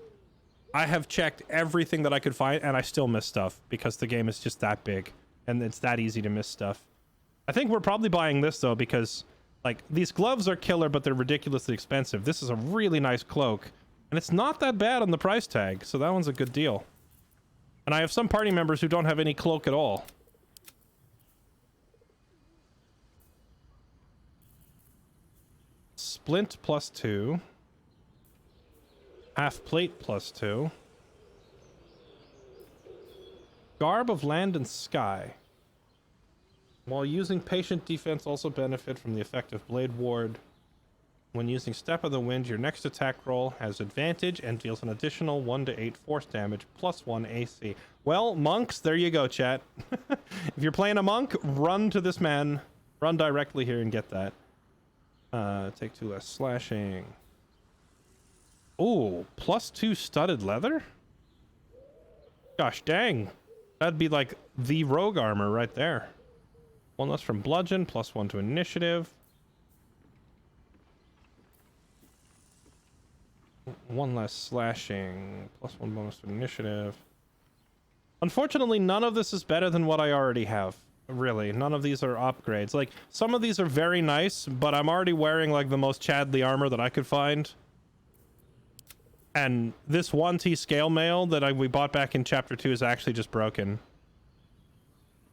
I have checked everything that I could find, and I still miss stuff because the game is just that big and it's that easy to miss stuff. I think we're probably buying this though because like these gloves are killer, but they're ridiculously expensive. This is a really nice cloak and it's not that bad on the price tag, so that one's a good deal. And I have some party members who don't have any cloak at all. Splint +2. Half plate +2. Garb of Land and Sky. While using patient defense, also benefit from the effect of Blade Ward. When using Step of the Wind, your next attack roll has advantage and deals an additional 1 to 8 force damage plus 1 AC. Well, monks, there you go, chat. If you're playing a monk, run to this man. Run directly here and get that. Take 2 less slashing. Ooh, plus 2 studded leather? Gosh dang. That'd be like the rogue armor right there. 1 less from bludgeon, plus 1 to initiative. 1 less slashing, plus 1 bonus to initiative. Unfortunately, none of this is better than what I already have. Really, none of these are upgrades. Like, some of these are very nice, but I'm already wearing like the most Chadley armor that I could find. And this 1T scale mail that we bought back in chapter 2 is actually just broken.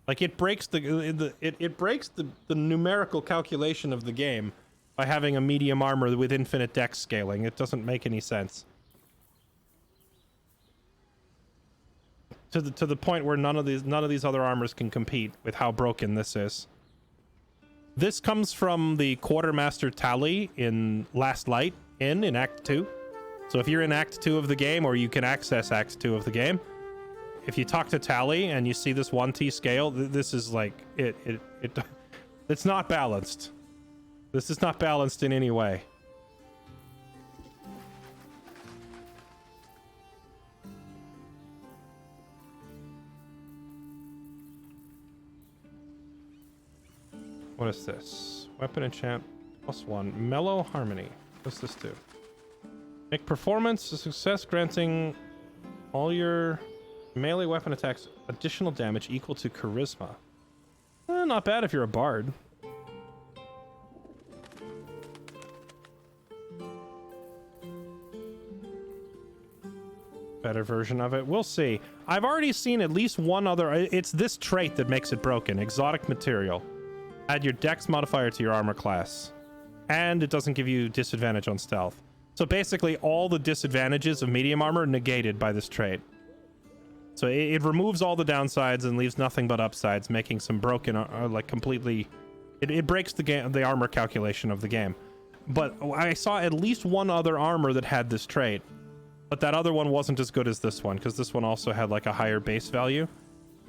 Like, it breaks it breaks the numerical calculation of the game by having a medium armor with infinite dex scaling. It doesn't make any sense. To the point where none of these other armors can compete with how broken this is. This comes from the Quartermaster tally in Last Light in Act 2. So if you're in Act 2 of the game, or you can access Act 2 of the game, if you talk to Tally and you see this 1T scale, this is like it's not balanced. This is not balanced in any way. What is this? Weapon enchant +1. Mellow Harmony. What's this do? Make performance a success, granting all your melee weapon attacks additional damage equal to charisma. Not bad if you're a bard. Better version of it. We'll see. I've already seen at least one other. It's this trait that makes it broken. Exotic material. Add your dex modifier to your armor class. And it doesn't give you disadvantage on stealth. So basically all the disadvantages of medium armor are negated by this trait. So it removes all the downsides and leaves nothing but upsides, making some broken, like completely... It breaks the armor calculation of the game. But I saw at least one other armor that had this trait. But that other one wasn't as good as this one, because this one also had like a higher base value.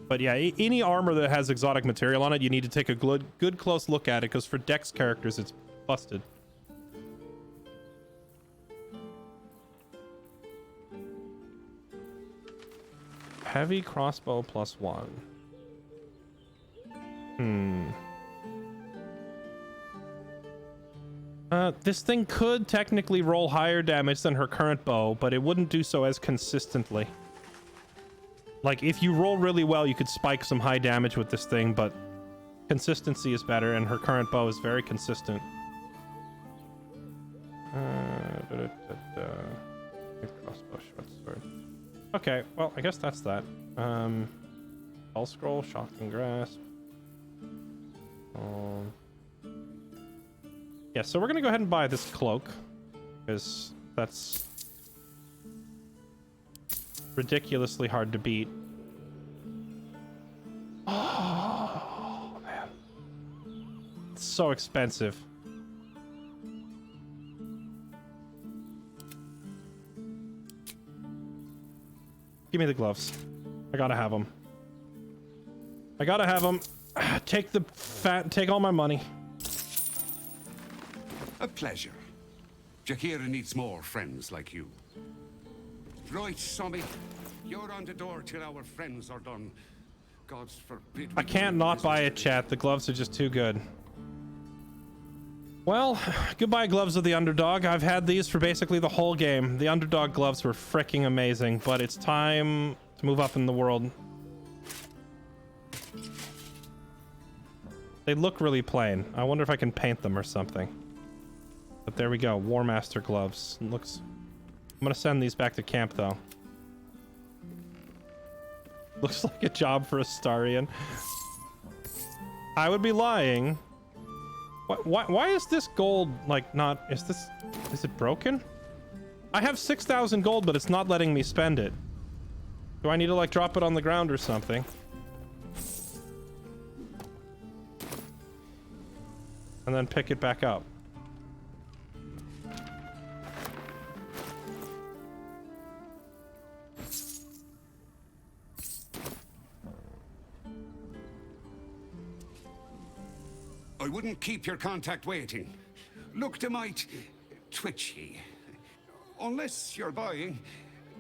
But yeah, any armor that has exotic material on it, you need to take a good close look at it, because for dex characters, it's busted. Heavy crossbow +1. This thing could technically roll higher damage than her current bow, but it wouldn't do so as consistently. Like, if you roll really well, you could spike some high damage with this thing, but consistency is better, and her current bow is very consistent. Crossbow, short sword. Okay, well, I guess that's that. Spell scroll, shocking grasp. Yeah, so we're gonna go ahead and buy this cloak, because that's ridiculously hard to beat. Oh man, it's so expensive. Give me the gloves. I gotta have them. I gotta have them. Take the take all my money. A pleasure. Jahira needs more friends like you. Right, Sommy. You're on the door till our friends are done. God's forbid. I can't not buy it, chat. The gloves are just too good. Well, goodbye, gloves of the underdog. I've had these for basically the whole game. The underdog gloves were freaking amazing, but it's time to move up in the world. They look really plain. I wonder if I can paint them or something. But there we go, War Master gloves. Looks... I'm gonna send these back to camp, though. Looks like a job for a Starian. I would be lying. Why is this gold, like, not... Is it broken? I have 6,000 gold, but it's not letting me spend it. Do I need to, like, drop it on the ground or something? and then pick it back up. I wouldn't keep your contact waiting. Looked a mite twitchy. Unless you're buying,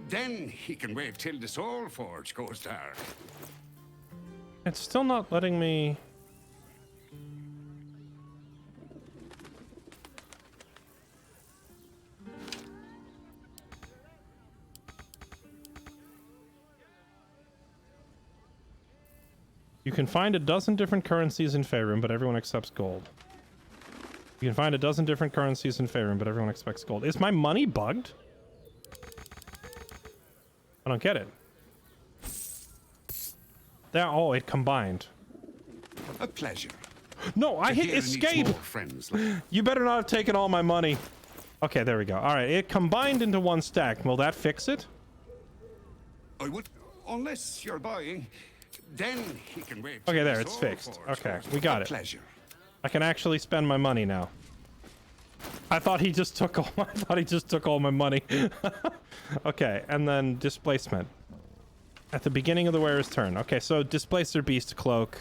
then he can wait till the Soul Forge goes dark. It's still not letting me... You can find a dozen different currencies in Faerun, but everyone accepts gold. You can find a dozen different currencies in Faerun, but everyone expects gold. Is my money bugged? I don't get it. There, oh, it combined. A pleasure. No, I hit escape! You better not have taken all my money. Okay, there we go. Alright, it combined into one stack. Will that fix it? I would... Unless you're buying, then he can wait. Okay, there, it's fixed. Okay, we got it. Pleasure. I can actually spend my money now. I thought he just took all my money. Okay, and then displacement. At the beginning of the wearer's turn. Okay, so displace their beast cloak.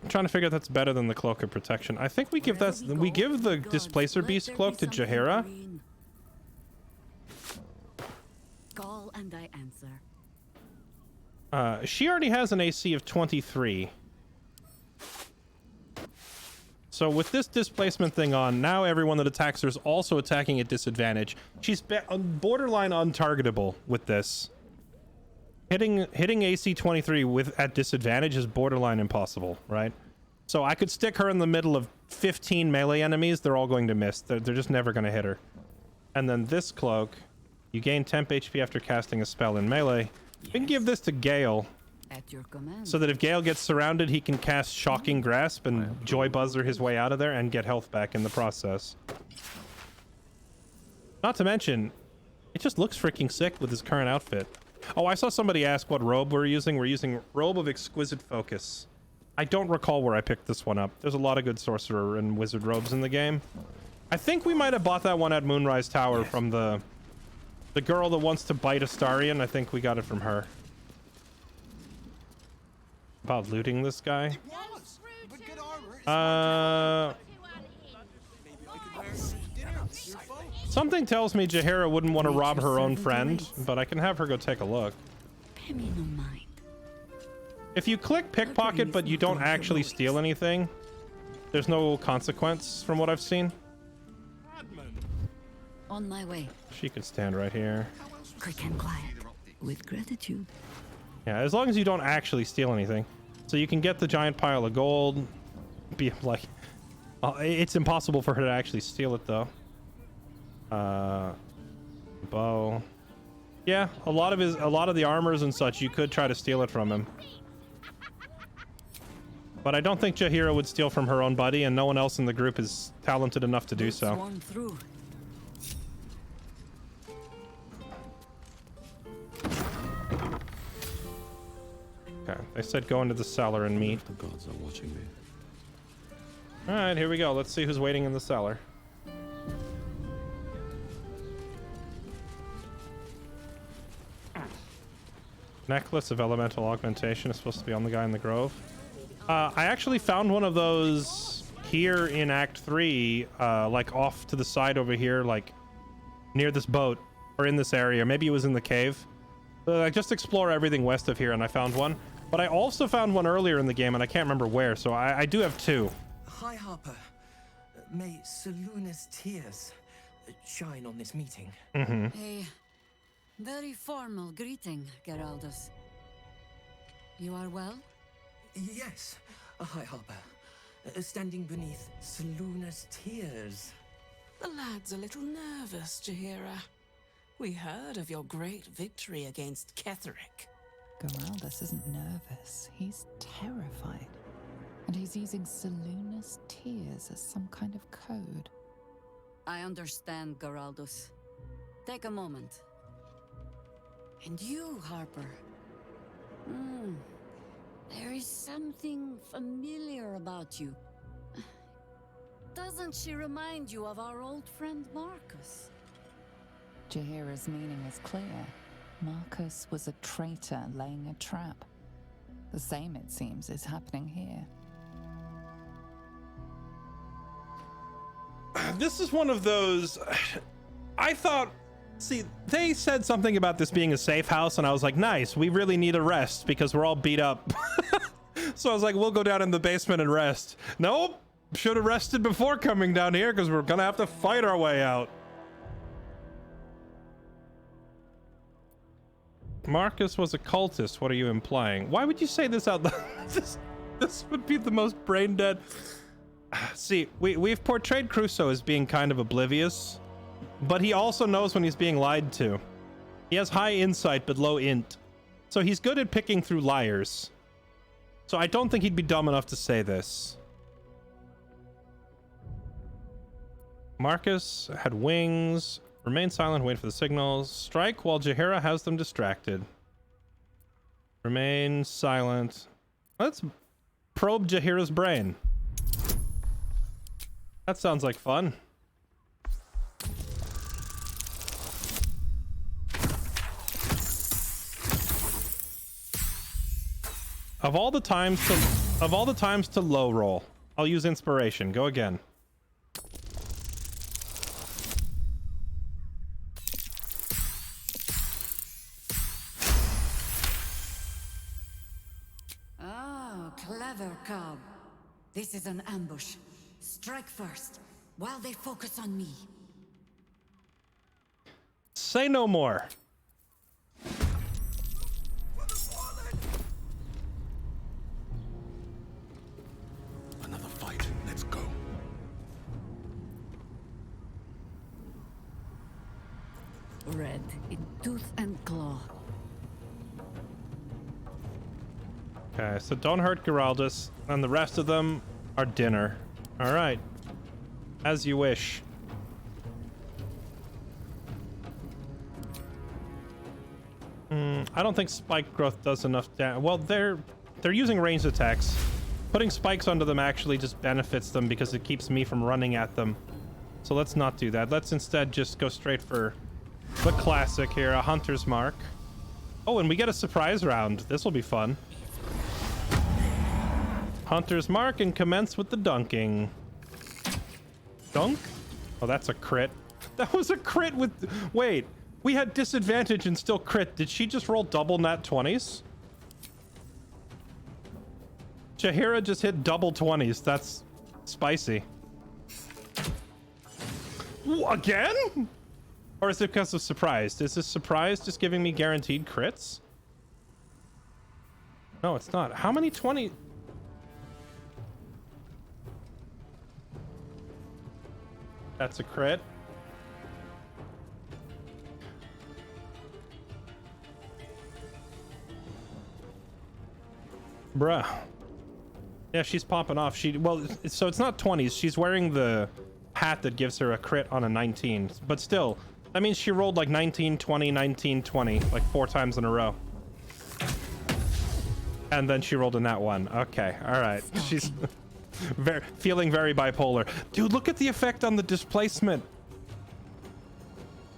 I'm trying to figure out that's better than the cloak of protection. I think we give the displacer beast cloak to Jaheira. Call and I answer. She already has an AC of 23. So with this displacement thing on, now everyone that attacks her is also attacking at disadvantage. She's borderline untargetable with this. Hitting AC 23 at disadvantage is borderline impossible, right? So I could stick her in the middle of 15 melee enemies. They're all going to miss. They're just never going to hit her. And then this cloak, you gain temp HP after casting a spell in melee. We can give this to Gale. At your command. So that if Gale gets surrounded, he can cast Shocking Grasp and Joy Buzzer his way out of there and get health back in the process. Not to mention, it just looks freaking sick with his current outfit. Oh, I saw somebody ask what robe we're using. We're using Robe of Exquisite Focus. I don't recall where I picked this one up. There's a lot of good sorcerer and wizard robes in the game. I think we might have bought that one at Moonrise Tower from the girl that wants to bite Astarion. I think we got it from her. About looting this guy. Something tells me Jaheira wouldn't want to rob her own friend, but I can have her go take a look. If you click pickpocket but you don't actually steal anything, there's no consequence from what I've seen. On my way. She could stand right here. Quick and quiet. With gratitude. Yeah, as long as you don't actually steal anything. So you can get the giant pile of gold. Be like, it's impossible for her to actually steal it though. Bow. Yeah, a lot of the armors and such, you could try to steal it from him. But I don't think Jaheira would steal from her own buddy, and no one else in the group is talented enough to do so. Okay, they said go into the cellar and meet. The gods are watching me. Alright, here we go. Let's see who's waiting in the cellar. Necklace of Elemental Augmentation is supposed to be on the guy in the grove. I actually found one of those here in Act 3, like off to the side over here, like near this boat, or in this area. Maybe it was in the cave. I just explore everything west of here and I found one. But I also found one earlier in the game and I can't remember where, so I do have two. Hi, Harper. May Seluna's tears shine on this meeting. Mm-hmm. A very formal greeting, Geraldus. You are well? Yes. Hi, Harper. Standing beneath Seluna's tears. The lad's a little nervous, Jaheira. We heard of your great victory against Ketheric. Geraldus isn't nervous. He's terrified. And he's using Seluna's tears as some kind of code. I understand, Geraldus. Take a moment. And you, Harper. There is something familiar about you. Doesn't she remind you of our old friend Marcus? Jaheira's meaning is clear. Marcus was a traitor laying a trap. The same, it seems, is happening here. This is one of those... I thought... See, they said something about this being a safe house, and I was like, nice, we really need a rest because we're all beat up. So I was like, we'll go down in the basement and rest. Nope, should have rested before coming down here because we're gonna have to fight our way out. Marcus was a cultist, what are you implying? Why would you say this out loud? This would be the most brain dead. See, we've portrayed Crusoe as being kind of oblivious, but he also knows when he's being lied to. He has high insight but low int, so he's good at picking through liars. So I don't think he'd be dumb enough to say this. Marcus had wings. Remain silent, wait for the signals. Strike while Jaheira has them distracted. Remain silent. Let's probe Jaheira's brain. That sounds like fun. Of all the times to low roll, I'll use inspiration. Go again. Ah, clever cub. This is an ambush. Strike first, while they focus on me. Say no more. Another fight. Let's go. Red in tooth and claw. Okay, so don't hurt Geraldus, and the rest of them are dinner. All right, as you wish. I don't think spike growth does enough damage. Well, they're using ranged attacks. Putting spikes onto them actually just benefits them because it keeps me from running at them. So let's not do that. Let's instead just go straight for the classic here, a hunter's mark. Oh, and we get a surprise round. This will be fun. Hunter's mark and commence with the dunking. Dunk? Oh, that's a crit. That was a crit with... Wait, we had disadvantage and still crit. Did she just roll double nat 20s? Jaheira just hit double 20s. That's spicy. Again? Or is it because of surprise? Is this surprise just giving me guaranteed crits? No, it's not. How many 20... That's a crit. Bruh. Yeah, she's popping off. Well, so it's not 20s. She's wearing the hat that gives her a crit on a 19. But still, that means she rolled like 19, 20, 19, 20, like 4 times in a row. And then she rolled a nat 1. Okay, all right. She's feeling very bipolar. Dude, look at the effect on the displacement.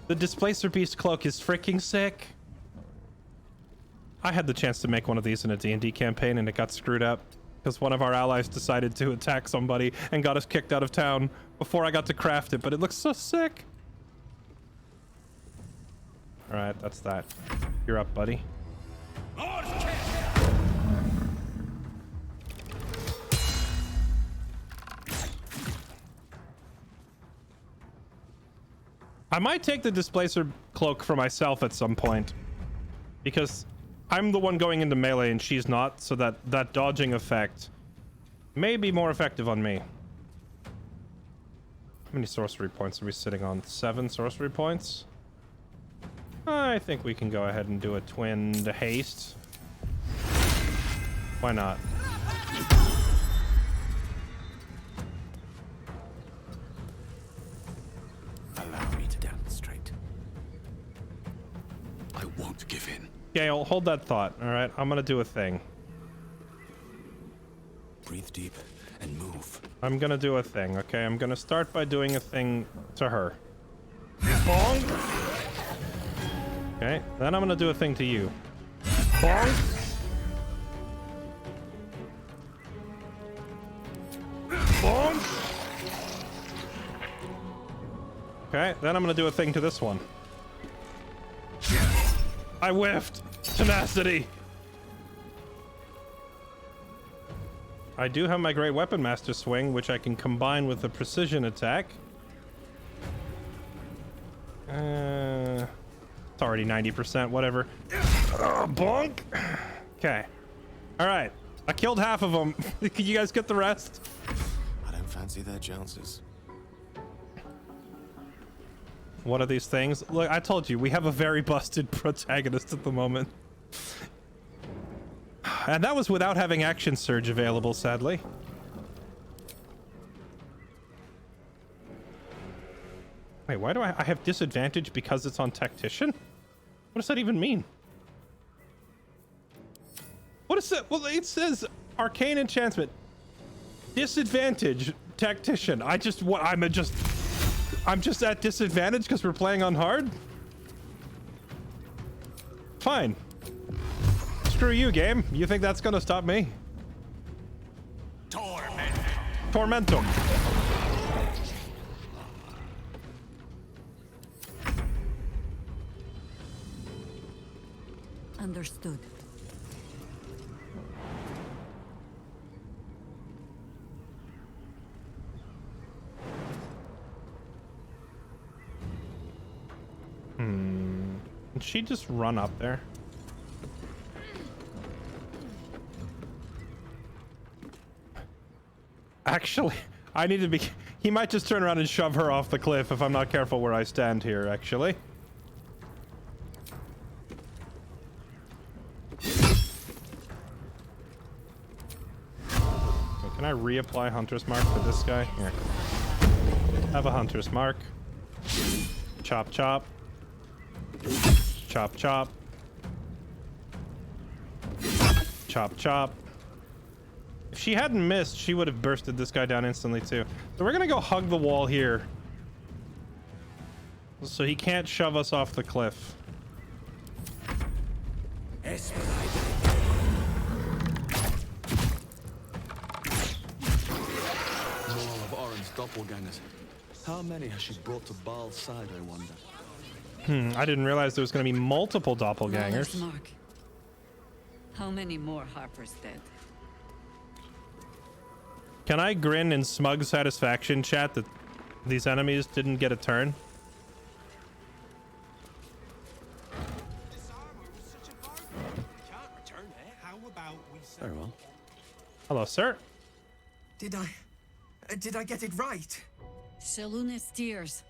The Displacer Beast cloak is freaking sick. I had the chance to make one of these in a D&D campaign and it got screwed up because one of our allies decided to attack somebody and got us kicked out of town before I got to craft it, but it looks so sick. All right, that's that. You're up, buddy. I might take the Displacer cloak for myself at some point because I'm the one going into melee and she's not, so that dodging effect may be more effective on me. How many sorcery points are we sitting on? 7 sorcery points? I think we can go ahead and do a twinned haste. Why not? Allow me to demonstrate. I won't give in. Okay, I'll hold that thought. All right, I'm gonna do a thing. deep and move. I'm gonna do a thing, okay? I'm gonna start by doing a thing to her. Bonk! Okay, then I'm gonna do a thing to you. Bonk! Bonk! Okay, then I'm gonna do a thing to this one. I whiffed! Tenacity! I do have my great weapon master swing, which I can combine with a precision attack. It's already 90%, whatever. Bonk! Okay. Alright. I killed half of them. Can you guys get the rest? I don't fancy their chances. What are these things? Look, I told you, we have a very busted protagonist at the moment. And that was without having Action Surge available, sadly. Wait, why do I have disadvantage because it's on Tactician? What does that even mean? What is that? Well, it says Arcane Enchantment. Disadvantage, Tactician. I'm just at disadvantage because we're playing on hard? Fine. Screw you, game. You think that's gonna stop me? Tormentum. Understood. Did she just run up there? Actually, I need to be... He might just turn around and shove her off the cliff if I'm not careful where I stand here, actually. Okay, can I reapply Hunter's Mark to this guy? Here. Have a Hunter's Mark. Chop, chop. Chop, chop. Chop, chop. If she hadn't missed, she would have bursted this guy down instantly too. So we're gonna go hug the wall here. So he can't shove us off the cliff. All of Oren's doppelgangers. How many has she brought to Baal's side, I wonder? I didn't realize there was gonna be multiple doppelgangers. Mark. How many more Harper's dead? Can I grin in smug satisfaction, chat, that these enemies didn't get a turn? Very well. Hello, sir. Did I get it right? Shaluna's tears.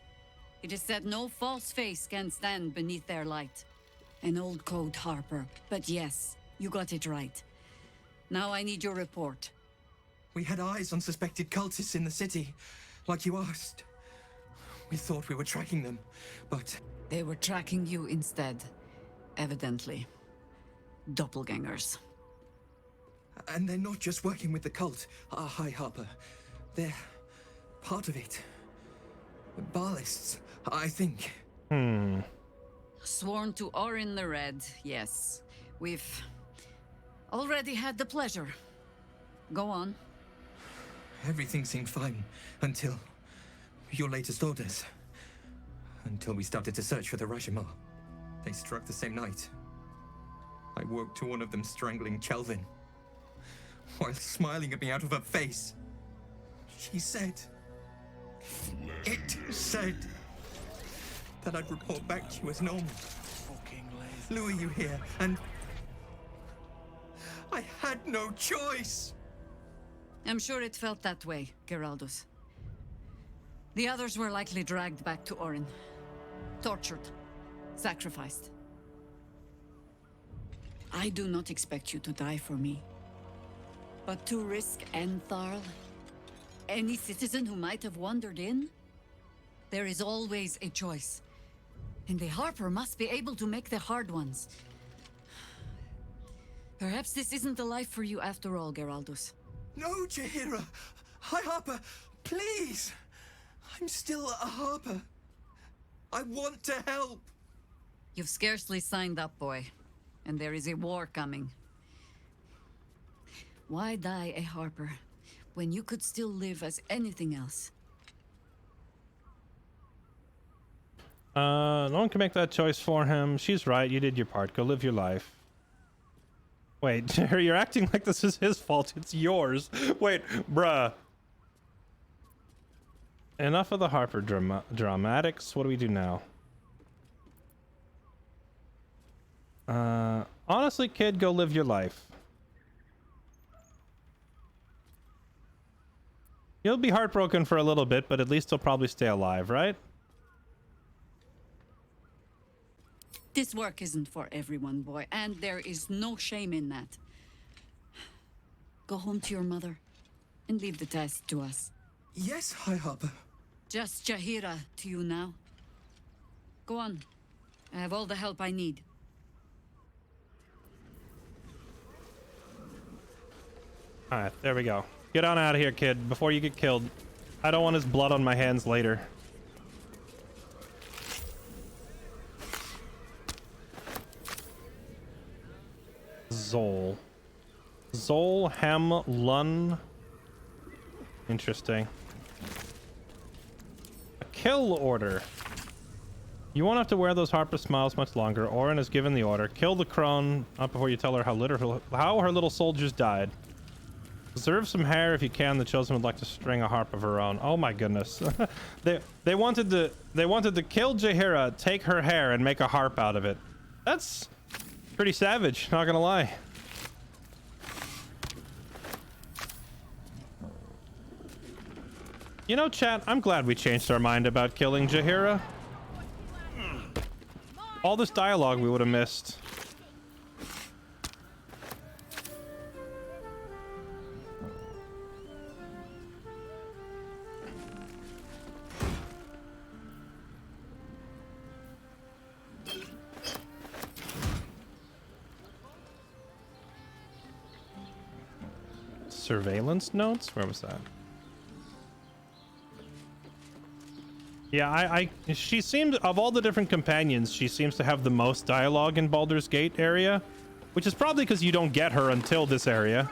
It is said no false face can stand beneath their light. An old code, Harper. But yes, you got it right. Now I need your report. We had eyes on suspected cultists in the city, like you asked. We thought we were tracking them, but... They were tracking you instead, evidently. Doppelgangers. And they're not just working with the cult. Hi, Harper. They're part of it. Baalists, I think. Sworn to Orin the Red, yes. We've already had the pleasure. Go on. Everything seemed fine until your latest orders. Until we started to search for the Rashomar. They struck the same night. I woke to one of them strangling Chelvin, while smiling at me out of her face. She said... It said... that I'd report back to you as normal. Lure you here, and... I had no choice! I'm sure it felt that way, Geraldus. The others were likely dragged back to Orin. Tortured. Sacrificed. I do not expect you to die for me. But to risk Entharl, any citizen who might have wandered in, there is always a choice. And the Harper must be able to make the hard ones. Perhaps this isn't the life for you after all, Geraldus. No, Jaheira! High Harper, please! I'm still a Harper. I want to help. You've scarcely signed up, boy. And there is a war coming. Why die a Harper when you could still live as anything else? No one can make that choice for him. She's right. You did your part. Go live your life. Wait, you're acting like this is his fault. It's yours. Wait, bruh. Enough of the Harper dramatics. What do we do now? Honestly, kid, go live your life. You'll be heartbroken for a little bit, but at least he'll probably stay alive, right? This work isn't for everyone, boy, and there is no shame in that. Go home to your mother and leave the task to us. Yes, High Harper. Just Jaheira to you now. Go on. I have all the help I need. Alright, there we go. Get on out of here, kid, before you get killed. I don't want his blood on my hands later. Zol. Zol Ham Lun. Interesting. A kill order. You won't have to wear those Harper smiles much longer. Orin has given the order. Kill the crone, not before you tell her how her little soldiers died. Preserve some hair if you can. The chosen would like to string a harp of her own. Oh my goodness. they wanted to kill Jaheira, take her hair, and make a harp out of it. That's pretty savage, not gonna lie. You know, chat, I'm glad we changed our mind about killing Jaheira. All this dialogue we would have missed. Surveillance notes? Where was that? Yeah, she seems, of all the different companions, she seems to have the most dialogue in Baldur's Gate area, which is probably because you don't get her until this area.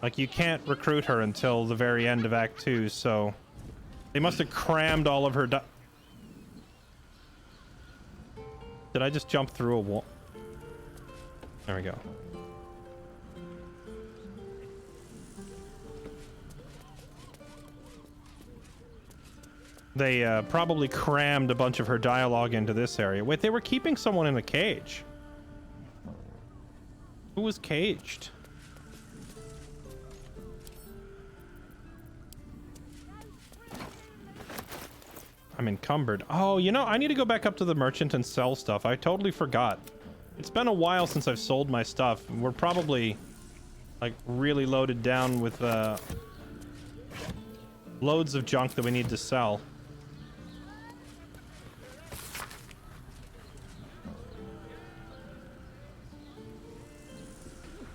Like, you can't recruit her until the very end of Act 2, so they must have crammed all of her Did I just jump through a wall? There we go. They probably crammed a bunch of her dialogue into this area. Wait, they were keeping someone in a cage. Who was caged? I'm encumbered. Oh, you know, I need to go back up to the merchant and sell stuff. I totally forgot. It's been a while since I've sold my stuff. We're probably, like, really loaded down with loads of junk that we need to sell.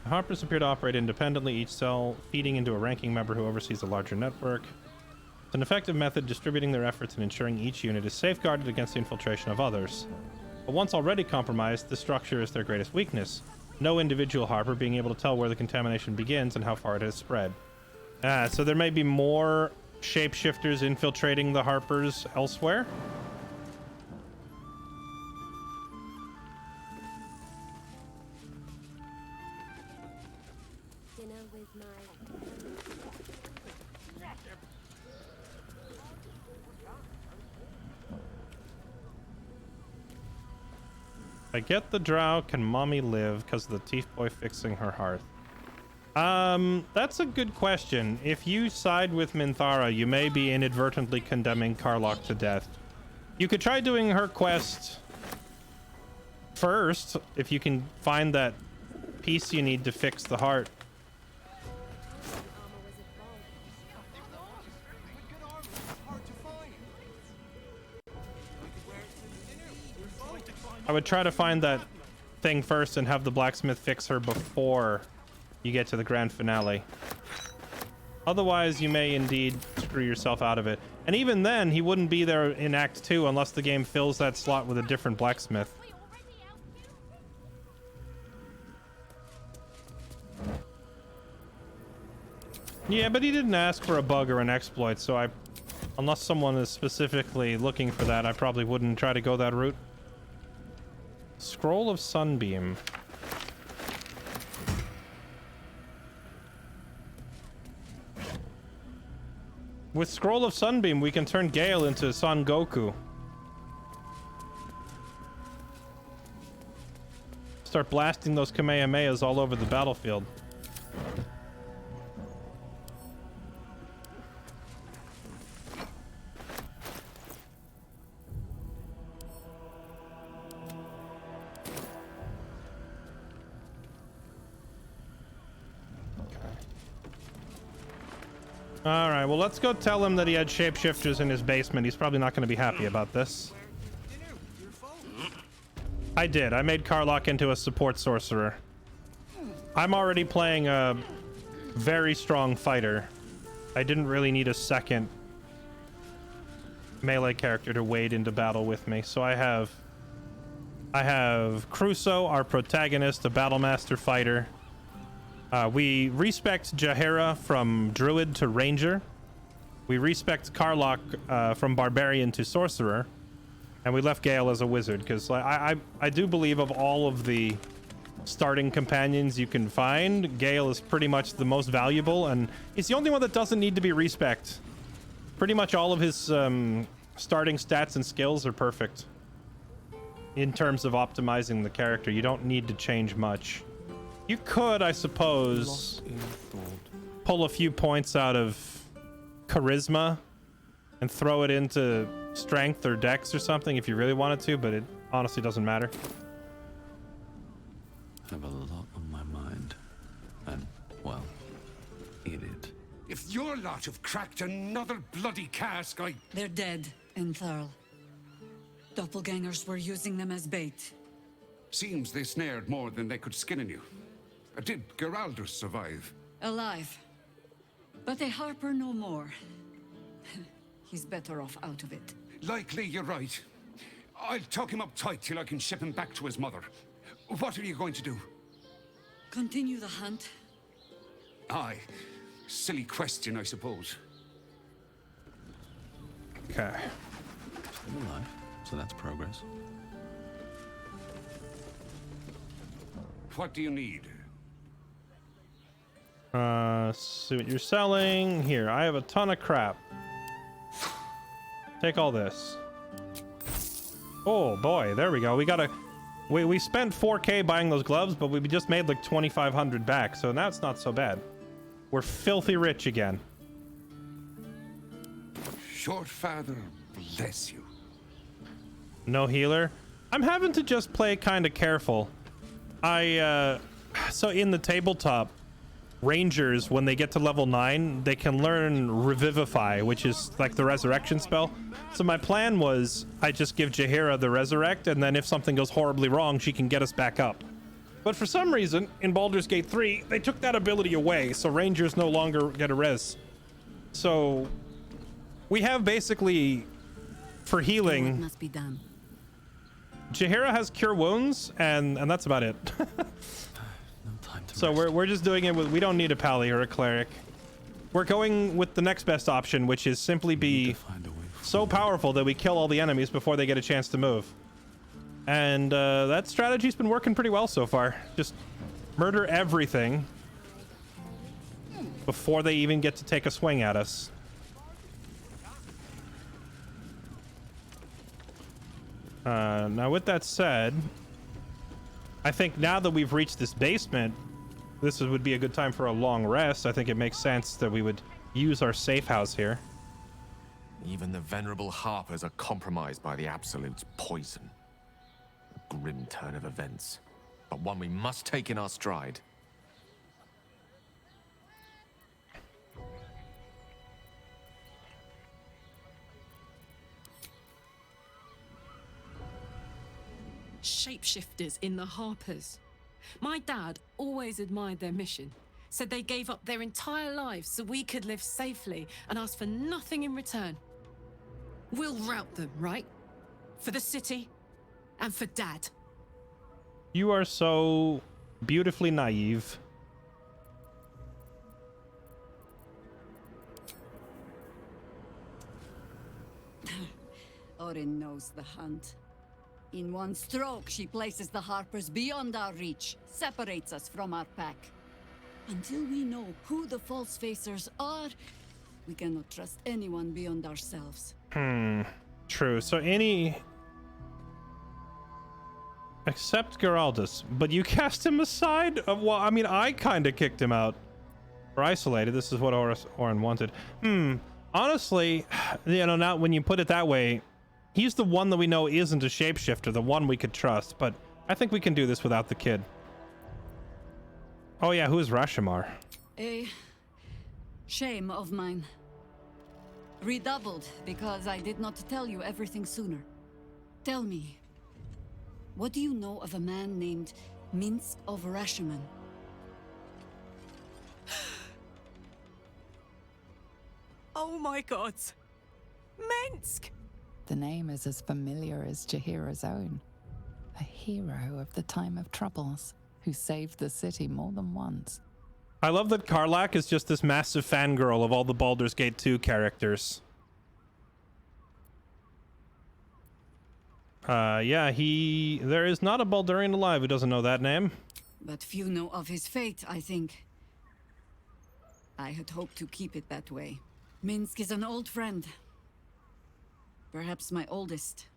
Harpers appear to operate independently, each cell feeding into a ranking member who oversees a larger network. It's an effective method distributing their efforts and ensuring each unit is safeguarded against the infiltration of others. But once already compromised, the structure is their greatest weakness. No individual Harper being able to tell where the contamination begins and how far it has spread. So there may be more shapeshifters infiltrating the Harpers elsewhere? I get the drow, can mommy live because of the teeth boy fixing her hearth? That's a good question. If you side with Minthara, you may be inadvertently condemning Karlach to death. You could try doing her quest first, if you can find that piece you need to fix the heart. I would try to find that thing first and have the blacksmith fix her before you get to the grand finale. Otherwise, you may indeed screw yourself out of it. And even then, he wouldn't be there in Act 2 unless the game fills that slot with a different blacksmith. Yeah, but he didn't ask for a bug or an exploit, so unless someone is specifically looking for that, I probably wouldn't try to go that route. Scroll of Sunbeam. With Scroll of Sunbeam, we can turn Gale into Son Goku. Start blasting those Kamehamehas all over the battlefield. Alright, well, let's go tell him that he had shapeshifters in his basement. He's probably not going to be happy about this. I did. I made Karlach into a support sorcerer. I'm already playing a very strong fighter. I didn't really need a second melee character to wade into battle with me. So I have Crusoe, our protagonist, a Battlemaster fighter. We respect Jaheira from Druid to Ranger. We respect Karlach from Barbarian to Sorcerer. And we left Gale as a Wizard, because I do believe of all of the starting companions you can find, Gale is pretty much the most valuable, and he's the only one that doesn't need to be respect. Pretty much all of his starting stats and skills are perfect. In terms of optimizing the character, you don't need to change much. You could, I suppose, pull a few points out of charisma and throw it into strength or dex or something if you really wanted to, but it honestly doesn't matter. I have a lot on my mind. And, well, in it. If your lot have cracked another bloody cask, They're dead, Entharl. Doppelgangers were using them as bait. Seems they snared more than they could skin in you. Did Geraldur survive? Alive. But a Harper no more. He's better off out of it. Likely you're right. I'll tuck him up tight till I can ship him back to his mother. What are you going to do? Continue the hunt. Aye. Silly question, I suppose. Okay. Still alive, so that's progress. What do you need? See what you're selling. Here, I have a ton of crap. Take all this. Oh boy, there we go. We spent 4K buying those gloves, but we just made like 2,500 back, so now it's not so bad. We're filthy rich again. Short father, bless you. No healer. I'm having to just play kind of careful. So in the tabletop, Rangers, when they get to level 9, they can learn Revivify, which is like the resurrection spell. So my plan was I just give Jaheira the resurrect, and then if something goes horribly wrong, she can get us back up. But for some reason, in Baldur's Gate 3, they took that ability away, so Rangers no longer get a res. So we have basically, for healing, Must be done. Jaheira has Cure Wounds, and that's about it. So we're just doing it with, we don't need a pally or a cleric. We're going with the next best option, which is simply be so powerful that we kill all the enemies before they get a chance to move. And that strategy's been working pretty well so far. Just murder everything before they even get to take a swing at us. Now with that said, I think now that we've reached this basement, would be a good time for a long rest. I think it makes sense that we would use our safe house here. Even the venerable Harpers are compromised by the Absolute's poison. A grim turn of events, but one we must take in our stride. Shapeshifters in the Harpers. My dad always admired their mission. Said they gave up their entire lives so we could live safely and asked for nothing in return. We'll rout them, right? For the city and for Dad. You are so beautifully naive. Orin knows the hunt. In one stroke, she places the Harpers beyond our reach, separates us from our pack. Until we know who the false facers are, we cannot trust anyone beyond ourselves. True. So except Geraldus, but you cast him aside? Well, I mean, I kind of kicked him out. Or isolated. This is what Orin wanted. Honestly, you know, now when you put it that way, he's the one that we know isn't a shapeshifter, the one we could trust, but I think we can do this without the kid. Oh yeah, who is Rashomar? A shame of mine. Redoubled because I did not tell you everything sooner. Tell me, what do you know of a man named Minsk of Rashomon? Oh my god. Minsk! The name is as familiar as Jaheira's own. A hero of the time of troubles, who saved the city more than once. I love that Karlak is just this massive fangirl of all the Baldur's Gate 2 characters. Yeah, there is not a Baldurian alive who doesn't know that name. But few know of his fate, I think. I had hoped to keep it that way. Minsk is an old friend. Perhaps my oldest.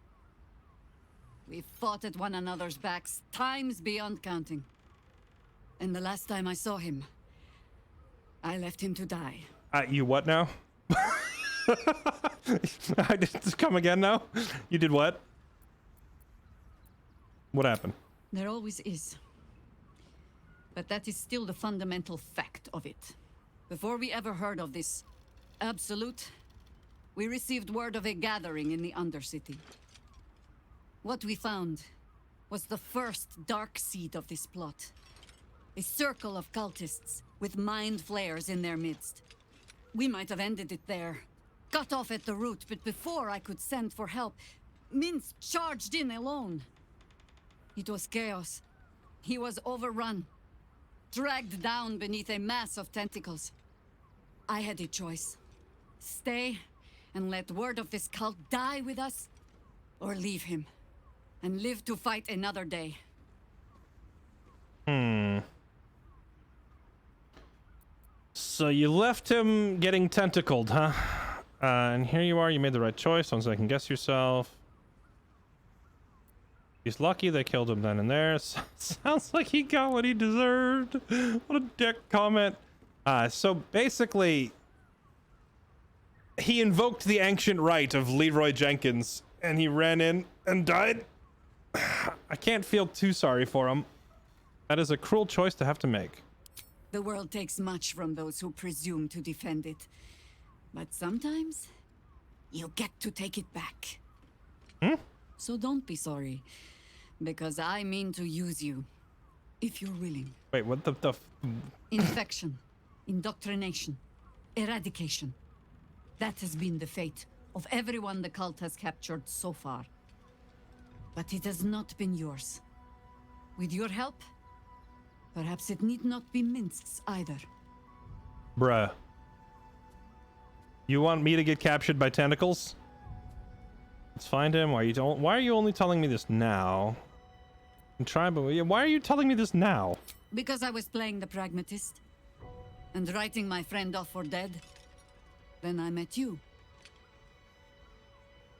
We've fought at one another's backs, times beyond counting. And the last time I saw him, I left him to die. You what now? I did come again now? You did what? What happened? There always is. But that is still the fundamental fact of it. Before we ever heard of this absolute, we received word of a gathering in the Undercity. What we found was the first dark seed of this plot. A circle of cultists with mind flayers in their midst. We might have ended it there, cut off at the root, but before I could send for help, Minsk charged in alone. It was chaos. He was overrun, dragged down beneath a mass of tentacles. I had a choice. Stay and let word of this cult die with us, or leave him and live to fight another day. So you left him getting tentacled, huh? And here you are, you made the right choice, so I can guess yourself. He's lucky they killed him then and there. Sounds like he got what he deserved. What a dick comment. So basically, he invoked the ancient right of Leroy Jenkins, and he ran in and died. I can't feel too sorry for him. That is a cruel choice to have to make. The world takes much from those who presume to defend it. But sometimes, you get to take it back. So don't be sorry, because I mean to use you, if you're willing. Wait, what the Infection, indoctrination, eradication. That has been the fate of everyone the cult has captured so far. But it has not been yours. With your help, perhaps it need not be Minsk's either. Bruh. You want me to get captured by tentacles? Let's find him. Why are you only telling me this now? Why are you telling me this now? Because I was playing the pragmatist and writing my friend off for dead. Then I met you.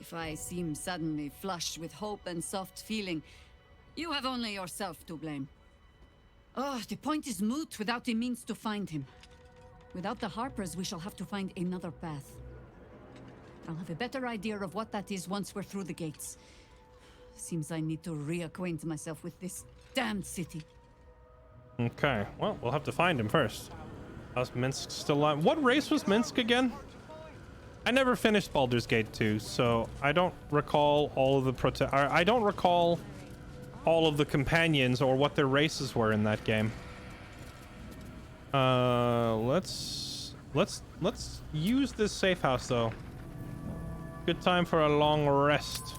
If I seem suddenly flushed with hope and soft feeling, you have only yourself to blame. Oh, the point is moot without a means to find him. Without the Harpers, we shall have to find another path. I'll have a better idea of what that is once we're through the gates. Seems I need to reacquaint myself with this damned city. Okay, well, we'll have to find him first. How's Minsk still alive? What race was Minsk again? I never finished Baldur's Gate 2, so I don't recall all of the I don't recall all of the companions or what their races were in that game. Let's use this safe house though. Good time for a long rest.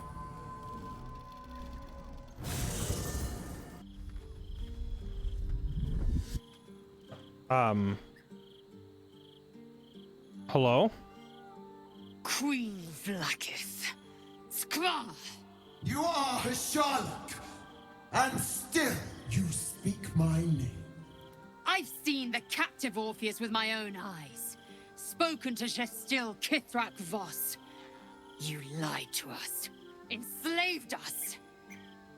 Hello? Queen Vlakith. Skra! You are Sherlock, and still you speak my name. I've seen the captive Orpheus with my own eyes. Spoken to Gestil Kithrak Voss. You lied to us. Enslaved us.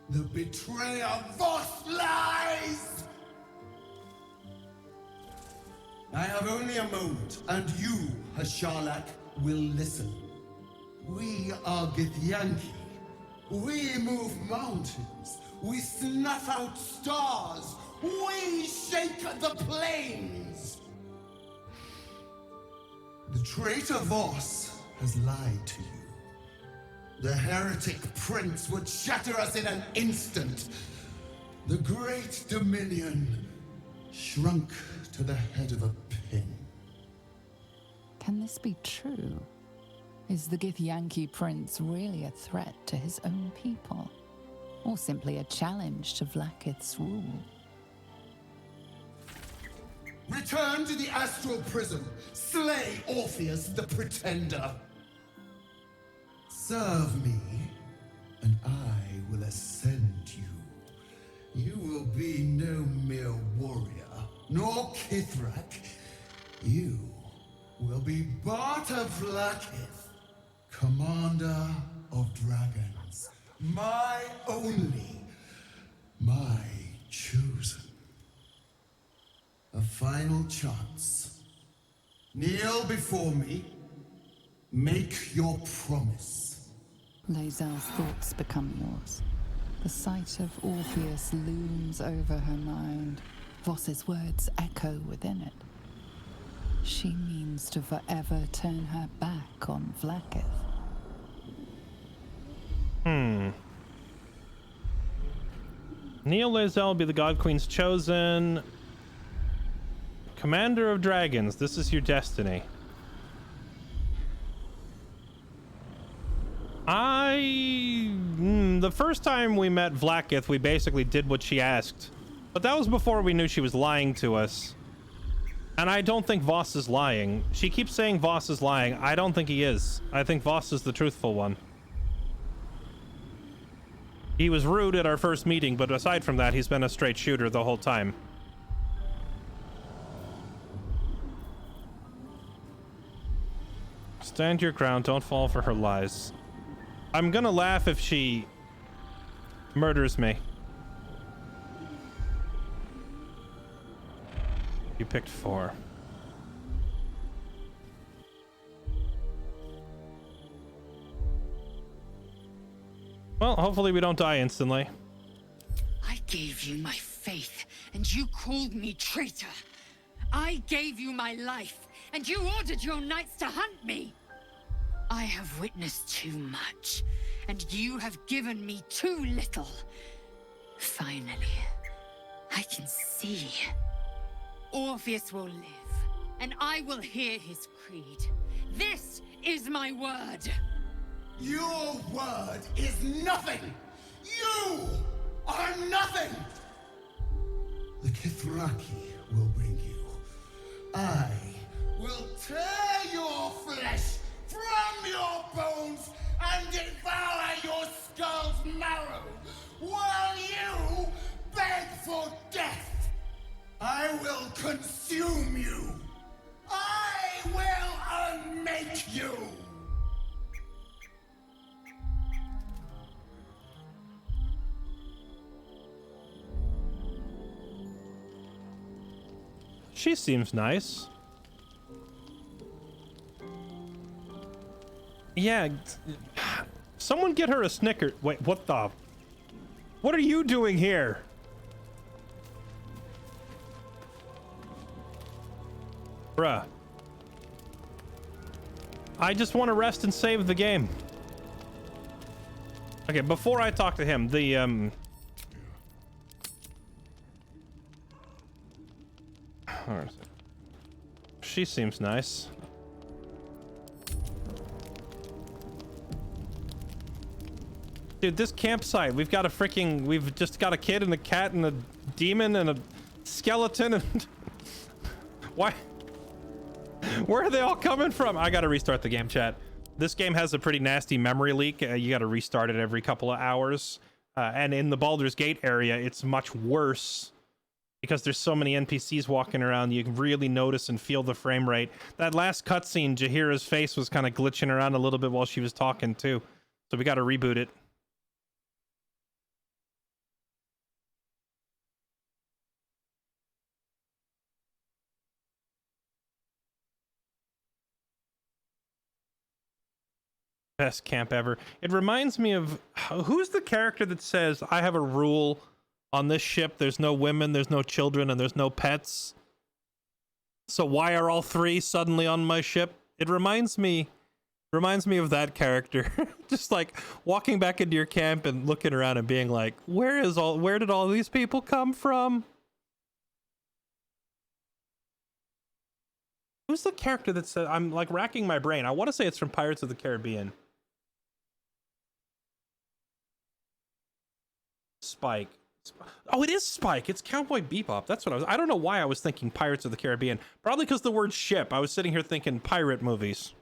The betrayer Voss lies! I have only a moment, and you, Hasharlak, will listen. We are Githyanki. We move mountains. We snuff out stars. We shake the plains. The traitor Voss has lied to you. The heretic prince would shatter us in an instant. The great dominion shrunk to the head of a pin. Can this be true? Is the Githyanki prince really a threat to his own people? Or simply a challenge to Vlakith's rule? Return to the astral prism. Slay Orpheus the Pretender. Serve me, and I will ascend you. You will be no mere warrior, nor Kithrak. You will be Barta Vlakith, commander of dragons. My only, my chosen. A final chance. Kneel before me. Make your promise. Lae'zel's thoughts become yours. The sight of Orpheus looms over her mind. Voss's words echo within it. She means to forever turn her back on Vlakith. Neil Lae'zel be the God Queen's chosen. Commander of dragons, this is your destiny. The first time we met Vlakith, we basically did what she asked. But that was before we knew she was lying to us. And I don't think Voss is lying. She keeps saying Voss is lying. I don't think he is. I think Voss is the truthful one. He was rude at our first meeting, but aside from that, he's been a straight shooter the whole time. Stand your ground, don't fall for her lies. I'm gonna laugh if she murders me. You picked 4. Well, hopefully we don't die instantly. I gave you my faith, and you called me traitor. I gave you my life, and you ordered your knights to hunt me. I have witnessed too much, and you have given me too little. Finally, I can see. Orpheus will live, and I will hear his creed. This is my word. Your word is nothing! You are nothing! The Kithraki will bring you. I will tear your flesh from your bones and devour your skull's marrow while you beg for death. I will consume you. I will unmake you. She seems nice. Yeah, someone get her a Snicker. Wait, what the? What are you doing here? Bruh. I just want to rest and save the game. Okay, before I talk to him, Hold on a second. she seems nice. Dude, this campsite, we've just got a kid and a cat and a demon and a skeleton and... Why? Where are they all coming from? I gotta restart the game, chat. This game has a pretty nasty memory leak. You gotta restart it every couple of hours. And in the Baldur's Gate area, it's much worse because there's so many NPCs walking around. You can really notice and feel the frame rate. That last cutscene, Jaheira's face was kind of glitching around a little bit while she was talking too. So we gotta reboot it. Best camp ever. It reminds me of, who's the character that says, I have a rule on this ship, there's no women, there's no children, and there's no pets. So why are all three suddenly on my ship? It reminds me of that character. Just like walking back into your camp and looking around and being like, where did all these people come from? Who's the character that said, I'm like racking my brain. I want to say it's from Pirates of the Caribbean. Spike. Oh, it is Spike. It's Cowboy Bebop. That's what I don't know why I was thinking Pirates of the Caribbean. Probably because the word ship. I was sitting here thinking pirate movies.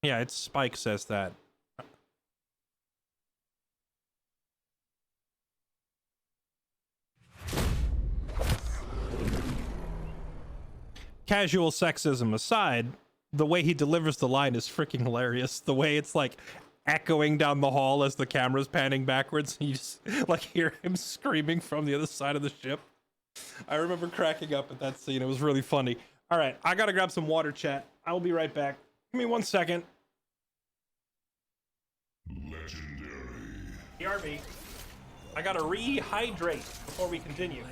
Yeah, it's Spike says that. Casual sexism aside, the way he delivers the line is freaking hilarious. The way it's like echoing down the hall as the camera's panning backwards. You just like hear him screaming from the other side of the ship. I remember cracking up at that scene. It was really funny. All right, I gotta grab some water, chat. I will be right back. Give me 1 second. Legendary. BRB. I gotta rehydrate before we continue.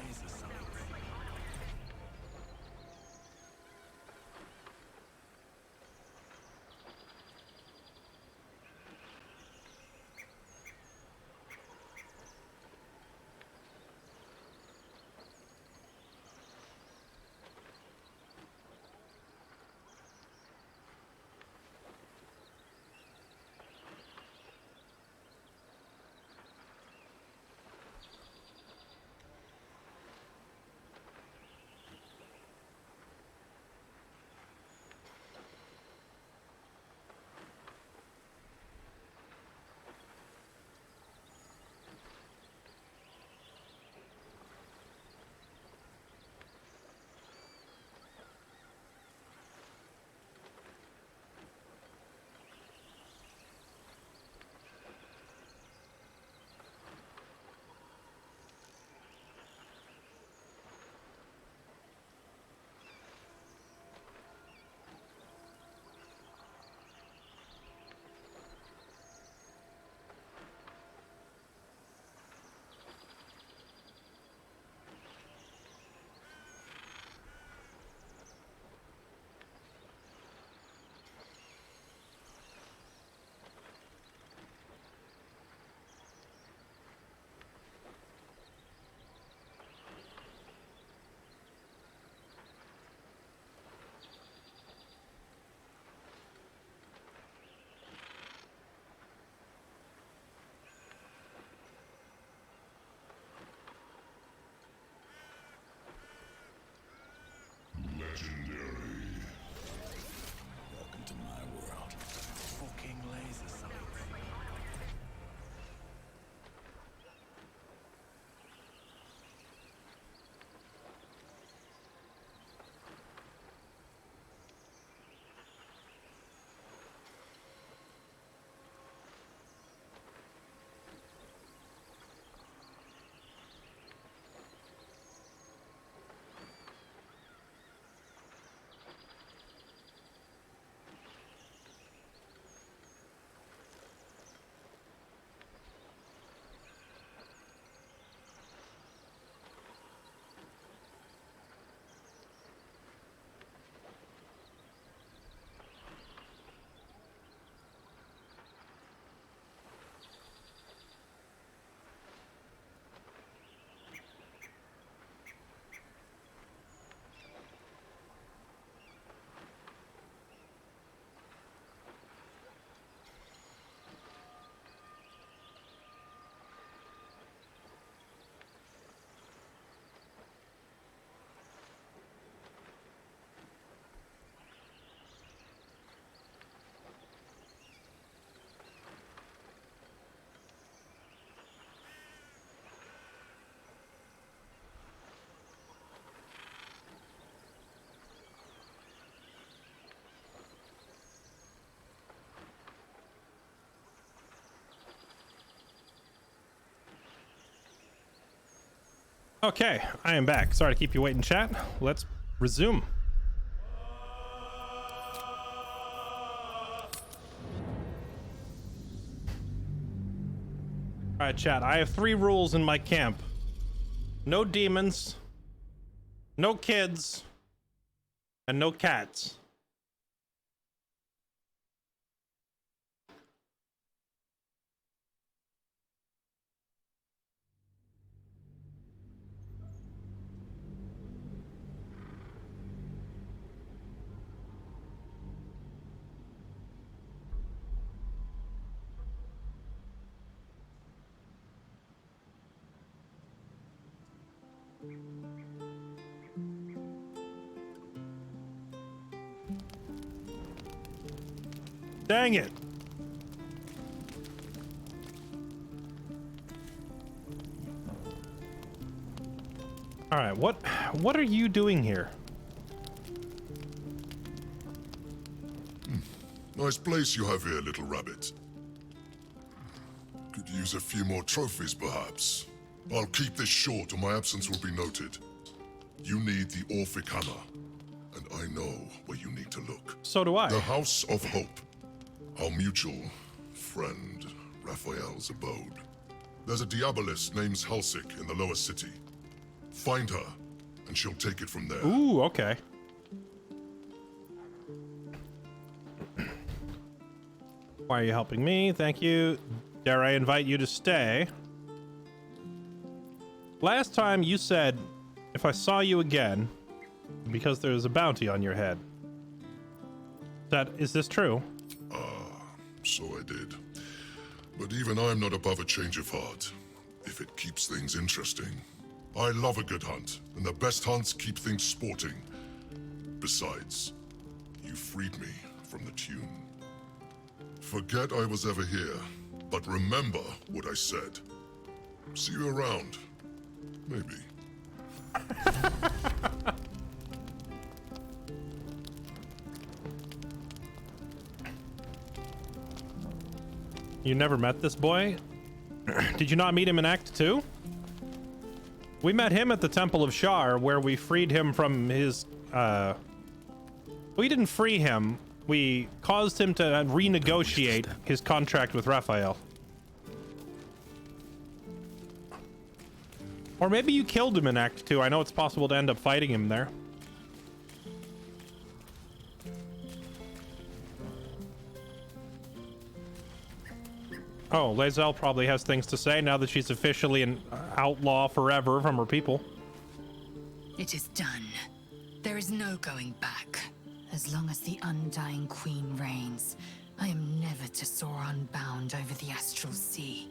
Okay, I am back. Sorry to keep you waiting, chat. Let's resume. All right, chat. I have 3 rules in my camp. No demons, no kids, and no cats. Dang it. All right, what are you doing here? Nice place you have here, little rabbit. Could use a few more trophies, perhaps. I'll keep this short or my absence will be noted. You need the Orphic Hammer, and I know where you need to look. So do I. The House of Hope. Our mutual friend, Raphael's abode. There's a Diabolist named Halsik in the lower city. Find her, and she'll take it from there. Ooh, okay. Why are you helping me? Thank you. Dare I invite you to stay? Last time you said, if I saw you again, because there's a bounty on your head. Is this true? So I did. But even I'm not above a change of heart, if it keeps things interesting. I love a good hunt, and the best hunts keep things sporting. Besides, you freed me from the tune. Forget I was ever here, but remember what I said. See you around. Maybe. You never met this boy? Did you not meet him in Act 2? We met him at the Temple of Shar, where we freed him from his, we didn't free him. We caused him to renegotiate his contract with Raphael. Or maybe you killed him in Act 2. I know it's possible to end up fighting him there. Oh, Lae'zel probably has things to say now that she's officially an outlaw forever from her people. It is done. There is no going back. As long as the Undying Queen reigns, I am never to soar unbound over the astral sea,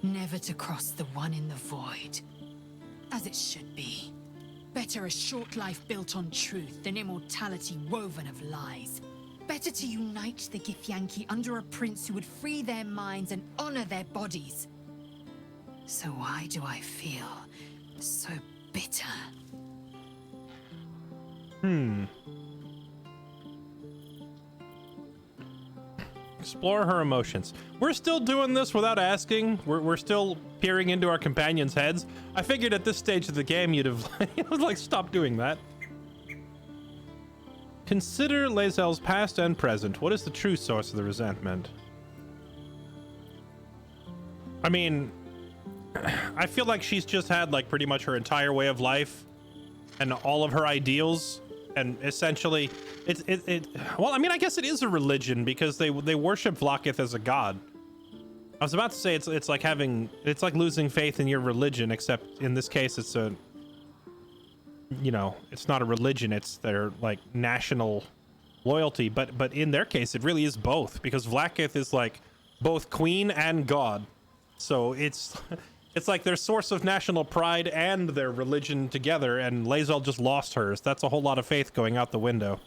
never to cross the one in the void. As it should be. Better a short life built on truth than immortality woven of lies. Better to unite the Githyanki under a prince who would free their minds and honor their bodies. So why do I feel so bitter? Explore her emotions. We're still doing this without asking. We're still peering into our companions' heads. I figured at this stage of the game you'd have like stopped doing that. Consider Lae'zel's past and present. What is the true source of the resentment? I mean, I feel like she's just had like pretty much her entire way of life and all of her ideals, and essentially well, I mean, I guess it is a religion because they worship Vlaakith as a god. I was about to say it's like losing faith in your religion, except in this case it's a, you know, it's not a religion, it's their like national loyalty, but in their case it really is both, because Vlaakith is like both queen and god, so it's like their source of national pride and their religion together, and Lae'zel just lost hers. That's a whole lot of faith going out the window.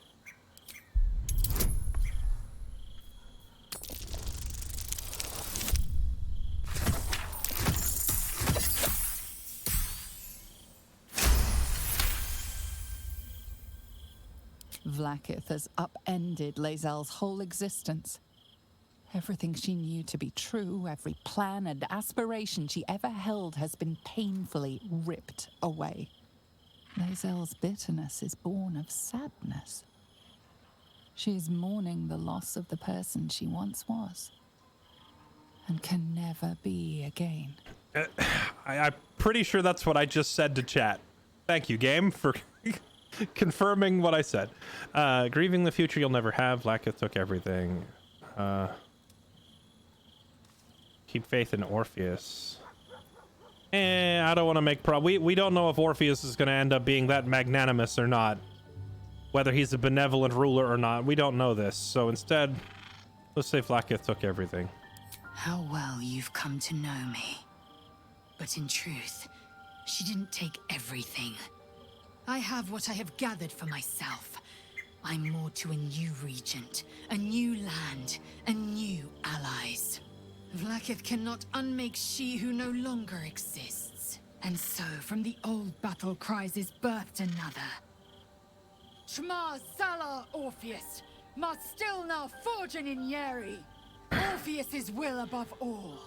Vlaakith has upended Lae'zel's whole existence. Everything she knew to be true, every plan and aspiration she ever held has been painfully ripped away. Lae'zel's bitterness is born of sadness. She is mourning the loss of the person she once was, and can never be again. I'm pretty sure that's what I just said to chat. Thank you, game, for confirming what I said. Grieving the future you'll never have. Vlaakith took everything. Keep faith in Orpheus. I don't want to make we don't know if Orpheus is going to end up being that magnanimous or not. Whether he's a benevolent ruler or not. We don't know this. So instead, let's say Vlaakith took everything. How well you've come to know me. But in truth, she didn't take everything. I have what I have gathered for myself. I'm moored to a new regent, a new land, and new allies. Vlaakith cannot unmake she who no longer exists. And so, from the old battle cries is birthed another. Shema Salar Orpheus, must still now forging in Yeri. Orpheus's will above all.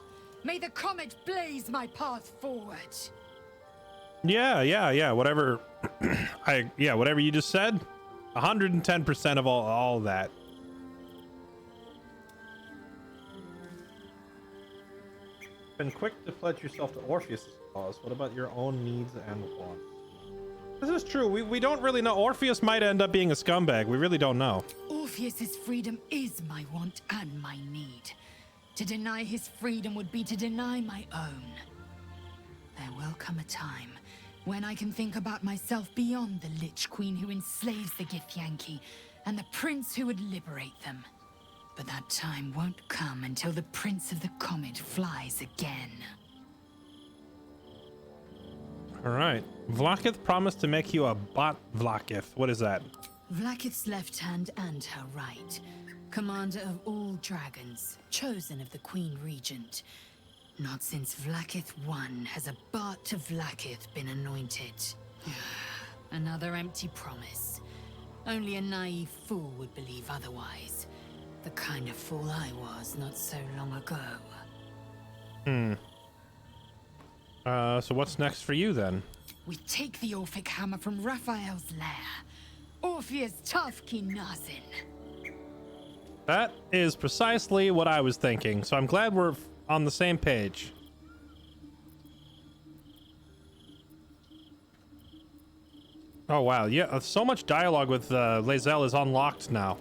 May the comet blaze my path forward. Yeah. Whatever. Whatever you just said. 110% of all that. Been quick to pledge yourself to Orpheus' cause. What about your own needs and wants? This is true. We don't really know. Orpheus might end up being a scumbag. We really don't know. Orpheus's freedom is my want and my need. To deny his freedom would be to deny my own. There will come a time when I can think about myself beyond the Lich Queen who enslaves the Githyanki and the prince who would liberate them. But that time won't come until the Prince of the Comet flies again. All right. Vlaakith promised to make you a bot Vlaakith. What is that? Vlaakith's left hand and her right. Commander of all dragons, chosen of the Queen Regent. Not since Vlaakith I has a Bart to Vlaakith been anointed. Another empty promise. Only a naive fool would believe otherwise. The kind of fool I was not so long ago. So what's next for you then? We take the Orphic hammer from Raphael's lair. Orpheus Tafki Nazin. That is precisely what I was thinking, so I'm glad we're on the same page. Oh wow, yeah, so much dialogue with Lae'zel is unlocked now.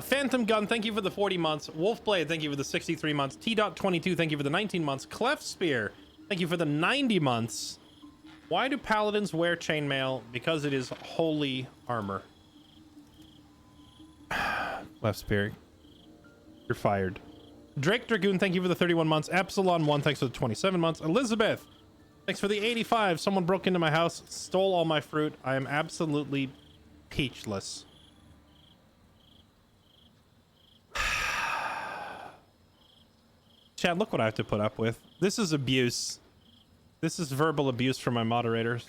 Phantom Gun, thank you for the 40 months. Wolfblade, thank you for the 63 months. T.22, thank you for the 19 months. Cleft Spear, thank you for the 90 months. Why do paladins wear chainmail? Because it is holy armor. Left Spear, you're fired. Drake Dragoon, thank you for the 31 months. Epsilon 1, thanks for the 27 months. Elizabeth, thanks for the 85. Someone broke into my house, stole all my fruit. I am absolutely peachless. Chat, look what I have to put up with. This is abuse. This is verbal abuse from my moderators.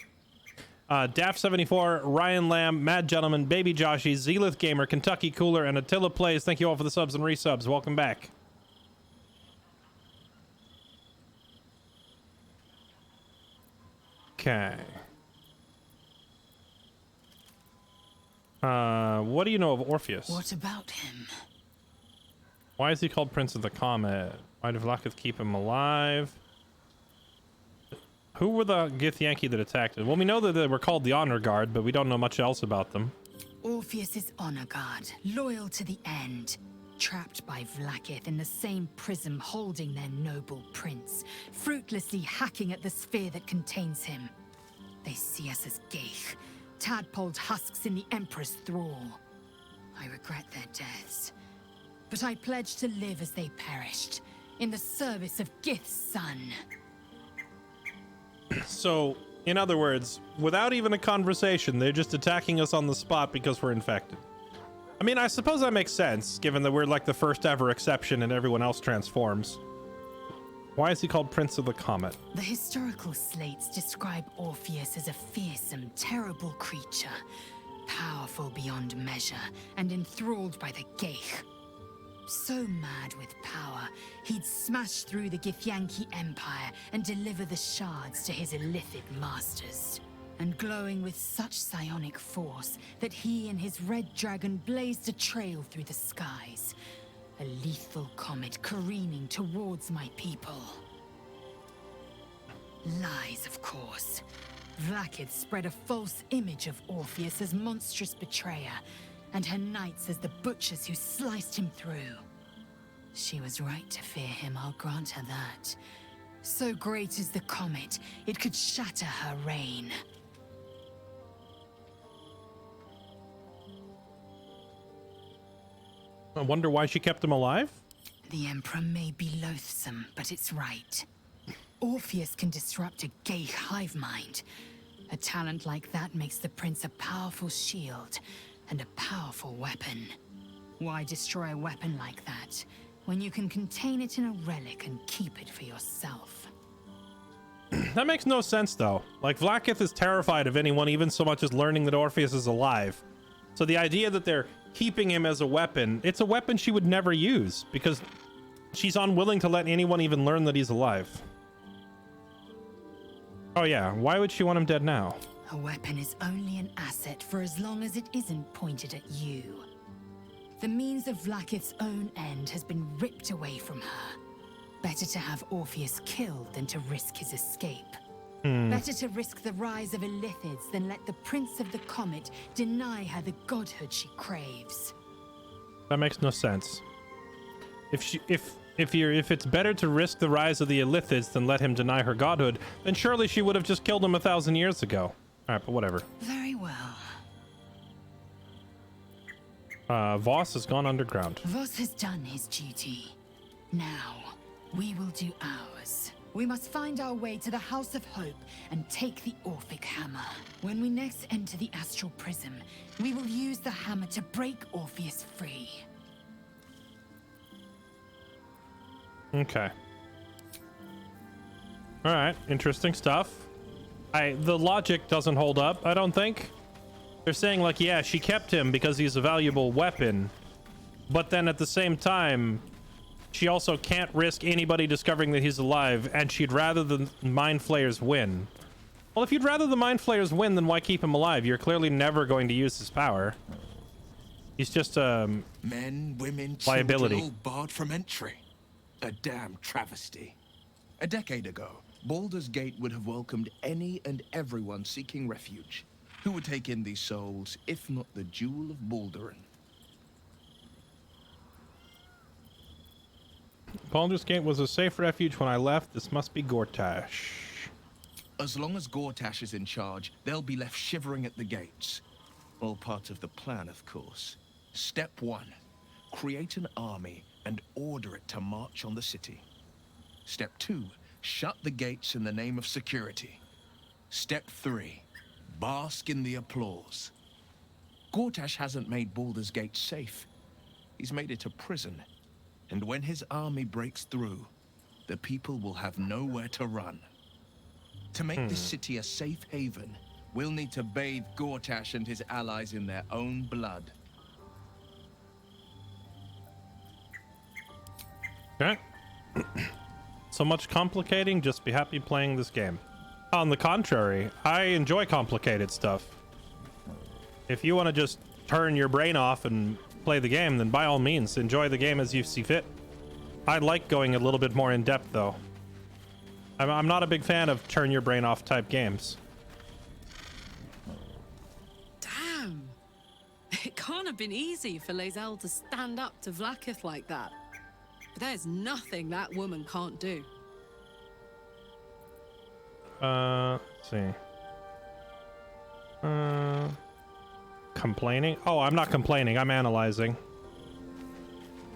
Daft74, Ryan Lamb, Mad Gentleman, Baby Joshy, Zealith Gamer, Kentucky Cooler, and Attila Plays. Thank you all for the subs and resubs. Welcome back. Okay. What do you know of Orpheus? What about him? Why is he called Prince of the Comet? Why did Vlaakith keep him alive? Who were the Githyanki that attacked it? Well, we know that they were called the Honor Guard, but we don't know much else about them. Orpheus's honor guard, loyal to the end. Trapped by Vlaakith in the same prism holding their noble prince, fruitlessly hacking at the sphere that contains him. They see us as geich, tadpoled husks in the Emperor's thrall. I regret their deaths, but I pledge to live as they perished, in the service of Gith's son. So, in other words, without even a conversation, they're just attacking us on the spot because we're infected. I mean, I suppose that makes sense, given that we're like the first ever exception and everyone else transforms. Why is he called Prince of the Comet? The historical slates describe Orpheus as a fearsome, terrible creature, powerful beyond measure, and enthralled by the geich. So mad with power, he'd smash through the Githyanki Empire and deliver the shards to his illithid masters. And glowing with such psionic force that he and his red dragon blazed a trail through the skies. A lethal comet careening towards my people. Lies, of course. Vlaakith spread a false image of Orpheus as monstrous betrayer, and her knights as the butchers who sliced him through. She was right to fear him, I'll grant her that. So great is the comet, it could shatter her reign. I wonder why she kept him alive? The Emperor may be loathsome, but it's right. Orpheus can disrupt a gay hive mind. A talent like that makes the prince a powerful shield and a powerful weapon. Why destroy a weapon like that when you can contain it in a relic and keep it for yourself? That makes no sense, though. Like, Vlaakith is terrified of anyone even so much as learning that Orpheus is alive. So the idea that they're keeping him as a weapon, it's a weapon she would never use because she's unwilling to let anyone even learn that he's alive. Oh yeah, why would she want him dead now? A weapon is only an asset for as long as it isn't pointed at you. The means of Vlaakith's own end has been ripped away from her. Better to have Orpheus killed than to risk his escape. Better to risk the rise of illithids than let the Prince of the Comet deny her the godhood she craves. That makes no sense. If it's better to risk the rise of the illithids than let him deny her godhood, then surely she would have just killed him 1,000 years ago. All right, but whatever. Very well. Voss has gone underground. Voss has done his duty. Now, we will do ours. We must find our way to the House of Hope and take the Orphic Hammer. When we next enter the Astral Prism, we will use the hammer to break Orpheus free. Okay. All right, interesting stuff. The logic doesn't hold up, I don't think. They're saying, like, yeah, she kept him because he's a valuable weapon, but then at the same time, she also can't risk anybody discovering that he's alive, and she'd rather the Mind Flayers win. Well, if you'd rather the Mind Flayers win, then why keep him alive? You're clearly never going to use his power. He's just men, women, liability. children, all barred from entry. A damn travesty. A decade ago, Baldur's Gate would have welcomed any and everyone seeking refuge. Who would take in these souls, if not the Jewel of Baldurin? Baldur's Gate was a safe refuge when I left. This must be Gortash. As long as Gortash is in charge, they'll be left shivering at the gates. All part of the plan, of course. Step 1. Create an army and order it to march on the city. Step 2. Shut the gates in the name of security. Step 3. Bask in the applause. Gortash hasn't made Baldur's Gate safe. He's made it a prison. And when his army breaks through, the people will have nowhere to run. To make this city a safe haven, we'll need to bathe Gortash and his allies in their own blood. Okay. So much complicating, just be happy playing this game. On the contrary, I enjoy complicated stuff. If you want to just turn your brain off and play the game, then by all means, enjoy the game as you see fit. I like going a little bit more in depth, though. I'm not a big fan of turn your brain off type games. Damn. It can't have been easy for Lae'zel to stand up to Vlaakith like that. But there's nothing that woman can't do. Let's see. Complaining? Oh, I'm not complaining. I'm analyzing.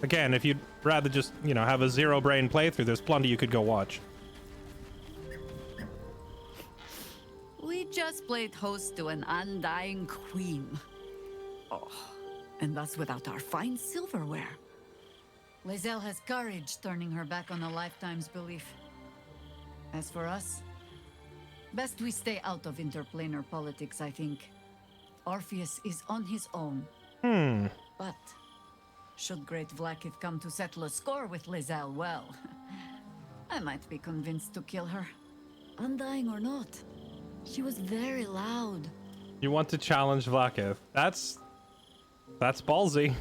Again, if you'd rather just, you know, have a zero brain playthrough, there's plenty you could go watch. We just played host to an undying queen. Oh, and that's without our fine silverware. Lae'zel has courage, turning her back on a lifetime's belief. As for us, best we stay out of interplanar politics, I think. Orpheus is on his own. But Should great Vlaakith come to settle a score with Lizelle, well, I might be convinced to kill her. Undying or not, she was very loud. You want to challenge Vlaakith? That's ballsy.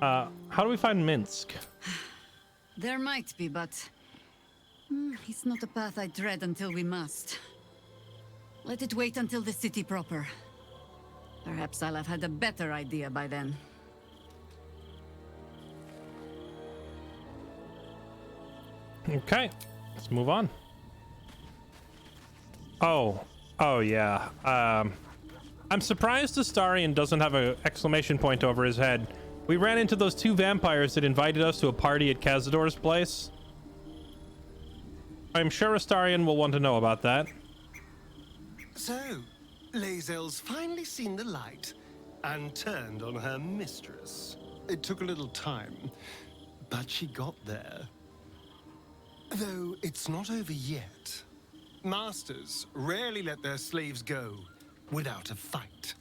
How do we find Minsk? There might be, but it's not a path I tread until we must. Let it wait until the city proper. Perhaps I'll have had a better idea by then. Okay, let's move on. Oh yeah. I'm surprised Astarion doesn't have an exclamation point over his head. We ran into those two vampires that invited us to a party at Cazador's place. I'm sure Astarion will want to know about that. So, Lae'zel's finally seen the light and turned on her mistress. It took a little time, but she got there. Though it's not over yet. Masters rarely let their slaves go without a fight.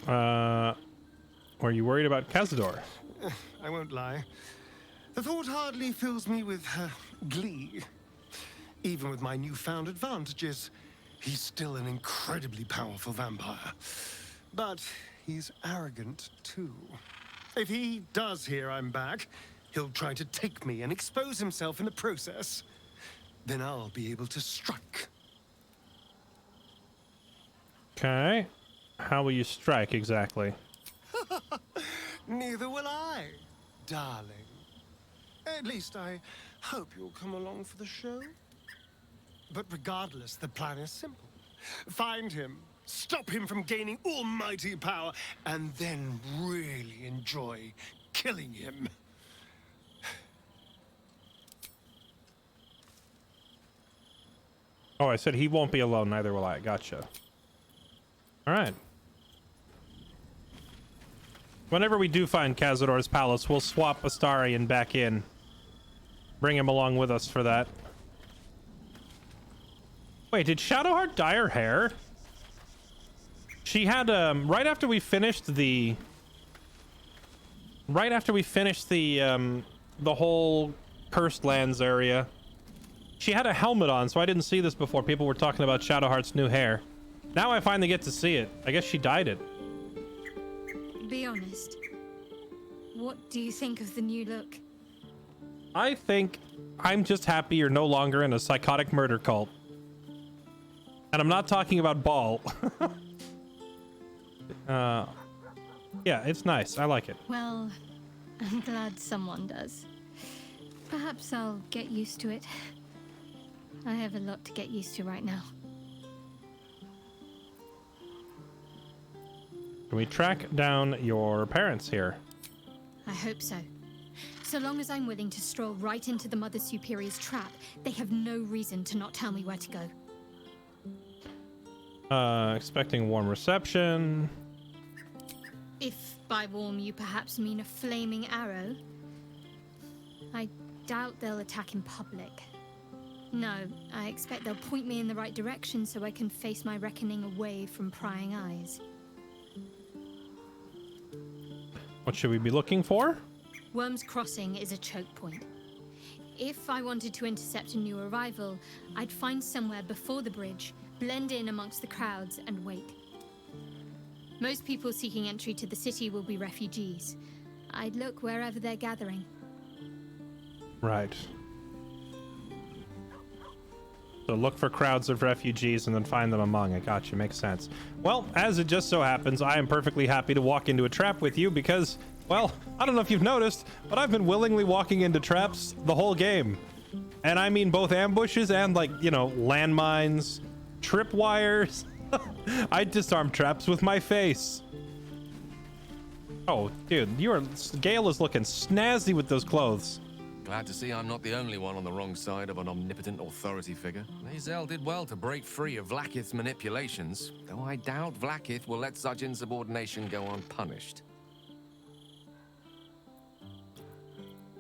Were you worried about Cazador? I won't lie. The thought hardly fills me with glee. Even with my newfound advantages, he's still an incredibly powerful vampire. But he's arrogant too. If he does hear I'm back, he'll try to take me and expose himself in the process. Then I'll be able to strike. Okay. How will you strike exactly? Neither will I, darling. At least I hope you'll come along for the show. But regardless, the plan is simple. Find him, stop him from gaining almighty power, and then really enjoy killing him. Oh, I said he won't be alone, neither will I. Gotcha. Alright. Whenever we do find Cazador's palace, we'll swap Astarion back in. Bring him along with us for that. Wait, did Shadowheart dye her hair? She had, right after we finished the... the whole Cursed Lands area, she had a helmet on, so I didn't see this before. People were talking about Shadowheart's new hair. Now I finally get to see it. I guess she dyed it. Be honest. What do you think of the new look? I think I'm just happy you're no longer in a psychotic murder cult. And I'm not talking about Ball. Yeah, it's nice. I like it. Well, I'm glad someone does. Perhaps I'll get used to it. I have a lot to get used to right now. Can we track down your parents here? I hope so. So long as I'm willing to stroll right into the Mother Superior's trap, they have no reason to not tell me where to go. Expecting warm reception. If by warm you perhaps mean a flaming arrow. I doubt they'll attack in public. No, I expect they'll point me in the right direction so I can face my reckoning away from prying eyes. What should we be looking for? Worm's Crossing is a choke point. If I wanted to intercept a new arrival, I'd find somewhere before the bridge, blend in amongst the crowds, and wait. Most people seeking entry to the city will be refugees. I'd look wherever they're gathering. Right. So look for crowds of refugees and then find them among it. Gotcha, makes sense. Well, as it just so happens, I am perfectly happy to walk into a trap with you because, well, I don't know if you've noticed, but I've been willingly walking into traps the whole game. And I mean both ambushes and, like, you know, landmines, tripwires. I disarm traps with my face. Oh, dude, Gale is looking snazzy with those clothes. Glad to see I'm not the only one on the wrong side of an omnipotent authority figure. Lae'zel did well to break free of Vlaakith's manipulations, though I doubt Vlaakith will let such insubordination go unpunished.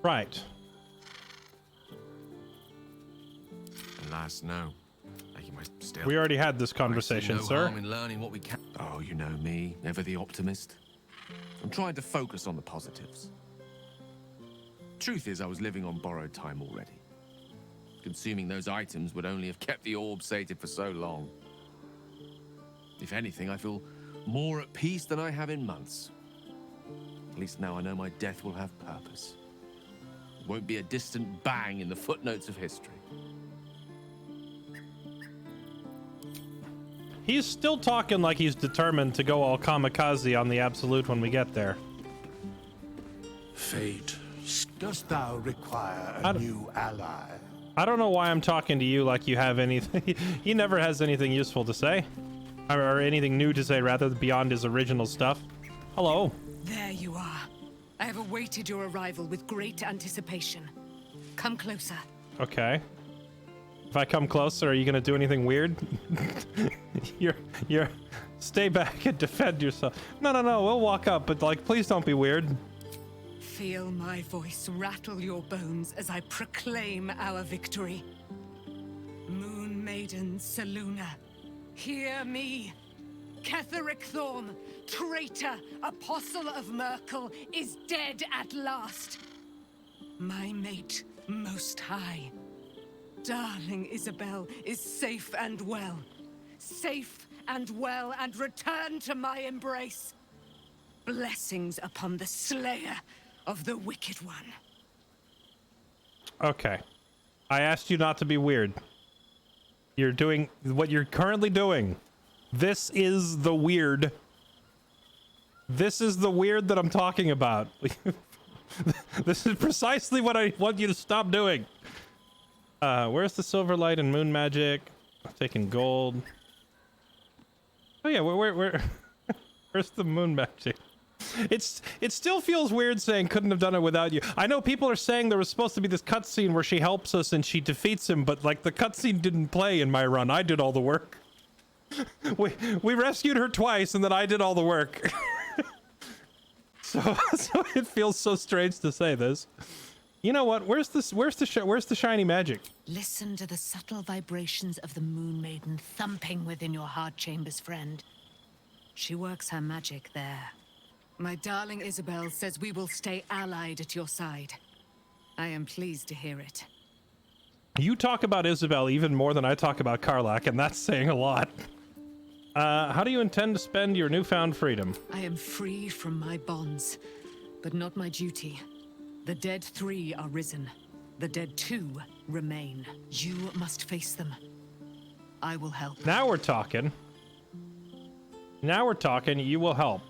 Right. Alas, no. Taking my still. We already had this conversation, I see no sir. harm in learning what we can. Oh, you know me, ever the optimist. I'm trying to focus on the positives. Truth is, I was living on borrowed time already. Consuming those items would only have kept the orb sated for so long. If anything, I feel more at peace than I have in months. At least now I know my death will have purpose. It won't be a distant bang in the footnotes of history. He's still talking like he's determined to go all kamikaze on the Absolute when we get there. Fate, dost thou require a new ally? I don't know why I'm talking to you like you have anything. He never has anything useful to say. Or anything new to say, rather, beyond his original stuff. Hello. There you are. I have awaited your arrival with great anticipation. Come closer. Okay. If I come closer, are you gonna do anything weird? You're stay back and defend yourself. No, we'll walk up, but like, please don't be weird. Feel my voice rattle your bones as I proclaim our victory. Moon Maiden Selûne, hear me. Ketheric Thorm, traitor, apostle of Merkel, is dead at last. My mate, Most High, darling Isabel, is safe and well. Safe and well, and returned to my embrace. Blessings upon the slayer of the Wicked One. Okay. I asked you not to be weird. You're doing what you're currently doing. This is the weird. This is the weird that I'm talking about. This is precisely what I want you to stop doing. Where's the silver light and moon magic? I'm taking gold. Oh yeah, where's the moon magic? It still feels weird saying couldn't have done it without you. I know people are saying there was supposed to be this cutscene where she helps us and she defeats him, but like the cutscene didn't play in my run. I did all the work. We rescued her twice and then I did all the work. so it feels so strange to say this. You know what? Where's the shiny magic? Listen to the subtle vibrations of the Moon Maiden thumping within your heart chambers, friend. She works her magic there. My darling Isabel says we will stay allied at your side. I am pleased to hear it. You talk about Isabel even more than I talk about Karlach, and that's saying a lot. How do you intend to spend your newfound freedom? I am free from my bonds, but not my duty. The dead 3 are risen. The dead 2 remain. You must face them. I will help. Now we're talking. Now we're talking. You will help.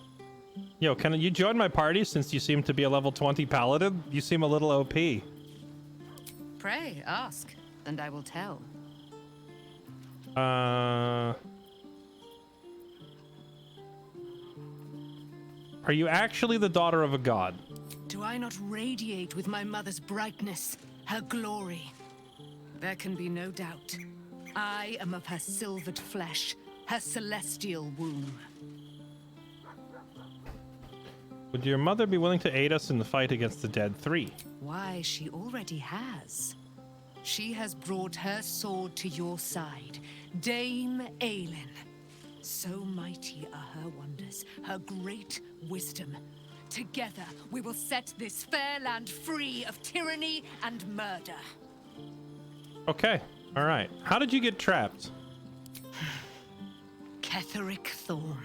Yo, can you join my party since you seem to be a level 20 paladin? You seem a little OP. Pray, ask, and I will tell. Are you actually the daughter of a god? Do I not radiate with my mother's brightness, her glory? There can be no doubt. I am of her silvered flesh, her celestial womb. Would your mother be willing to aid us in the fight against the dead 3? Why, she already has. She has brought her sword to your side, Dame Aelin. So mighty are her wonders, her great wisdom. Together, we will set this fair land free of tyranny and murder. Okay, all right. How did you get trapped? Ketheric Thorm,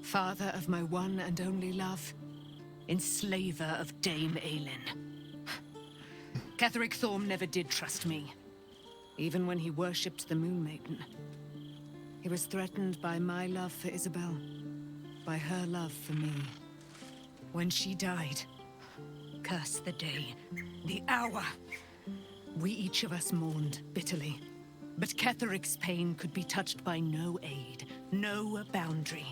father of my one and only love, enslaver of Dame Aelin. Ketheric Thorm never did trust me, even when he worshipped the Moon Maiden. He was threatened by my love for Isabel, by her love for me. When she died, curse the day, the hour. We each of us mourned bitterly, but Ketheric's pain could be touched by no aid, no boundary.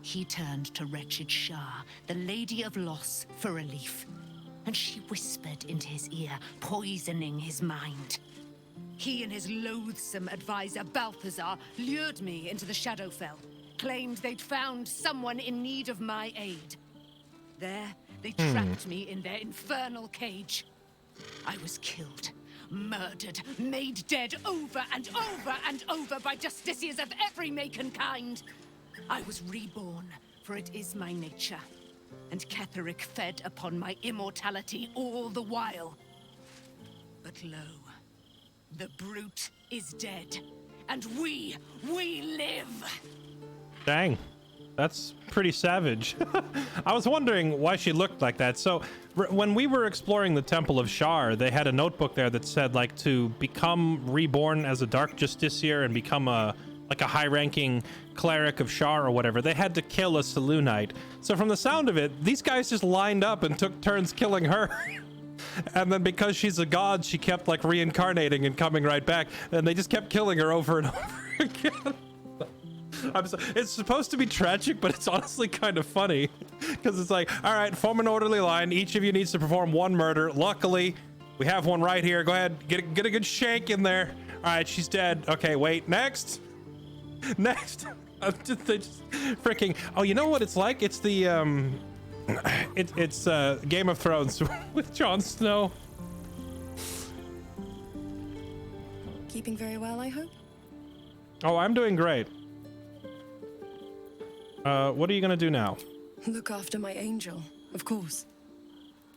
He turned to wretched Shah, the Lady of Loss, for relief, and she whispered into his ear, poisoning his mind. He and his loathsome advisor, Balthazar, lured me into the Shadowfell, claimed they'd found someone in need of my aid. There, they trapped me in their infernal cage. I was killed, murdered, made dead over and over and over by justiciars of every make and kind. I was reborn, for it is my nature. And Ketheric fed upon my immortality all the while. But lo, the brute is dead, and we live! Dang. That's pretty savage. I was wondering why she looked like that. So when we were exploring the Temple of Shar, they had a notebook there that said like to become reborn as a Dark Justiciar and become a high-ranking cleric of Shar or whatever, they had to kill a Selûnite. So from the sound of it, these guys just lined up and took turns killing her. And then because she's a god, she kept like reincarnating and coming right back, and they just kept killing her over and over again. It's supposed to be tragic, but it's honestly kind of funny because it's like, all right, form an orderly line. Each of you needs to perform one murder. Luckily, we have one right here. Go ahead, get a good shake in there. All right, she's dead. Okay, wait, next. They just freaking. Oh, you know what it's like? It's the it's Game of Thrones with Jon Snow. Keeping very well, I hope. Oh, I'm doing great. What are you gonna do now? Look after my angel, of course.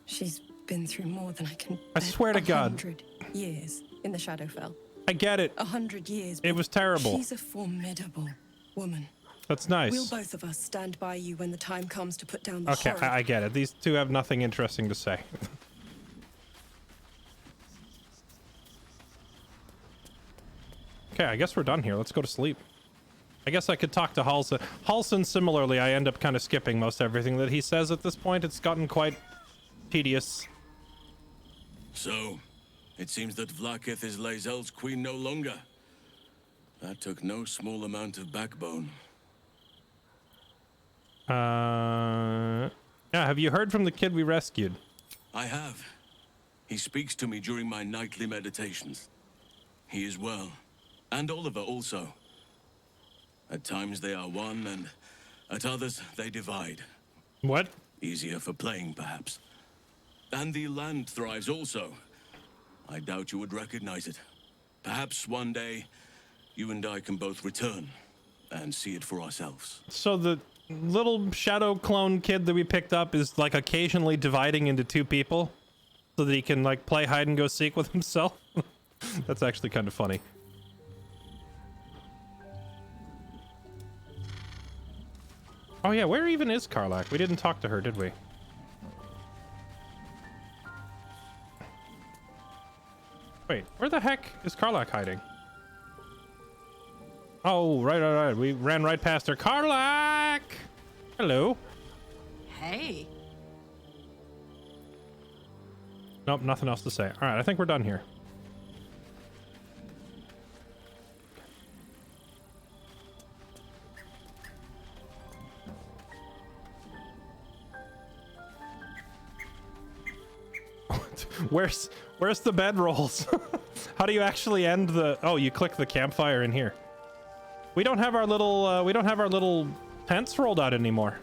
She's been through more than I can. I swear to God. 100 years in the Shadowfell. I get it. 100 years. It was terrible. She's a formidable woman. That's nice. We'll both of us stand by you when the time comes to put down the Okay, horror. I get it. These two have nothing interesting to say. Okay, I guess we're done here. Let's go to sleep. I guess I could talk to Halsin. Halsin, similarly, I end up kind of skipping most everything that he says at this point. It's gotten quite tedious. So, it seems that Vlaakith is Lae'zel's queen no longer. That took no small amount of backbone. Yeah, have you heard from the kid we rescued? I have. He speaks to me during my nightly meditations. He is well. And Oliver also. At times they are one, and at others they divide. What? Easier for playing, perhaps. And the land thrives also. I doubt you would recognize it. Perhaps one day, you and I can both return and see it for ourselves. So the little shadow clone kid that we picked up is like occasionally dividing into two people so that he can like play hide and go seek with himself. That's actually kind of funny. Oh yeah, where even is Karlach? We didn't talk to her, did we? Wait, where the heck is Karlach hiding? Oh, right. We ran right past her. Karlach! Hello. Hey. Nope, nothing else to say. All right, I think we're done here. Where's the bedrolls? How do you actually end the? Oh, you click the campfire in here. We don't have our little tents rolled out anymore.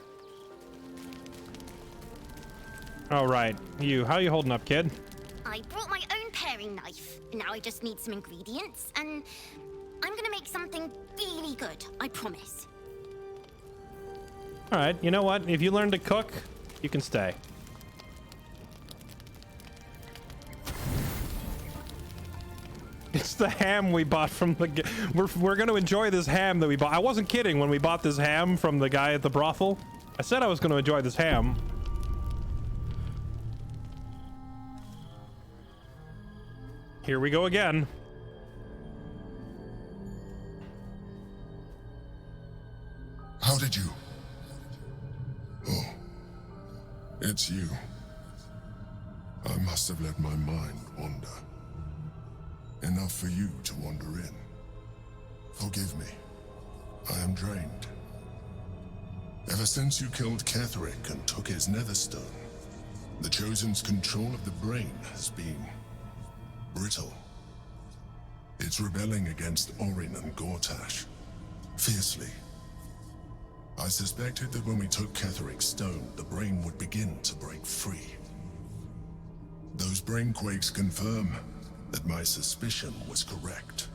All right, how you holding up, kid? I brought my own paring knife. Now I just need some ingredients, and I'm gonna make something really good. I promise. All right, you know what? If you learn to cook, you can stay. It's the ham we bought from the. We're going to enjoy this ham that we bought. I wasn't kidding when we bought this ham from the guy at the brothel. I said I was going to enjoy this ham. Here we go again. How did you? Oh, it's you. I must have let my mind wander. Enough for you to wander in. Forgive me. I am drained. Ever since you killed Ketheric and took his netherstone, the Chosen's control of the brain has been brittle. It's rebelling against Orin and Gortash fiercely. I suspected that when we took Ketheric's stone, the brain would begin to break free. Those brain quakes confirm that my suspicion was correct.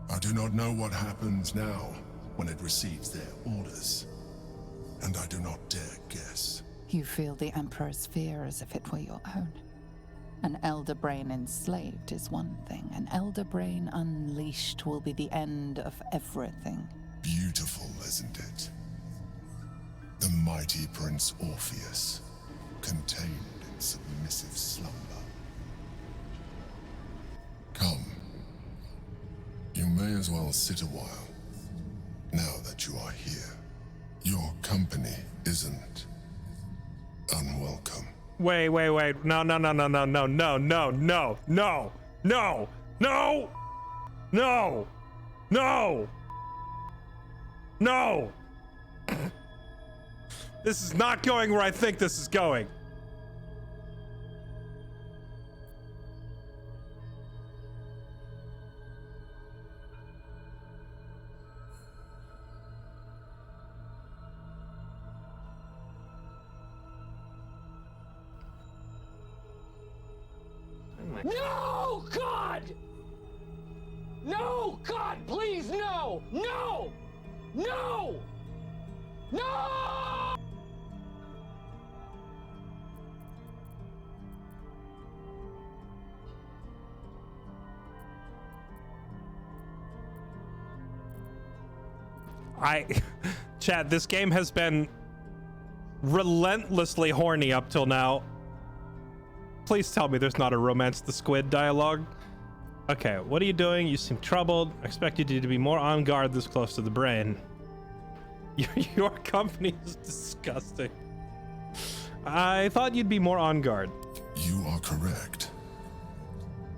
I do not know what happens now when it receives their orders. and I do not dare guess. You feel the Emperor's fear as if it were your own. An elder brain enslaved is one thing. An elder brain unleashed will be the end of everything. Beautiful, isn't it? The mighty Prince Orpheus, contained in submissive slumber. Come. You may as well sit a while, now that you are here. Your company isn't unwelcome. Wait. No. This is not going where I think this is going. No, God! No, God, please, no! No! No! No! Chat, this game has been relentlessly horny up till now. Please tell me there's not a romance the squid dialogue. Okay, what are you doing? You seem troubled. I expected you to be more on guard this close to the brain. Your company is disgusting. I thought you'd be more on guard. You are correct.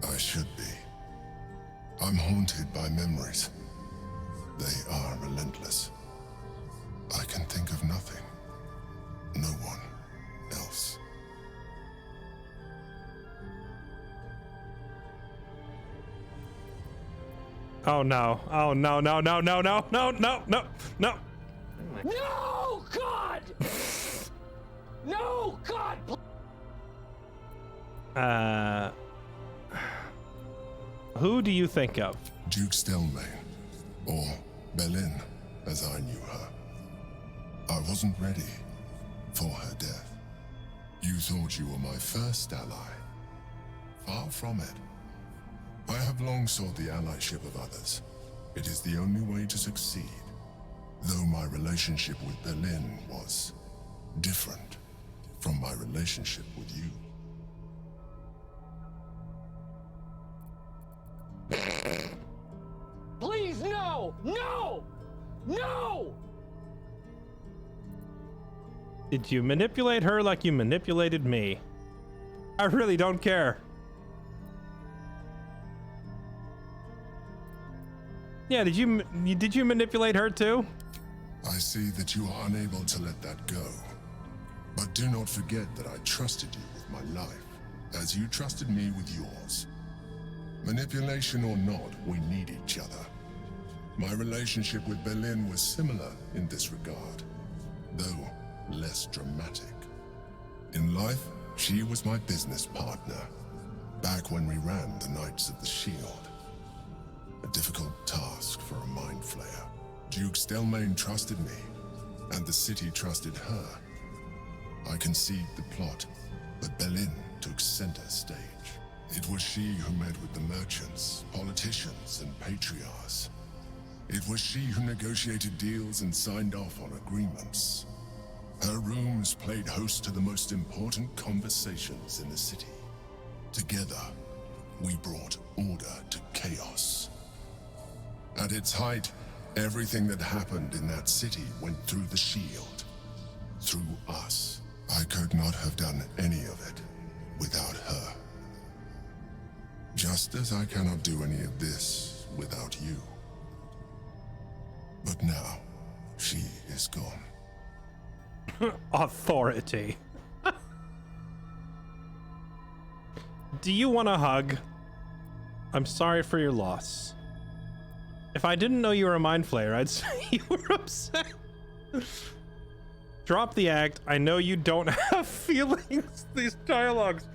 I should be. I'm haunted by memories. They are relentless. I can think of nothing. No one else. Oh no. Oh no. No, God! No, God! Who do you think of? Duke Stelmane, or Belin, as I knew her. I wasn't ready for her death. You thought you were my first ally. Far from it. I have long sought the allyship of others. It is the only way to succeed. Though my relationship with Belin was different from my relationship with you. Please, no! No! No! Did you manipulate her like you manipulated me? I really don't care. Yeah, did you manipulate her too? I see that you are unable to let that go. But do not forget that I trusted you with my life, as you trusted me with yours. Manipulation or not, we need each other. My relationship with Belin was similar in this regard, though less dramatic. In life, she was my business partner, back when we ran the Knights of the Shield. A difficult task for a mind flayer. Duke Stelmane trusted me, and the city trusted her. I conceived the plot, but Belin took center stage. It was she who met with the merchants, politicians, and patriarchs. It was she who negotiated deals and signed off on agreements. Her rooms played host to the most important conversations in the city. Together, we brought order to chaos. At its height, everything that happened in that city went through the shield. Through us. I could not have done any of it without her. Just as I cannot do any of this without you. But now, she is gone. Authority. Do you want a hug? I'm sorry for your loss. If I didn't know you were a mind flayer, I'd say you were upset. Drop the act. I know you don't have feelings. These dialogues.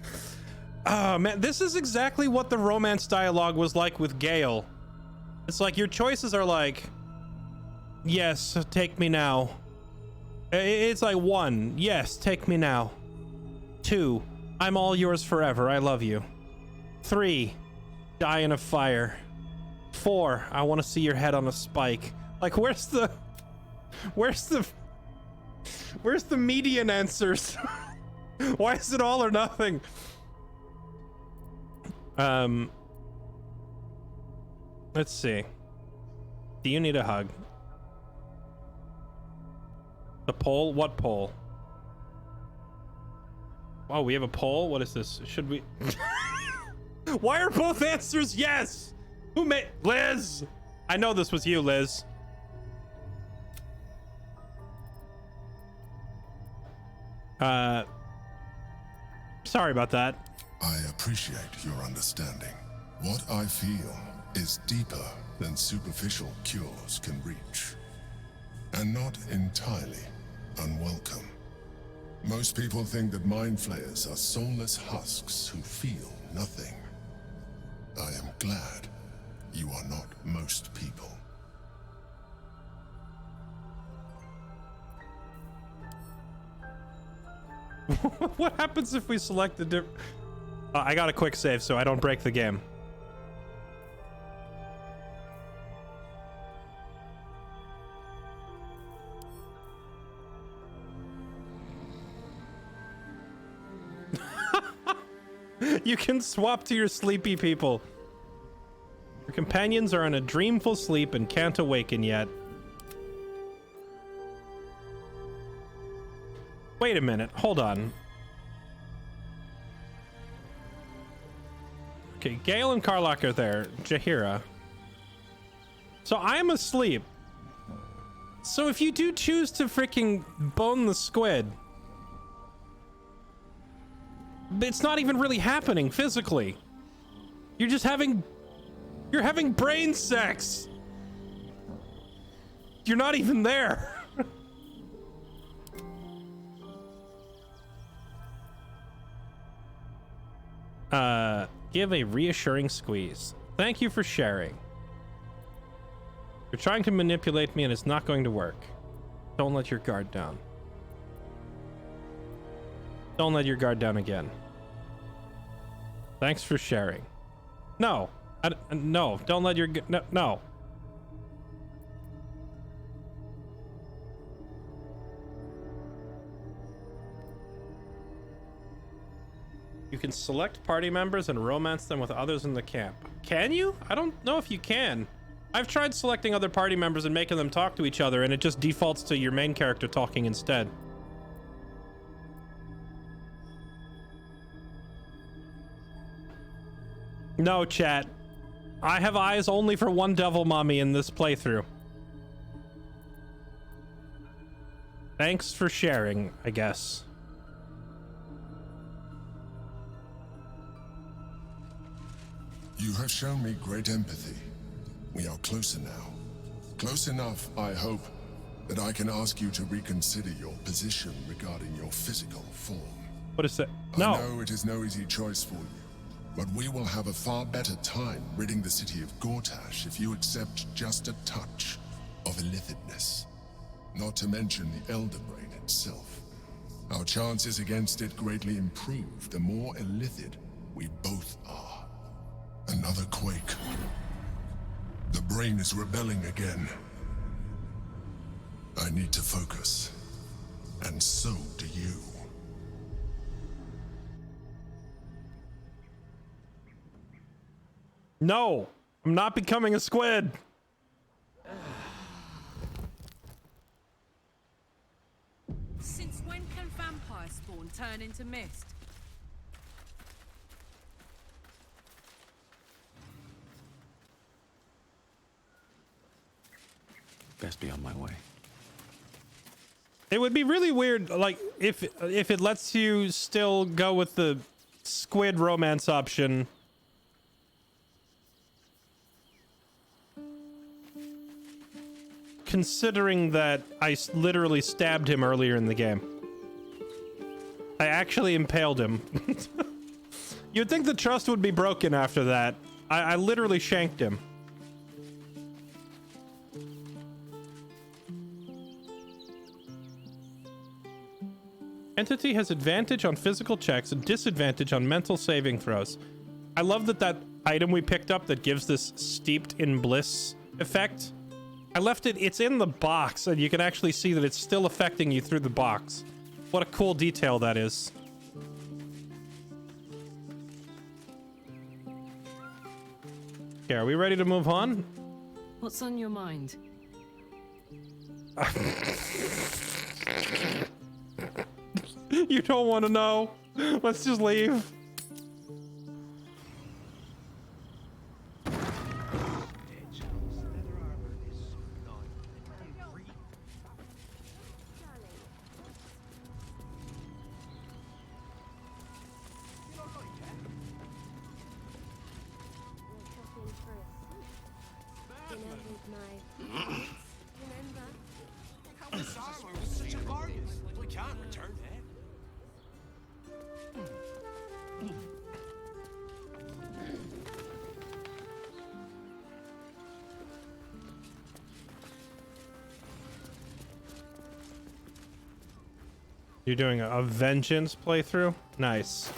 Oh man, this is exactly what the romance dialogue was like with Gale. It's like your choices are like, yes, take me now. It's like 1, yes, take me now. 2, I'm all yours forever, I love you. 3, die in a fire. 4, I want to see your head on a spike. Like, where's the median answers? Why is it all or nothing? Let's see. Do you need a hug? The poll? What poll? Oh, we have a poll? What is this? Should we... Why are both answers yes? Who made... Liz! I know this was you, Liz. Sorry about that. I appreciate your understanding. What I feel is deeper than superficial cures can reach, and not entirely unwelcome. Most people think that mind flayers are soulless husks who feel nothing. I am glad you are not most people. What happens if we select the different... I got a quick save so I don't break the game. You can swap to your sleepy people. Your companions are in a dreamful sleep and can't awaken yet. Wait a minute, hold on. Okay, Gale and Karlach are there. Jaheira. So I'm asleep. So if you do choose to freaking bone the squid, it's not even really happening physically. You're just having... You're having brain sex. You're not even there. Give a reassuring squeeze. Thank you for sharing. You're trying to manipulate me and it's not going to work. Don't let your guard down. Don't let your guard down again. Thanks for sharing. No. No, don't let your... No. You can select party members and romance them with others in the camp. Can you? I don't know if you can. I've tried selecting other party members and making them talk to each other, and it just defaults to your main character talking instead. No, chat. I have eyes only for one devil mummy in this playthrough. Thanks for sharing, I guess. You have shown me great empathy. We are closer now. Close enough, I hope, that I can ask you to reconsider your position regarding your physical form. What is that? No. I know it is no easy choice for you, but we will have a far better time ridding the city of Gortash if you accept just a touch of illithidness. Not to mention the Elder Brain itself. Our chances against it greatly improve the more illithid we both are. Another quake. The brain is rebelling again. I need to focus. And so do you. No! I'm not becoming a squid! Since when can vampire spawn turn into mist? Best be on my way. It would be really weird, like, if it lets you still go with the squid romance option. Considering that I literally stabbed him earlier in the game. I actually impaled him. You'd think the trust would be broken after that. I literally shanked him. Entity has advantage on physical checks and disadvantage on mental saving throws. I love that item we picked up that gives this steeped in bliss effect. I left it, it's in the box, and you can actually see that it's still affecting you through the box. What a cool detail that is. Okay, are we ready to move on? What's on your mind? You don't want to know. Let's just leave. You're doing a vengeance playthrough? Nice.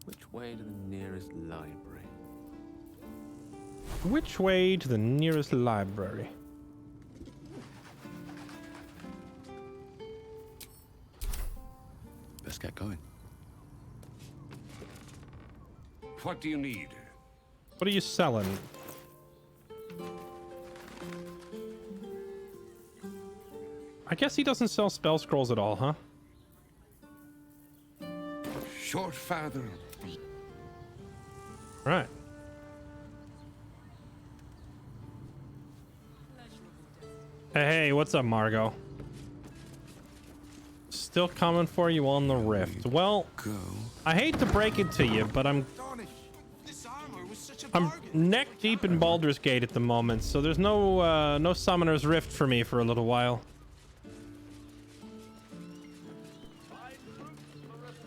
Which way to the nearest library? Which way to the nearest library? Let's get going. What do you need? What are you selling? I guess he doesn't sell spell scrolls at all, huh? Short father. Right. Hey, what's up, Margot? Still coming for you on the rift. Well, I hate to break it to you, but I'm neck deep in Baldur's Gate at the moment, so there's no Summoner's Rift for me for a little while.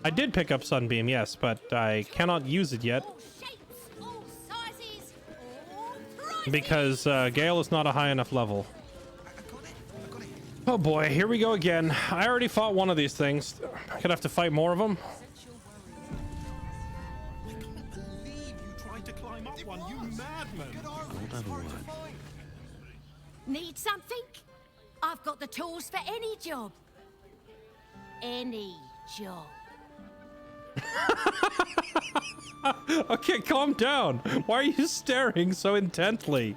I did pick up Sunbeam, yes, but I cannot use it yet. Because Gale is not a high enough level. Oh boy, here we go again. I already fought one of these things. I'm gonna have to fight more of them. Need something? I've got the tools for any job. Any job. Okay, calm down. Why are you staring so intently?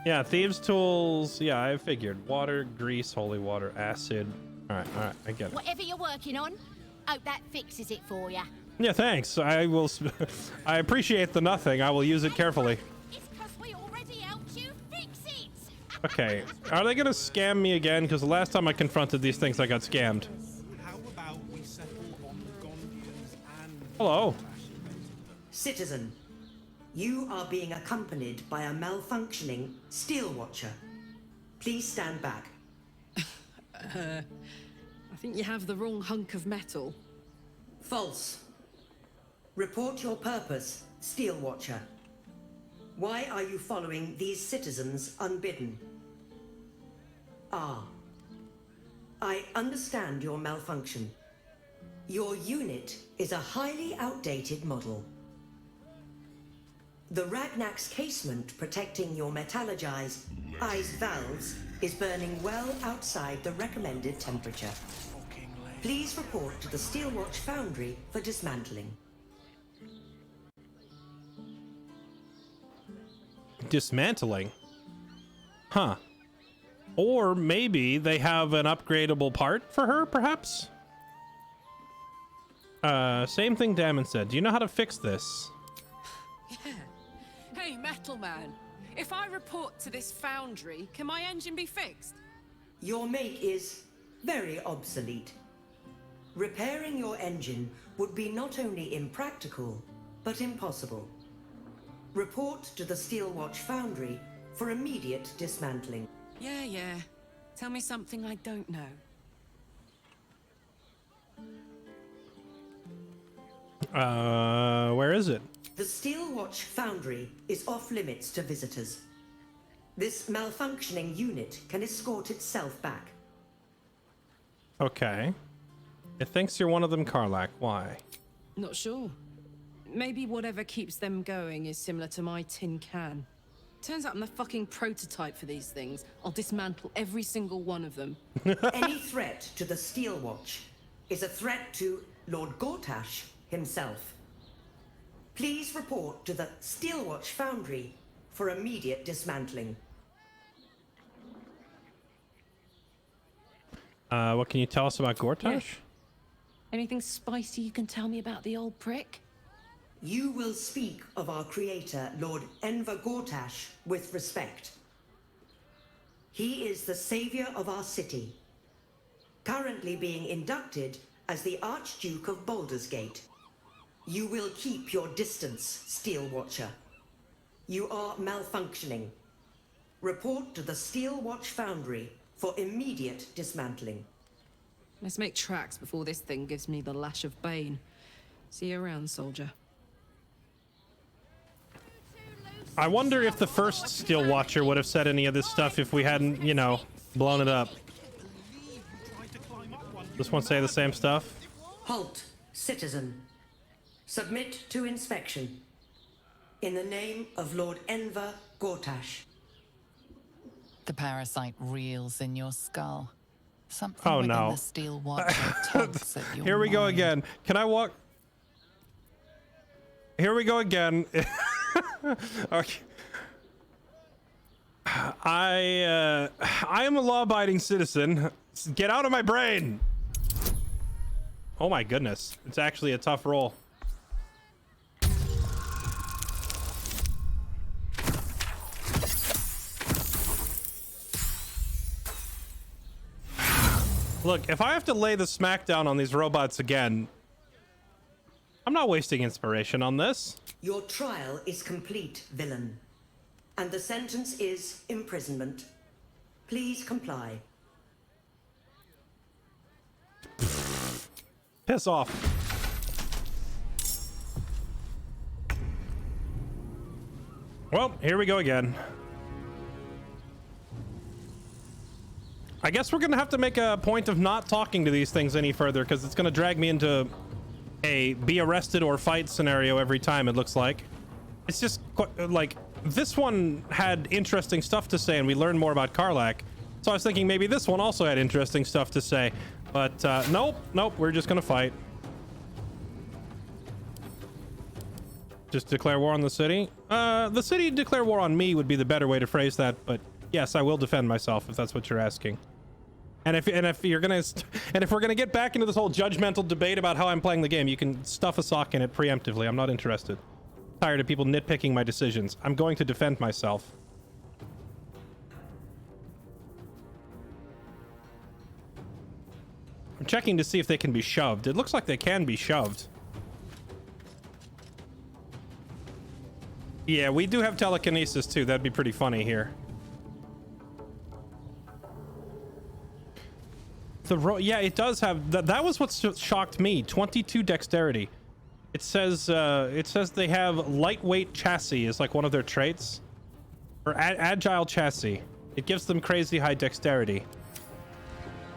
Yeah, thieves' tools. Yeah, I figured. Water, grease, holy water, acid. All right, I get it. Whatever you're working on, hope that fixes it for you. Yeah, thanks. I will. I appreciate the nothing. I will use it carefully. It's 'cause we already helped you fix it. Okay, are they gonna scam me again? Because the last time I confronted these things, I got scammed. Hello. Citizen, you are being accompanied by a malfunctioning steel watcher. Please stand back. I think you have the wrong hunk of metal. False. Report your purpose, steel watcher. Why are you following these citizens unbidden? Ah. I understand your malfunction. Your unit is a highly outdated model. The Ragnak's casement protecting your metallurgized eyes valves is burning well outside the recommended temperature. Please report to the Steelwatch Foundry for dismantling. Dismantling? Huh. Or maybe they have an upgradable part for her, perhaps? Same thing Damon said. Do you know how to fix this? Yeah. Hey, Metal Man. If I report to this foundry, can my engine be fixed? Your make is very obsolete. Repairing your engine would be not only impractical, but impossible. Report to the Steelwatch Foundry for immediate dismantling. Yeah. Tell me something I don't know. Where is it? The Steel Watch Foundry is off limits to visitors. This malfunctioning unit can escort itself back. Okay. It thinks you're one of them, Karlach. Why? Not sure. Maybe whatever keeps them going is similar to my tin can. Turns out I'm the fucking prototype for these things. I'll dismantle every single one of them. Any threat to the Steel Watch is a threat to Lord Gortash himself. Please report to the Steel Watch Foundry for immediate dismantling. What can you tell us about Gortash? Yeah. Anything spicy you can tell me about the old prick? You will speak of our creator, Lord Enver Gortash, with respect. He is the savior of our city, currently being inducted as the Archduke of Baldur's Gate. You will keep your distance, Steel Watcher. You are malfunctioning. Report to the Steel Watch Foundry for immediate dismantling. Let's make tracks before this thing gives me the lash of Bane. See you around, soldier. I wonder if the first Steel Watcher would have said any of this stuff if we hadn't, you know, blown it up. This one say the same stuff? Halt, citizen. Submit to inspection. In the name of Lord Enver Gortash. The parasite reels in your skull. Something Oh within no. the Steel Watcher tugs at your Here we go mind. again. Can I walk? Here we go again. Okay. I am a law-abiding citizen. Get out of my brain. Oh my goodness. It's actually a tough roll. Look, if I have to lay the smackdown on these robots again, I'm not wasting inspiration on this. Your trial is complete, villain. And the sentence is imprisonment. Please comply. Piss off. Well, here we go again. I guess we're gonna have to make a point of not talking to these things any further because it's gonna drag me into a be arrested or fight scenario every time, it looks like. It's just like this one had interesting stuff to say and we learned more about Karlach. So I was thinking maybe this one also had interesting stuff to say, but nope, we're just gonna fight. Just declare war on the city? The city declare war on me would be the better way to phrase that, but yes, I will defend myself if that's what you're asking. And if you're gonna if we're gonna get back into this whole judgmental debate about how I'm playing the game, you can stuff a sock in it preemptively. I'm not interested. Tired of people nitpicking my decisions. I'm going to defend myself. I'm checking to see if they can be shoved. It looks like they can be shoved. Yeah, we do have telekinesis too. That'd be pretty funny here. Yeah, it does have that was what shocked me. 22 dexterity. It says they have lightweight chassis is like one of their traits, or agile chassis. It gives them crazy high dexterity,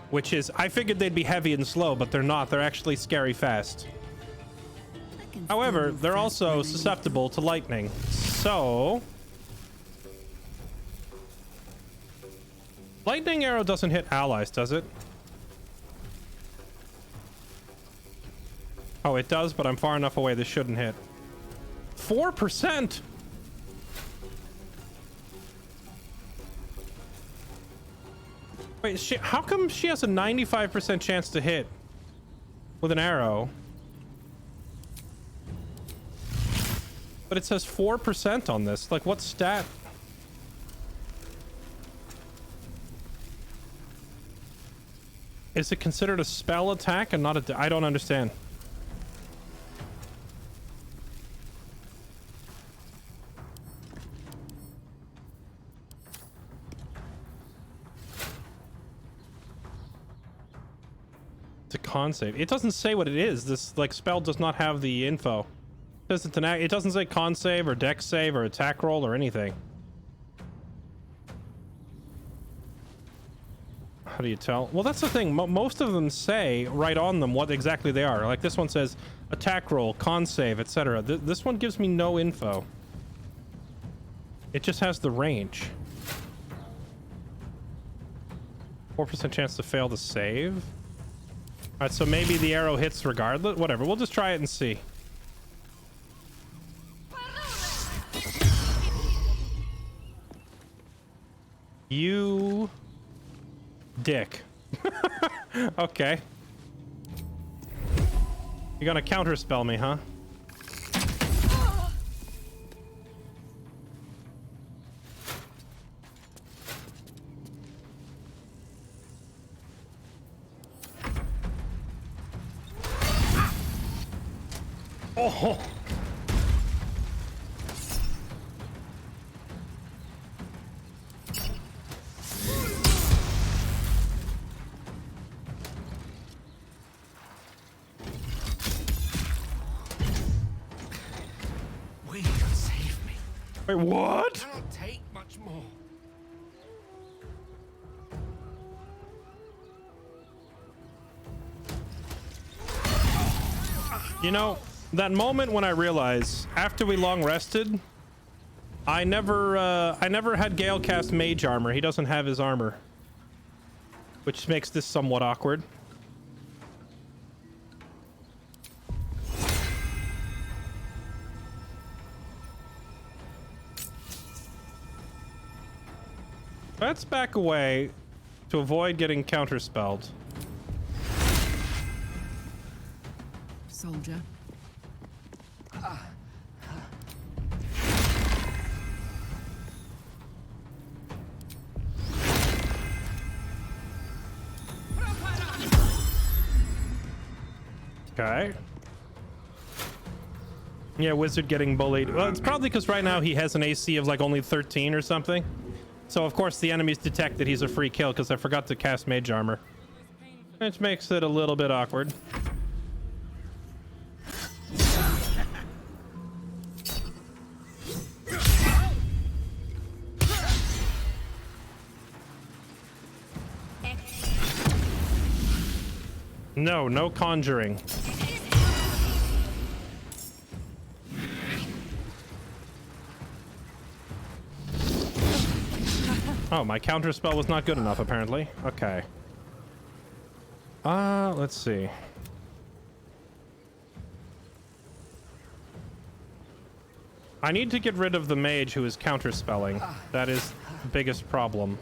which is, I figured they'd be heavy and slow, but they're not. They're actually scary fast. However, they're also susceptible to lightning. So lightning arrow doesn't hit allies, does it? Oh, it does, but I'm far enough away this shouldn't hit. 4%? Wait, how come she has a 95% chance to hit with an arrow? But it says 4% on this. Like, what stat? Is it considered a spell attack and not a... I don't understand. It's a con save. It doesn't say what it is. This like spell does not have the info. It doesn't say con save or dex save or attack roll or anything. How do you tell? Well, that's the thing. Most of them say right on them what exactly they are. Like this one says attack roll, con save, etc. This one gives me no info. It just has the range. 4% chance to fail the save. All right, so maybe the arrow hits regardless. Whatever. We'll just try it and see. You dick. Okay. You're gonna counterspell me, huh? Oh. Wait, save me. Wait, what? I cannot take much more. You know, that moment when I realized after we long rested, I never had Gale cast mage armor. He doesn't have his armor, which makes this somewhat awkward. Let's back away to avoid getting counterspelled. Soldier. Okay. Yeah, wizard getting bullied. Well, it's probably because right now he has an AC of like only 13 or something. So of course the enemies detect that he's a free kill because I forgot to cast mage armor, which makes it a little bit awkward. No, no conjuring. Oh, my counterspell was not good enough, apparently. Okay. Let's see. I need to get rid of the mage who is counterspelling. That is the biggest problem.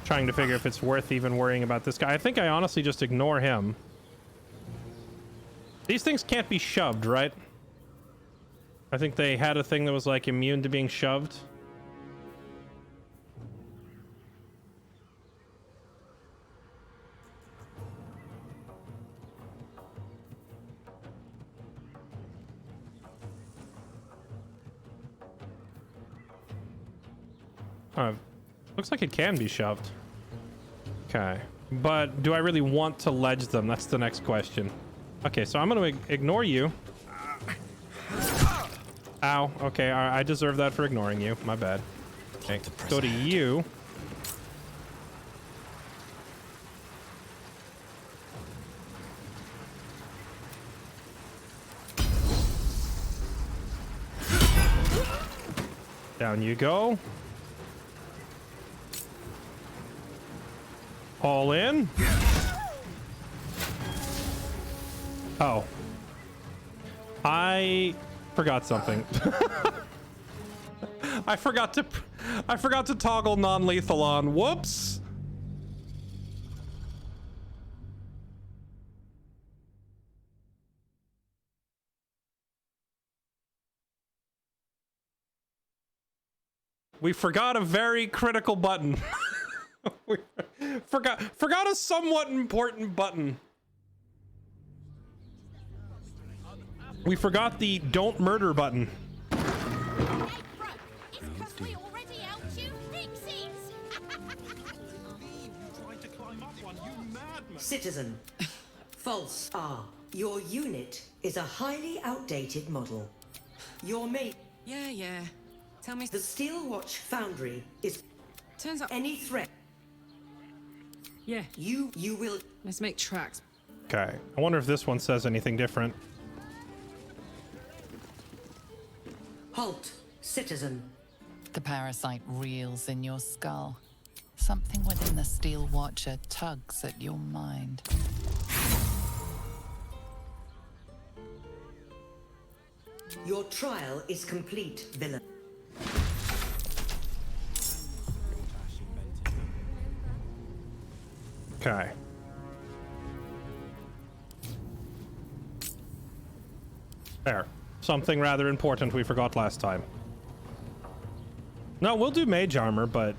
Trying to figure if it's worth even worrying about this guy. I think I honestly just ignore him. These things can't be shoved, right? I think they had a thing that was like immune to being shoved. Looks like it can be shoved. Okay. But do I really want to ledge them? That's the next question. Okay, so I'm going to ignore you. Ow. Okay, I deserve that for ignoring you. My bad. Okay, go to you. Down you go. All in. Oh. I forgot something. I forgot to toggle non-lethal on. Whoops. We forgot a very critical button. We forgot a somewhat important button. We forgot the don't murder button. Hey, bro, it's 'cause we're already you pixies! Citizen, false R. Your unit is a highly outdated model. Your mate. Yeah. Tell me. The Steel Watch Foundry is. Turns out. Any threat. Yeah. You will. Let's make tracks. Okay. I wonder if this one says anything different. Halt, citizen. The parasite reels in your skull. Something within the Steel Watcher tugs at your mind. Your trial is complete, villain. Okay. There. Something rather important we forgot last time. No, we'll do mage armor, but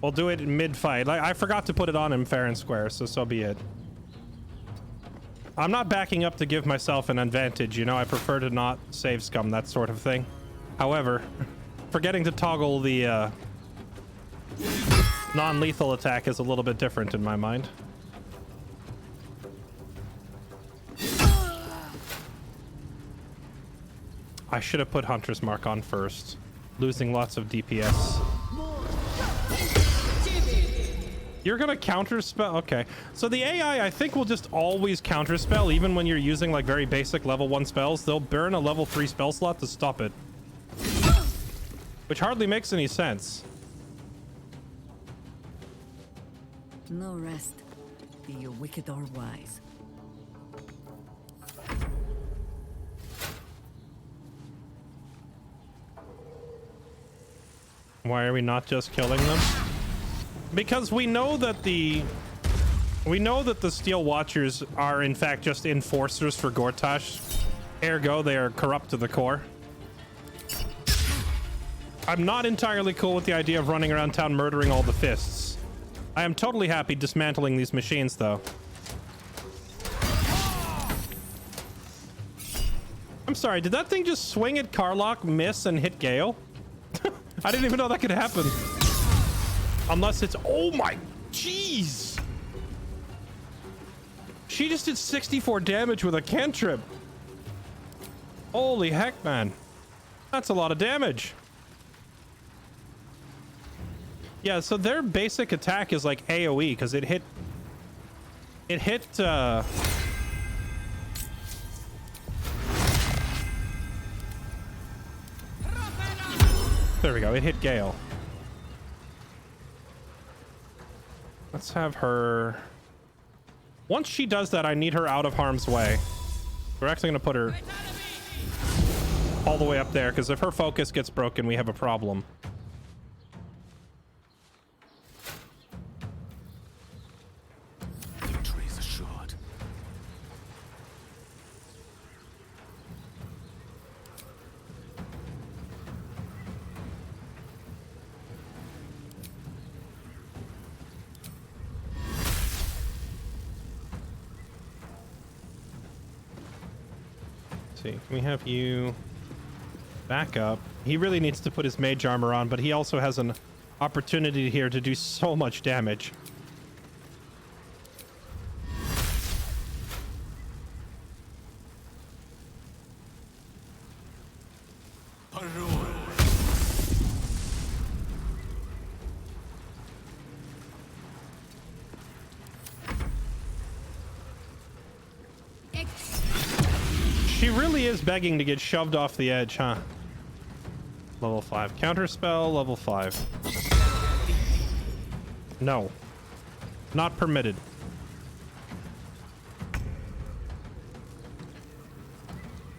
we'll do it in mid-fight. Like, I forgot to put it on him fair and square, so be it. I'm not backing up to give myself an advantage, you know? I prefer to not save scum, that sort of thing. However, forgetting to toggle the non-lethal attack is a little bit different in my mind. I should have put Hunter's Mark on first. Losing lots of DPS. You're gonna counterspell? Okay. So the AI, I think, will just always counterspell, even when you're using like very basic level 1 spells. They'll burn a level 3 spell slot to stop it. Which hardly makes any sense. No rest, be you wicked or wise. Why are we not just killing them? Because we know that the Steel Watchers are in fact just enforcers for Gortash. Ergo, they are corrupt to the core. I'm not entirely cool with the idea of running around town murdering all the fists. I am totally happy dismantling these machines, though. I'm sorry, did that thing just swing at Karlach, miss, and hit Gale? I didn't even know that could happen. Unless it's... Oh my... Jeez! She just did 64 damage with a cantrip. Holy heck, man. That's a lot of damage. Yeah, so their basic attack is like AoE, because it hit... There we go, it hit Gale. Let's have her... Once she does that, I need her out of harm's way. We're actually going to put her all the way up there, because if her focus gets broken, we have a problem. Victory is assured. See, can we have you back up? He really needs to put his mage armor on, but he also has an opportunity here to do so much damage. She really is begging to get shoved off the edge, huh? Level 5. Counterspell, level 5. No. Not permitted.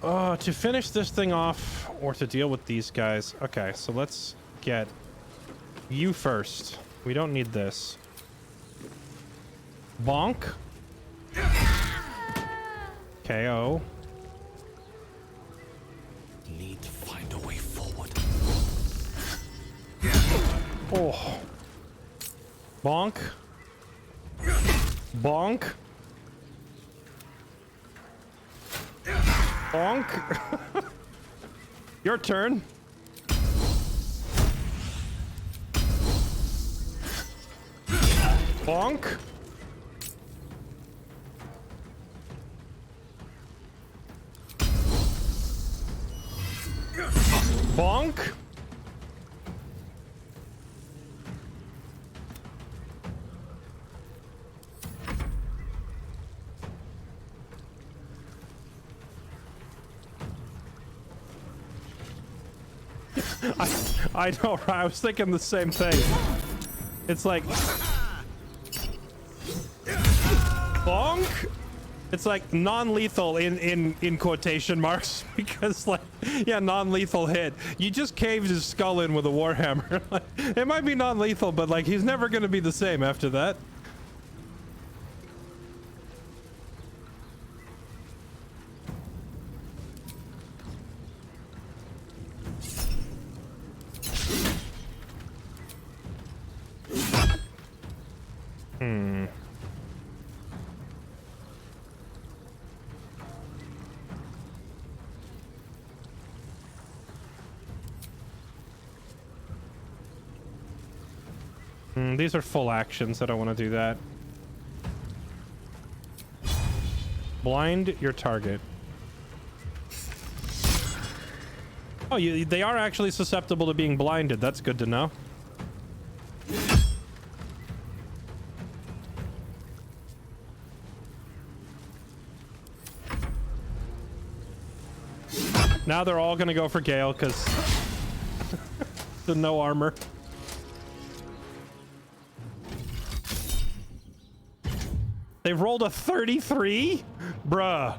To finish this thing off, or to deal with these guys. Okay, so let's get you first. We don't need this. Bonk. KO. Need to find a way forward. Oh. Bonk. Bonk. Bonk. Your turn. Bonk. Bonk. I know, right? I was thinking the same thing. It's like bonk. It's like non-lethal in quotation marks because like yeah, non-lethal hit. You just caved his skull in with a warhammer. Like, it might be non-lethal, but like he's never gonna be the same after that. These are full actions. I don't want to do that. Blind your target. Oh, they are actually susceptible to being blinded. That's good to know. Now they're all gonna go for Gale because the no armor. They've rolled a 33? Bruh.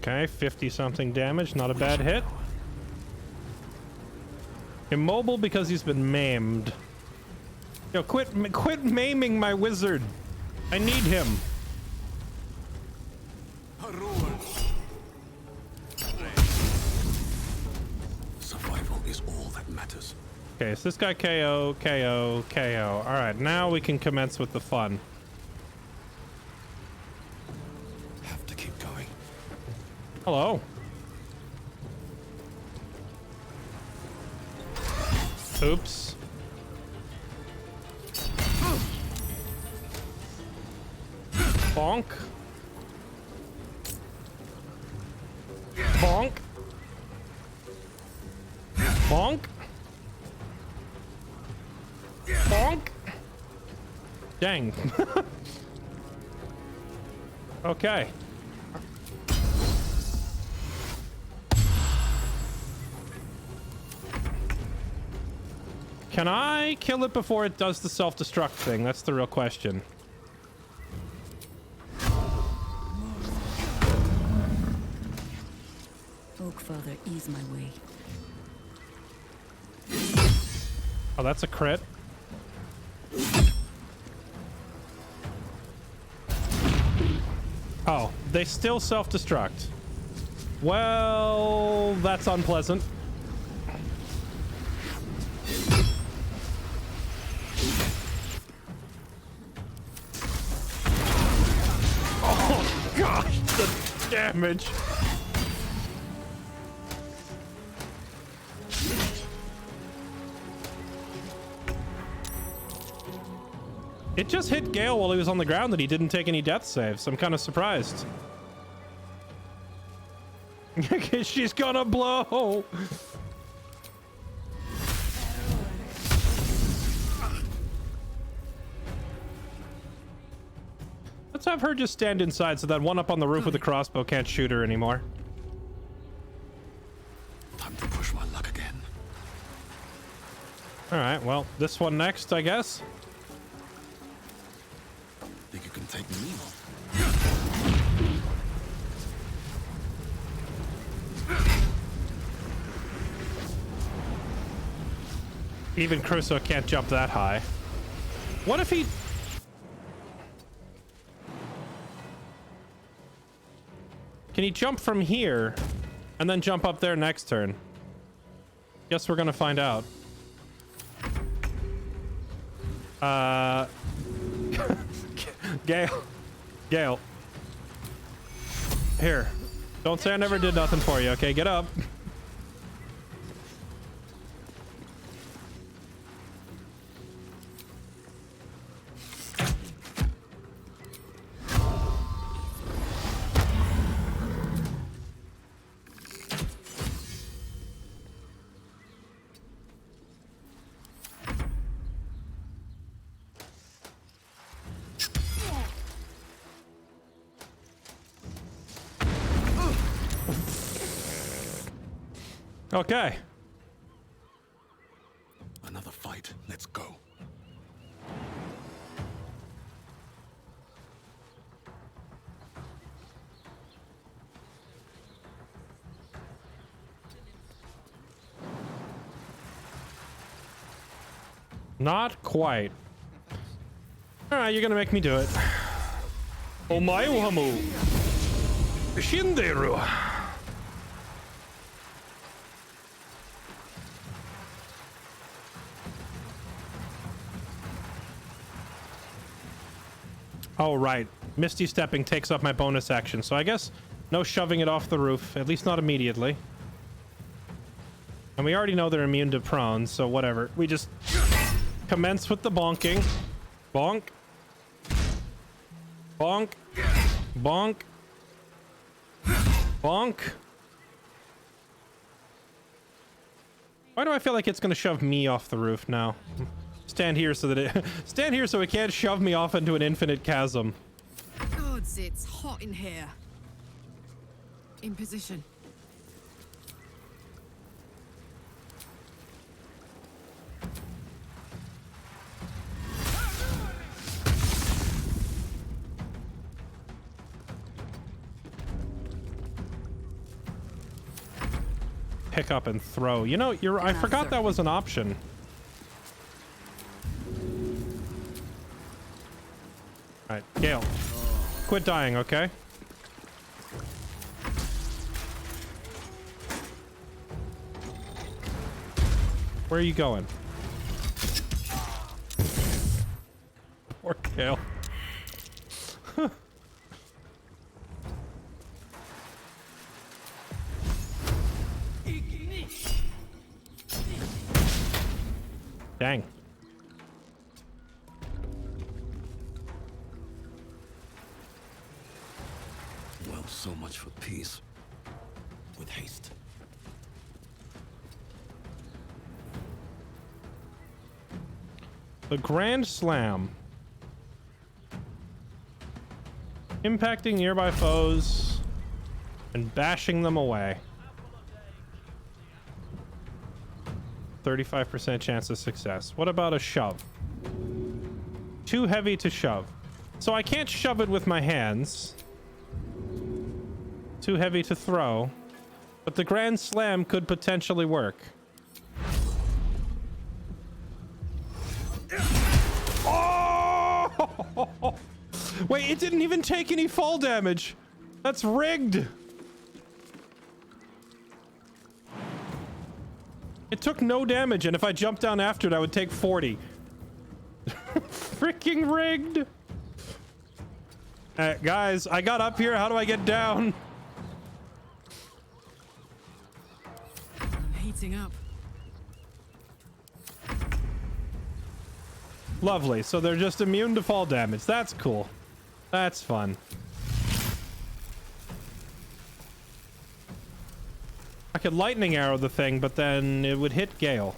Okay, 50-something damage, not a bad hit. Immobile because he's been maimed. Yo, quit maiming my wizard. I need him. Survival is all that matters. Okay, so this guy KO, KO, KO. All right, now we can commence with the fun. Have to keep going. Hello. Oops. Bonk. Bonk. Bonk. Bonk. Dang. Okay. Can I kill it before it does the self-destruct thing? That's the real question. Oak Father, ease my way. Oh, that's a crit. Oh, they still self-destruct. Well, that's unpleasant. Oh, gosh, the damage. It just hit Gale while he was on the ground and he didn't take any death saves. I'm kind of surprised. She's gonna blow. Let's have her just stand inside so that one up on the roof with the crossbow can't shoot her anymore. Time to push my luck again. All right, well, this one next, I guess. Think you can take me on? Even Crusoe can't jump that high. What if he... Can he jump from here and then jump up there next turn? Guess we're gonna find out. Gale. Here. Don't say I never did nothing for you, okay? Get up. Okay. Another fight. Let's go. Not quite. Alright, you're gonna make me do it. Omae hamu. Shinderu. Oh, right. Misty Stepping takes up my bonus action, so I guess no shoving it off the roof, at least not immediately. And we already know they're immune to prone, so whatever. We just commence with the bonking. Bonk. Bonk. Bonk. Bonk. Why do I feel like it's gonna shove me off the roof now? Stand here so that it stand here so it can't shove me off into an infinite chasm. Gods, it's hot in here. In position. Pick up and throw. You know, I forgot that was an option. Alright, Gale. Quit dying, okay? Where are you going? Poor Gale. Dang. Well, so much for peace. With haste. The Grand Slam. Impacting nearby foes and bashing them away. 35% chance of success. What about a shove? Too heavy to shove. So I can't shove it with my hands. Too heavy to throw. But the Grand Slam could potentially work. Oh! Wait, it didn't even take any fall damage. That's rigged. It took no damage, and if I jumped down after it, I would take 40. Freaking rigged. Guys, I got up here. How do I get down? I'm heating up. Lovely. So they're just immune to fall damage. That's cool. That's fun. I could lightning arrow the thing, but then it would hit Gale.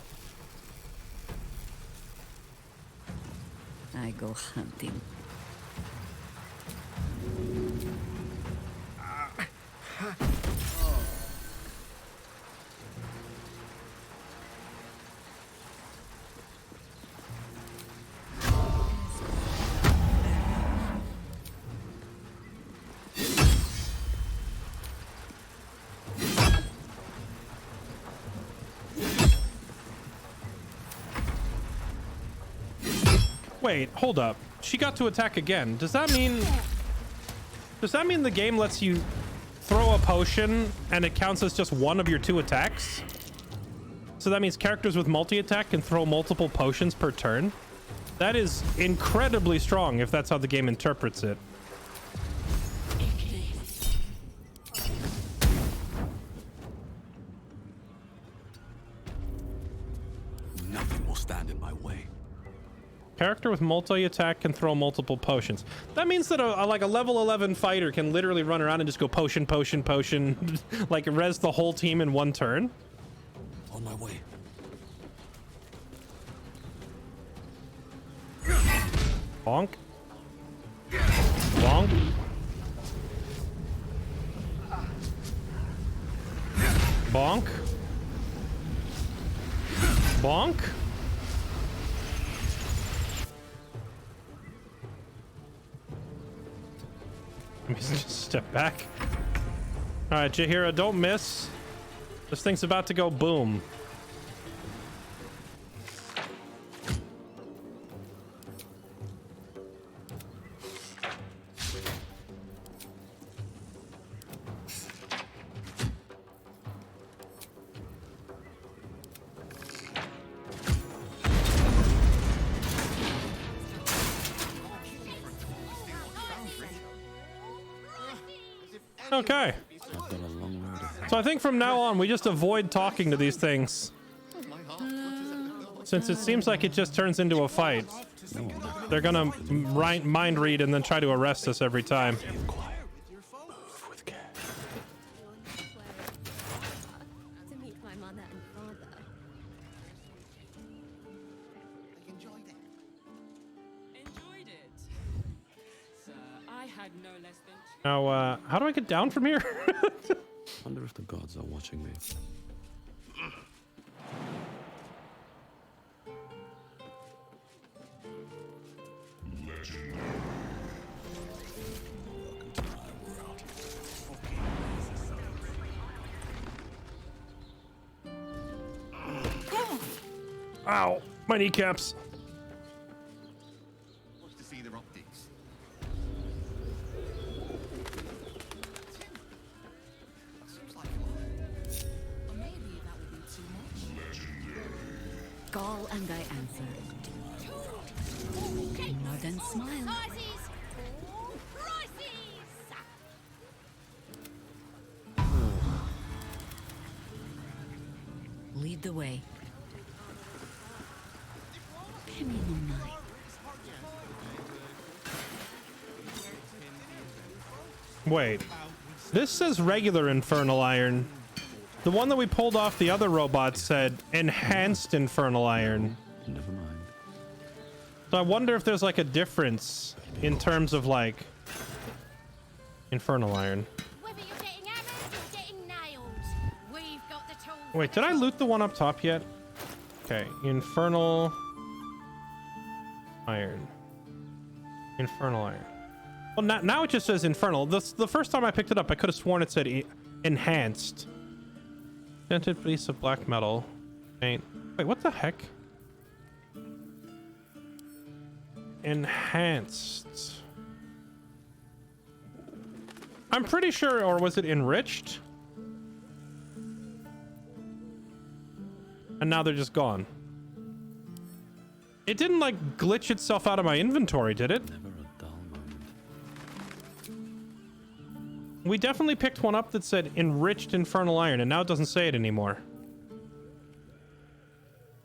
I go hunting. Wait, hold up. She got to attack again. Does that mean the game lets you throw a potion and it counts as just one of your 2 attacks? So that means characters with multi-attack can throw multiple potions per turn? That is incredibly strong if that's how the game interprets it. Nothing will stand in my way. Character with multi-attack can throw multiple potions. That means that a level 11 fighter can literally run around and just go potion, potion, potion, like res the whole team in one turn. On my way. Bonk. Bonk. Bonk. Bonk. Let me just step back. All right, Jaheira, don't miss. This thing's about to go boom. Okay. So I think from now on, we just avoid talking to these things. Since it seems like it just turns into a fight. They're gonna mind read and then try to arrest us every time. Now, how do I get down from here? Wonder if the gods are watching me. Ow, my kneecaps. To see their optics. Call and I answer. Nod and smile. Lead the way. Penny no night. Wait, this says regular infernal iron. The one that we pulled off the other robot said enhanced infernal iron. Never mind. So I wonder if there's like a difference in terms of like infernal iron. Wait, did I loot the one up top yet? Okay, infernal iron. Infernal iron. Well, now it just says infernal. The first time I picked it up, I could have sworn it said enhanced. Dented piece of black metal. Paint. Wait, what the heck? Enhanced. I'm pretty sure, or was it enriched? And now they're just gone. It didn't like glitch itself out of my inventory, did it? Never a dull moment. We definitely picked one up that said enriched infernal iron, and now it doesn't say it anymore.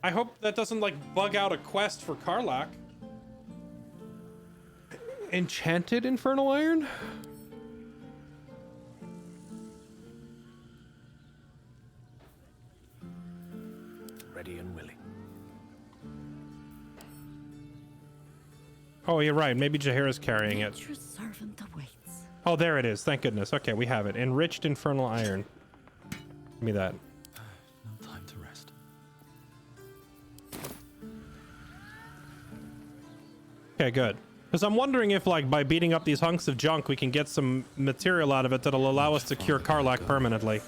I hope that doesn't like bug out a quest for Karlach. Enchanted infernal iron? Ready and willing. Oh, you're right. Maybe Jaheira's carrying it. Your servant awaits. Oh, there it is. Thank goodness. Okay, we have it. Enriched infernal iron. Give me that. No time to rest. Okay, good. Because I'm wondering if, like, by beating up these hunks of junk, we can get some material out of it that'll allow us to cure Karlach permanently.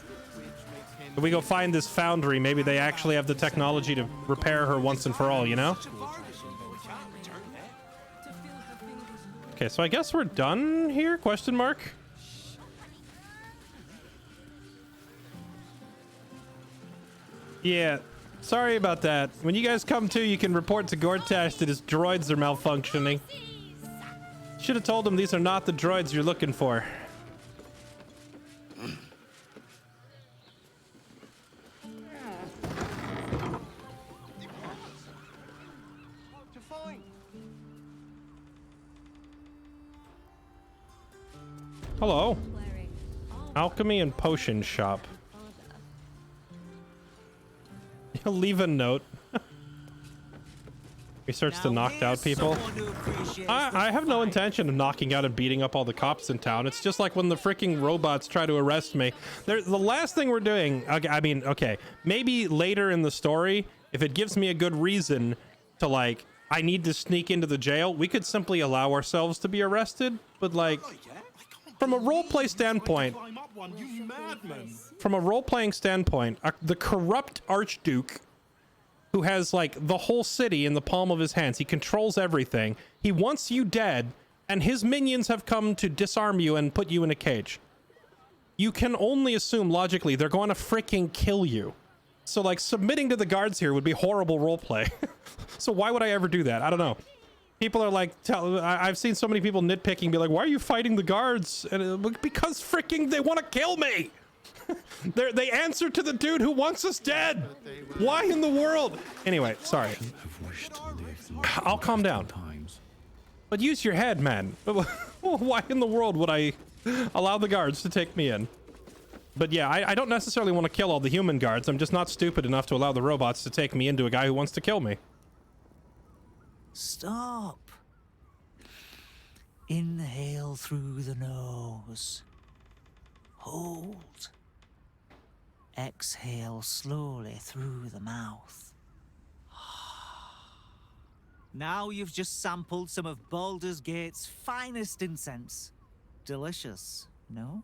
If we go find this foundry, maybe they actually have the technology to repair her once and for all, you know? Okay, so I guess we're done here? Question mark? Yeah, sorry about that. When you guys come to, you can report to Gortash that his droids are malfunctioning. Should have told him these are not the droids you're looking for. Hello. Alchemy and potion shop. He'll leave a note. Research the knocked out people. I have no intention of knocking out and beating up all the cops in town. It's just like when the freaking robots try to arrest me. The last thing we're doing, I mean, okay, maybe later in the story, if it gives me a good reason to, like, I need to sneak into the jail, we could simply allow ourselves to be arrested. But, like, from a roleplay standpoint, the corrupt Archduke who has like the whole city in the palm of his hands, he controls everything, he wants you dead, and his minions have come to disarm you and put you in a cage. You can only assume logically they're going to freaking kill you. So like submitting to the guards here would be horrible roleplay. So why would I ever do that? I don't know. People are like, I've seen so many people nitpicking, be like, why are you fighting the guards? And because freaking they want to kill me. They answer to the dude who wants us dead. Why in the world? Anyway, sorry. I'll calm down. But use your head, man. Why in the world would I allow the guards to take me in? But yeah, I don't necessarily want to kill all the human guards. I'm just not stupid enough to allow the robots to take me into a guy who wants to kill me. Stop. Inhale through the nose. Hold. Exhale slowly through the mouth. Now you've just sampled some of Baldur's Gate's finest incense. Delicious, no?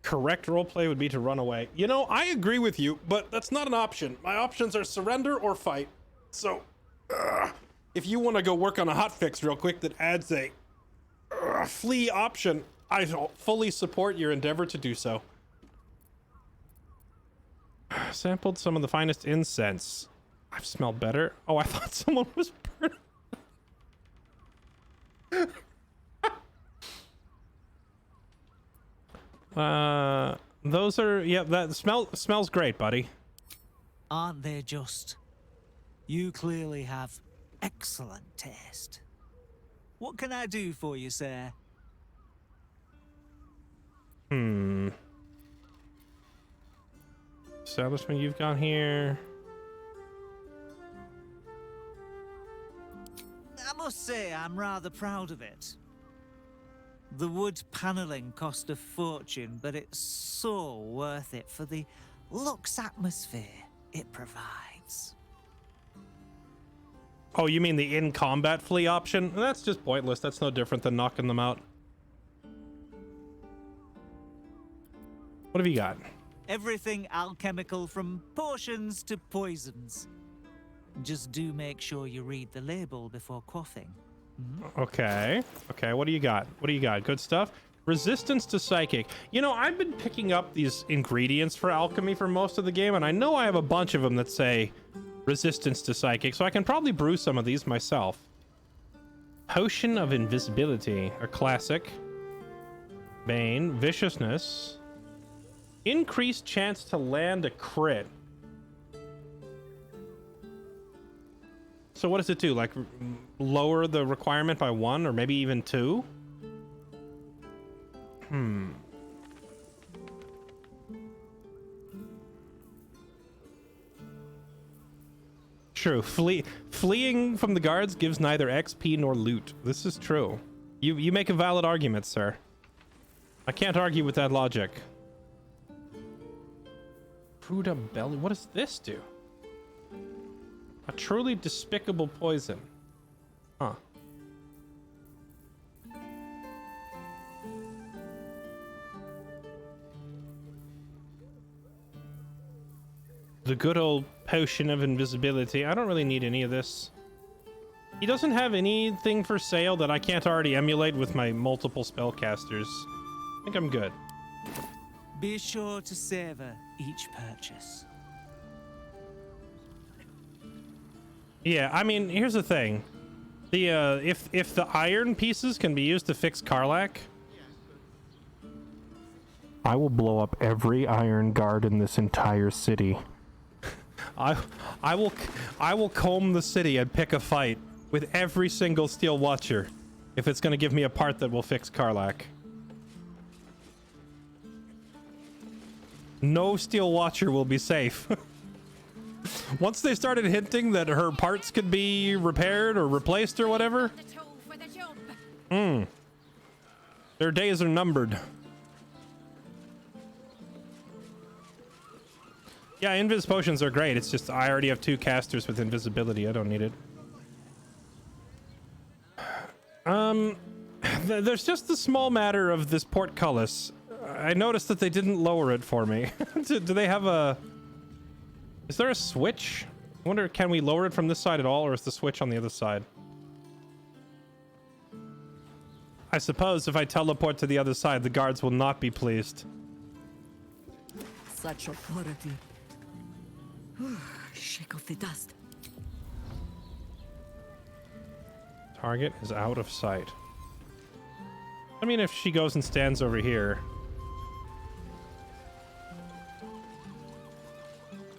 Correct roleplay would be to run away. You know, I agree with you, but that's not an option. My options are surrender or fight. So, if you want to go work on a hotfix real quick that adds a flee option, I fully support your endeavor to do so. Sampled some of the finest incense. I've smelled better. Oh, I thought someone was burning. Those are, yeah, that smells great, buddy. Aren't they just? You clearly have excellent taste. What can I do for you, sir? Establishment you've got here. I must say I'm rather proud of it. The wood paneling cost a fortune, but it's so worth it for the luxe atmosphere it provides. Oh, you mean the in-combat flee option? That's just pointless. That's no different than knocking them out. What have you got? Everything alchemical from potions to poisons. Just do make sure you read the label before quaffing. Okay. Okay, what do you got? What do you got? Good stuff? Resistance to psychic. You know, I've been picking up these ingredients for alchemy for most of the game, and I know I have a bunch of them that say resistance to psychic, so I can probably brew some of these myself. Potion of invisibility, a classic. Bane, viciousness. Increased chance to land a crit. So what does it do? Like lower the requirement by 1 or maybe even 2? True. Fleeing from the guards gives neither XP nor loot. This is true. You make a valid argument, sir. I can't argue with that logic. Fruta belly. What does this do? A truly despicable poison. Huh. The good old potion of invisibility. I don't really need any of this. He doesn't have anything for sale that I can't already emulate with my multiple spellcasters. I think I'm good. Be sure to savor each purchase. Yeah, I mean, here's the thing. The if the iron pieces can be used to fix Karlach, I will blow up every iron guard in this entire city. I will comb the city and pick a fight with every single steel watcher if it's going to give me a part that will fix Karlach. No steel watcher will be safe. Once they started hinting that her parts could be repaired or replaced or whatever, their days are numbered. Yeah, invis potions are great. It's just I already have 2 casters with invisibility. I don't need it. There's just the small matter of this portcullis. I noticed that they didn't lower it for me. Do they have a... Is there a switch? I wonder, can we lower it from this side at all, or is the switch on the other side? I suppose if I teleport to the other side, the guards will not be pleased. Such authority. Shake off the dust. Target is out of sight. I mean, if she goes and stands over here.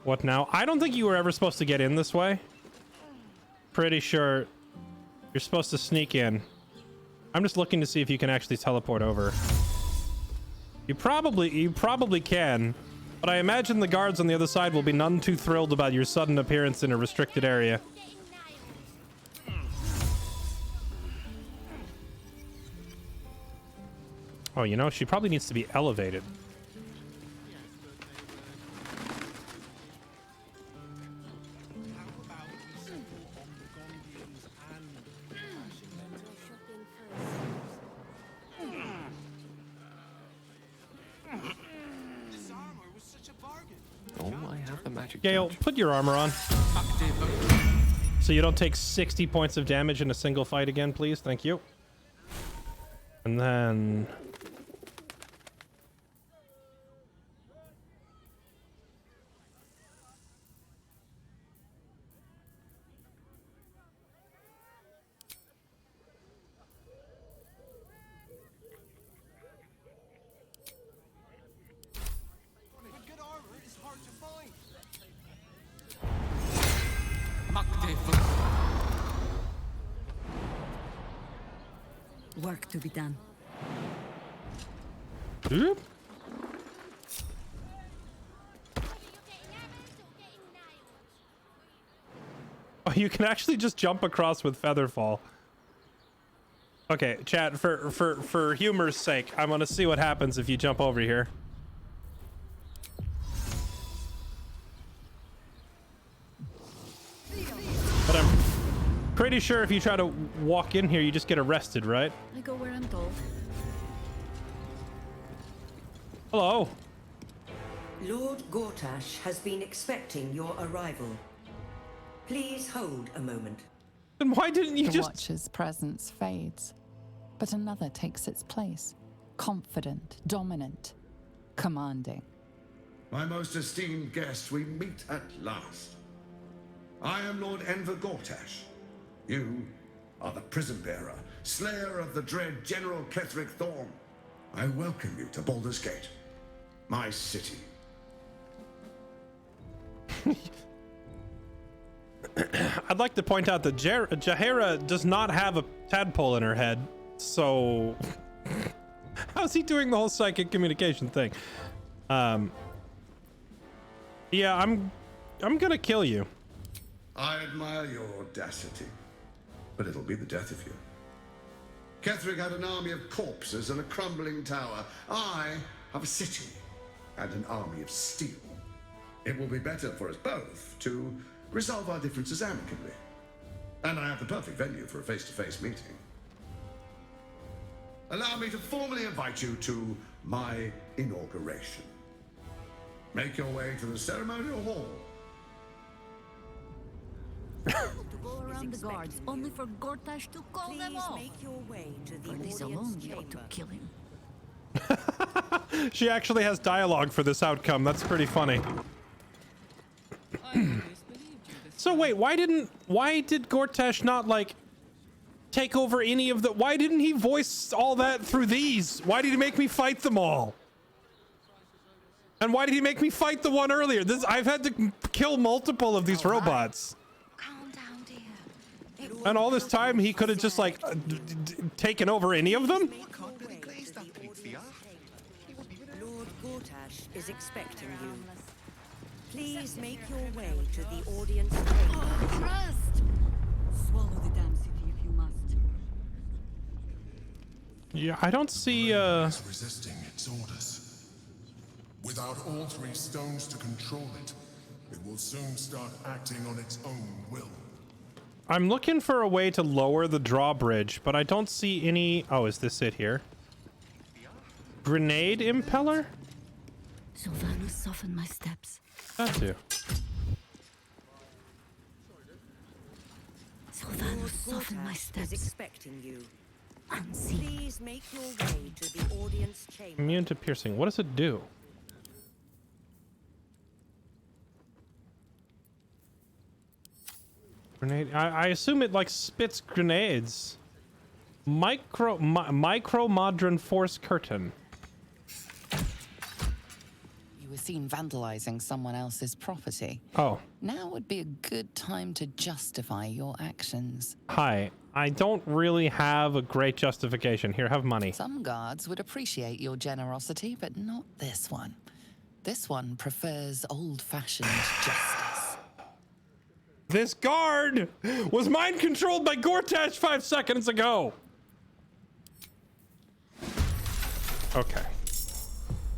What now? I don't think you were ever supposed to get in this way. Pretty sure you're supposed to sneak in. I'm just looking to see if you can actually teleport over. You probably can, but I imagine the guards on the other side will be none too thrilled about your sudden appearance in a restricted area. Oh, you know, she probably needs to be elevated. Gale, put your armor on. So you don't take 60 points of damage in a single fight again, please. Thank you. And then... Work to be done. Oop. Oh, you can actually just jump across with Featherfall. Okay, chat, for humor's sake, I'm gonna see what happens if you jump over here. But I'm pretty sure if you try to walk in here, you just get arrested, right? I go where I'm told. Hello. Lord Gortash has been expecting your arrival. Please hold a moment. Then why didn't you the just... Watcher's presence fades, but another takes its place. Confident, dominant, commanding. My most esteemed guest, we meet at last. I am Lord Enver Gortash. You are the prison bearer, slayer of the dread General Ketheric Thorm. I welcome you to Baldur's Gate, my city. I'd like to point out that Jaheira does not have a tadpole in her head, so how's he doing the whole psychic communication thing? Yeah, I'm gonna kill you. I admire your audacity, but it'll be the death of you. Ketheric had an army of corpses and a crumbling tower. I have a city and an army of steel. It will be better for us both to resolve our differences amicably. And I have the perfect venue for a face-to-face meeting. Allow me to formally invite you to my inauguration. Make your way to the ceremonial hall. disarm the guards, only for Gortash to call them off. Make your way to the For this alone, we ought to kill him. She actually has dialogue for this outcome. That's pretty funny. So wait, why did Gortash not like take over any of the, why didn't he voice all that through these? Why did he make me fight them all? And why did he make me fight the one earlier? I've had to kill multiple of these robots. Calm down, dear. And all this time he could have just like taken over any of them? Lord Gortash is expecting you. Please make your way to the audience chamber. Oh, trust! Swallow the damn city if you must. Yeah, I don't see It's resisting its orders. Without all three stones to control it, it will soon start acting on its own will. I'm looking for a way to lower the drawbridge, but I don't see any. Oh, is this it here? Grenade impeller? Sylvanus, soften my steps. That too. Sylvanus, soften my steps. Is expecting you. Unseen. Please make your way to the audience chamber. Immune to piercing. What does it do? Grenade. I assume it like spits grenades. Micro Modron Force Curtain. You were seen vandalizing someone else's property. Oh. Now would be a good time to justify your actions. Hi. I don't really have a great justification. Here, have money. Some guards would appreciate your generosity, but not this one. This one prefers old-fashioned justice. This guard was mind controlled by Gortash 5 seconds ago. Okay.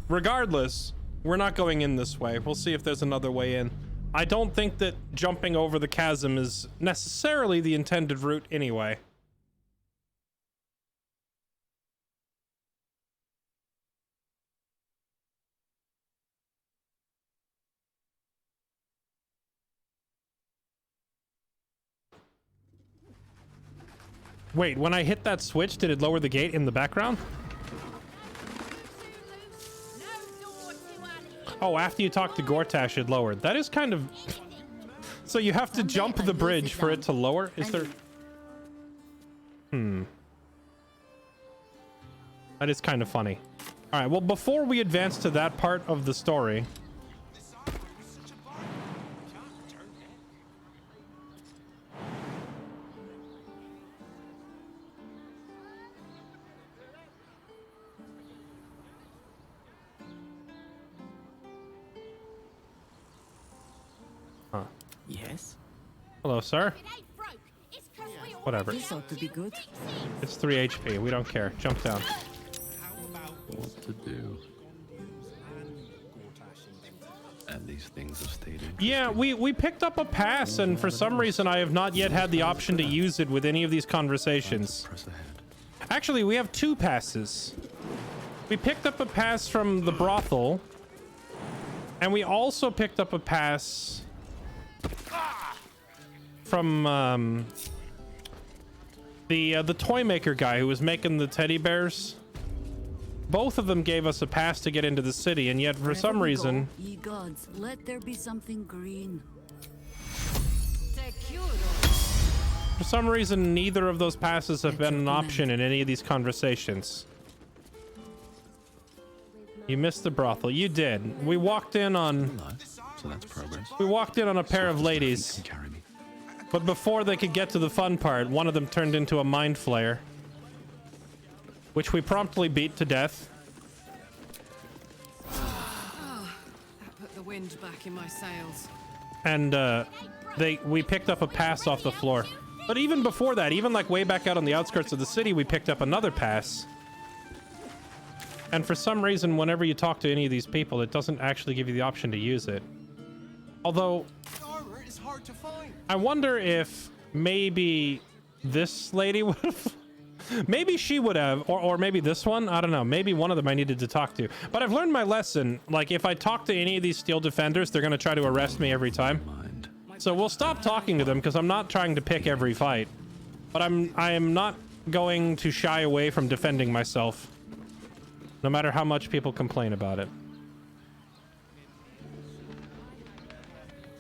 Regardless, we're not going in this way. We'll see if there's another way in. I don't think that jumping over the chasm is necessarily the intended route anyway. Wait, when I hit that switch, did it lower the gate in the background? Oh, after you talk to Gortash, it lowered. That is kind of... So you have to jump the bridge for it to lower? Is there... That is kind of funny. All right, well, before we advance to that part of the story... Huh. Yes? Hello, sir. Whatever. This ought to be good. It's 3 HP. We don't care. Jump down. What to do? And these things have stayed in. Yeah, we picked up a pass, and for some reason I have not yet had the option to use it with any of these conversations. Press ahead. Actually, we have 2 passes. We picked up a pass from the brothel, and we also picked up a pass from the toy maker guy who was making the teddy bears. Both of them gave us a pass to get into the city, and yet for some reason... Ye gods, let there be something green. For some reason, neither of those passes have been an option in any of these conversations. You missed the brothel. You did. We walked in on... So that's progress. We walked in on a pair of ladies. But before they could get to the fun part, one of them turned into a mind flayer, which we promptly beat to death. Oh, that put the wind back in my sails. And we picked up a pass off the floor. But even before that, even like way back out on the outskirts of the city, we picked up another pass. And for some reason, whenever you talk to any of these people, it doesn't actually give you the option to use it. Although, I wonder if maybe this lady would have... Maybe she would have, or maybe this one. I don't know. Maybe one of them I needed to talk to. But I've learned my lesson. Like, if I talk to any of these steel defenders, they're going to try to arrest me every time. So we'll stop talking to them because I'm not trying to pick every fight. But I am not going to shy away from defending myself. No matter how much people complain about it.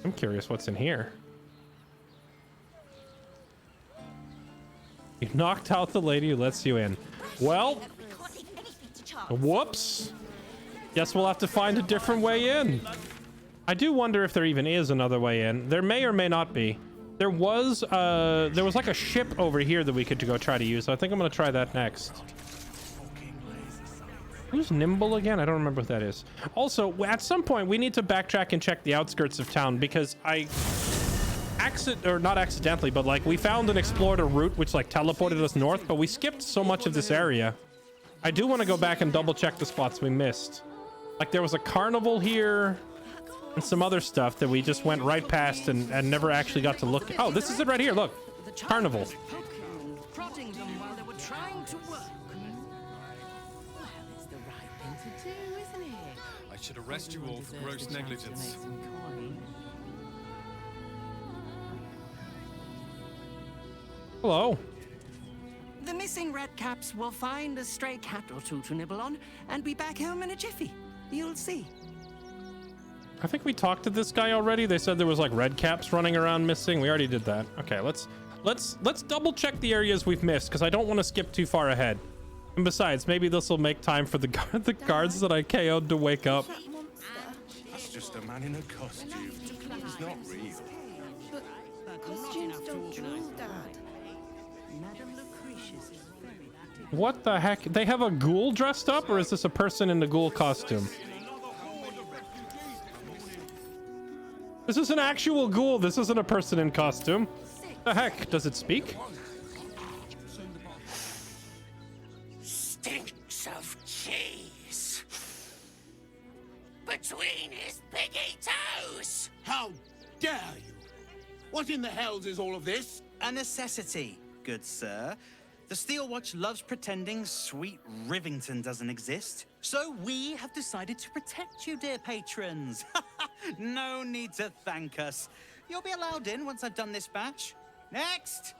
I'm curious what's in here. You knocked out the lady who lets you in. Well, whoops. Guess we'll have to find a different way in. I do wonder if there even is another way in. There may or may not be. There was like a ship over here that we could go try to use. So I think I'm gonna try that next. Who's Nimble again? I don't remember what that is. Also, at some point we need to backtrack and check the outskirts of town because not accidentally, but like we found and explored a route which like teleported us north, but we skipped so much of this area. I do want to go back and double check the spots we missed. Like there was a carnival here and some other stuff that we just went right past and never actually got to look. Oh, this is it right here. Look, carnival. Prodding them while they were trying to work. Well, it's the right thing to do, isn't it? I should arrest you all for gross negligence. Hello. The missing redcaps will find a stray cat or two to nibble on and be back home in a jiffy. You'll see. I think we talked to this guy already. They said there was like red caps running around missing. We already did that. Okay, let's double check the areas we've missed because I don't want to skip too far ahead. And besides, maybe this will make time for the guards that I KO'd to wake up. That's just a man in a costume. He's not real. But costumes don't drool, Dad. What the heck? They have a ghoul dressed up, or is this a person in the ghoul costume? This is an actual ghoul. This isn't a person in costume. The heck? Does it speak? Stinks of cheese between his piggy toes. How dare you? What in the hells is all of this? A necessity, good sir. The Steel Watch loves pretending sweet Rivington doesn't exist. So we have decided to protect you, dear patrons. No need to thank us. You'll be allowed in once I've done this batch. Next!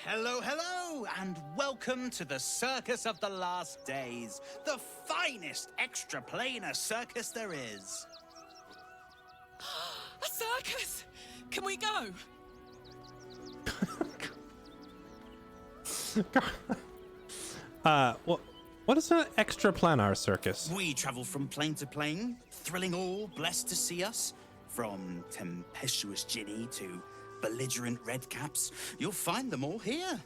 Hello, hello, and welcome to the Circus of the Last Days, the finest extra-planar circus there is. A circus! Can we go? What is an extra-planar circus? We travel from plane to plane, thrilling all blessed to see us. From tempestuous Ginny to belligerent redcaps, you'll find them all here.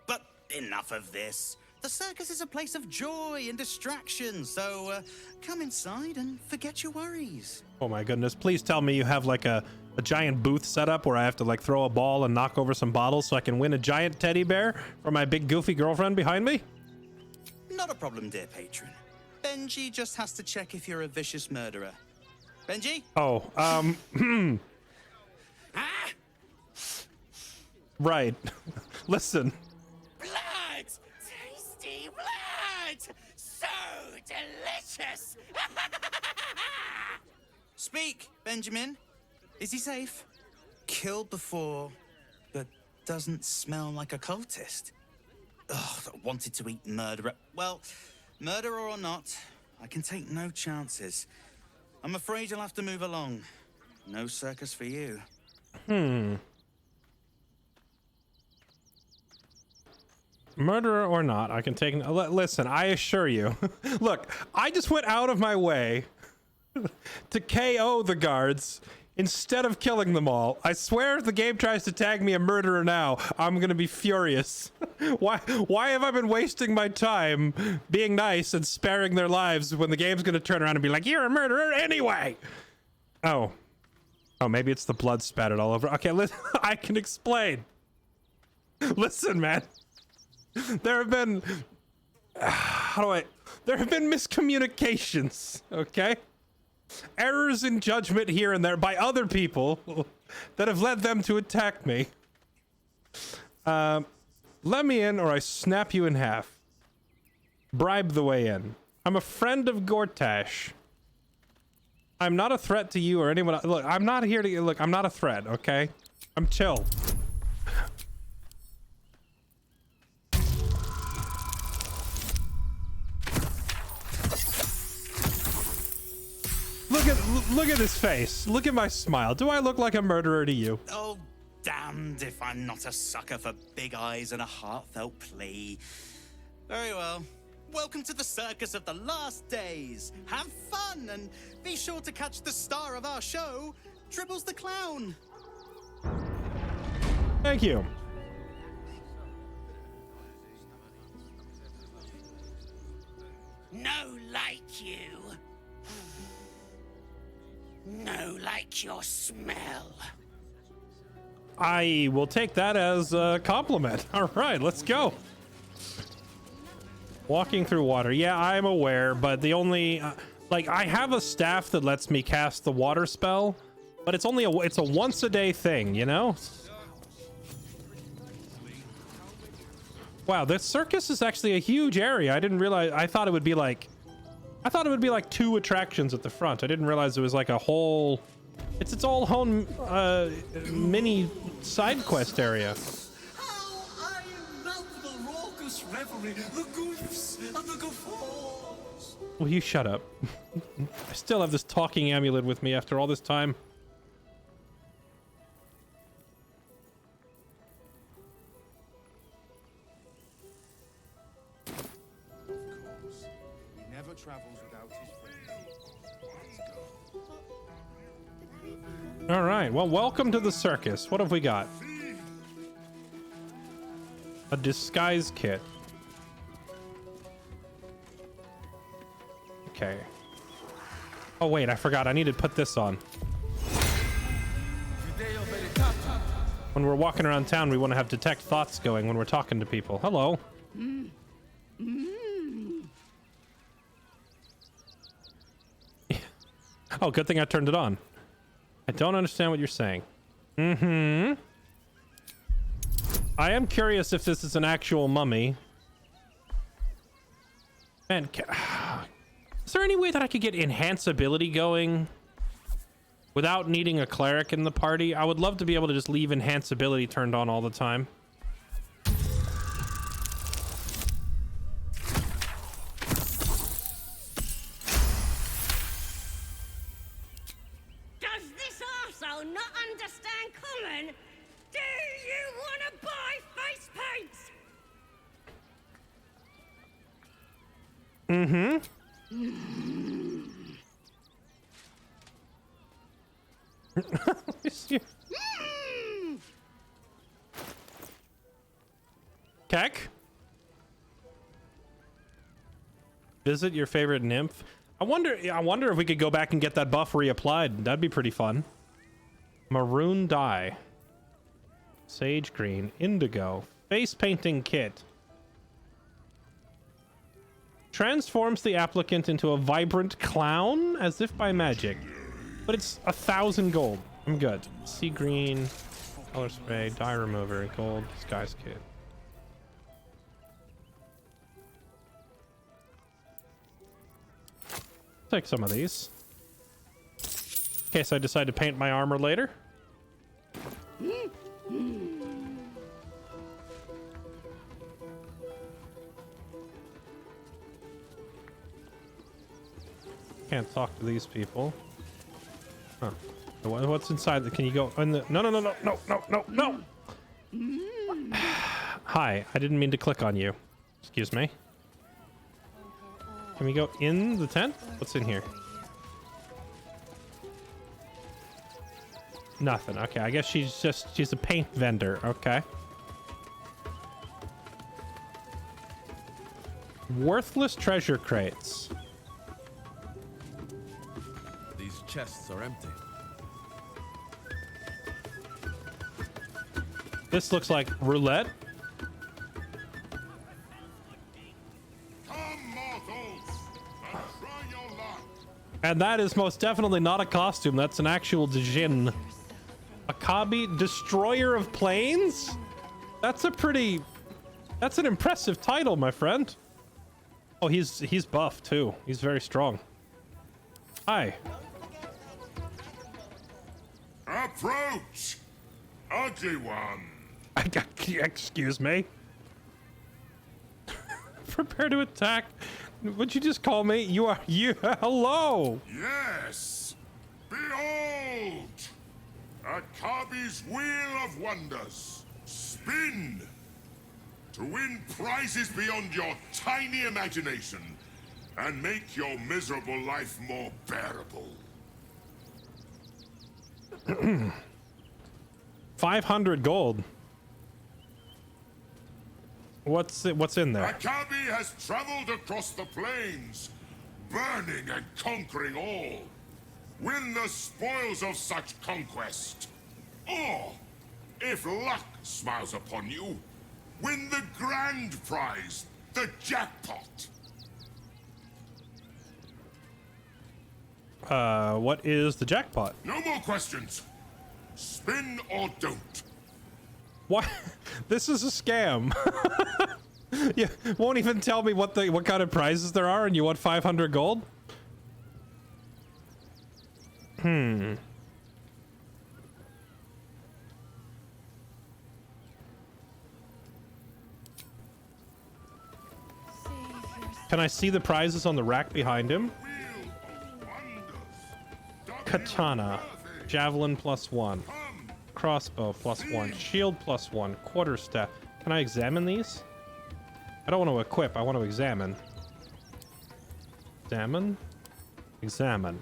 But enough of this. The circus is a place of joy and distraction, so come inside and forget your worries. Oh my goodness, please tell me you have like a giant booth set up where I have to like throw a ball and knock over some bottles so I can win a giant teddy bear for my big goofy girlfriend behind me? Not a problem, dear patron. Benji just has to check if you're a vicious murderer. Benji? Oh, right. Listen. Blood! Tasty blood! So delicious! Speak, Benjamin. Is he safe? Killed before, but doesn't smell like a cultist. Ugh, wanted to eat murderer. Well, murderer or not, I can take no chances. I'm afraid you'll have to move along. No circus for you. Murderer or not, I can take... Listen, I assure you. Look, I just went out of my way to KO the guards instead of killing them all. I swear if the game tries to tag me a murderer now, I'm gonna be furious. Why have I been wasting my time being nice and sparing their lives when the game's gonna turn around and be like, you're a murderer anyway? Oh, maybe it's the blood spattered all over. Okay, listen, I can explain. Listen, man. There have been miscommunications, okay? Errors in judgment here and there by other people that have led them to attack me. Let me in or I snap you in half. Bribe the way in. I'm a friend of Gortash. I'm not a threat to you or anyone. Look, I'm not here to look. I'm not a threat. Okay, I'm chill. Look at his face. Look at my smile. Do I look like a murderer to you? Oh, damned if I'm not a sucker for big eyes and a heartfelt plea. Very well. Welcome to the circus of the last days. Have fun and be sure to catch the star of our show, Tribbles the Clown. Thank you. No like you. No like your smell. I will take that as a compliment. All right, let's go. Walking through water. Yeah, I'm aware, but the only like I have a staff that lets me cast the water spell, but it's only it's a once a day thing, you know? Wow, this circus is actually a huge area. I didn't realize. I thought it would be like 2 attractions at the front. I didn't realize it was like a whole it's its all own mini side quest area. Will you shut up? I still have this talking amulet with me after all this time. He never travels without his friends. All right, well, welcome to the circus. What have we got? A disguise kit. Okay. Oh wait, I forgot. I need to put this on. When we're walking around town, we want to have detect thoughts going when we're talking to people. Hello. Oh, good thing I turned it on. I don't understand what you're saying. I am curious if this is an actual mummy. Man, is there any way that I could get enhanceability going without needing a cleric in the party? I would love to be able to just leave enhanceability turned on all the time. Does this arsehole not understand common? Do you want to buy face paints? Keck? Visit your favorite nymph. I wonder if we could go back and get that buff reapplied. That'd be pretty fun. Maroon dye. Sage green. Indigo. Face painting kit. Transforms the applicant into a vibrant clown as if by magic. But it's 1,000 gold. I'm good. Sea green. Color spray. Dye remover. Gold. Disguise kit. Take some of these. In case I decide to paint my armor later. Can't talk to these people. Huh. What's inside? Can you go in the... No. Hi, I didn't mean to click on you. Excuse me. Can we go in the tent? What's in here? Nothing. Okay, I guess she's a paint vendor. Okay. Worthless treasure crates. These chests are empty. This looks like roulette. And that is most definitely not a costume. That's an actual djinn. Akabi, Destroyer of Planes? That's an impressive title, my friend. Oh, he's buff too. He's very strong. Hi. approach, ugly one. Excuse me. Prepare to attack. What'd you just call me? You. Hello. Yes. Behold, Akabi's Wheel of Wonders. Spin to win prizes beyond your tiny imagination and make your miserable life more bearable. 500 gold. What's in there? Akabi has traveled across the plains, burning and conquering all. Win the spoils of such conquest. Or, if luck smiles upon you, win the grand prize, the jackpot. What is the jackpot? No more questions. Spin or don't. What? This is a scam. You won't even tell me what kind of prizes there are, and you want 500 gold? Can I see the prizes on the rack behind him? Katana, javelin +1, crossbow +1, shield +1, quarterstaff. Can I examine these? I don't want to equip, I want to examine. Examine? Examine.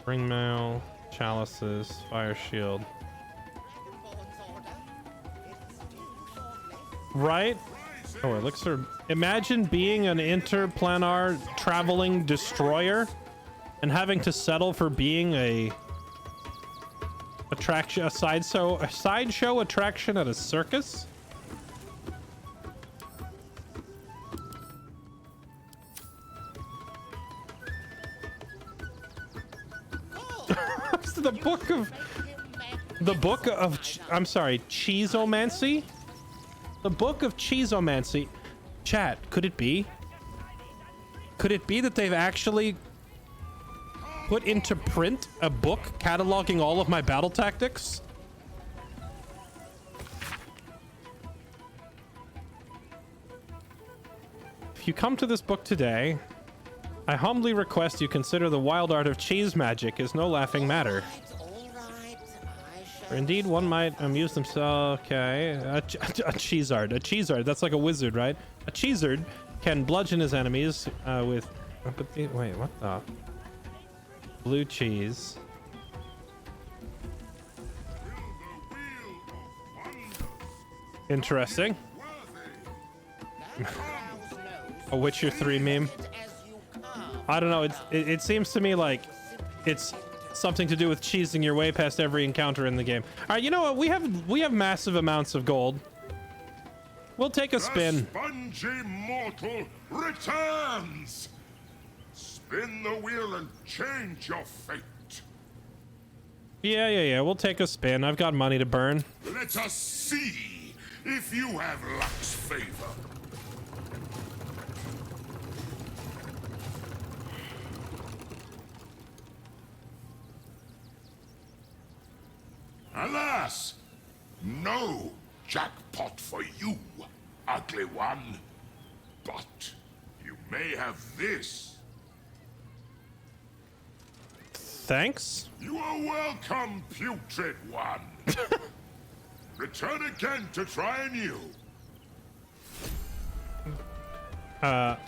Ringmail, chalices, fire shield. Right? Oh, elixir. Imagine being an interplanar traveling destroyer and having to settle for being a sideshow attraction at a circus. the book of I'm sorry, Cheeseomancy? The book of Cheeseomancy. Chat, could it be? Could it be that they've actually put into print a book cataloging all of my battle tactics? If you come to this book today, I humbly request you consider the wild art of cheese magic is no laughing matter. For indeed, one might amuse themselves. Okay, a cheesard. A cheesard. That's like a wizard, right? A cheesard can bludgeon his enemies with. Wait, what the? Blue cheese. Interesting. A Witcher 3 meme. I don't know. It seems to me like it's something to do with cheesing your way past every encounter in the game. All right, you know what? We have massive amounts of gold. We'll take a spin. The spongy mortal returns. Spin the wheel and change your fate. Yeah. We'll take a spin. I've got money to burn. Let us see if you have luck's favor. Alas, no jackpot for you, ugly one. But you may have this. Thanks. You are welcome, putrid one. Return again to try anew.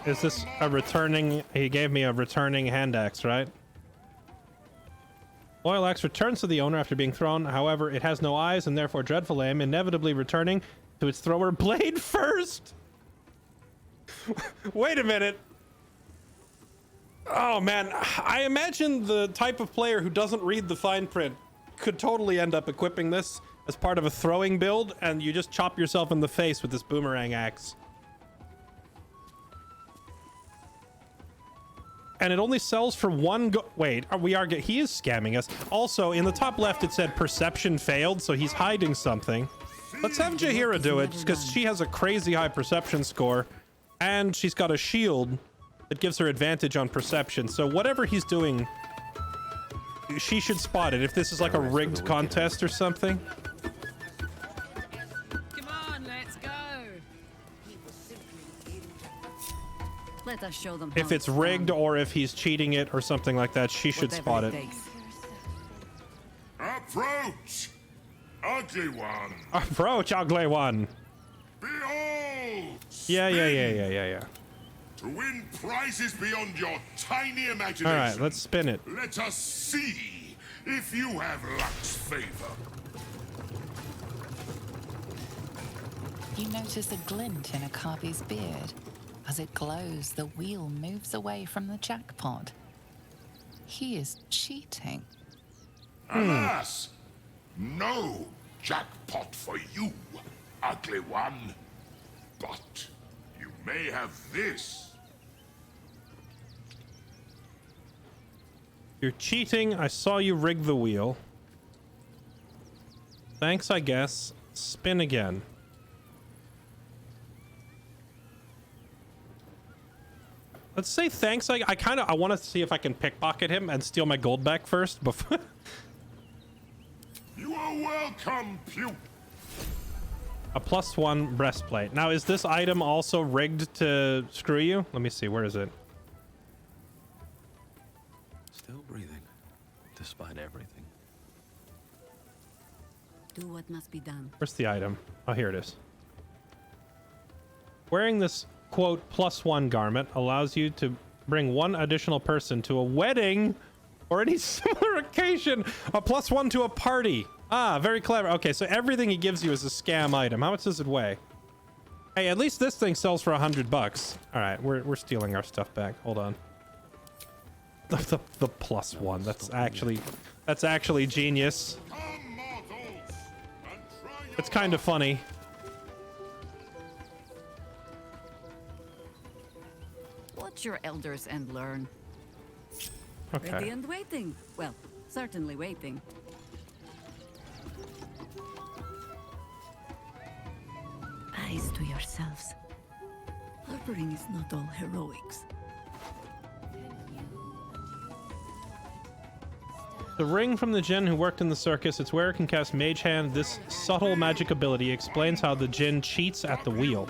Is this a returning? He gave me a returning hand axe, right? Oil axe returns to the owner after being thrown. However, it has no eyes and therefore dreadful aim, inevitably returning to its thrower blade first. Wait a minute. Oh man, I imagine the type of player who doesn't read the fine print could totally end up equipping this as part of a throwing build, and you just chop yourself in the face with this boomerang axe. And it only sells for one wait, he is scamming us. Also, in the top left it said perception failed, so he's hiding something. Let's have Jaheira do it, because she has a crazy high perception score. And she's got a shield that gives her advantage on perception. So whatever he's doing, she should spot it if this is like a rigged contest or something. Come on, let's go. Let us show them. If it's rigged or if he's cheating it or something like that, she should spot it. Approach, ugly one. Approach, ugly one. Behold. Yeah. To win prizes beyond your tiny imagination. All right, let's spin it. Let us see if you have luck's favor. You notice a glint in Akabi's beard. As it glows, the wheel moves away from the jackpot. He is cheating. Alas, no jackpot for you, ugly one. But you may have this. You're cheating. I saw you rig the wheel. Thanks, I guess. Spin again. Let's say thanks. I want to see if I can pickpocket him and steal my gold back first before. You are welcome, Pew. A +1 breastplate. Now, is this item also rigged to screw you? Let me see. Where is it? Still breathing, despite everything. Do what must be done. Where's the item? Oh, here it is. Wearing this, quote, +1 garment allows you to bring one additional person to a wedding or any similar occasion. A +1 to a party. Ah, very clever. Okay, so everything he gives you is a scam item. How much does it weigh? Hey, at least this thing sells for $100. All right, we're stealing our stuff back. Hold on. The +1. That's actually genius. It's kind of funny. Watch your elders and learn. Okay. Ready and waiting. Well, certainly waiting. Eyes to yourselves. Harboring is not all heroics. The ring from the djinn who worked in the circus. Its wearer can cast Mage Hand. This subtle magic ability explains how the djinn cheats at the wheel.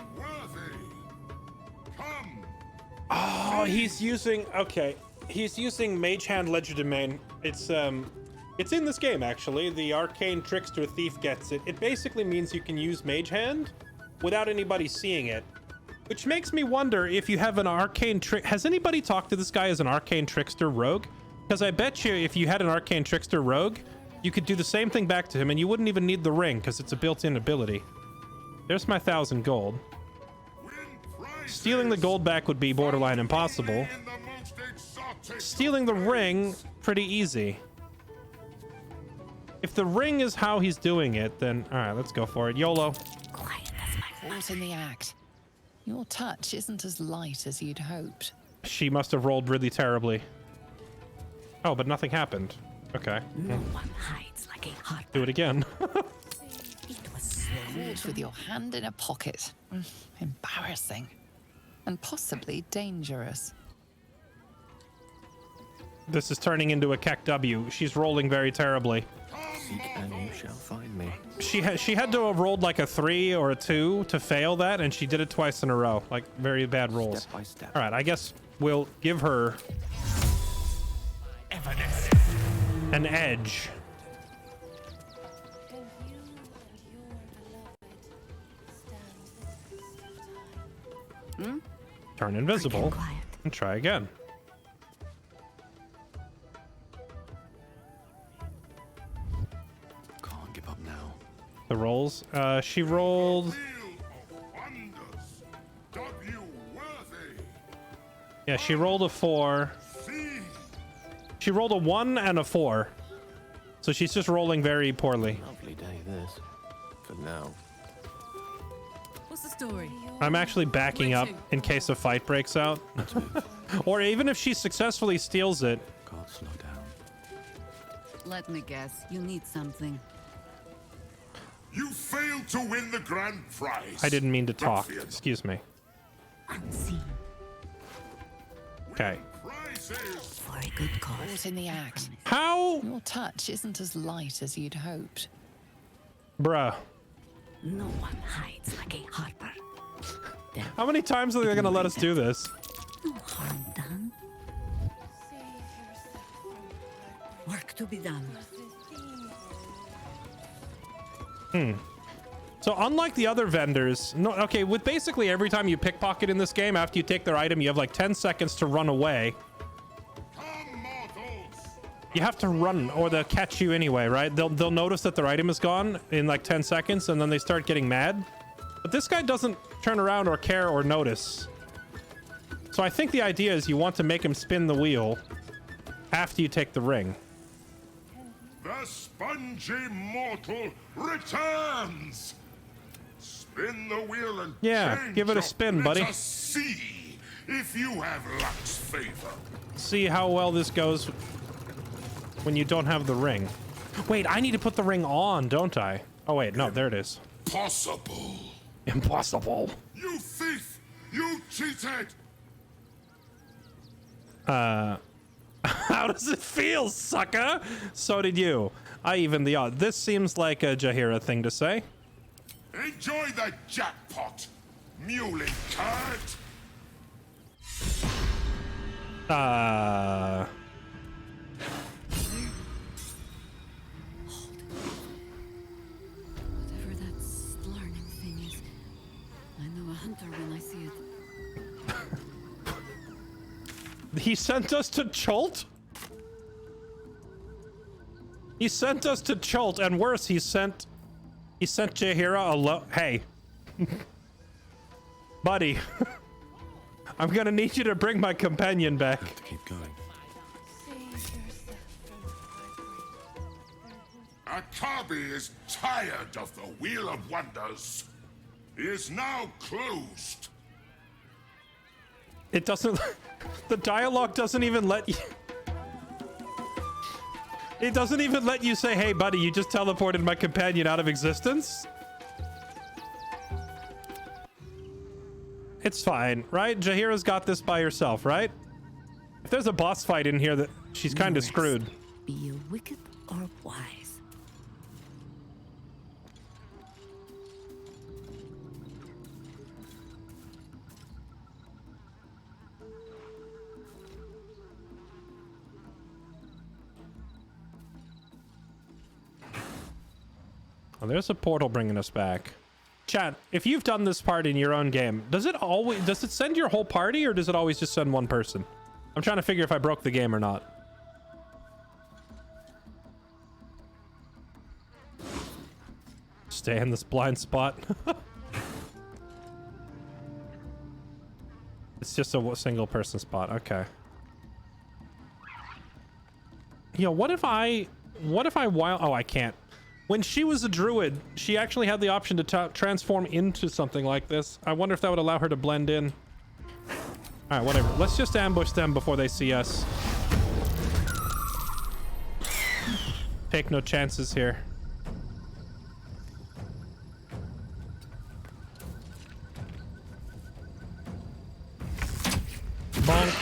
Oh, he's using... Okay. He's using Mage Hand Legerdemain. It's in this game, actually. The Arcane Trickster Thief gets it. It basically means you can use Mage Hand without anybody seeing it. Which makes me wonder if you have an Arcane Trick... Has anybody talked to this guy as an Arcane Trickster Rogue? Because I bet you if you had an Arcane Trickster Rogue, you could do the same thing back to him and you wouldn't even need the ring because it's a built-in ability. There's my 1,000 gold. Stealing the gold back would be borderline impossible. Stealing the ring, pretty easy. If the ring is how he's doing it, then all right, let's go for it. YOLO. Caught in the act. Your touch isn't as light as you'd hoped. She must have rolled really terribly. Oh, but nothing happened. Okay. No one hides like a hot. Do it again. It was Caught with your hand in a pocket. Embarrassing. And possibly dangerous. This is turning into a Keck W. She's rolling very terribly. Seek and you shall find me. She had to have rolled like a 3 or a 2 to fail that, and she did it twice in a row. Like, very bad rolls. Step by step. All right, I guess we'll give her an edge. Turn invisible and try again. Can't give up now. The rolls. She rolled. Yeah, she rolled a 4. She rolled a 1 and a 4. So she's just rolling very poorly. Lovely day this. For now. What's the story? I'm actually backing up in case a fight breaks out. Or even if she successfully steals it. Can't slow down. Let me guess. You need something. You failed to win the grand prize. I didn't mean to But talk. fear not. Excuse me. I unseen. Okay. For a good cause. Caught in the act. How? Your touch isn't as light as you'd hoped. Bruh. No one hides like a harper. How many times are they gonna let us do this? No harm done. Work to be done. So unlike the other vendors, no, okay, with basically every time you pickpocket in this game, after you take their item, you have like 10 seconds to run away. You have to run or they'll catch you anyway, right? They'll notice that their item is gone in like 10 seconds and then they start getting mad. But this guy doesn't turn around or care or notice. So I think the idea is you want to make him spin the wheel after you take the ring. The spongy mortal returns. Spin the wheel and Yeah, give it a spin, buddy. Let us see if you have luck's favor. See how well this goes when you don't have the ring. Wait, I need to put the ring on, don't I? Oh wait, no, there it is. Possible. Impossible. You thief! You cheated! How does it feel, sucker? So did you. I evened the odds. This seems like a Jaheira thing to say. Enjoy the jackpot, muley cart! Whatever that slarning thing is, I know a hunter when I see it. He sent us to Chult? He sent us to Chult, and worse, he sent Jaheira alone. Hey. Buddy. I'm gonna need you to bring my companion back. Have to keep going. Akabi is tired of the Wheel of Wonders. He is now closed. It doesn't... The dialogue doesn't even let you... It doesn't even let you say, hey, buddy, you just teleported my companion out of existence? It's fine, right? Jaheira's got this by herself, right? If there's a boss fight in here, that she's kind of screwed. Be you wicked or wise. Oh, there's a portal bringing us back. Chat, if you've done this part in your own game, does it send your whole party or does it always just send one person? I'm trying to figure if I broke the game or not. Stay in this blind spot. It's just a single person spot. Okay. Yo, what if I oh, I can't. When she was a druid, she actually had the option to transform into something like this. I wonder if that would allow her to blend in. All right, whatever. Let's just ambush them before they see us. Take no chances here. Bonk.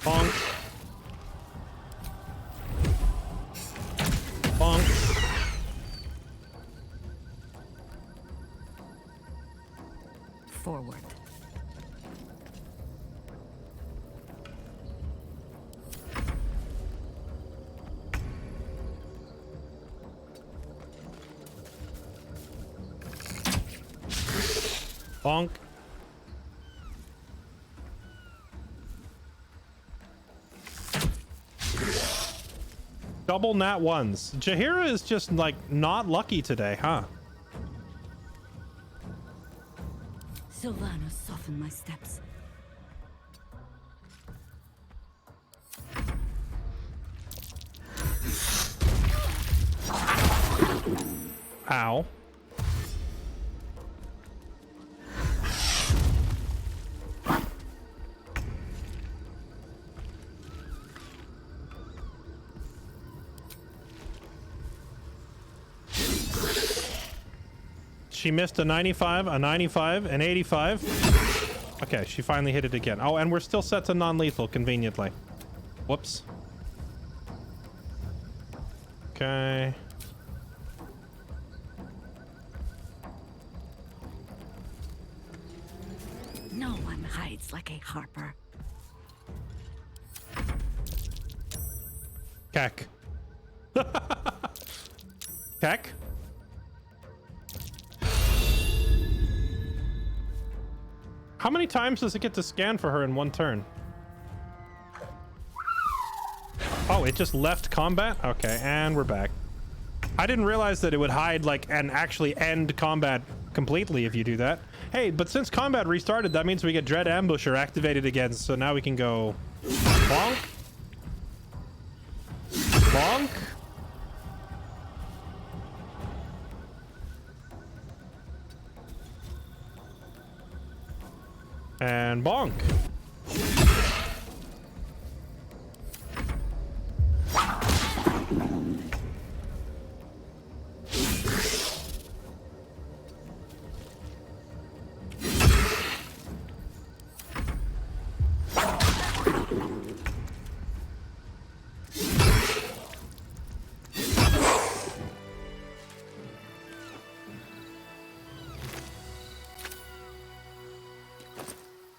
Bonk. Bonk. Forward. Bonk. Double nat ones. Jaheira is just like not lucky today, huh? Sylvanas soften my steps. Ow. She missed a 95, a 95, an 85. Okay, she finally hit it again. Oh, and we're still set to non-lethal, conveniently. Whoops. Okay. No one hides like a harper. Keck. Keck? How many times does it get to scan for her in one turn? Oh, it just left combat? Okay, and we're back. I didn't realize that it would hide, like, and actually end combat completely if you do that. Hey, but since combat restarted, that means we get Dread Ambusher activated again, so now we can go... bonk. Bonk. And bonk.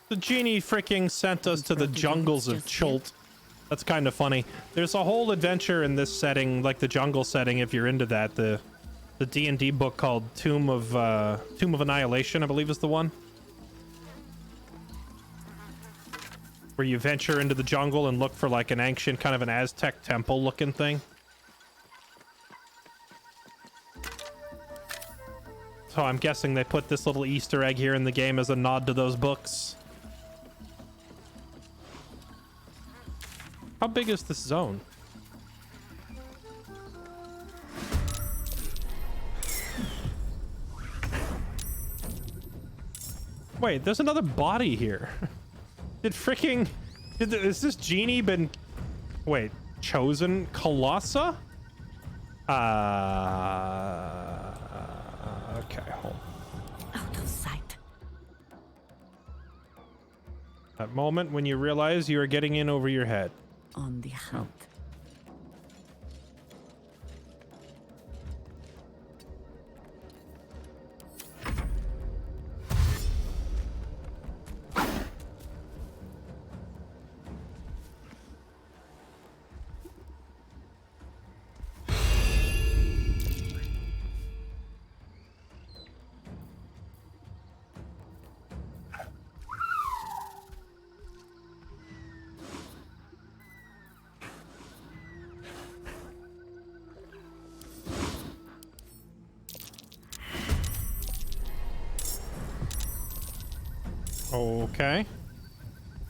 The genie freaking sent us to the jungles of Chult. That's kind of funny. There's a whole adventure in this setting, like the jungle setting, if you're into that. The D&D book called Tomb of Annihilation, I believe is the one. Where you venture into the jungle and look for like an ancient, kind of an Aztec temple looking thing. So I'm guessing they put this little Easter egg here in the game as a nod to those books. How big is this zone? Wait, there's another body here. Is this genie been... Wait, chosen Colossa? Okay, hold on. Out of sight. That moment when you realize you are getting in over your head. On the hunt. Okay.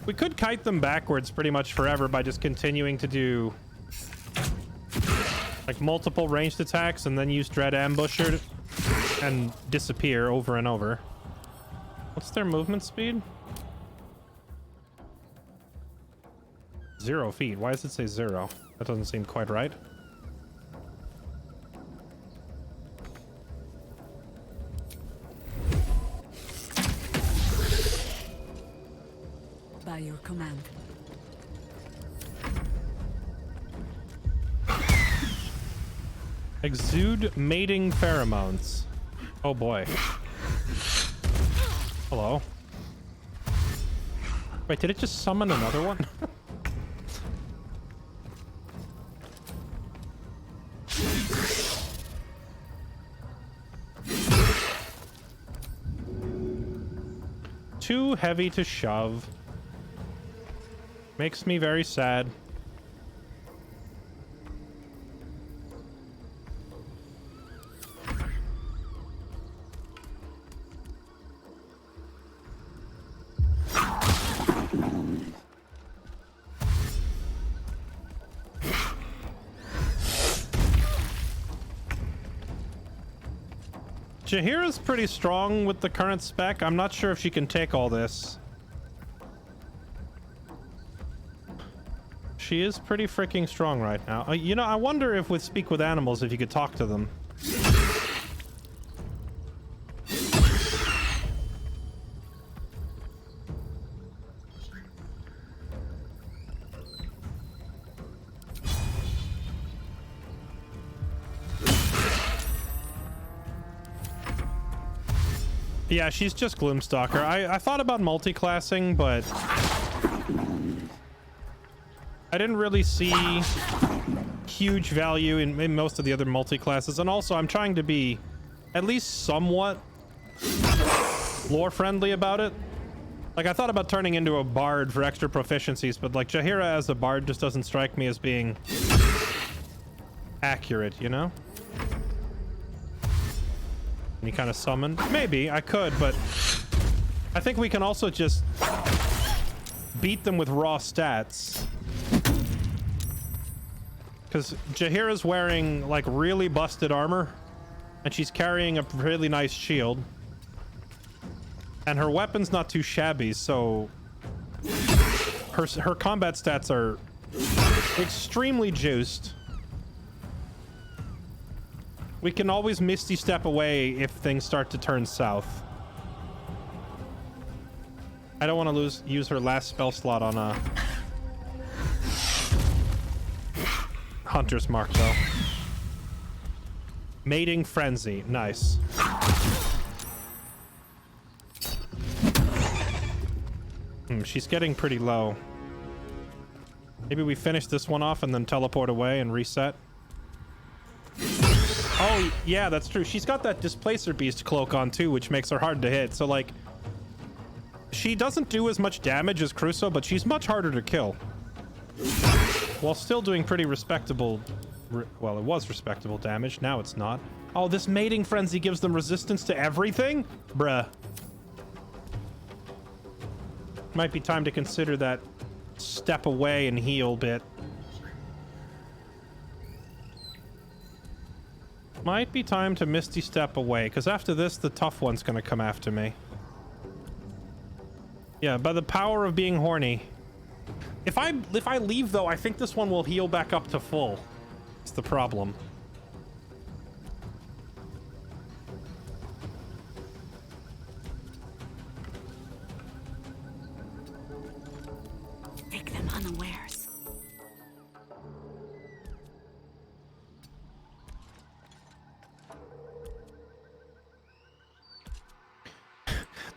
We could kite them backwards pretty much forever by just continuing to do like multiple ranged attacks and then use Dread Ambusher and disappear over and over. What's their movement speed? 0 feet. Why does it say 0? That doesn't seem quite right. By your command. Exude mating pheromones. Oh boy. Hello. Wait, did it just summon another one? Too heavy to shove. Makes me very sad. Jaheira's pretty strong with the current spec. I'm not sure if she can take all this. She is pretty freaking strong right now. You know, I wonder if with Speak with Animals, if you could talk to them. Yeah, she's just Gloomstalker. I thought about multi-classing, but I didn't really see huge value in most of the other multi-classes. And also, I'm trying to be at least somewhat lore-friendly about it. Like, I thought about turning into a bard for extra proficiencies, but like Jaheira as a bard just doesn't strike me as being accurate, you know? Any kind of summon? Maybe, I could, but I think we can also just beat them with raw stats. Because Jaheira's wearing, like, really busted armor, and she's carrying a really nice shield. And her weapon's not too shabby, so her combat stats are extremely juiced. We can always Misty Step away if things start to turn south. I don't want to use her last spell slot on a Hunter's Mark, though. Mating Frenzy. Nice. She's getting pretty low. Maybe we finish this one off and then teleport away and reset. Oh, yeah, that's true. She's got that Displacer Beast cloak on, too, which makes her hard to hit. So, like, she doesn't do as much damage as Crusoe, but she's much harder to kill. While still doing pretty respectable... well, it was respectable damage. Now it's not. Oh, this Mating Frenzy gives them resistance to everything? Bruh. Might be time to consider that step away and heal bit. Might be time to Misty Step away, because after this, the tough one's gonna come after me. Yeah, by the power of being horny. If I leave, though, I think this one will heal back up to full. It's the problem. Take them unawares.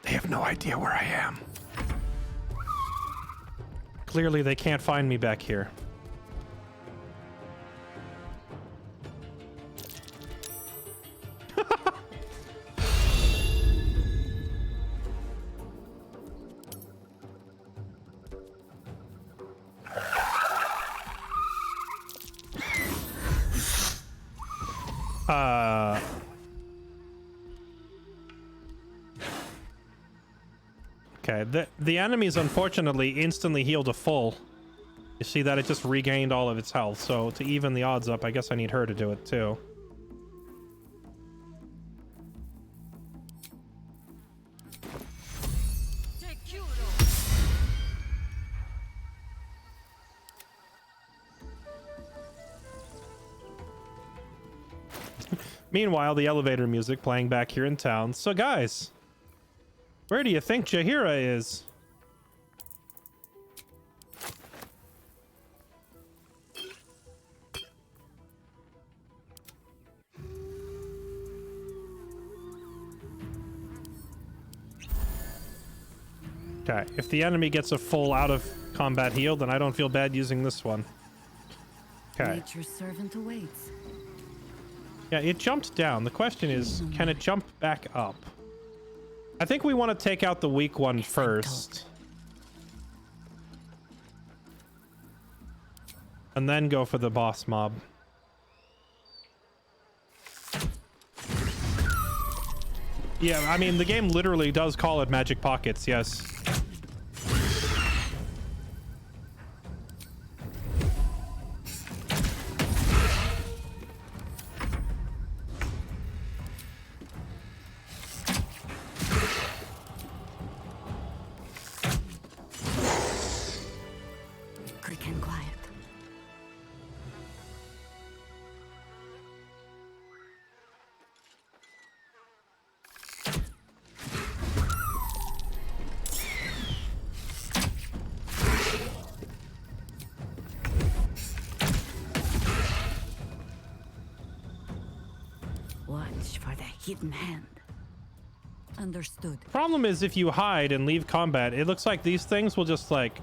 They have no idea where I am. Clearly, they can't find me back here. Okay, the enemies unfortunately instantly healed to full. You see that? It just regained all of its health, so to even the odds up, I guess I need her to do it too. Meanwhile, the elevator music playing back here in town. So guys, where do you think Jaheira is? Okay, if the enemy gets a full out of combat heal, then I don't feel bad using this one. Okay. Nature's servant awaits. Yeah, it jumped down. The question is, can it jump back up? I think we want to take out the weak one first. And then go for the boss mob. Yeah, I mean, the game literally does call it Magic Pockets, yes. Quick and quiet. Watch for the hidden hand. Understood. Problem is, if you hide and leave combat, it looks like these things will just like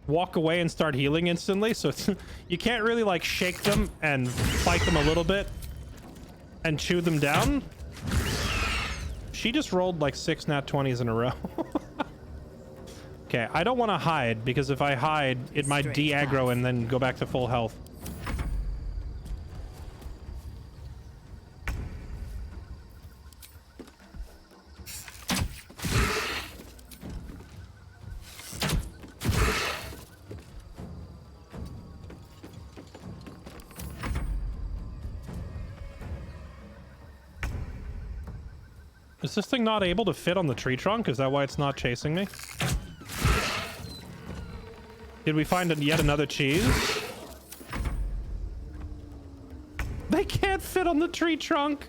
walk away and start healing instantly. So it's, you can't really like shake them and fight them a little bit and chew them down. She just rolled like 6 nat 20s in a row. Okay, I don't want to hide because if I hide, it might de-aggro and then go back to full health. Is this thing not able to fit on the tree trunk? Is that why it's not chasing me? Did we find yet another cheese? They can't fit on the tree trunk.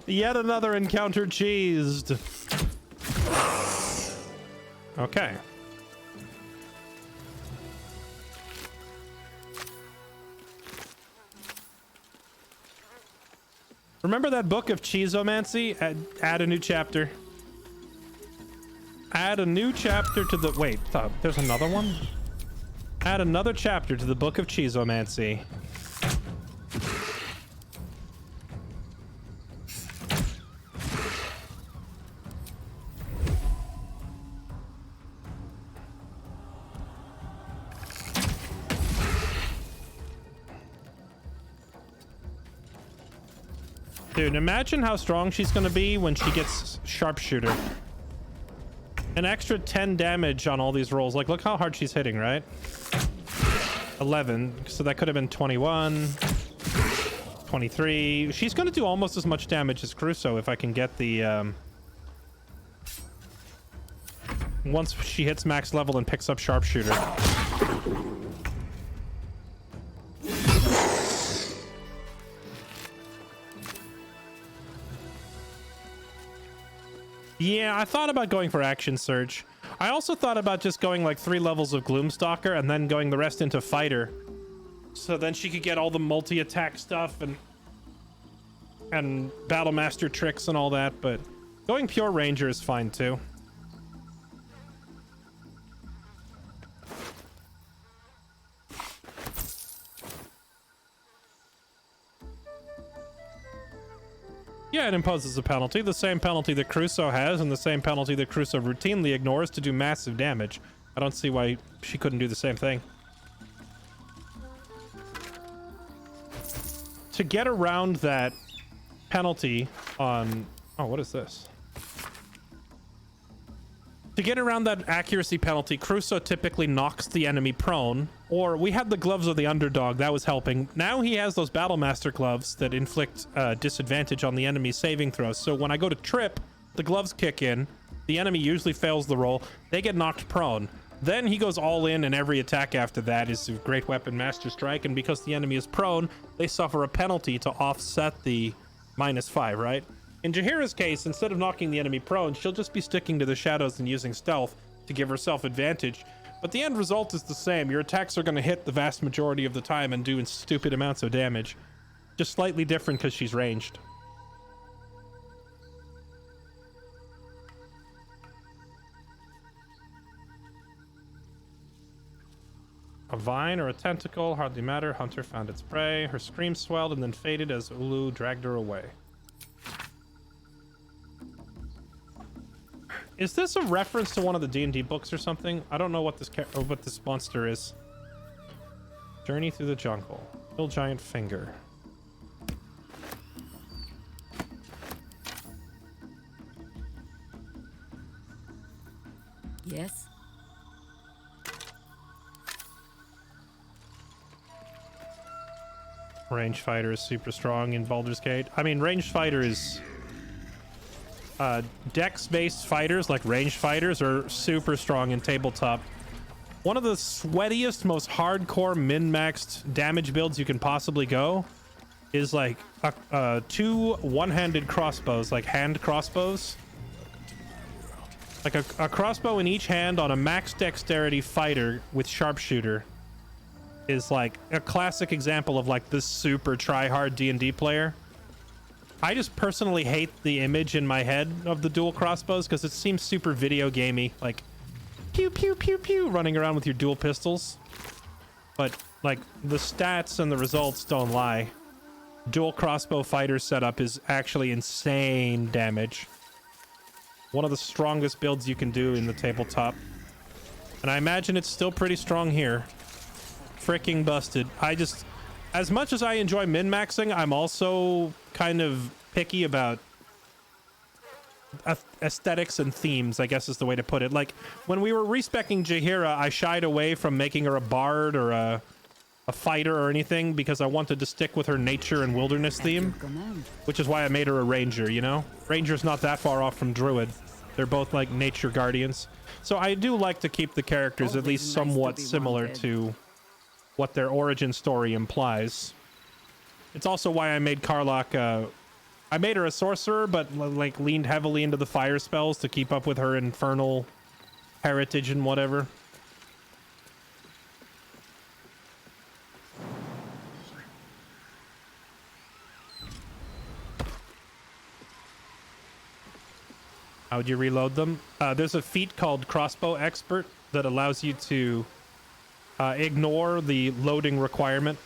Yet another encounter cheesed. Okay. Remember that book of Cheezomancy? Add a new chapter. Add a new chapter to the... Wait, there's another one? Add another chapter to the book of Cheezomancy. Dude, imagine how strong she's gonna be when she gets sharpshooter. An extra 10 damage on all these rolls. Like, look how hard she's hitting, right? 11. So that could have been 21. 23. She's gonna do almost as much damage as Crusoe if I can get the... once she hits max level and picks up sharpshooter. Yeah, I thought about going for Action Surge. I also thought about just going like 3 levels of Gloomstalker and then going the rest into Fighter. So then she could get all the multi-attack stuff and Battlemaster tricks and all that, but going pure Ranger is fine too. Yeah, it imposes a penalty, the same penalty that Crusoe has and the same penalty that Crusoe routinely ignores to do massive damage. I don't see why she couldn't do the same thing. To get around that penalty on... Oh, what is this? To get around that accuracy penalty, Crusoe typically knocks the enemy prone, or we had the gloves of the underdog, that was helping. Now he has those Battlemaster gloves that inflict disadvantage on the enemy's saving throws. So when I go to trip, the gloves kick in, the enemy usually fails the roll, they get knocked prone. Then he goes all in, and every attack after that is a Great Weapon Master Strike, and because the enemy is prone, they suffer a penalty to offset the -5, right? In Jaheira's case, instead of knocking the enemy prone, she'll just be sticking to the shadows and using stealth to give herself advantage. But the end result is the same. Your attacks are going to hit the vast majority of the time and do stupid amounts of damage. Just slightly different because she's ranged. A vine or a tentacle, hardly matter. Hunter found its prey. Her scream swelled and then faded as Ulu dragged her away. Is this a reference to one of the D&D books or something? I don't know what this monster is. Journey through the jungle. Kill giant finger. Yes. Ranged fighter is super strong in Baldur's Gate. I mean, ranged fighter is... dex-based fighters, like ranged fighters, are super strong in tabletop. One of the sweatiest, most hardcore min-maxed damage builds you can possibly go is like 2 one-handed crossbows, like hand crossbows. Like a crossbow in each hand on a max dexterity fighter with sharpshooter is like a classic example of like this super try-hard D&D player. I just personally hate the image in my head of the dual crossbows because it seems super video gamey, like pew pew pew pew running around with your dual pistols. But like the stats and the results don't lie. Dual crossbow fighter setup is actually insane damage. One of the strongest builds you can do in the tabletop. And I imagine it's still pretty strong here. Freaking busted. As much as I enjoy min-maxing, I'm also kind of picky about aesthetics and themes, I guess is the way to put it. Like, when we were respecking Jaheira, I shied away from making her a bard or a fighter or anything because I wanted to stick with her nature and wilderness theme, which is why I made her a ranger, you know? Ranger's not that far off from druid. They're both like nature guardians. So I do like to keep the characters at least somewhat similar to what their origin story implies. It's also why I made Karlach, I made her a sorcerer, but like leaned heavily into the fire spells to keep up with her infernal heritage and whatever. How would you reload them? There's a feat called Crossbow Expert that allows you to ignore the loading requirement.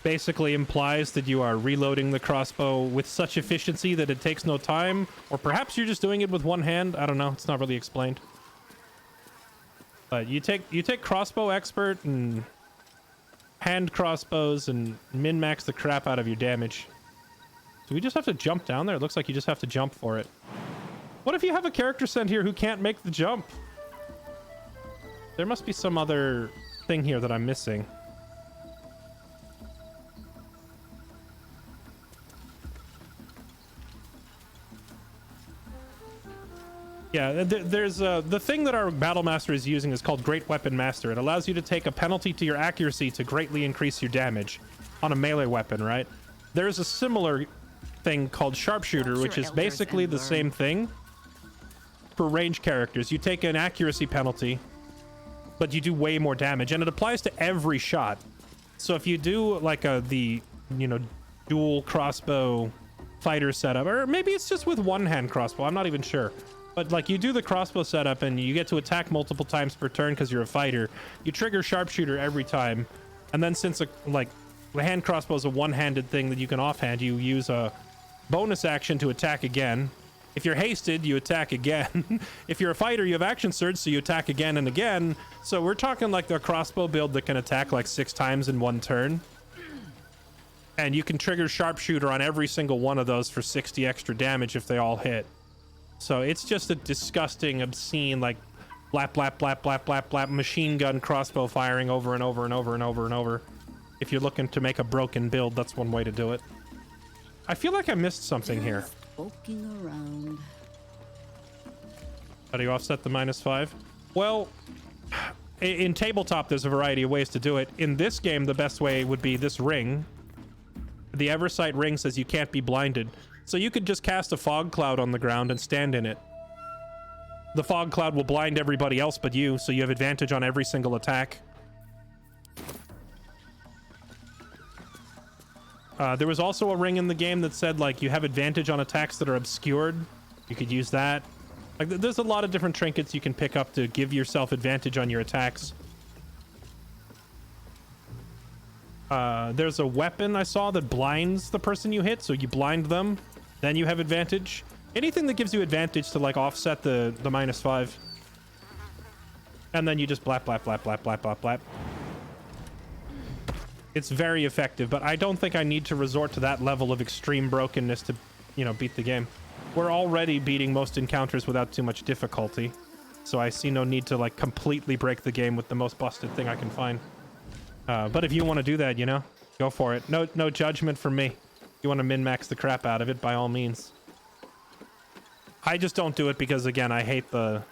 Basically implies that you are reloading the crossbow with such efficiency that it takes no time, or perhaps you're just doing it with one hand. I don't know. It's not really explained. But you take Crossbow Expert and hand crossbows and min-max the crap out of your damage. Do we just have to jump down there? It looks like you just have to jump for it. What if you have a character sent here who can't make the jump? There must be some other thing here that I'm missing. Yeah, there's the thing that our Battlemaster is using is called Great Weapon Master. It allows you to take a penalty to your accuracy to greatly increase your damage on a melee weapon, right? There's a similar thing called Sharpshooter, which is basically the same thing for range characters. You take an accuracy penalty, but you do way more damage, and it applies to every shot. So if you do like the dual crossbow fighter setup, or maybe it's just with one hand crossbow, I'm not even sure. But like you do the crossbow setup and you get to attack multiple times per turn because you're a fighter. You trigger Sharpshooter every time, and then since the hand crossbow is a one-handed thing that you can offhand, you use a bonus action to attack again. If you're hasted, you attack again. If you're a fighter, you have action surge, so you attack again and again. So we're talking like the crossbow build that can attack like 6 times in one turn. And you can trigger Sharpshooter on every single one of those for 60 extra damage if they all hit. So it's just a disgusting, obscene, like blap, blap, blap, blap, blap, blap, machine gun crossbow firing over and over and over and over and over. If you're looking to make a broken build, that's one way to do it. I feel like I missed something here. Poking around. How do you offset the -5? Well, in tabletop, there's a variety of ways to do it. In this game, the best way would be this ring. The Eversight ring says you can't be blinded. So you could just cast a fog cloud on the ground and stand in it. The fog cloud will blind everybody else but you, so you have advantage on every single attack. There was also a ring in the game that said, like, you have advantage on attacks that are obscured. You could use that. Like, there's a lot of different trinkets you can pick up to give yourself advantage on your attacks. There's a weapon I saw that blinds the person you hit, so you blind them, then you have advantage. Anything that gives you advantage to, like, offset the -5. And then you just blap, blap, blap, blap, blap, blap, blap. It's very effective, but I don't think I need to resort to that level of extreme brokenness to, beat the game. We're already beating most encounters without too much difficulty, so I see no need to, like, completely break the game with the most busted thing I can find. But if you want to do that, go for it. No judgment from me. You want to min-max the crap out of it, by all means. I just don't do it because, again, I hate the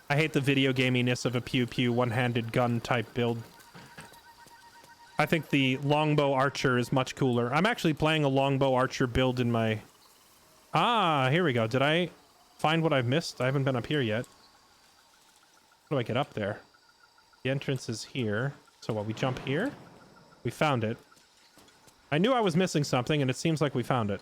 video gaminess of a pew-pew one-handed gun type build. I think the longbow archer is much cooler. I'm actually playing a longbow archer build in my... Ah, here we go. Did I find what I've missed? I haven't been up here yet. How do I get up there? The entrance is here. So what, we jump here? We found it. I knew I was missing something, and it seems like we found it.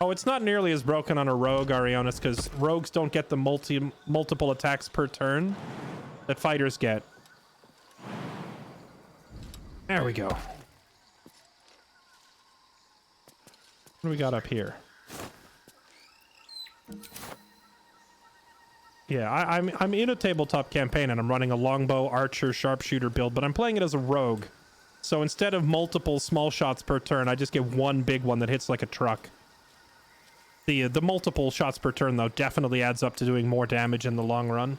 Oh, it's not nearly as broken on a rogue, Arionis, because rogues don't get the multiple attacks per turn that fighters get. There we go. What do we got up here? Yeah, I'm in a tabletop campaign and I'm running a longbow, archer, sharpshooter build, but I'm playing it as a rogue. So instead of multiple small shots per turn, I just get one big one that hits like a truck. The multiple shots per turn, though, definitely adds up to doing more damage in the long run.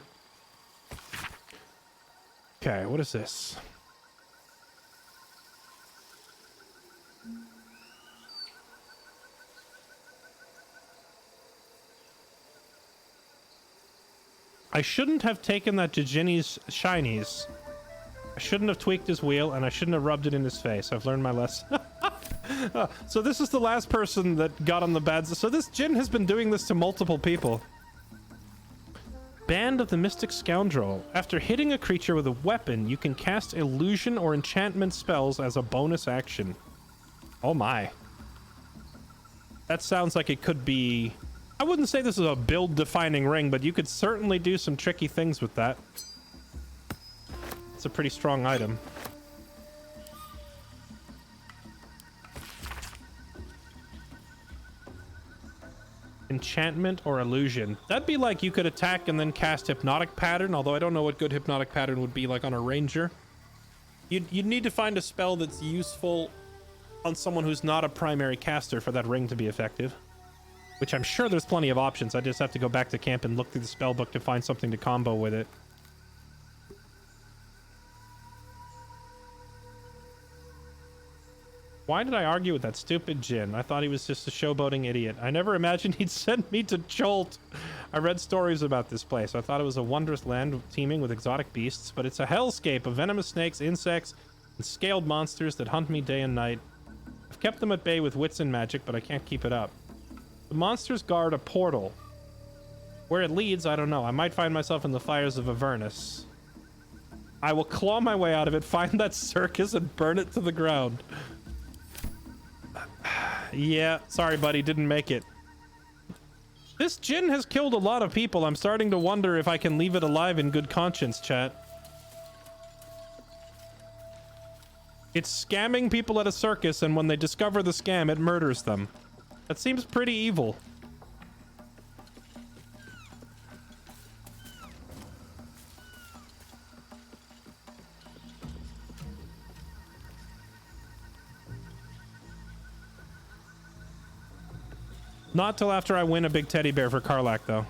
Okay, what is this? I shouldn't have taken that Jijini's shinies. I shouldn't have tweaked his wheel, and I shouldn't have rubbed it in his face. I've learned my lesson. So this is the last person that got on the bad... So this Jin has been doing this to multiple people. Band of the Mystic Scoundrel. After hitting a creature with a weapon, you can cast illusion or enchantment spells as a bonus action. Oh my. That sounds like it could be... I wouldn't say this is a build-defining ring, but you could certainly do some tricky things with that. It's a pretty strong item. Enchantment or illusion. That'd be like you could attack and then cast Hypnotic Pattern, although I don't know what good Hypnotic Pattern would be like on a ranger. You'd need to find a spell that's useful on someone who's not a primary caster for that ring to be effective. Which I'm sure there's plenty of options. I just have to go back to camp and look through the spellbook to find something to combo with it. Why did I argue with that stupid Jin? I thought he was just a showboating idiot. I never imagined he'd send me to Jolt. I read stories about this place. I thought it was a wondrous land teeming with exotic beasts, but it's a hellscape of venomous snakes, insects, and scaled monsters that hunt me day and night. I've kept them at bay with wits and magic, but I can't keep it up. The monsters guard a portal. Where it leads, I don't know. I might find myself in the fires of Avernus. I will claw my way out of it, find that circus, and burn it to the ground. Yeah, sorry, buddy, didn't make it. This Jin has killed a lot of people. I'm starting to wonder if I can leave it alive in good conscience, chat. It's scamming people at a circus, and when they discover the scam, it murders them. That seems pretty evil. Not till after I win a big teddy bear for Karlach, though.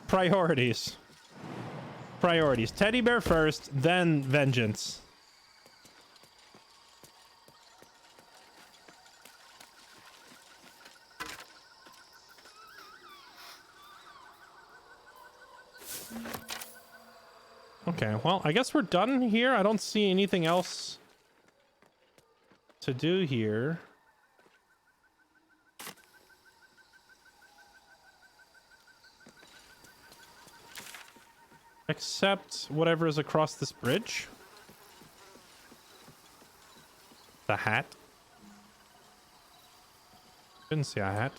Priorities. Priorities. Teddy bear first, then vengeance. Okay, well, I guess we're done here. I don't see anything else to do here. Except whatever is across this bridge. The hat. Didn't see a hat.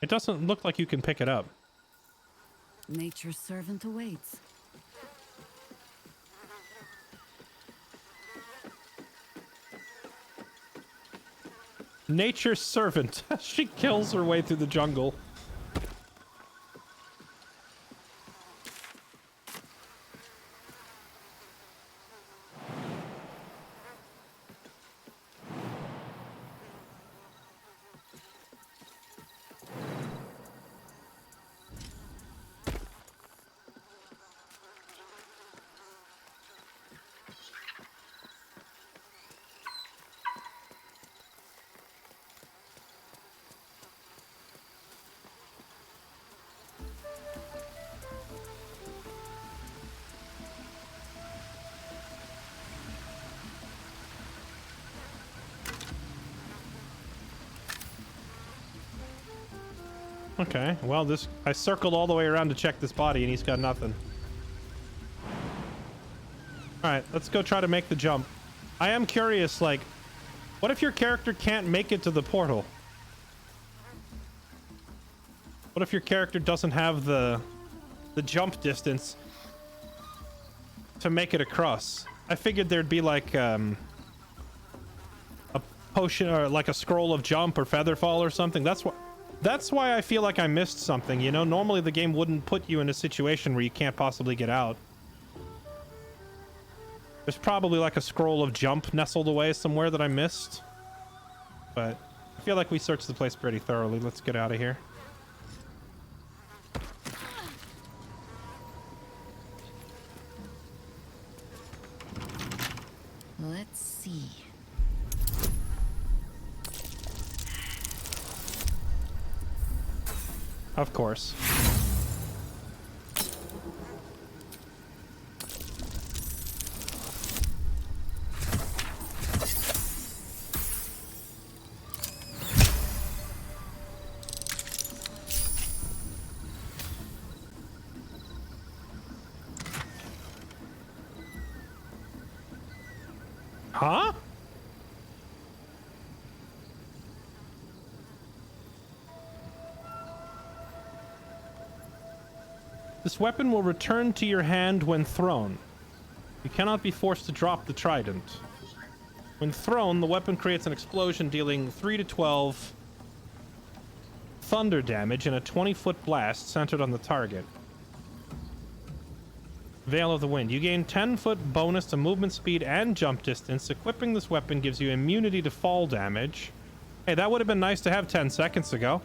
It doesn't look like you can pick it up. Nature's servant awaits. Nature's servant. She kills her way through the jungle. Okay, well, I circled all the way around to check this body, and he's got nothing. All right, let's go try to make the jump. I am curious, like, what if your character can't make it to the portal? What if your character doesn't have the jump distance to make it across? I figured there'd be like a potion or like a scroll of jump or feather fall or something. That's why I feel like I missed something, you know? Normally the game wouldn't put you in a situation where you can't possibly get out. There's probably like a scroll of jump nestled away somewhere that I missed. But I feel like we searched the place pretty thoroughly. Let's get out of here. Let's see. Of course. Huh? This weapon will return to your hand when thrown. You cannot be forced to drop the trident. When thrown, the weapon creates an explosion dealing 3 to 12 thunder damage in a 20-foot blast centered on the target. Veil of the Wind. You gain 10-foot bonus to movement speed and jump distance. Equipping this weapon gives you immunity to fall damage. Hey, that would have been nice to have 10 seconds ago.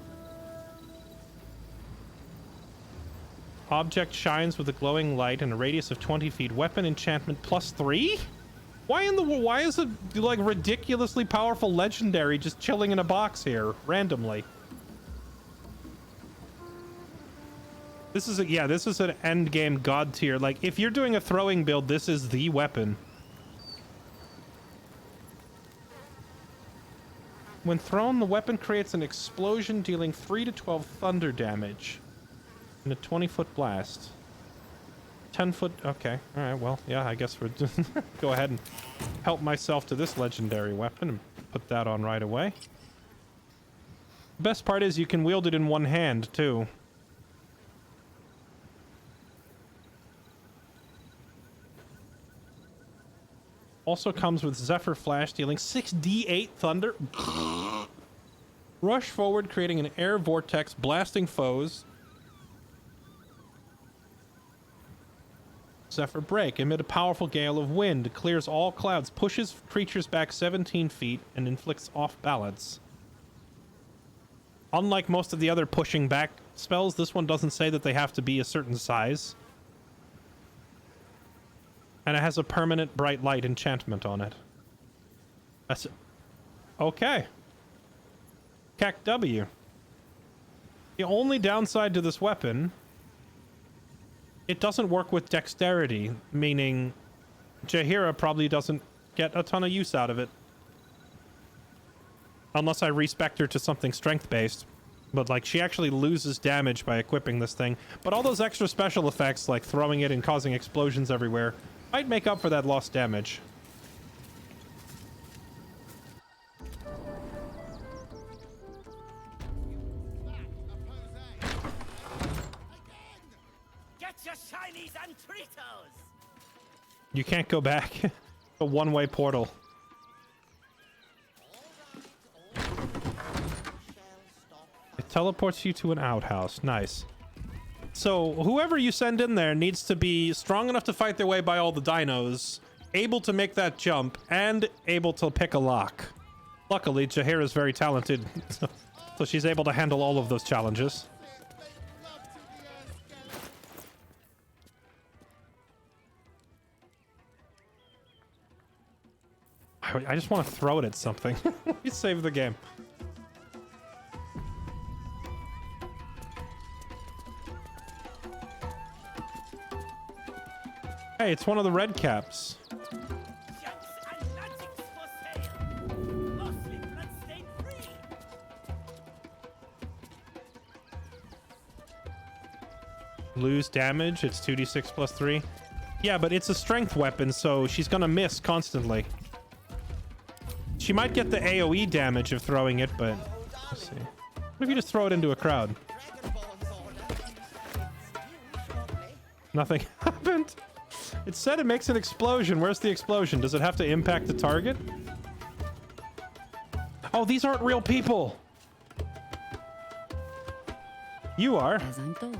Object shines with a glowing light in a radius of 20 feet. Weapon enchantment +3? Why is it like ridiculously powerful legendary just chilling in a box here randomly? This is an end game god tier. Like, if you're doing a throwing build, this is the weapon. When thrown, the weapon creates an explosion dealing 3 to 12 thunder damage in a 20-foot blast. 10-foot. Okay. All right. Well, yeah. I guess we're go ahead and help myself to this legendary weapon and put that on right away. The best part is you can wield it in one hand too. Also comes with Zephyr Flash, dealing 6d8 thunder. Rush forward, creating an air vortex, blasting foes. Zephyr Break. Emit a powerful gale of wind. Clears all clouds. Pushes creatures back 17 feet and inflicts off balance. Unlike most of the other pushing back spells, this one doesn't say that they have to be a certain size. And it has a permanent bright light enchantment on it. That's it. Okay. CAC W. The only downside to this weapon, it doesn't work with dexterity, meaning Jaheira probably doesn't get a ton of use out of it. Unless I respect her to something strength-based. But, like, she actually loses damage by equipping this thing. But all those extra special effects, like throwing it and causing explosions everywhere, might make up for that lost damage. Get your shinies and Tritos! You can't go back. A one-way portal. It teleports you to an outhouse. Nice. So whoever you send in there needs to be strong enough to fight their way by all the dinos, able to make that jump, and able to pick a lock. Luckily, Jaheira is very talented, so she's able to handle all of those challenges. I just want to throw it at something. Let me save the game. Hey, it's one of the red caps. Lose damage. It's 2d6 plus 3. Yeah, but it's a strength weapon, so she's gonna miss constantly. She might get the AoE damage of throwing it, but let's see. What if you just throw it into a crowd? Nothing happened. It said it makes an explosion. Where's the explosion? Does it have to impact the target? Oh, these aren't real people. You are. As I'm told.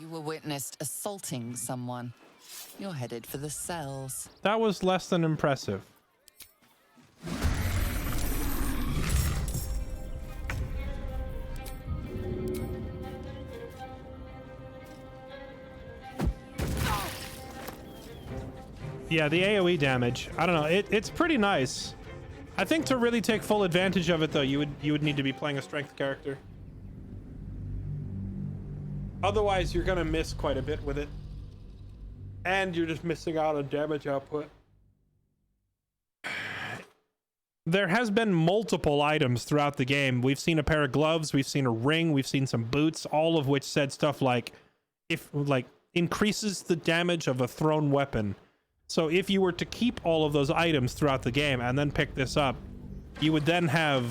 You were witnessed assaulting someone. You're headed for the cells. That was less than impressive. Yeah, the AoE damage. I don't know. It's pretty nice. I think to really take full advantage of it, though, you would need to be playing a strength character. Otherwise, you're gonna miss quite a bit with it, and you're just missing out on damage output. There has been multiple items throughout the game. We've seen a pair of gloves, we've seen a ring, we've seen some boots, all of which said stuff like, increases the damage of a thrown weapon. So if you were to keep all of those items throughout the game and then pick this up, you would then have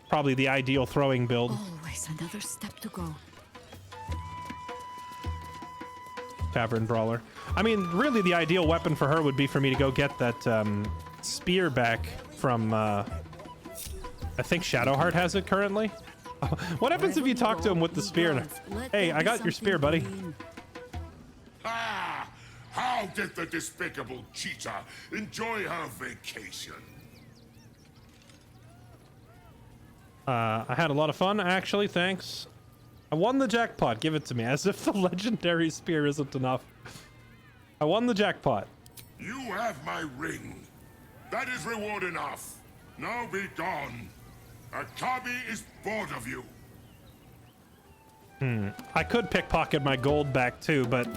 probably the ideal throwing build. Always another step to go. Tavern Brawler. I mean, really the ideal weapon for her would be for me to go get that spear back from, I think Shadowheart has it currently. What happens if you talk to him with the spear? Hey, I got your spear, buddy. Ah! How did the despicable cheetah enjoy her vacation? I had a lot of fun, actually, thanks. I won the jackpot. Give it to me. As if the legendary spear isn't enough. I won the jackpot. You have my ring. That is reward enough. Now be gone. Akabi is bored of you. I could pickpocket my gold back too, but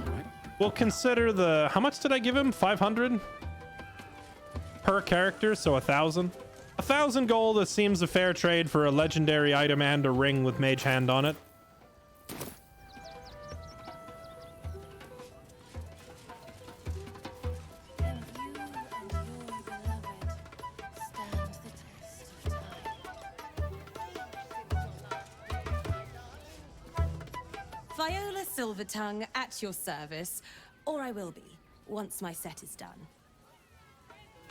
we'll consider the... How much did I give him? 500? Per character, so 1,000. 1,000 gold, it seems a fair trade for a legendary item and a ring with Mage Hand on it. Viola Silvertongue at your service, or I will be, once my set is done.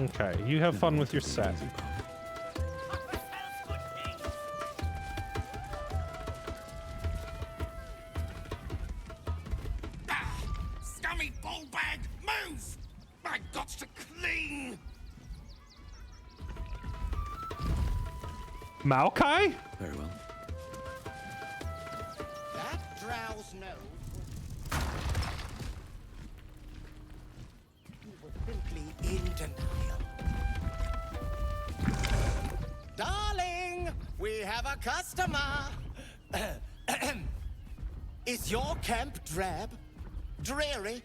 Okay, you have fun with your set. Scummy ballbag, move! My got's to clean! Maokai? Very well. That drow's no. You were simply in denial. Darling, we have a customer. Is your camp drab? Dreary?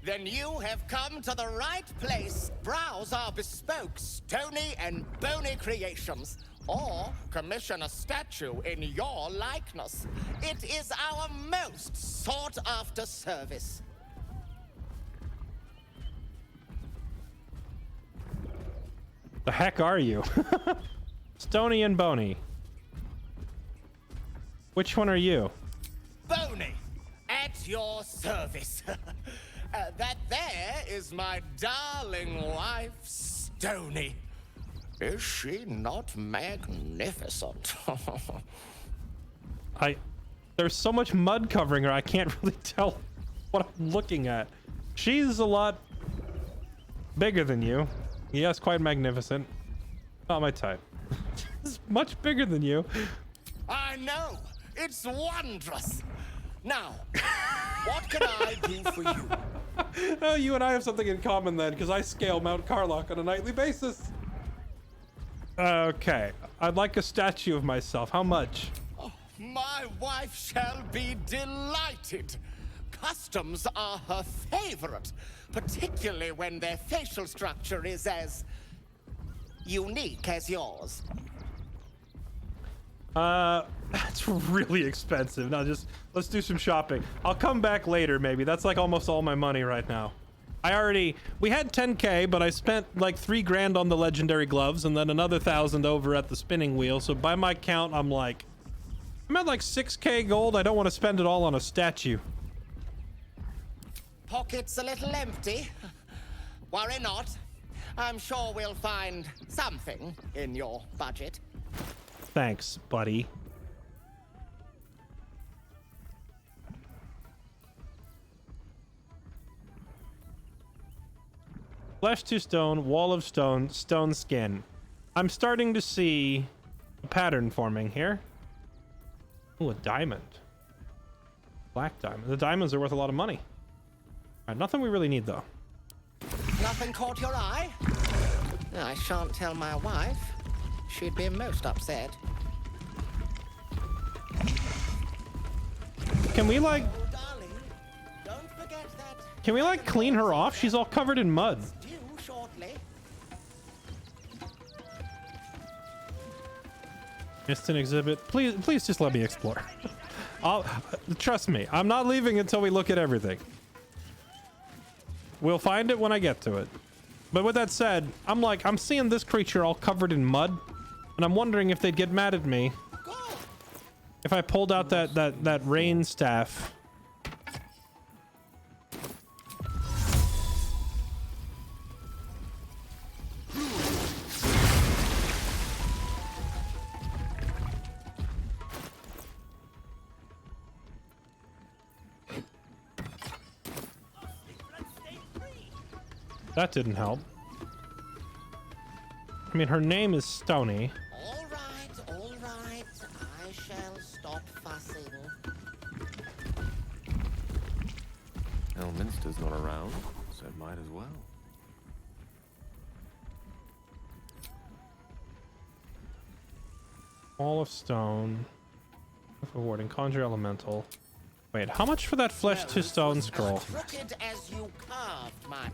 Then you have come to the right place. Browse our bespoke, stony and bony creations. Or commission a statue in your likeness. It is our most sought-after service. The heck are you? Stony and Bony. Which one are you? Bony, at your service. That there is my darling wife, Stony. Is she not magnificent? There's so much mud covering her, I can't really tell what I'm looking at. She's a lot bigger than you. Yes, quite magnificent. Not my type. She's much bigger than you. I know. It's wondrous. Now, what can I do for you? Oh, you and I have something in common then, because I scale Mount Carlock on a nightly basis. Okay, I'd like a statue of myself. How much? Oh, my wife shall be delighted. Customs are her favorite, particularly when their facial structure is as unique as yours. That's really expensive. Now just let's do some shopping. I'll come back later maybe. That's like almost all my money right now. We had 10k, but I spent like 3 grand on the legendary gloves and then another 1,000 over at the spinning wheel. So by my count, I'm at like 6k gold. I don't want to spend it all on a statue. Pockets a little empty? Worry not. I'm sure we'll find something in your budget. Thanks, buddy. Flesh to stone, wall of stone, stone skin. I'm starting to see a pattern forming here. Ooh, a diamond. Black diamond. The diamonds are worth a lot of money. All right, nothing we really need though. Nothing caught your eye? I shan't tell my wife. She'd be most upset. Can we like... Can we like clean her off? She's all covered in mud. Missed an exhibit. Please just let me explore. Trust me, I'm not leaving until we look at everything. We'll find it when I get to it. But with that said, I'm seeing this creature all covered in mud, and I'm wondering if they'd get mad at me if I pulled out that rain staff. That didn't help. I mean, her name is Stony. All right. I shall stop fussing. Elminster's not around, so might as well. Wall of stone. Rewarding conjure elemental. Wait, how much for that flesh to stone scroll? Crooked as you carved, my...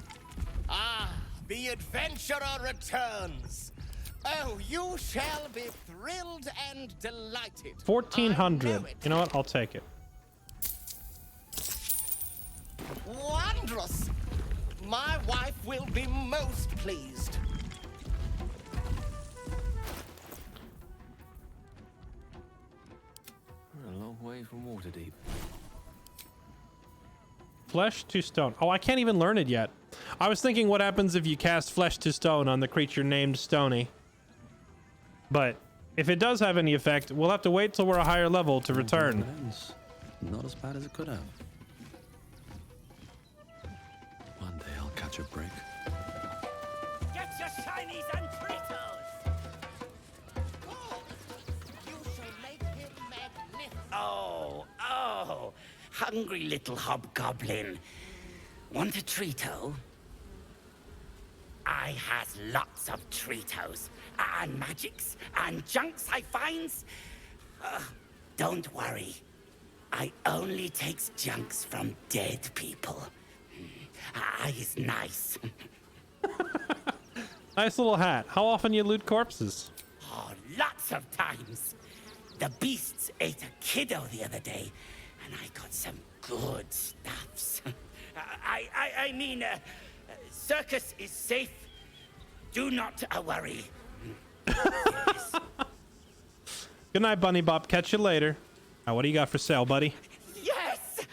Ah, the adventurer returns. Oh, you shall be thrilled and delighted. 1,400. You know what? I'll take it. Wondrous. My wife will be most pleased. We're a long way from Waterdeep. Flesh to stone. Oh, I can't even learn it yet. I was thinking what happens if you cast flesh to stone on the creature named Stony. But if it does have any effect, we'll have to wait till we're a higher level to return. Not as bad as it could have. One day I'll catch a break. Get your shinies and Tritos! You shall make him magnificent. Oh, hungry little hobgoblin. Want a Trito? I has lots of Tritos, and magics, and junks I finds. Don't worry. I only takes junks from dead people. I is nice. Nice little hat. How often you loot corpses? Oh, lots of times. The beasts ate a kiddo the other day, and I got some good stuffs. I mean, circus is safe. Do not worry. Good night, Bunny Bop. Catch you later. Now, what do you got for sale, buddy? Yes!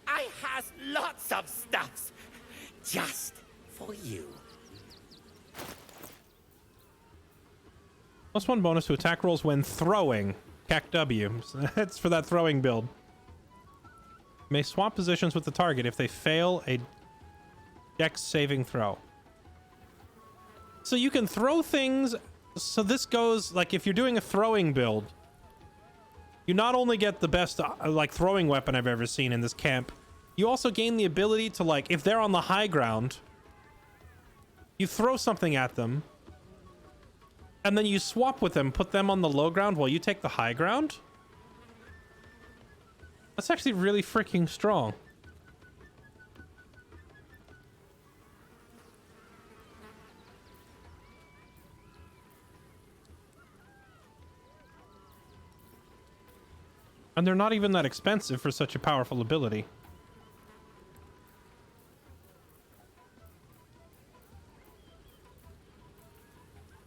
I has lots of stuffs. Just for you. +1 bonus to attack rolls when throwing. CAC W. That's for that throwing build. May swap positions with the target if they fail a Dex saving throw. So you can throw things. So this goes like if you're doing a throwing build, you not only get the best like throwing weapon I've ever seen in this camp, you also gain the ability to, like, if they're on the high ground, you throw something at them and then you swap with them, put them on the low ground while you take the high ground. That's actually really freaking strong. And they're not even that expensive for such a powerful ability.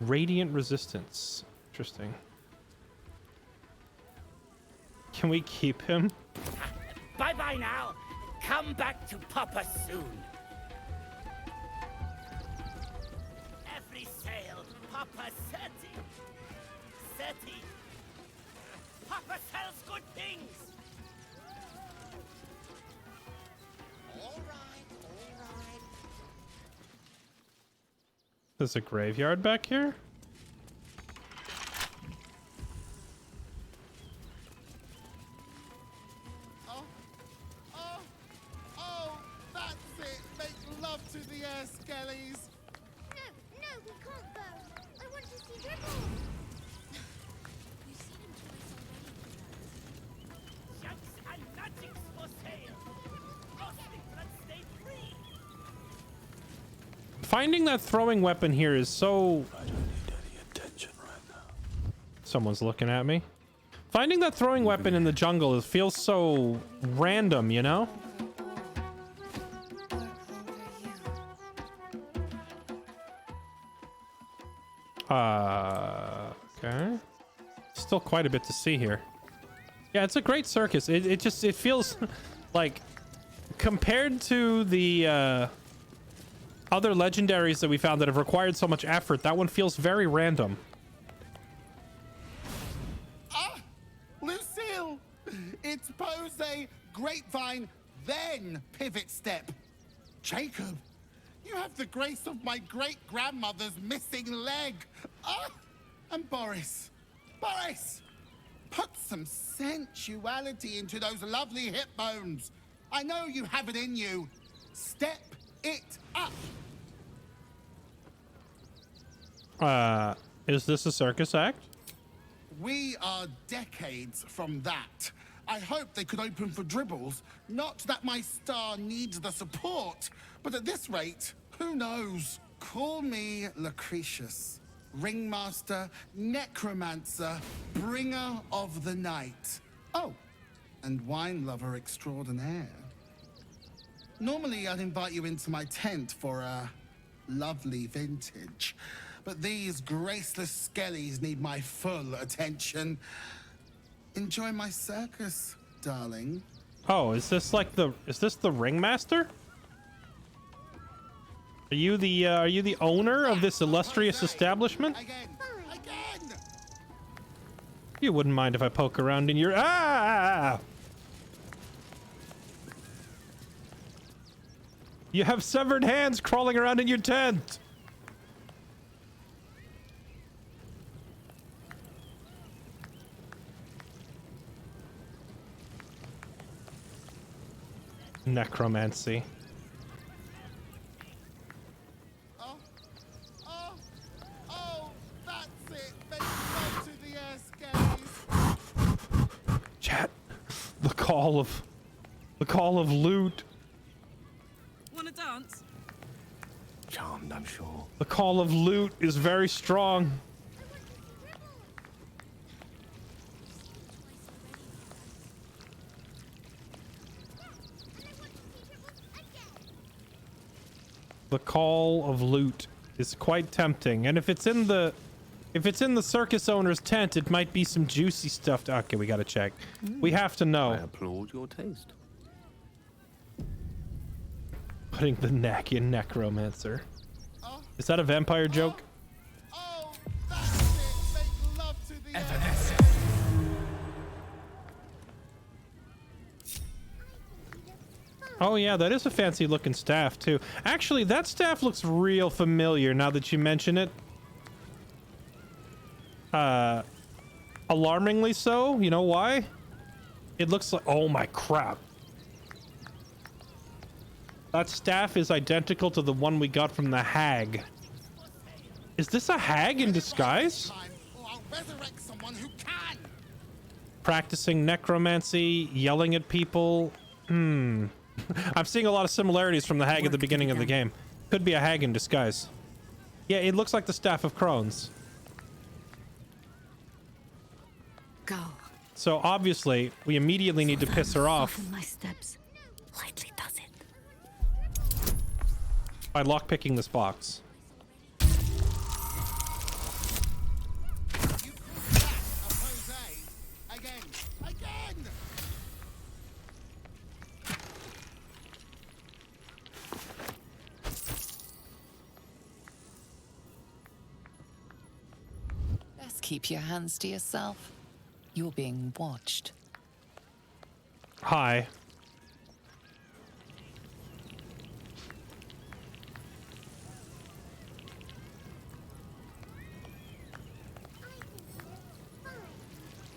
Radiant resistance. Interesting. Can we keep him? Bye-bye now. Come back to Papa soon. Every sail, Papa Seti. Seti. Papa sells good things. All right, all right. There's a graveyard back here? Oh, that's it. Make love to the air skellies. No, we can't go. I want to see Dribble. We've seen him twice already. Shanks and magics for sale. Ghostly blood stay free. Finding that throwing weapon here is so... I don't need any attention right now. Someone's looking at me. Finding that throwing weapon in the jungle feels so random, you know? Okay. Still quite a bit to see here. Yeah, it's a great circus. It feels like, compared to the other legendaries that we found that have required so much effort, that one feels very random. Lucille! It's pose grapevine, then pivot step. Jacob, you have the grace of my great-grandmother's missing leg. And Boris. Boris! Put some sensuality into those lovely hip bones. I know you have it in you. Step it up. Is this a circus act? We are decades from that. I hope they could open for dribbles. Not that my star needs the support, but at this rate, who knows? Call me Lucretius, ringmaster, necromancer, bringer of the night. Oh, and wine lover extraordinaire. Normally, I'd invite you into my tent for a lovely vintage. But these graceless skellies need my full attention. Enjoy my circus, darling. Oh, is this the ringmaster? Are you the owner of this illustrious establishment? Again. You wouldn't mind if I poke around in your... Ah! You have severed hands crawling around in your tent! Necromancy. Oh, that's it. Make love to the air skellies. Chat. The call of loot. Wanna dance? Charmed, I'm sure. The call of loot is very strong. The call of loot is quite tempting, and if it's in the circus owner's tent, it might be some juicy stuff. Okay, we gotta check. We have to know. I applaud your taste. Putting the neck in necromancer. Is that a vampire joke? Oh, that's it. Make love to the air. Oh yeah, that is a fancy looking staff too. Actually, that staff looks real familiar now that you mention it. Alarmingly so. You know why? It looks like... Oh my crap. That staff is identical to the one we got from the hag. Is this a hag in disguise? I'll resurrect someone who can. Practicing necromancy, yelling at people. I'm seeing a lot of similarities from the hag at the beginning of the game. Could be a hag in disguise. Yeah, it looks like the Staff of Crones. Go. So obviously, we immediately need to piss her off Soften my steps. Lightly does it. by lockpicking this box. Best keep your hands to yourself. You're being watched. Hi.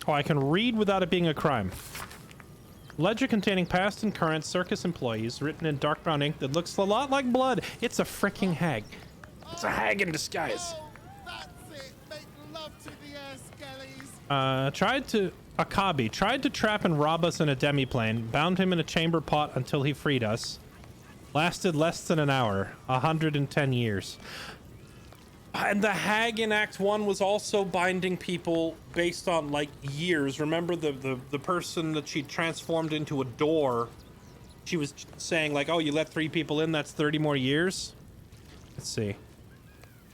Oh, I can read without it being a crime. Ledger containing past and current circus employees, written in dark brown ink that looks a lot like blood. It's a freaking hag. It's a hag in disguise. Akabi tried to trap and rob us in a demiplane, bound him in a chamber pot until he freed us. Lasted less than an hour, 110 years. And the hag in Act 1 was also binding people based on, like, years. Remember the person that she transformed into a door? She was saying, like, oh, you let 3 people in, that's 30 more years? Let's see.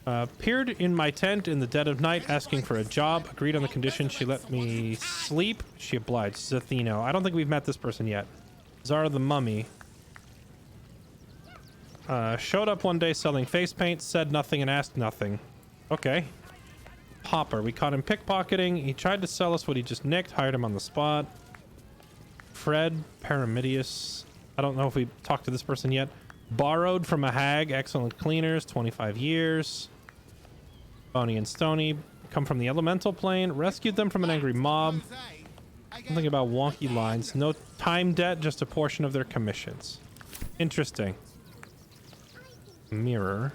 Appeared in my tent in the dead of night, asking for a job. Agreed on the condition she let me sleep. She obliged. Zathino. I don't think we've met this person yet. Zara the Mummy. Showed up one day selling face paint, said nothing and asked nothing. Okay. Hopper. We caught him pickpocketing. He tried to sell us what he just nicked. Hired him on the spot. Fred Paramidius. I don't know if we talked to this person yet. Borrowed from a hag. Excellent cleaners. 25 years. Boney and Stony. Come from the elemental plane. Rescued them from an angry mob. Something about wonky lines. No time debt, just a portion of their commissions. Interesting. Mirror.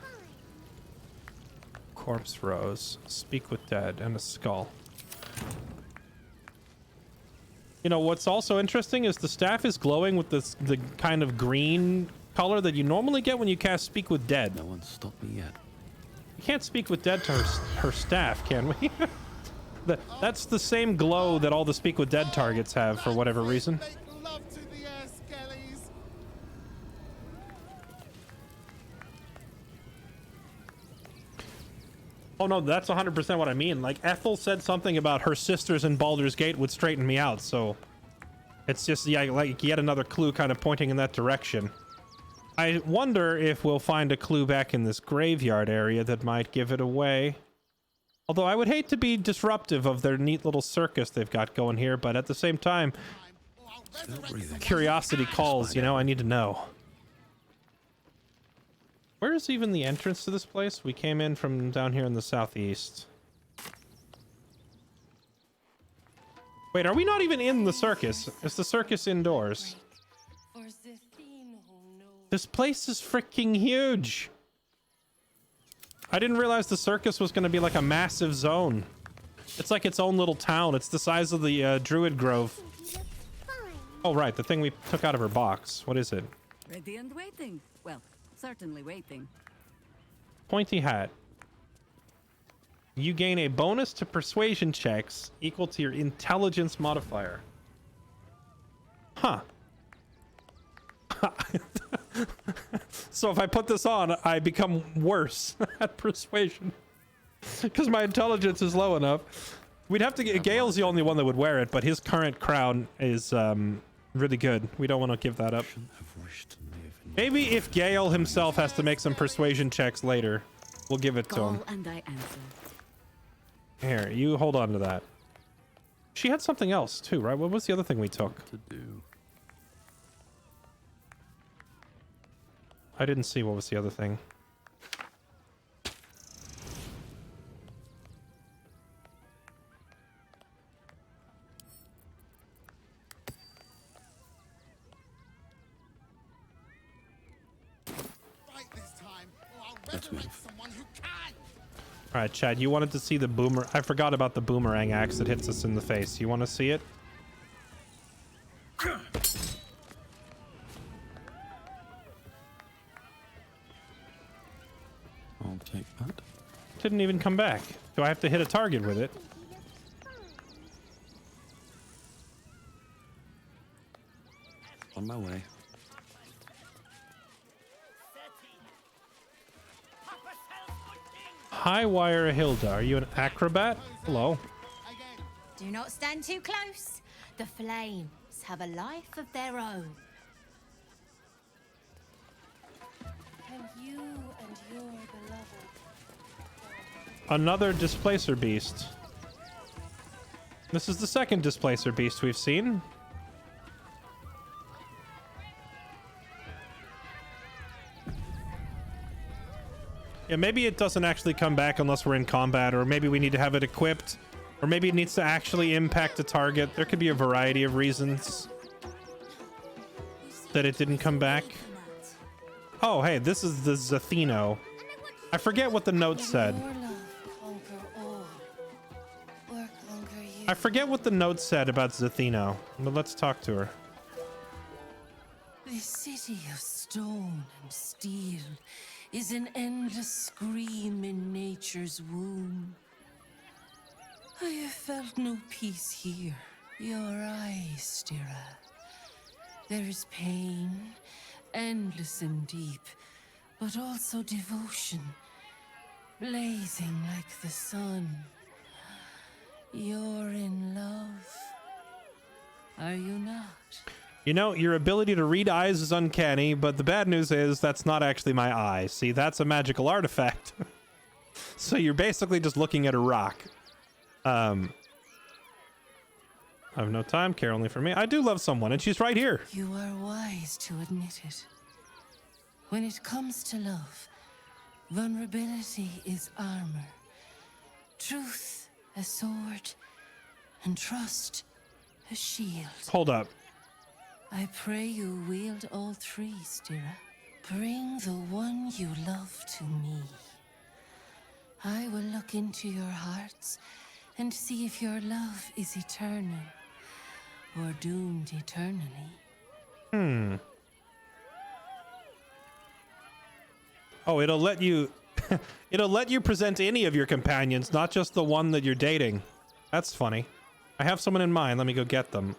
Corpse rose. Speak with dead. And a skull. You know, what's also interesting is the staff is glowing with the kind of green color that you normally get when you cast Speak with Dead. No one's stopped me yet. You can't speak with Dead to her staff, can we? That's the same glow that all the Speak with Dead targets have for whatever reason. Oh no, that's 100% what I mean. Like, Ethel said something about her sisters in Baldur's Gate would straighten me out, so it's just, yeah, like yet another clue kind of pointing in that direction. I wonder if we'll find a clue back in this graveyard area that might give it away. Although I would hate to be disruptive of their neat little circus they've got going here, but at the same time, curiosity calls, you know, I need to know. Where's even the entrance to this place? We came in from down here in the southeast. Wait, are we not even in the circus? Is the circus indoors? This place is freaking huge. I didn't realize the circus was going to be like a massive zone. It's like its own little town. It's the size of the Druid Grove. Oh, right. The thing we took out of her box. What is it? Ready and waiting. Well, certainly waiting. Pointy hat. You gain a bonus to persuasion checks equal to your intelligence modifier. Huh. So if I put this on, I become worse at persuasion because my intelligence is low enough. We'd have to get Gale's the only one that would wear it, but his current crown is really good. We don't want to give that up. Maybe if Gale himself has to make some persuasion checks later, we'll give it to him. And I answer. Here, you hold on to that. She had something else too, right? What was the other thing we took? I didn't see what was the other thing. All right, Chad, you wanted to see the boomer. I forgot about the boomerang axe that hits us in the face. You want to see it? I'll take that. Didn't even come back. Do I have to hit a target with it? On my way. Highwire Hilda, are you an acrobat? Hello. Do not stand too close. The flames have a life of their own. And you and your beloved. Another displacer beast. This is the second displacer beast we've seen. Yeah, maybe it doesn't actually come back unless we're in combat, or maybe we need to have it equipped, or maybe it needs to actually impact a target. There could be a variety of reasons that it didn't come back. Oh, hey, this is the Zathino. I forget what the note said. I forget what the note said about Zathino, but let's talk to her. This city of stone and steel is an endless scream in nature's womb. I have felt no peace here. Your eyes, Stira. There is pain, endless and deep, but also devotion, blazing like the sun. You're in love, are you not? You know, your ability to read eyes is uncanny, but the bad news is that's not actually my eye. See, that's a magical artifact. So you're basically just looking at a rock. I have no time, care only for me. I do love someone, and she's right here. You are wise to admit it. When it comes to love, vulnerability is armor. Truth, a sword, and trust, a shield. Hold up. I pray you wield all three, Stira. Bring the one you love to me. I will look into your hearts and see if your love is eternal or doomed eternally. Oh, it'll let you it'll let you present any of your companions, not just the one that you're dating. That's funny. I have someone in mind. Let me go get them.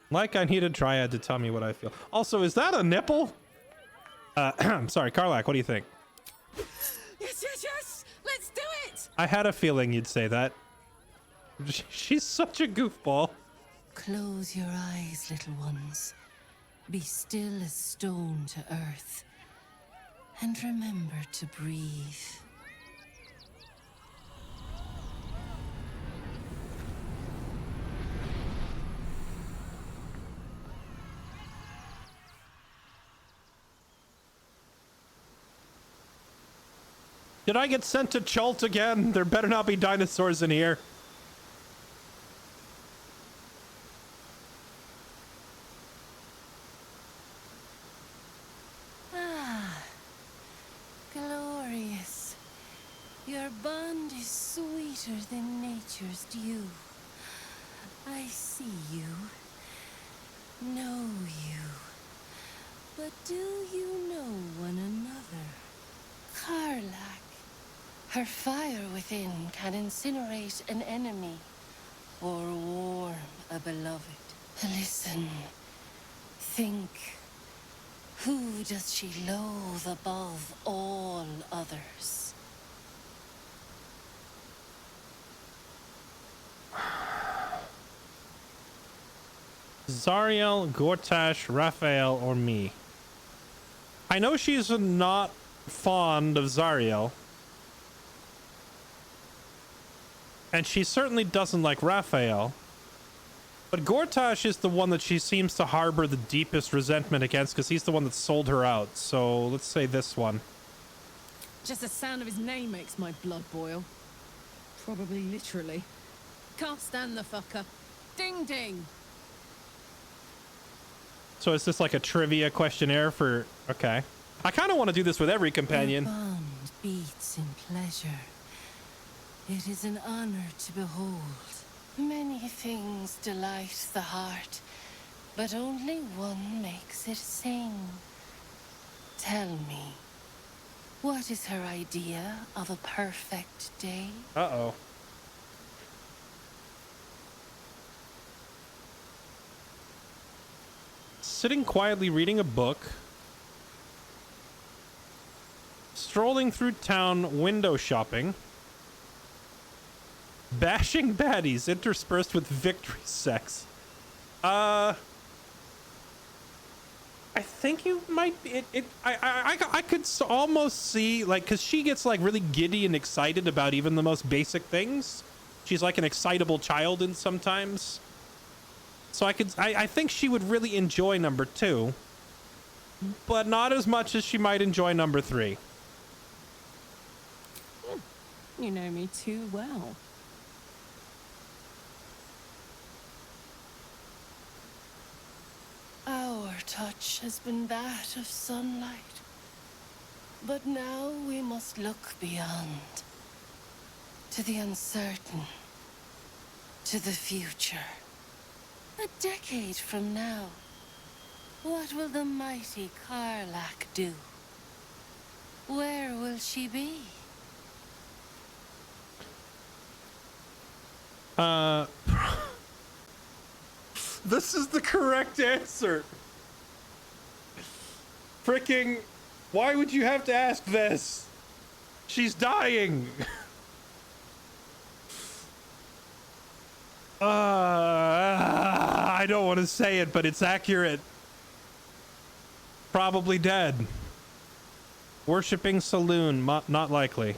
Like I need a Dryad to tell me what I feel. Also, is that a nipple? Sorry, Karlak, what do you think? Yes, yes, yes! Let's do it! I had a feeling you'd say that. She's such a goofball. Close your eyes, little ones. Be still as stone to earth. And remember to breathe. Did I get sent to Chult again? There better not be dinosaurs in here. Ah, glorious. Your bond is sweeter than nature's dew. I see you, know you. But do you know one another? Karlak. Her fire within can incinerate an enemy or warm a beloved. Listen, think. Who does she loathe above all others? Zariel, Gortash, Raphael, or me? I know she's not fond of Zariel. And she certainly doesn't like Raphael. But Gortash is the one that she seems to harbor the deepest resentment against because he's the one that sold her out. So let's say this one. Just the sound of his name makes my blood boil. Probably literally. Can't stand the fucker. Ding ding. So is this like a trivia questionnaire for... Okay. I kind of want to do this with every companion. Your bond beats in pleasure. It is an honor to behold. Many things delight the heart, but only one makes it sing. Tell me, what is her idea of a perfect day? Uh-oh. sitting quietly reading a book, strolling through town window shopping, bashing baddies interspersed with victory sex. I think you might be, I could almost see, like, because she gets like really giddy and excited about even the most basic things. She's like an excitable child in sometimes. So I think she would really enjoy number 2, but not as much as she might enjoy number 3. You know me too well. Our touch has been that of sunlight. But now we must look beyond. To the uncertain. To the future. A decade from now, what will the mighty Karlach do? Where will she be? This is the correct answer. Freaking, why would you have to ask this? She's dying. I don't want to say it, but it's accurate. Probably dead. Worshipping saloon, not likely.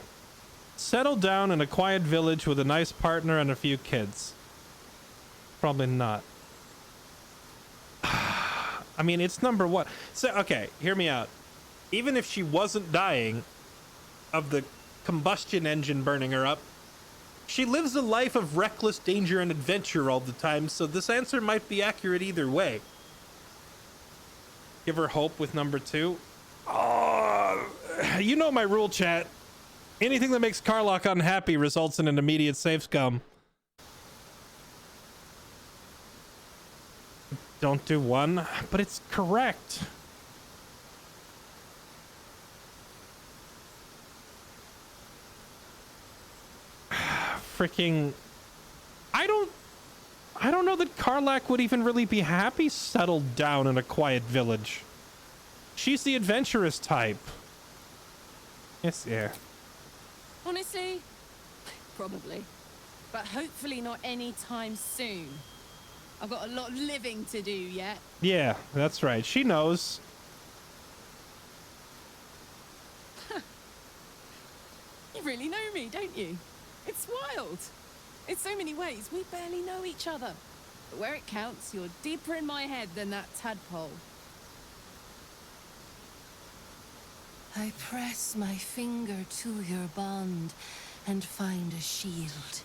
Settled down in a quiet village with a nice partner and a few kids. Probably not. I mean, it's number 1. So, okay, hear me out. Even if she wasn't dying of the combustion engine burning her up, she lives a life of reckless danger and adventure all the time, so this answer might be accurate either way. Give her hope with number 2. You know my rule, chat. Anything that makes Karlach unhappy results in an immediate save scum. Don't do 1, but it's correct. Freaking, I don't know that Karlach would even really be happy settled down in a quiet village. She's the adventurous type. Yes, yeah. Honestly, probably. But hopefully not anytime soon. I've got a lot of living to do yet. Yeah, that's right. She knows. You really know me, don't you? It's wild. In so many ways, we barely know each other. But where it counts, you're deeper in my head than that tadpole. I press my finger to your bond and find a shield.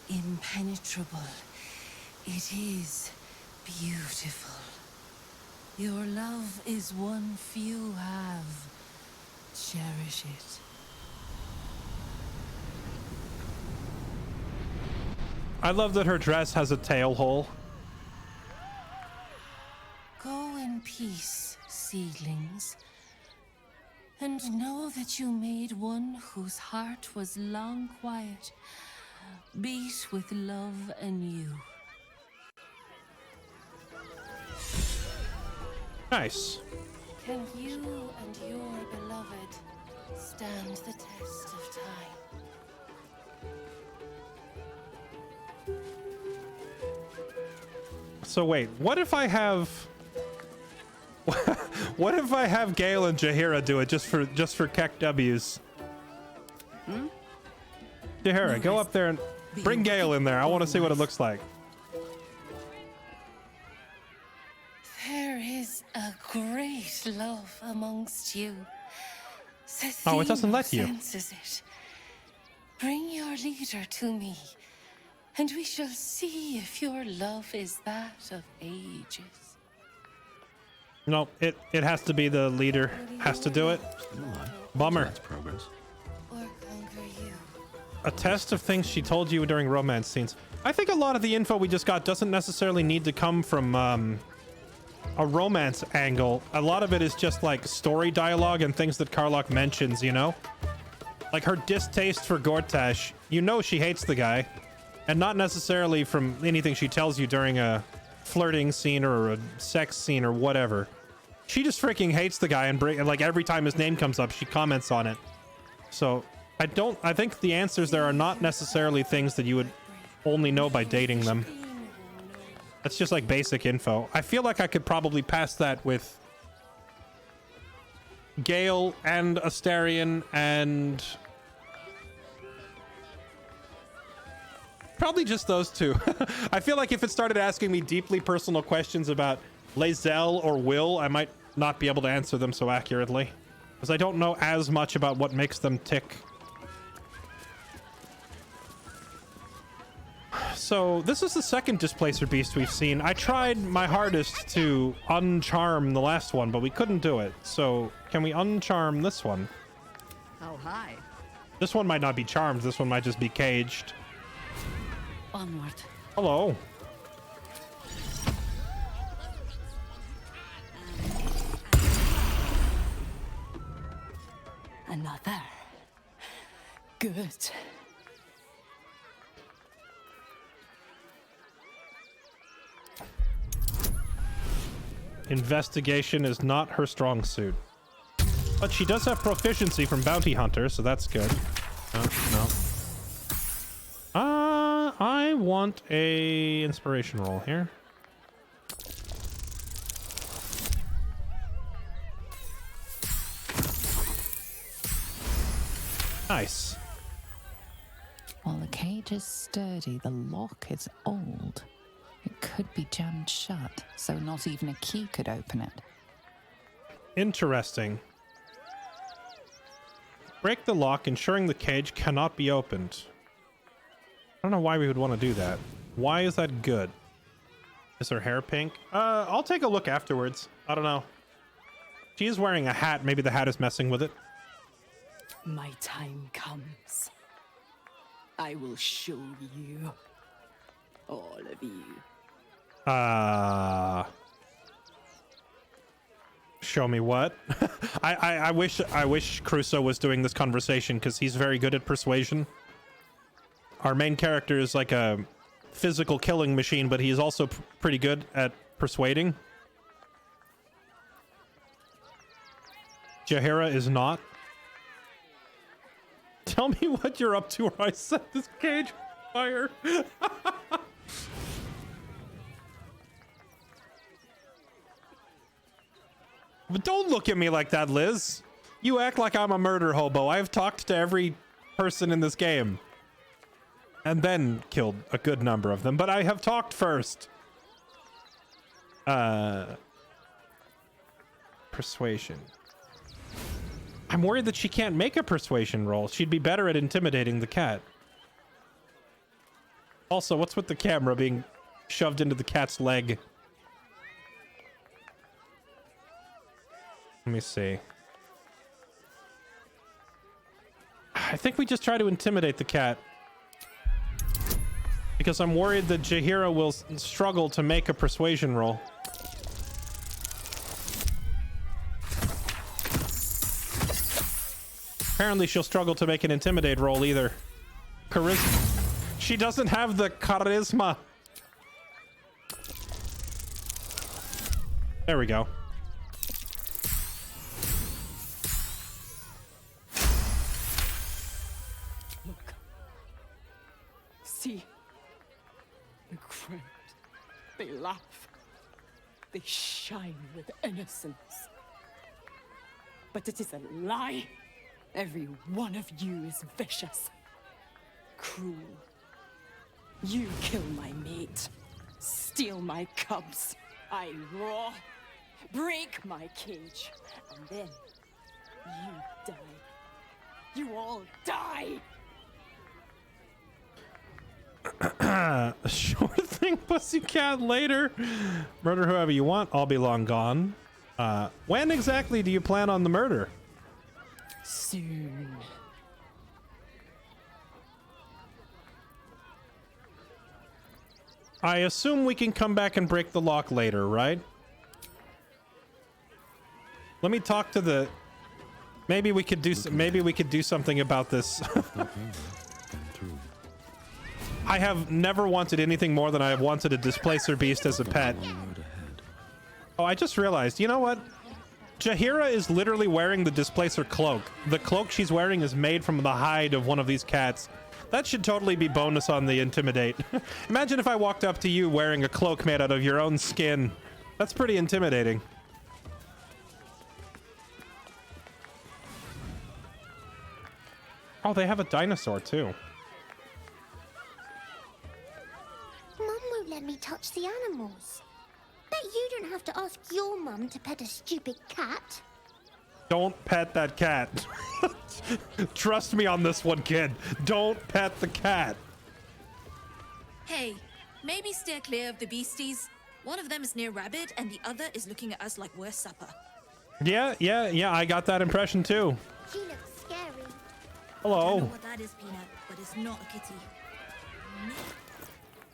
Impenetrable. It is beautiful. Your love is one few have. Cherish it. I love that her dress has a tail hole. Go in peace, seedlings. And know that you made one whose heart was long quiet, beat with love and you. Nice. Can you and your beloved stand the test of time? So wait, what if I have what if I have Gale and Jaheira do it just for Keck W's? Jaheira, go up there and bring Gale in there. I want to see what it looks like. There is a great love amongst you. Oh, it doesn't let you. Senses it. Bring your leader to me, and we shall see if your love is that of ages. No, it has to be the leader. Has to do it. Bummer. That's progress. Or conquer you. A test of things she told you during romance scenes. I think a lot of the info we just got doesn't necessarily need to come from a romance angle. A lot of it is just like story dialogue and things that Karlach mentions, you know? Like her distaste for Gortash. You know she hates the guy. And not necessarily from anything she tells you during a flirting scene or a sex scene or whatever. She just freaking hates the guy, and like every time his name comes up, she comments on it. So I think the answers there are not necessarily things that you would only know by dating them. That's just like basic info. I feel like I could probably pass that with Gale and Astarion and probably just those two. I feel like if it started asking me deeply personal questions about Lae'zel or Will, I might not be able to answer them so accurately, because I don't know as much about what makes them tick. So this is the second Displacer Beast we've seen. I tried my hardest to uncharm the last one, but we couldn't do it. So can we uncharm this one? How high? This one might not be charmed. This one might just be caged. Onward. Hello. Another. Good. Investigation is not her strong suit. But she does have proficiency from Bounty Hunter, so that's good. No. I want a inspiration roll here. Nice. While the cage is sturdy, the lock is old. It could be jammed shut, so not even a key could open it. Interesting. Break the lock, ensuring the cage cannot be opened. I don't know why we would want to do that. Why is that good? Is her hair pink? I'll take a look afterwards. I don't know. She is wearing a hat. Maybe the hat is messing with it. My time comes. I will show you. All of you. Show me what? I wish Crusoe was doing this conversation, because he's very good at persuasion. Our main character is like a physical killing machine, but he's also pretty good at persuading. Jaheira is not. Tell me what you're up to, or I set this cage on fire. But don't look at me like that, Liz. You act like I'm a murder hobo. I've talked to every person in this game. And then killed a good number of them, but I have talked first. Persuasion. I'm worried that she can't make a persuasion roll. She'd be better at intimidating the cat. Also, what's with the camera being shoved into the cat's leg? Let me see. I think we just try to intimidate the cat, because I'm worried that Jaheira will struggle to make a persuasion roll. Apparently she'll struggle to make an intimidate roll either. Charisma. She doesn't have the charisma. There we go. Look. See. The crowd. They laugh. They shine with innocence. But it is a lie. Every one of you is vicious. Cruel. You kill my mate. Steal my cubs. I roar. Break my cage. And then you die. You all die. Sure thing, pussycat. Later. Murder whoever you want. I'll be long gone. When exactly do you plan on the murder? Soon. I assume we can come back and break the lock later, right? Let me talk to the... Maybe we could do something about this. I have never wanted anything more than I have wanted a displacer beast as a pet. Oh, I just realized, you know what? Jaheira is literally wearing the displacer cloak. The cloak she's wearing is made from the hide of one of these cats. That should totally be bonus on the intimidate. Imagine if I walked up to you wearing a cloak made out of your own skin. That's pretty intimidating. Oh, they have a dinosaur too. Mum won't let me touch the animals. Bet you don't have to ask your mum to pet a stupid cat. Don't pet that cat. Trust me on this one, kid. Don't pet the cat. Hey, maybe steer clear of the beasties. One of them is near Rabbit, and the other is looking at us like we're supper. Yeah, I got that impression too. She looks scary. Hello. I don't know what that is, Peanut, but it's not a kitty.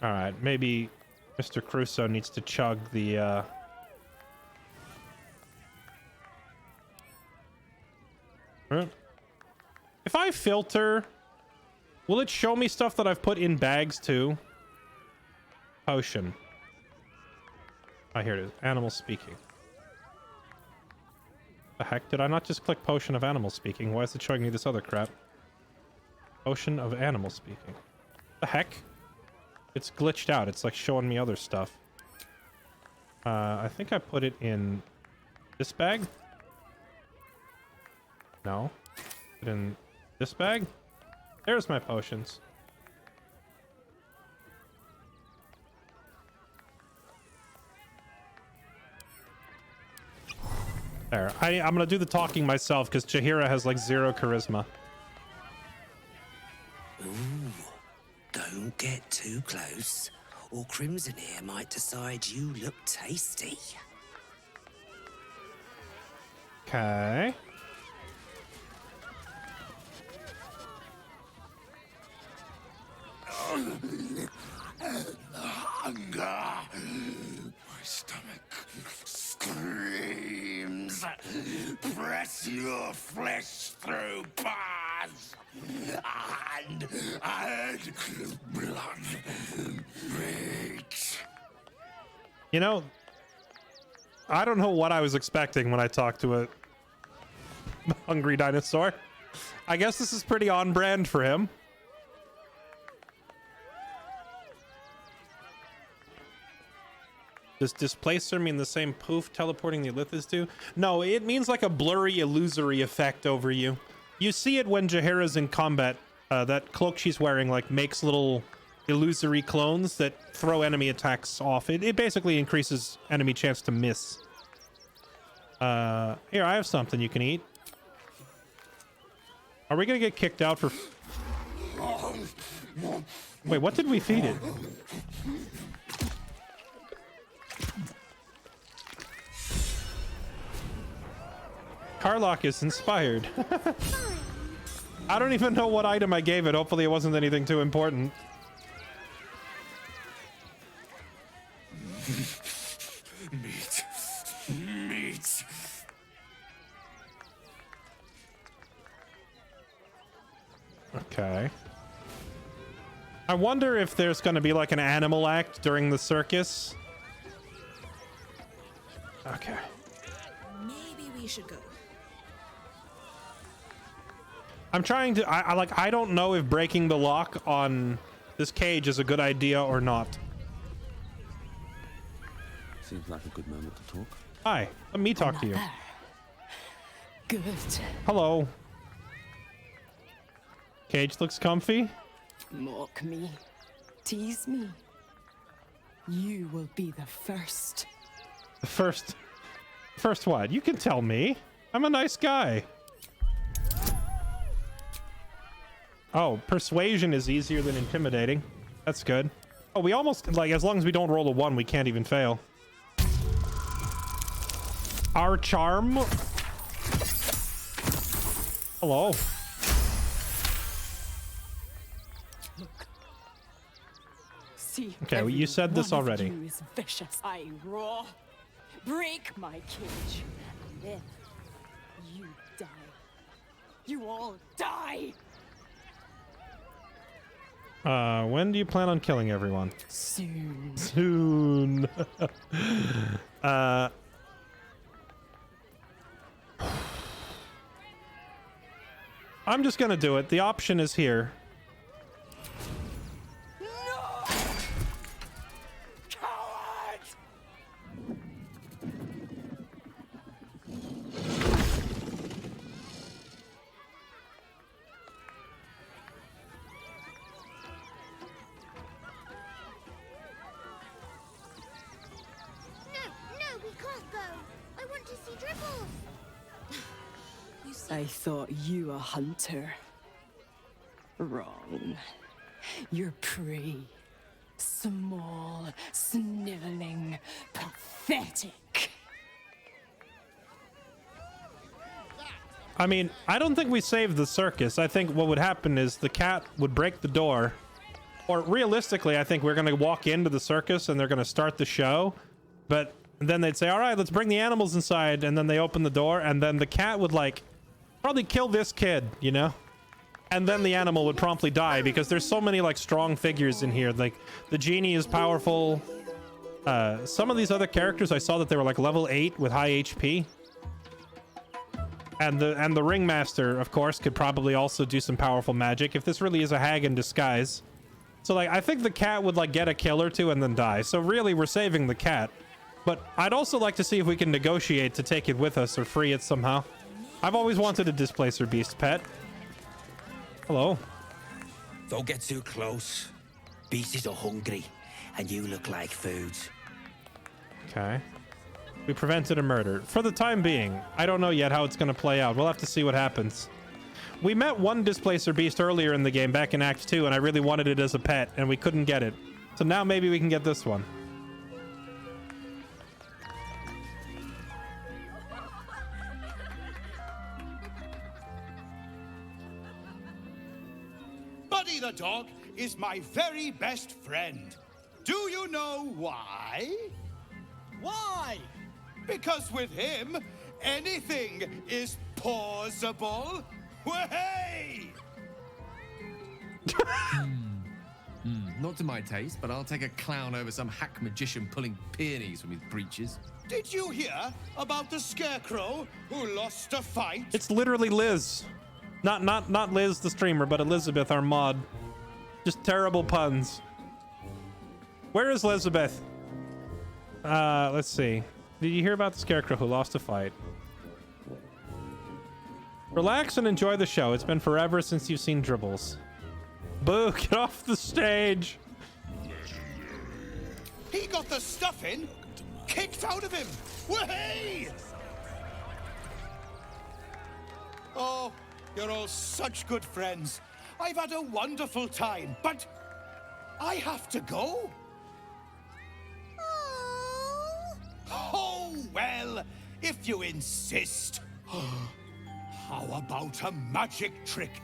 All right, maybe Mr. Crusoe needs to chug the, If I filter, will it show me stuff that I've put in bags too? Potion. Oh, here it is. Animal speaking. The heck? Did I not just click potion of animal speaking? Why is it showing me this other crap? Potion of animal speaking. The heck? It's glitched out. It's like showing me other stuff. I think I put it in this bag. No. Put it in this bag. There's my potions. There. I'm gonna do the talking myself because Jaheira has like 0 charisma. Ooh, don't get too close, or Crimson here might decide you look tasty. Okay. Hunger. My stomach screams. Press your flesh through bars. And add blood breaks. You know, I don't know what I was expecting when I talked to a hungry dinosaur. I guess this is pretty on brand for him. Does displacer mean the same poof teleporting the Elithas do? No, it means like a blurry, illusory effect over you. You see it when Jaheira's in combat. That cloak she's wearing like makes little illusory clones that throw enemy attacks off. It basically increases enemy chance to miss. Here, I have something you can eat. Are we gonna get kicked out for... Wait, what did we feed it? Karlach is inspired. I don't even know what item I gave it. Hopefully it wasn't anything too important. Meat. Okay. I wonder if there's going to be like an animal act during the circus. Okay. Maybe we should go. I'm trying to... I don't know if breaking the lock on this cage is a good idea or not. Seems like a good moment to talk. Hi, let me talk to you. Good. Hello. Cage looks comfy. Mock me. Tease me. You will be the first. The first... First what? You can tell me. I'm a nice guy. Oh, persuasion is easier than intimidating. That's good. Oh, we almost... Like, as long as we don't roll a 1, we can't even fail. Our charm... Hello. See, Okay, well, you said this one of already. You is vicious. I roar. Break my cage. And then you die. You all die. When do you plan on killing everyone? Soon. Soon. I'm just gonna do it. The option is here. No, we can't go. I want to see Dribbles. I thought you a hunter. Wrong. You're prey. Small, sniveling, pathetic. I mean, I don't think we saved the circus. I think what would happen is the cat would break the door. Or realistically, I think we're going to walk into the circus and they're going to start the show. But then they'd say, all right, let's bring the animals inside. And then they open the door and then the cat would like probably kill this kid, you know? And then the animal would promptly die because there's so many like strong figures in here. Like the genie is powerful. Some of these other characters, I saw that they were like level 8 with high HP. And the ringmaster, of course, could probably also do some powerful magic if this really is a hag in disguise. So like I think the cat would like get a kill or two and then die. So really we're saving the cat. But I'd also like to see if we can negotiate to take it with us or free it somehow. I've always wanted a displacer beast pet. Hello. Don't get too close. Beasties are hungry, and you look like food. Okay. We prevented a murder. For the time being, I don't know yet how it's going to play out. We'll have to see what happens. We met one displacer beast earlier in the game, back in Act 2, and I really wanted it as a pet, and we couldn't get it. So now maybe we can get this one. Buddy the dog is my very best friend. Do you know why? Why? Because with him, anything is possible. Way! Not to my taste, but I'll take a clown over some hack magician pulling peonies from his breeches. Did you hear about the scarecrow who lost a fight? It's literally Liz. Not Liz the streamer, but Elizabeth, our mod. Just terrible puns. Where is Elizabeth? Let's see. Did you hear about the scarecrow who lost a fight? Relax and enjoy the show. It's been forever since you've seen Dribbles. Boo, get off the stage. He got the stuffing kicked out of him. Way! Oh, you're all such good friends. I've had a wonderful time, but I have to go. Oh, well, if you insist. How about a magic trick?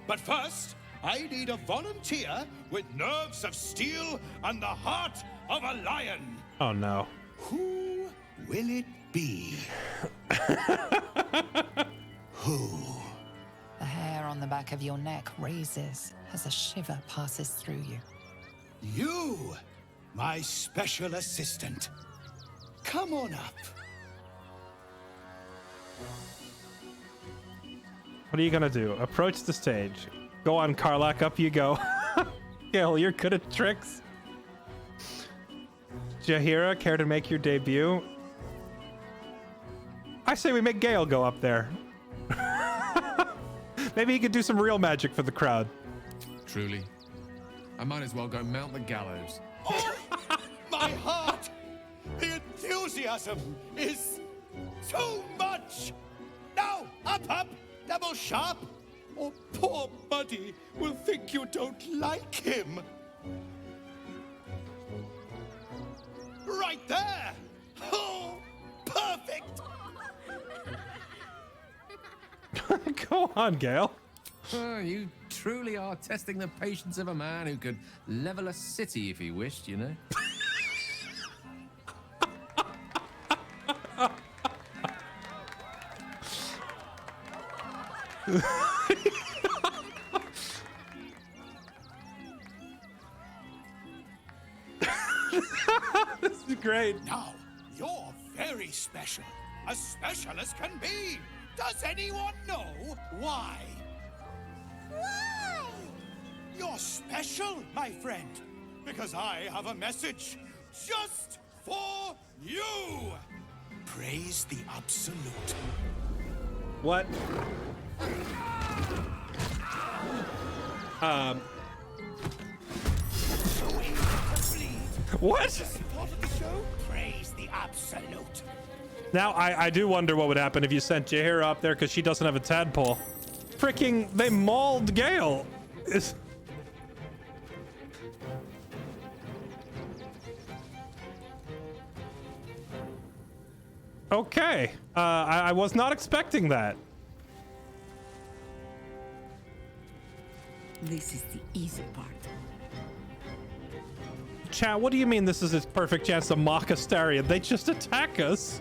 But first, I need a volunteer with nerves of steel and the heart of a lion. Oh, no. Who will it be? Who? The hair on the back of your neck raises as a shiver passes through you. You, my special assistant. Come on up. What are you gonna do? Approach the stage. Go on, Karlach, up you go. Gale, you're good at tricks. Jaheira, care to make your debut? I say we make Gale go up there. Maybe he could do some real magic for the crowd. Truly. I might as well go mount the gallows. Oh, my heart! The enthusiasm is too much! Now, up! Double sharp, or poor Buddy will think you don't like him. Right there! Oh, perfect! Go on, Gale. You truly are testing the patience of a man who could level a city if he wished, you know? Great. Now, you're very special. As special as can be. Does anyone know why? Why? You're special, my friend. Because I have a message just for you. Praise the Absolute. What? What? Praise the Absolute. Now, I do wonder what would happen if you sent Jaheira up there because she doesn't have a tadpole. Freaking, they mauled Gale. Okay. I was not expecting that. This is the easy part. Chat, what do you mean this is its perfect chance to mock Astarion? They just attack us.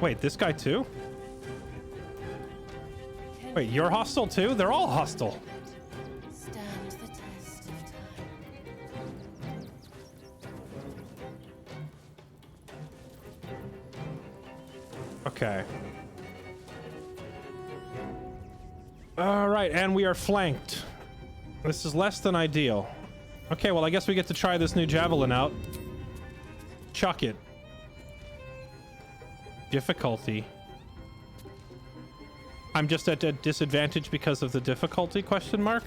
Wait, this guy too? Wait, you're hostile too? They're all hostile. Stand the test of time. Okay. All right, and we are flanked. This is less than ideal. Okay, well, I guess we get to try this new javelin out. Chuck it. Difficulty. I'm just at a disadvantage because of the difficulty, question mark?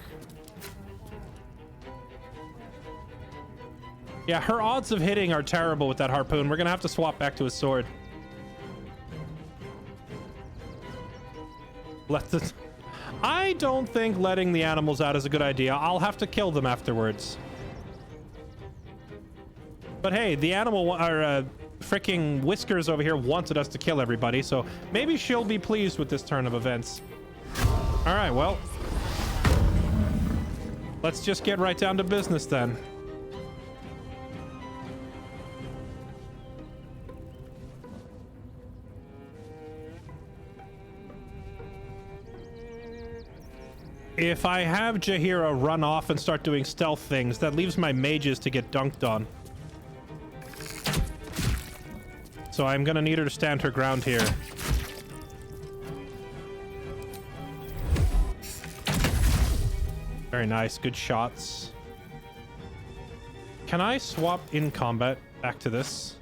Yeah, her odds of hitting are terrible with that harpoon. We're gonna have to swap back to a sword. I don't think letting the animals out is a good idea. I'll have to kill them afterwards. But hey, the animal, or freaking Whiskers over here wanted us to kill everybody, so maybe she'll be pleased with this turn of events. All right, well, let's just get right down to business then. If I have Jaheira run off and start doing stealth things, that leaves my mages to get dunked on. So I'm gonna need her to stand her ground here. Very nice, good shots. Can I swap in combat back to this?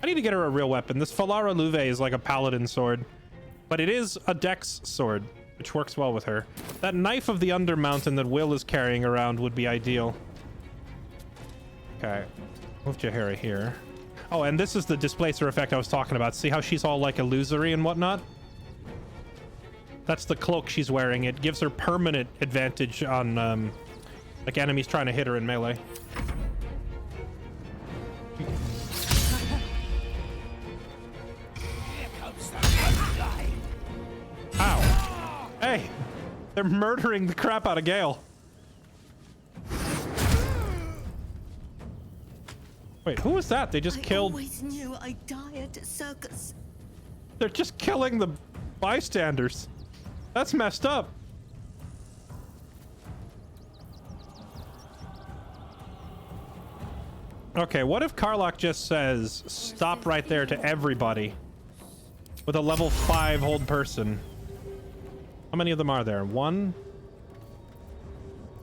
I need to get her a real weapon. This Falara Luve is like a paladin sword, but it is a dex sword, which works well with her. That knife of the Undermountain that Will is carrying around would be ideal. Okay, move Jaheira here. Oh, and this is the displacer effect I was talking about. See how she's all like illusory and whatnot? That's the cloak she's wearing. It gives her permanent advantage on like enemies trying to hit her in melee. Ow. Hey, they're murdering the crap out of Gale. Wait, who was that? They just killed... I always knew I'd die at a circus. They're just killing the bystanders. That's messed up. Okay, what if Karlach just says, stop right there to everybody with a level 5 hold person? How many of them are there? 1,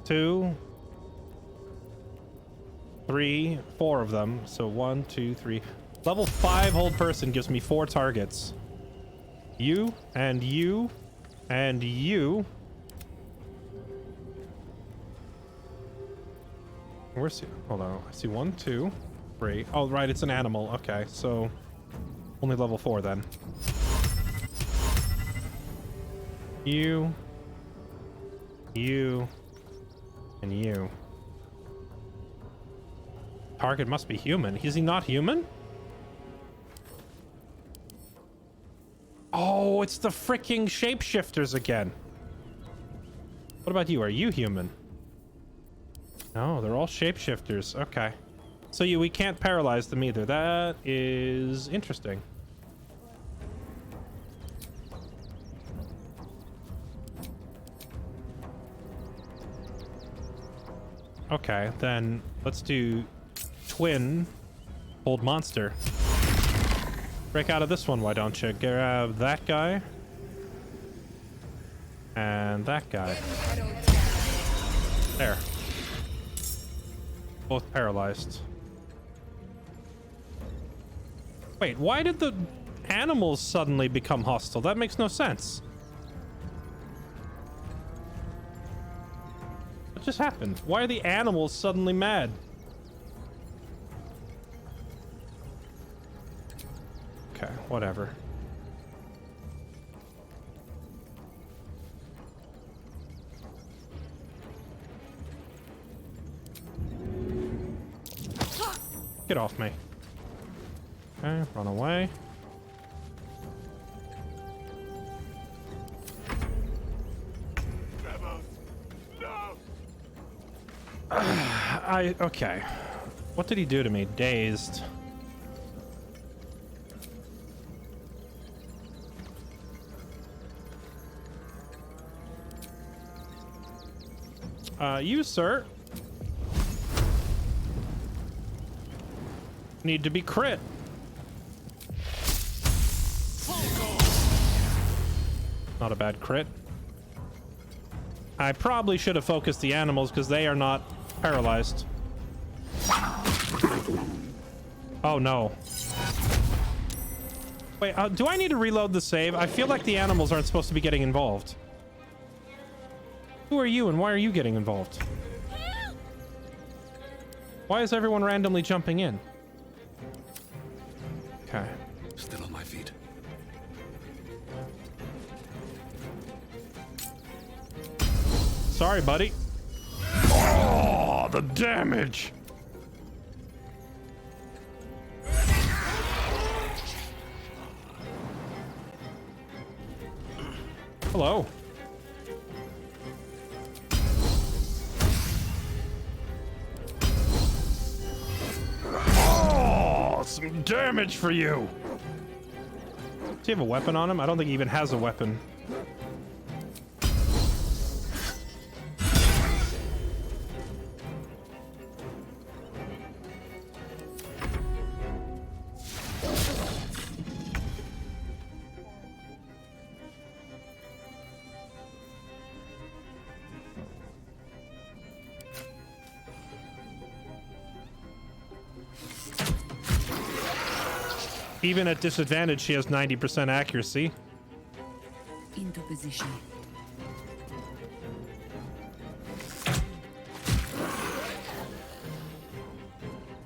2, 3, 4 of them. So 1, 2, 3. Level 5 hold person gives me 4 targets. You and you and you. Where's he? Hold on. I see 1, 2, 3. Oh, right. It's an animal. Okay. So only level 4 then. You, and you. Target must be human. Is he not human? Oh, it's the freaking shapeshifters again. What about you? Are you human? No, they're all shapeshifters. Okay. So we can't paralyze them either. That is interesting. Okay, then let's do twin old monster. Break out of this one, why don't you? Grab that guy. And that guy. There. Both paralyzed. Wait, why did the animals suddenly become hostile? That makes no sense. What just happened? Why are the animals suddenly mad? Okay, whatever. Get off me. Okay, run away. Okay. What did he do to me? Dazed. You, sir, need to be crit. Not a bad crit. I probably should have focused the animals because they are not paralyzed. Oh no. Wait, do I need to reload the save? I feel like the animals aren't supposed to be getting involved. Who are you and why are you getting involved? Why is everyone randomly jumping in? Okay. Still on my feet. Sorry, buddy. Oh, the damage! Hello. Oh, some damage for you. Does he have a weapon on him? I don't think he even has a weapon. Even at disadvantage, she has 90% accuracy. Into position.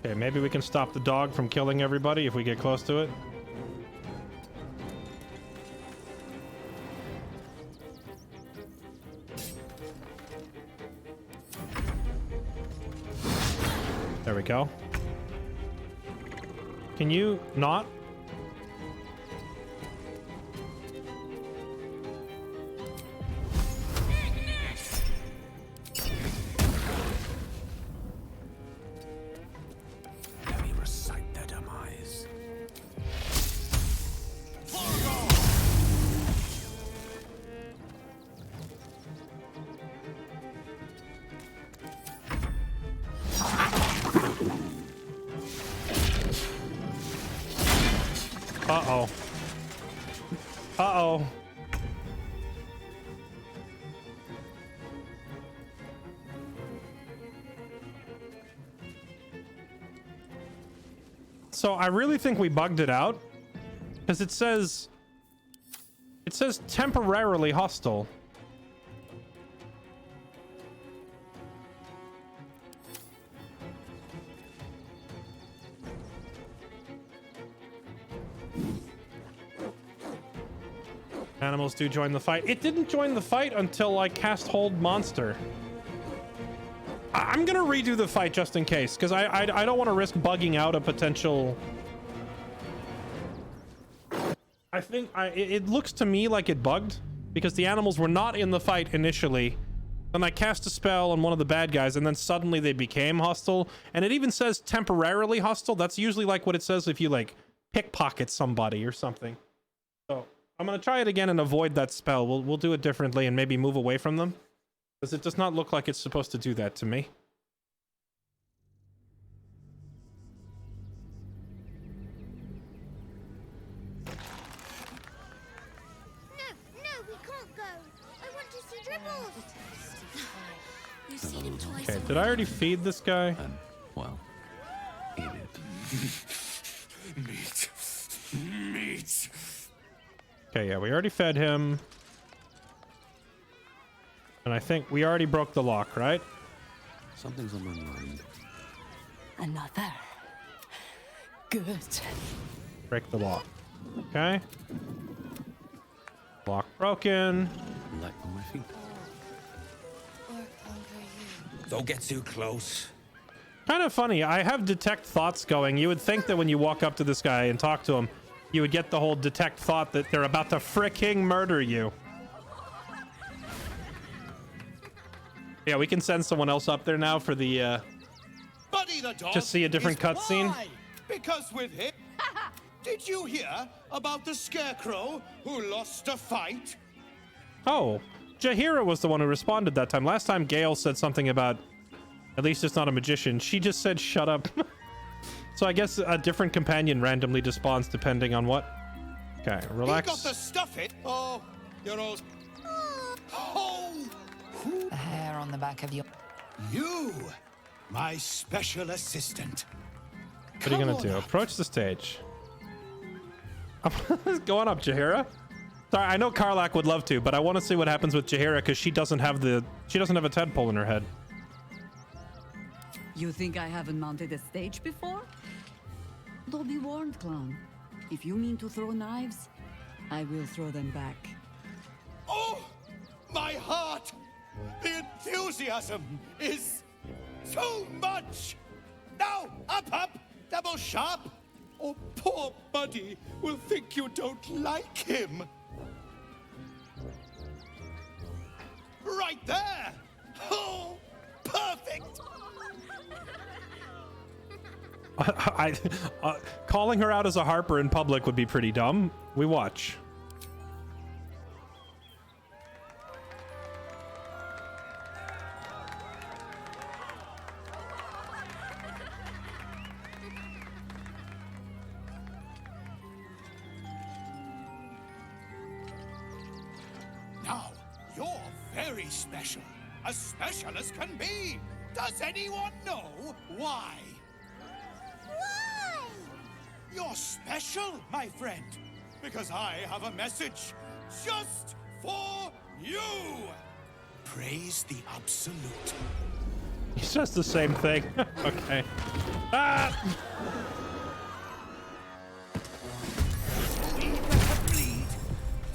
Okay, maybe we can stop the dog from killing everybody if we get close to it. There we go. Can you not? Let me recite their demise. Uh-oh. Uh-oh. So I really think we bugged it out because it says temporarily hostile. Animals do join the fight. It didn't join the fight until I cast Hold Monster. I'm gonna redo the fight just in case, because I don't want to risk bugging out a potential... I think it looks to me like it bugged, because the animals were not in the fight initially. Then I cast a spell on one of the bad guys, and then suddenly they became hostile. And it even says temporarily hostile. That's usually like what it says if you, like, pickpocket somebody or something. So... I'm gonna try it again and avoid that spell. We'll do it differently and maybe move away from them, because it does not look like it's supposed to do that to me. You've seen him twice. Okay, did I already feed this guy? Well, eat it. Meat. Meat. Okay, yeah, we already fed him. And I think we already broke the lock, right? Something's on my mind. Another. Good. Break the lock. Okay. Lock broken. Light on my feet. Don't get too close. Kind of funny. I have detect thoughts going. You would think that when you walk up to this guy and talk to him, you would get the whole detect thought that they're about to fricking murder you. Yeah, we can send someone else up there now for the, Buddy the dog to see a different is cutscene. why. Because with him... Did you hear about the scarecrow who lost a fight? Oh, Jaheira was the one who responded that time. Last time Gale said something about, at least it's not a magician. She just said, shut up. So I guess a different companion randomly despawns depending on what. Okay, relax. He got the stuff it. Oh, you're all... Oh! The hair on the back of your... You, my special assistant. What are you gonna do? Approach the stage. Go on up, Jaheira. Sorry, I know Karlak would love to, but I want to see what happens with Jaheira because she doesn't have a tadpole in her head. You think I haven't mounted a stage before? Though be warned, clown. If you mean to throw knives, I will throw them back. Oh, my heart! The enthusiasm is so much! Now, up, double sharp, or poor Buddy will think you don't like him. Right there! Oh, perfect! Calling her out as a harper in public would be pretty dumb. We watch. Now, you're very special. As special as can be. Does anyone know why? Why? You're special, my friend. Because I have a message just for you. Praise the absolute. He says the same thing. Okay. Ah!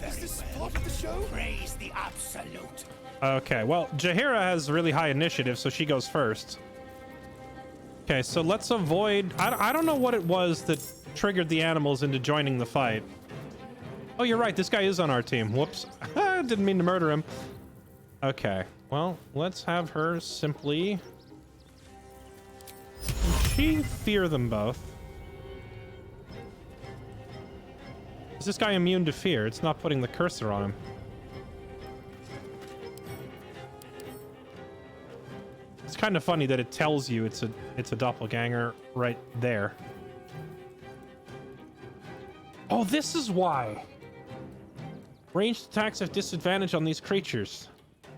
Is this part of the show? Praise the absolute. Okay, well, Jaheira has really high initiative, so she goes first. Okay, so let's avoid... I don't know what it was that triggered the animals into joining the fight. Oh, you're right. This guy is on our team. Whoops. Didn't mean to murder him. Okay, well, let's have her simply... Can she fear them both? Is this guy immune to fear? It's not putting the cursor on him. It's kind of funny that it tells you it's a doppelganger right there. Oh, this is why. Ranged attacks have disadvantage on these creatures.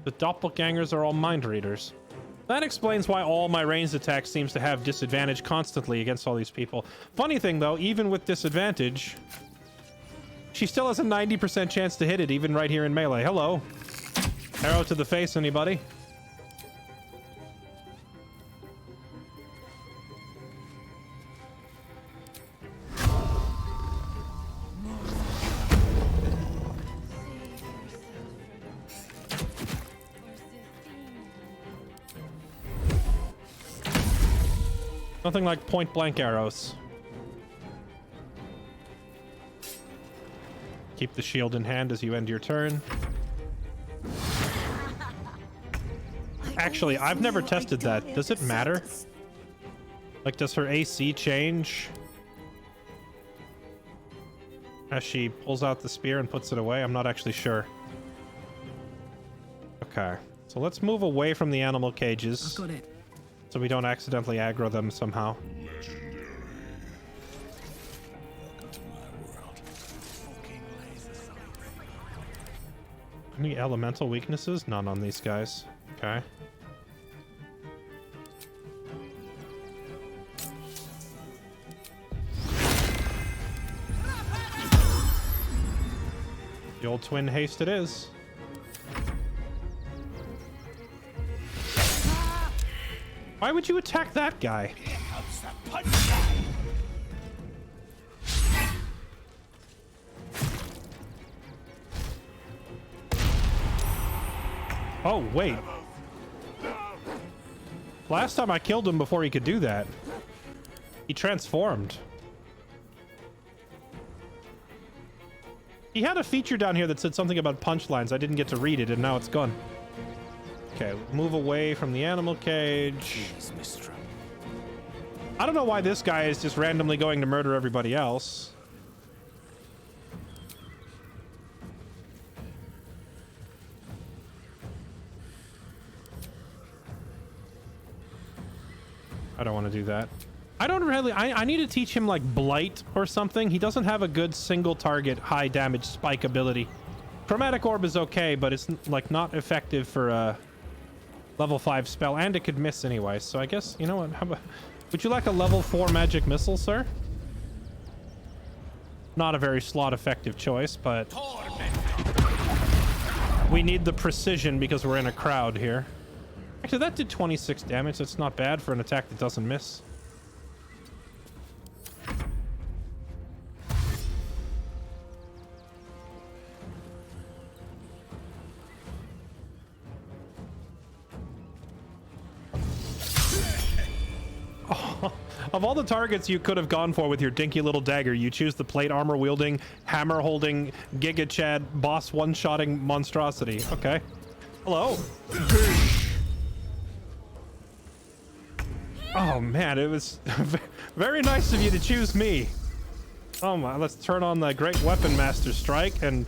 The doppelgangers are all mind readers. That explains why all my ranged attacks seems to have disadvantage constantly against all these people. Funny thing though, even with disadvantage, she still has a 90% chance to hit it, even right here in melee. Hello. Arrow to the face, anybody? Nothing like point-blank arrows. Keep the shield in hand as you end your turn. Actually, I've never tested that. Does it matter? Like, does her AC change as she pulls out the spear and puts it away? I'm not actually sure. Okay, so let's move away from the animal cages. Got it. So we don't accidentally aggro them somehow. Any elemental weaknesses? None on these guys. Okay. The old twin haste it is. Why would you attack that guy? Oh, wait. Last time I killed him before he could do that. He transformed. He had a feature down here that said something about punchlines. I didn't get to read it, and now it's gone. Okay, move away from the animal cage. I don't know why this guy is just randomly going to murder everybody else. I don't want to do that. I don't really... I need to teach him, like, Blight or something. He doesn't have a good single target high damage spike ability. Chromatic Orb is okay, but it's, like, not effective for a level 5 spell, and it could miss anyway. So I guess, you know what? How about... Would you like a level 4 magic missile, sir? Not a very slot-effective choice, but... We need the precision because we're in a crowd here. Actually, that did 26 damage. That's not bad for an attack that doesn't miss. Oh, of all the targets you could have gone for with your dinky little dagger, you choose the plate armor wielding, hammer holding, Giga Chad, boss one-shotting monstrosity. Okay. Hello. Oh man, it was very nice of you to choose me. Oh my, let's turn on the Great Weapon Master Strike and...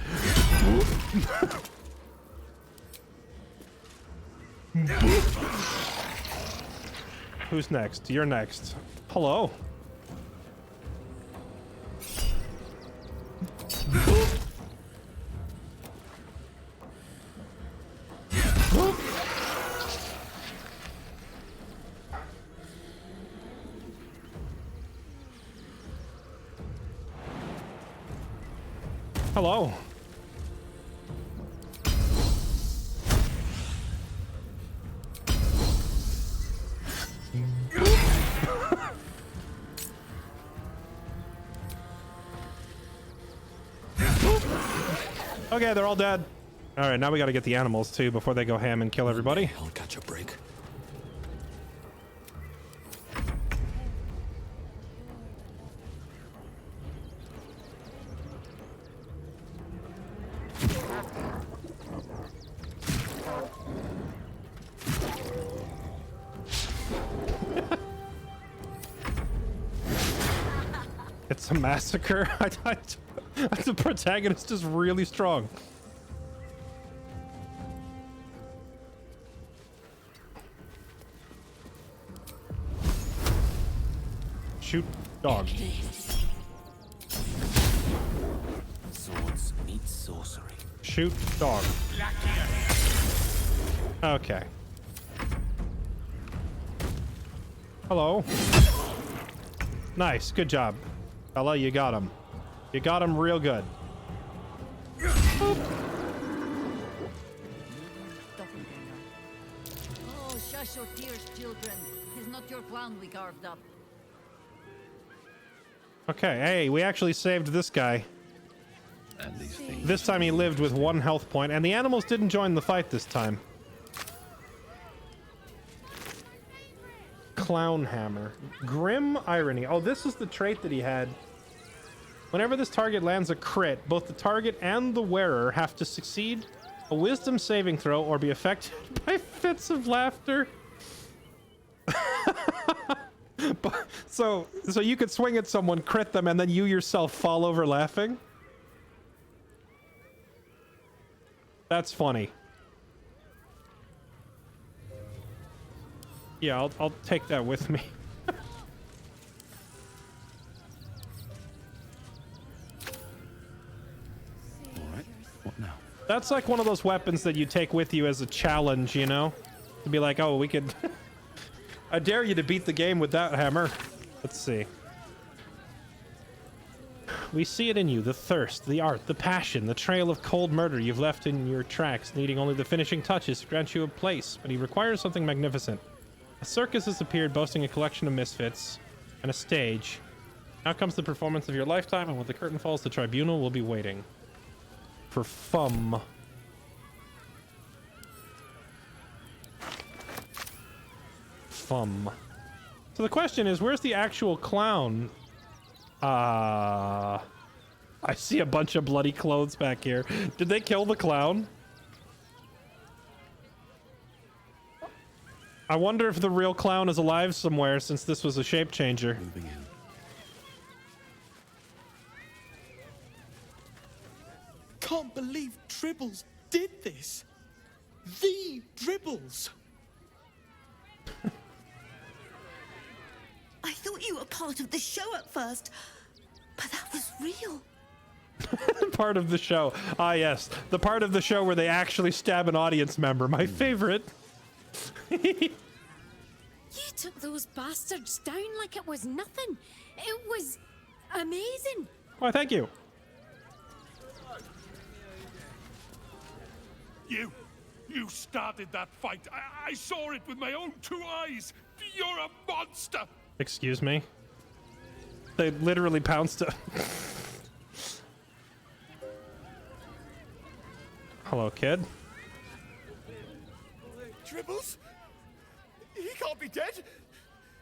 Who's next? You're next. Hello. Hello. Okay, they're all dead. All right, now we got to get the animals too before they go ham and kill everybody. I'll catch a break. It's a massacre. The protagonist is really strong. Shoot dog. Swords meet sorcery. Shoot dog. Okay. Hello. Nice. Good job. Fella, you got him. You got him real good. Oh, shush your tears, children. Tis not your clown we carved up. Okay, hey, we actually saved this guy. And these things. This time he lived with 1 health point, and the animals didn't join the fight this time. Clown Hammer. Grim Irony. Oh, this is the trait that he had. Whenever this target lands a crit, both the target and the wearer have to succeed a wisdom saving throw or be affected by fits of laughter. So you could swing at someone, crit them, and then you yourself fall over laughing? That's funny. Yeah, I'll take that with me. All right. What now? That's like one of those weapons that you take with you as a challenge, you know? To be like, oh, we could... I dare you to beat the game with that hammer. Let's see. We see it in you, the thirst, the art, the passion, the trail of cold murder you've left in your tracks, needing only the finishing touches to grant you a place, but he requires something magnificent. A circus has appeared boasting a collection of misfits and a stage. Now comes the performance of your lifetime, and when the curtain falls, the tribunal will be waiting. For fum. Fum. So the question is, where's the actual clown? I see a bunch of bloody clothes back here. Did they kill the clown? I wonder if the real clown is alive somewhere, since this was a shape changer. Moving in. Can't believe Dribbles did this. The Dribbles. I thought you were part of the show at first, but that was real. Part of the show. Ah, yes. The part of the show where they actually stab an audience member. My favorite. You took those bastards down like it was nothing. It was amazing. Why, thank you. You started that fight. I saw it with my own 2 eyes. You're a monster. Excuse me? They literally pounced. Hello, kid. Dribbles? He can't be dead.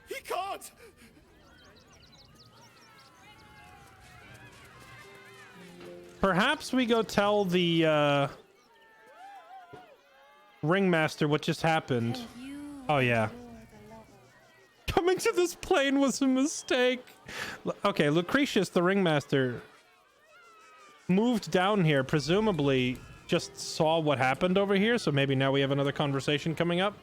He can't. Perhaps we go tell the ringmaster what just happened. Oh yeah. Coming to this plane was a mistake. Okay, Lucretius, the ringmaster, moved down here, presumably just saw what happened over here, so maybe now we have another conversation coming up.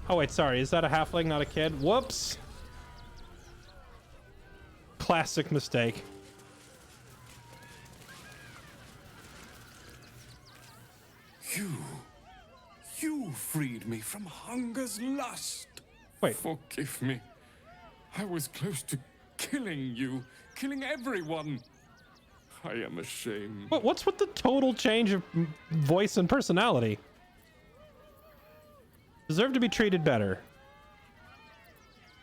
Oh wait, sorry, is that a halfling, not a kid? Whoops. Classic mistake. You freed me from hunger's lust. Wait. Forgive me. I was close to killing you, killing everyone. I am ashamed. What's with the total change of voice and personality? Deserve to be treated better.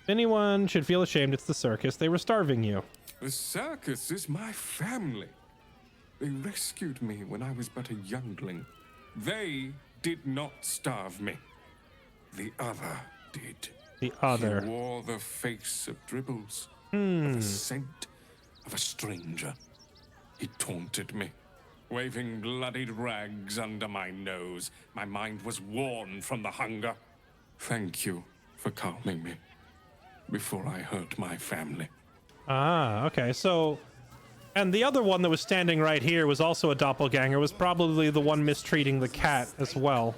If anyone should feel ashamed, it's the circus. They were starving you. The circus is my family. They rescued me when I was but a youngling. They did not starve me. The other did. The other. He wore the face of Dribbles, of the scent of a stranger. He taunted me, waving bloodied rags under my nose. My mind was worn from the hunger. Thank you for calming me before I hurt my family. Ah, okay, so... And the other one that was standing right here was also a doppelganger, was probably the one mistreating the cat as well.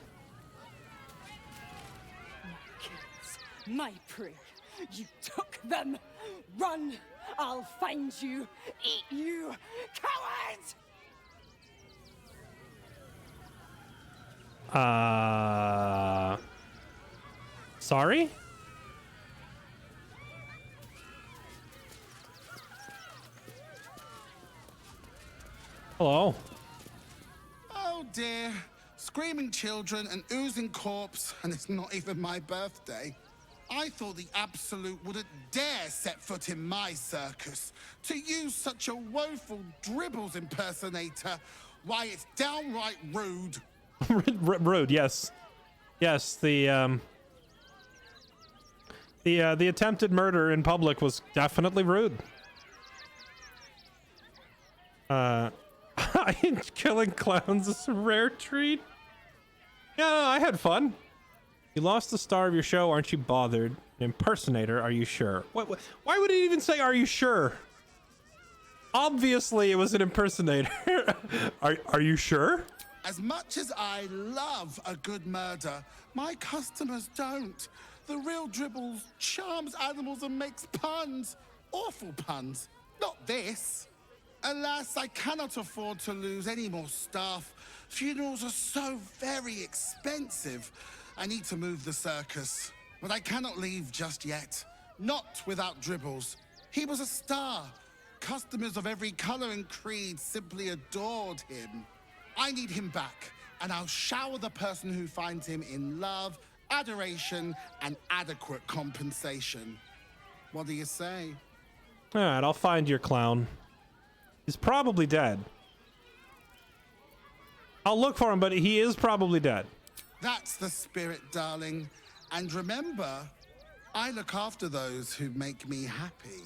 My prey. You took them. Run! I'll find you. Eat you, coward! Sorry? Hello. Oh dear. Screaming children, an oozing corpse, and it's not even my birthday. I thought the Absolute wouldn't dare set foot in my circus. To use such a woeful Dribbles impersonator, why, it's downright rude. Rude, yes. Yes, the attempted murder in public was definitely rude. Killing clowns is a rare treat. Yeah, no, I had fun. You lost the star of your show, aren't you bothered? Impersonator, are you sure? What, why would it even say, are you sure? Obviously, it was an impersonator. Are you sure? As much as I love a good murder, my customers don't. The real Dribbles charms animals and makes puns. Awful puns. Not this. Alas, I cannot afford to lose any more staff. Funerals are so very expensive. I need to move the circus. But I cannot leave just yet. Not without Dribbles. He was a star. Customers of every color and creed simply adored him. I need him back, and I'll shower the person who finds him in love, adoration, and adequate compensation. What do you say? All right, I'll find your clown. He's probably dead. I'll look for him, but he is probably dead. That's the spirit, darling. And remember, I look after those who make me happy.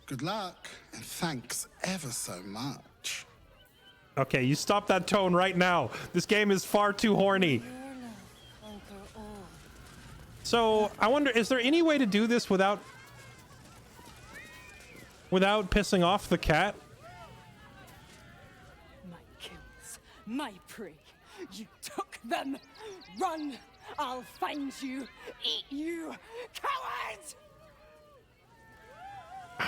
Good luck, and thanks ever so much. Okay, you stop that tone right now. This game is far too horny. So, I wonder, is there any way to do this without pissing off the cat? My kills, my prey. You took them. Run! I'll find you. Eat you, coward!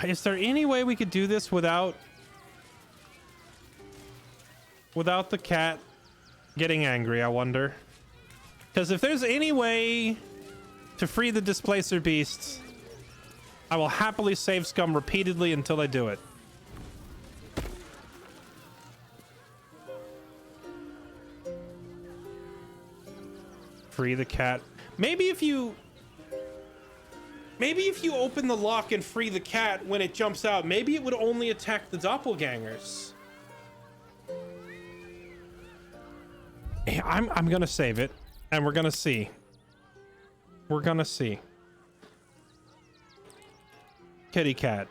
Is there any way we could do this without the cat getting angry, I wonder? Because if there's any way to free the displacer beasts, I will happily save scum repeatedly until I do it. Free the cat. Maybe if you open the lock and free the cat when it jumps out, maybe it would only attack the doppelgangers. I'm gonna save it, and we're gonna see. We're gonna see. Kitty cat.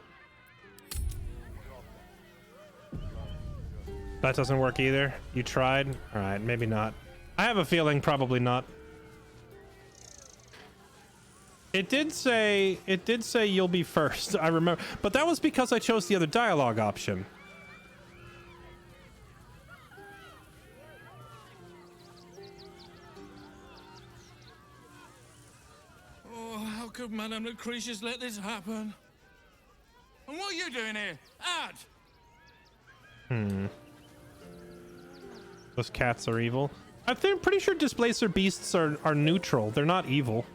That doesn't work either. You tried? All right, maybe not. I have a feeling probably not. It did say you'll be first. I remember, but that was because I chose the other dialogue option. Oh, how could Madame Lucretius let this happen? And what are you doing here? Ad! Those cats are evil. I'm pretty sure displacer beasts are neutral. They're not evil.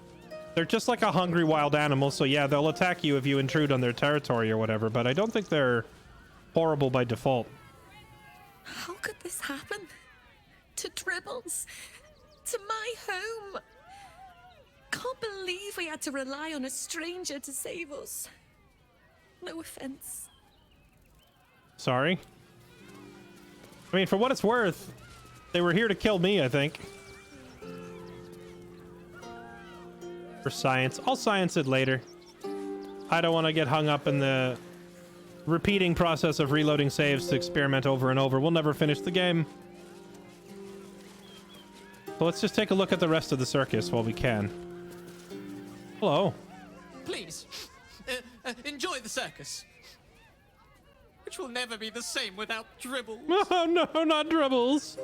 They're just like a hungry wild animal, so yeah, they'll attack you if you intrude on their territory or whatever, but I don't think they're horrible by default. How could this happen? To Dribbles? To my home? Can't believe we had to rely on a stranger to save us. No offense. Sorry. I mean, for what it's worth, they were here to kill me, I think. For science. I'll science it later. I don't want to get hung up in the repeating process of reloading saves to experiment over and over. We'll never finish the game. So let's just take a look at the rest of the circus while we can. Hello. Please, enjoy the circus. Which will never be the same without Dribbles. Oh no, not Dribbles.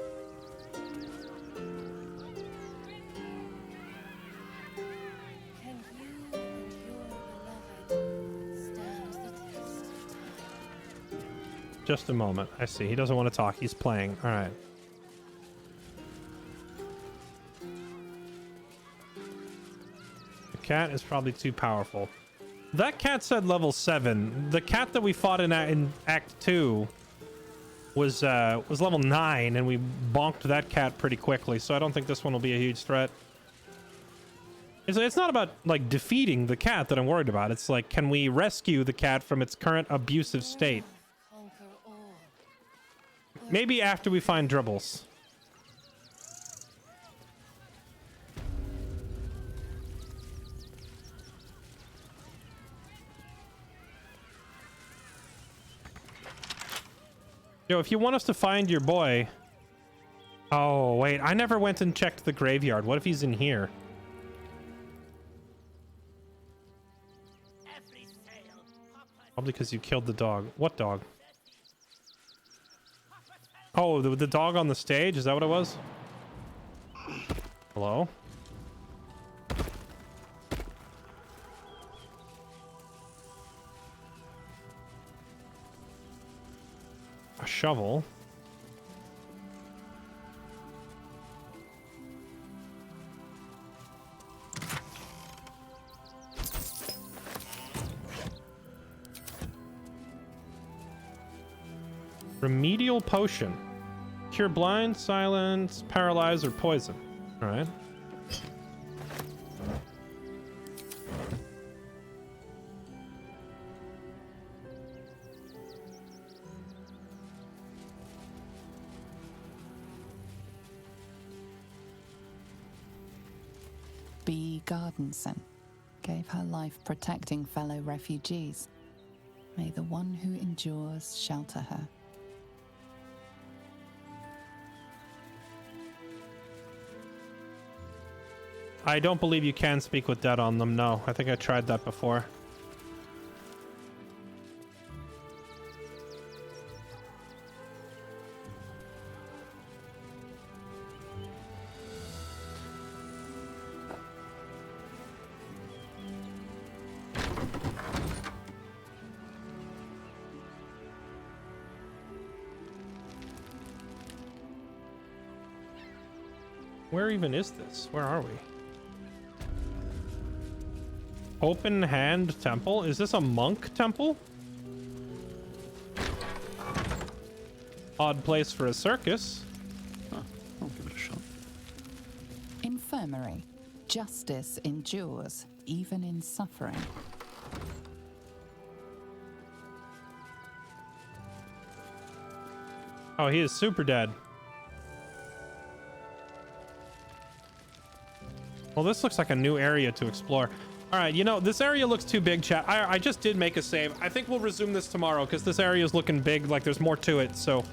Just a moment. I see. He doesn't want to talk. He's playing. All right. The cat is probably too powerful. That cat said level 7. The cat that we fought in Act 2 was level 9, and we bonked that cat pretty quickly, so I don't think this one will be a huge threat. It's not about, like, defeating the cat that I'm worried about. It's like, can we rescue the cat from its current abusive state? Maybe after we find Dribbles. Yo, if you want us to find your boy... Oh, wait. I never went and checked the graveyard. What if he's in here? Probably because you killed the dog. What dog? Oh, the dog on the stage? Is that what it was? Hello? shovel. Remedial potion. Cure blind, silence, paralyze, or poison. All right. B. Gardenson gave her life protecting fellow refugees. May the one who endures shelter her. I don't believe you can speak with dead on them, no. I think I tried that before. Where even is this? Where are we? Open Hand Temple? Is this a monk temple? Odd place for a circus. Huh, I'll give it a shot. Infirmary. Justice endures, even in suffering. Oh, he is super dead. Well, this looks like a new area to explore. All right, you know, this area looks too big, chat. I just did make a save. I think we'll resume this tomorrow because this area is looking big, like there's more to it. So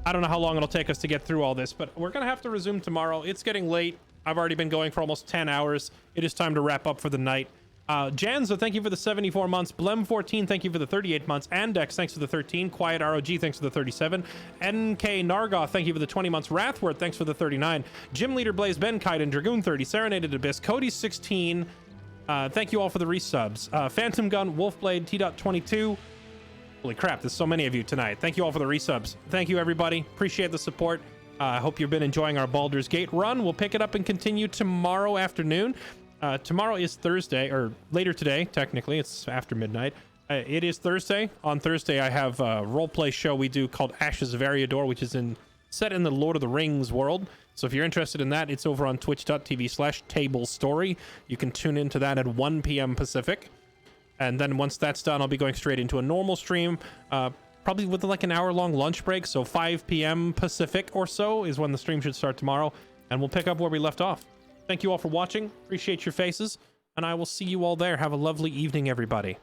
I don't know how long it'll take us to get through all this, but we're going to have to resume tomorrow. It's getting late. I've already been going for almost 10 hours. It is time to wrap up for the night. Janzo, thank you for the 74 months. Blem14, thank you for the 38 months. Andex, thanks for the 13. Quiet ROG, thanks for the 37. NK Nargoth, thank you for the 20 months. Wrathworth, thanks for the 39. Gym Leader Blaze, Ben Kaiden, Dragoon 30, Serenaded Abyss, Cody 16. Thank you all for the resubs. Phantom Gun, Wolfblade, T.22. Holy crap, there's so many of you tonight. Thank you all for the resubs. Thank you, everybody. Appreciate the support. I hope you've been enjoying our Baldur's Gate run. We'll pick it up and continue tomorrow afternoon. Tomorrow is Thursday, or later today, technically. It's after midnight. It is Thursday. On Thursday, I have a roleplay show we do called Ashes of Eriador, which is set in the Lord of the Rings world. So if you're interested in that, it's over on twitch.tv/tablestory. You can tune into that at 1 p.m. Pacific. And then once that's done, I'll be going straight into a normal stream, probably with like an hour-long lunch break. So 5 p.m. Pacific or so is when the stream should start tomorrow. And we'll pick up where we left off. Thank you all for watching. Appreciate your faces. And I will see you all there. Have a lovely evening, everybody.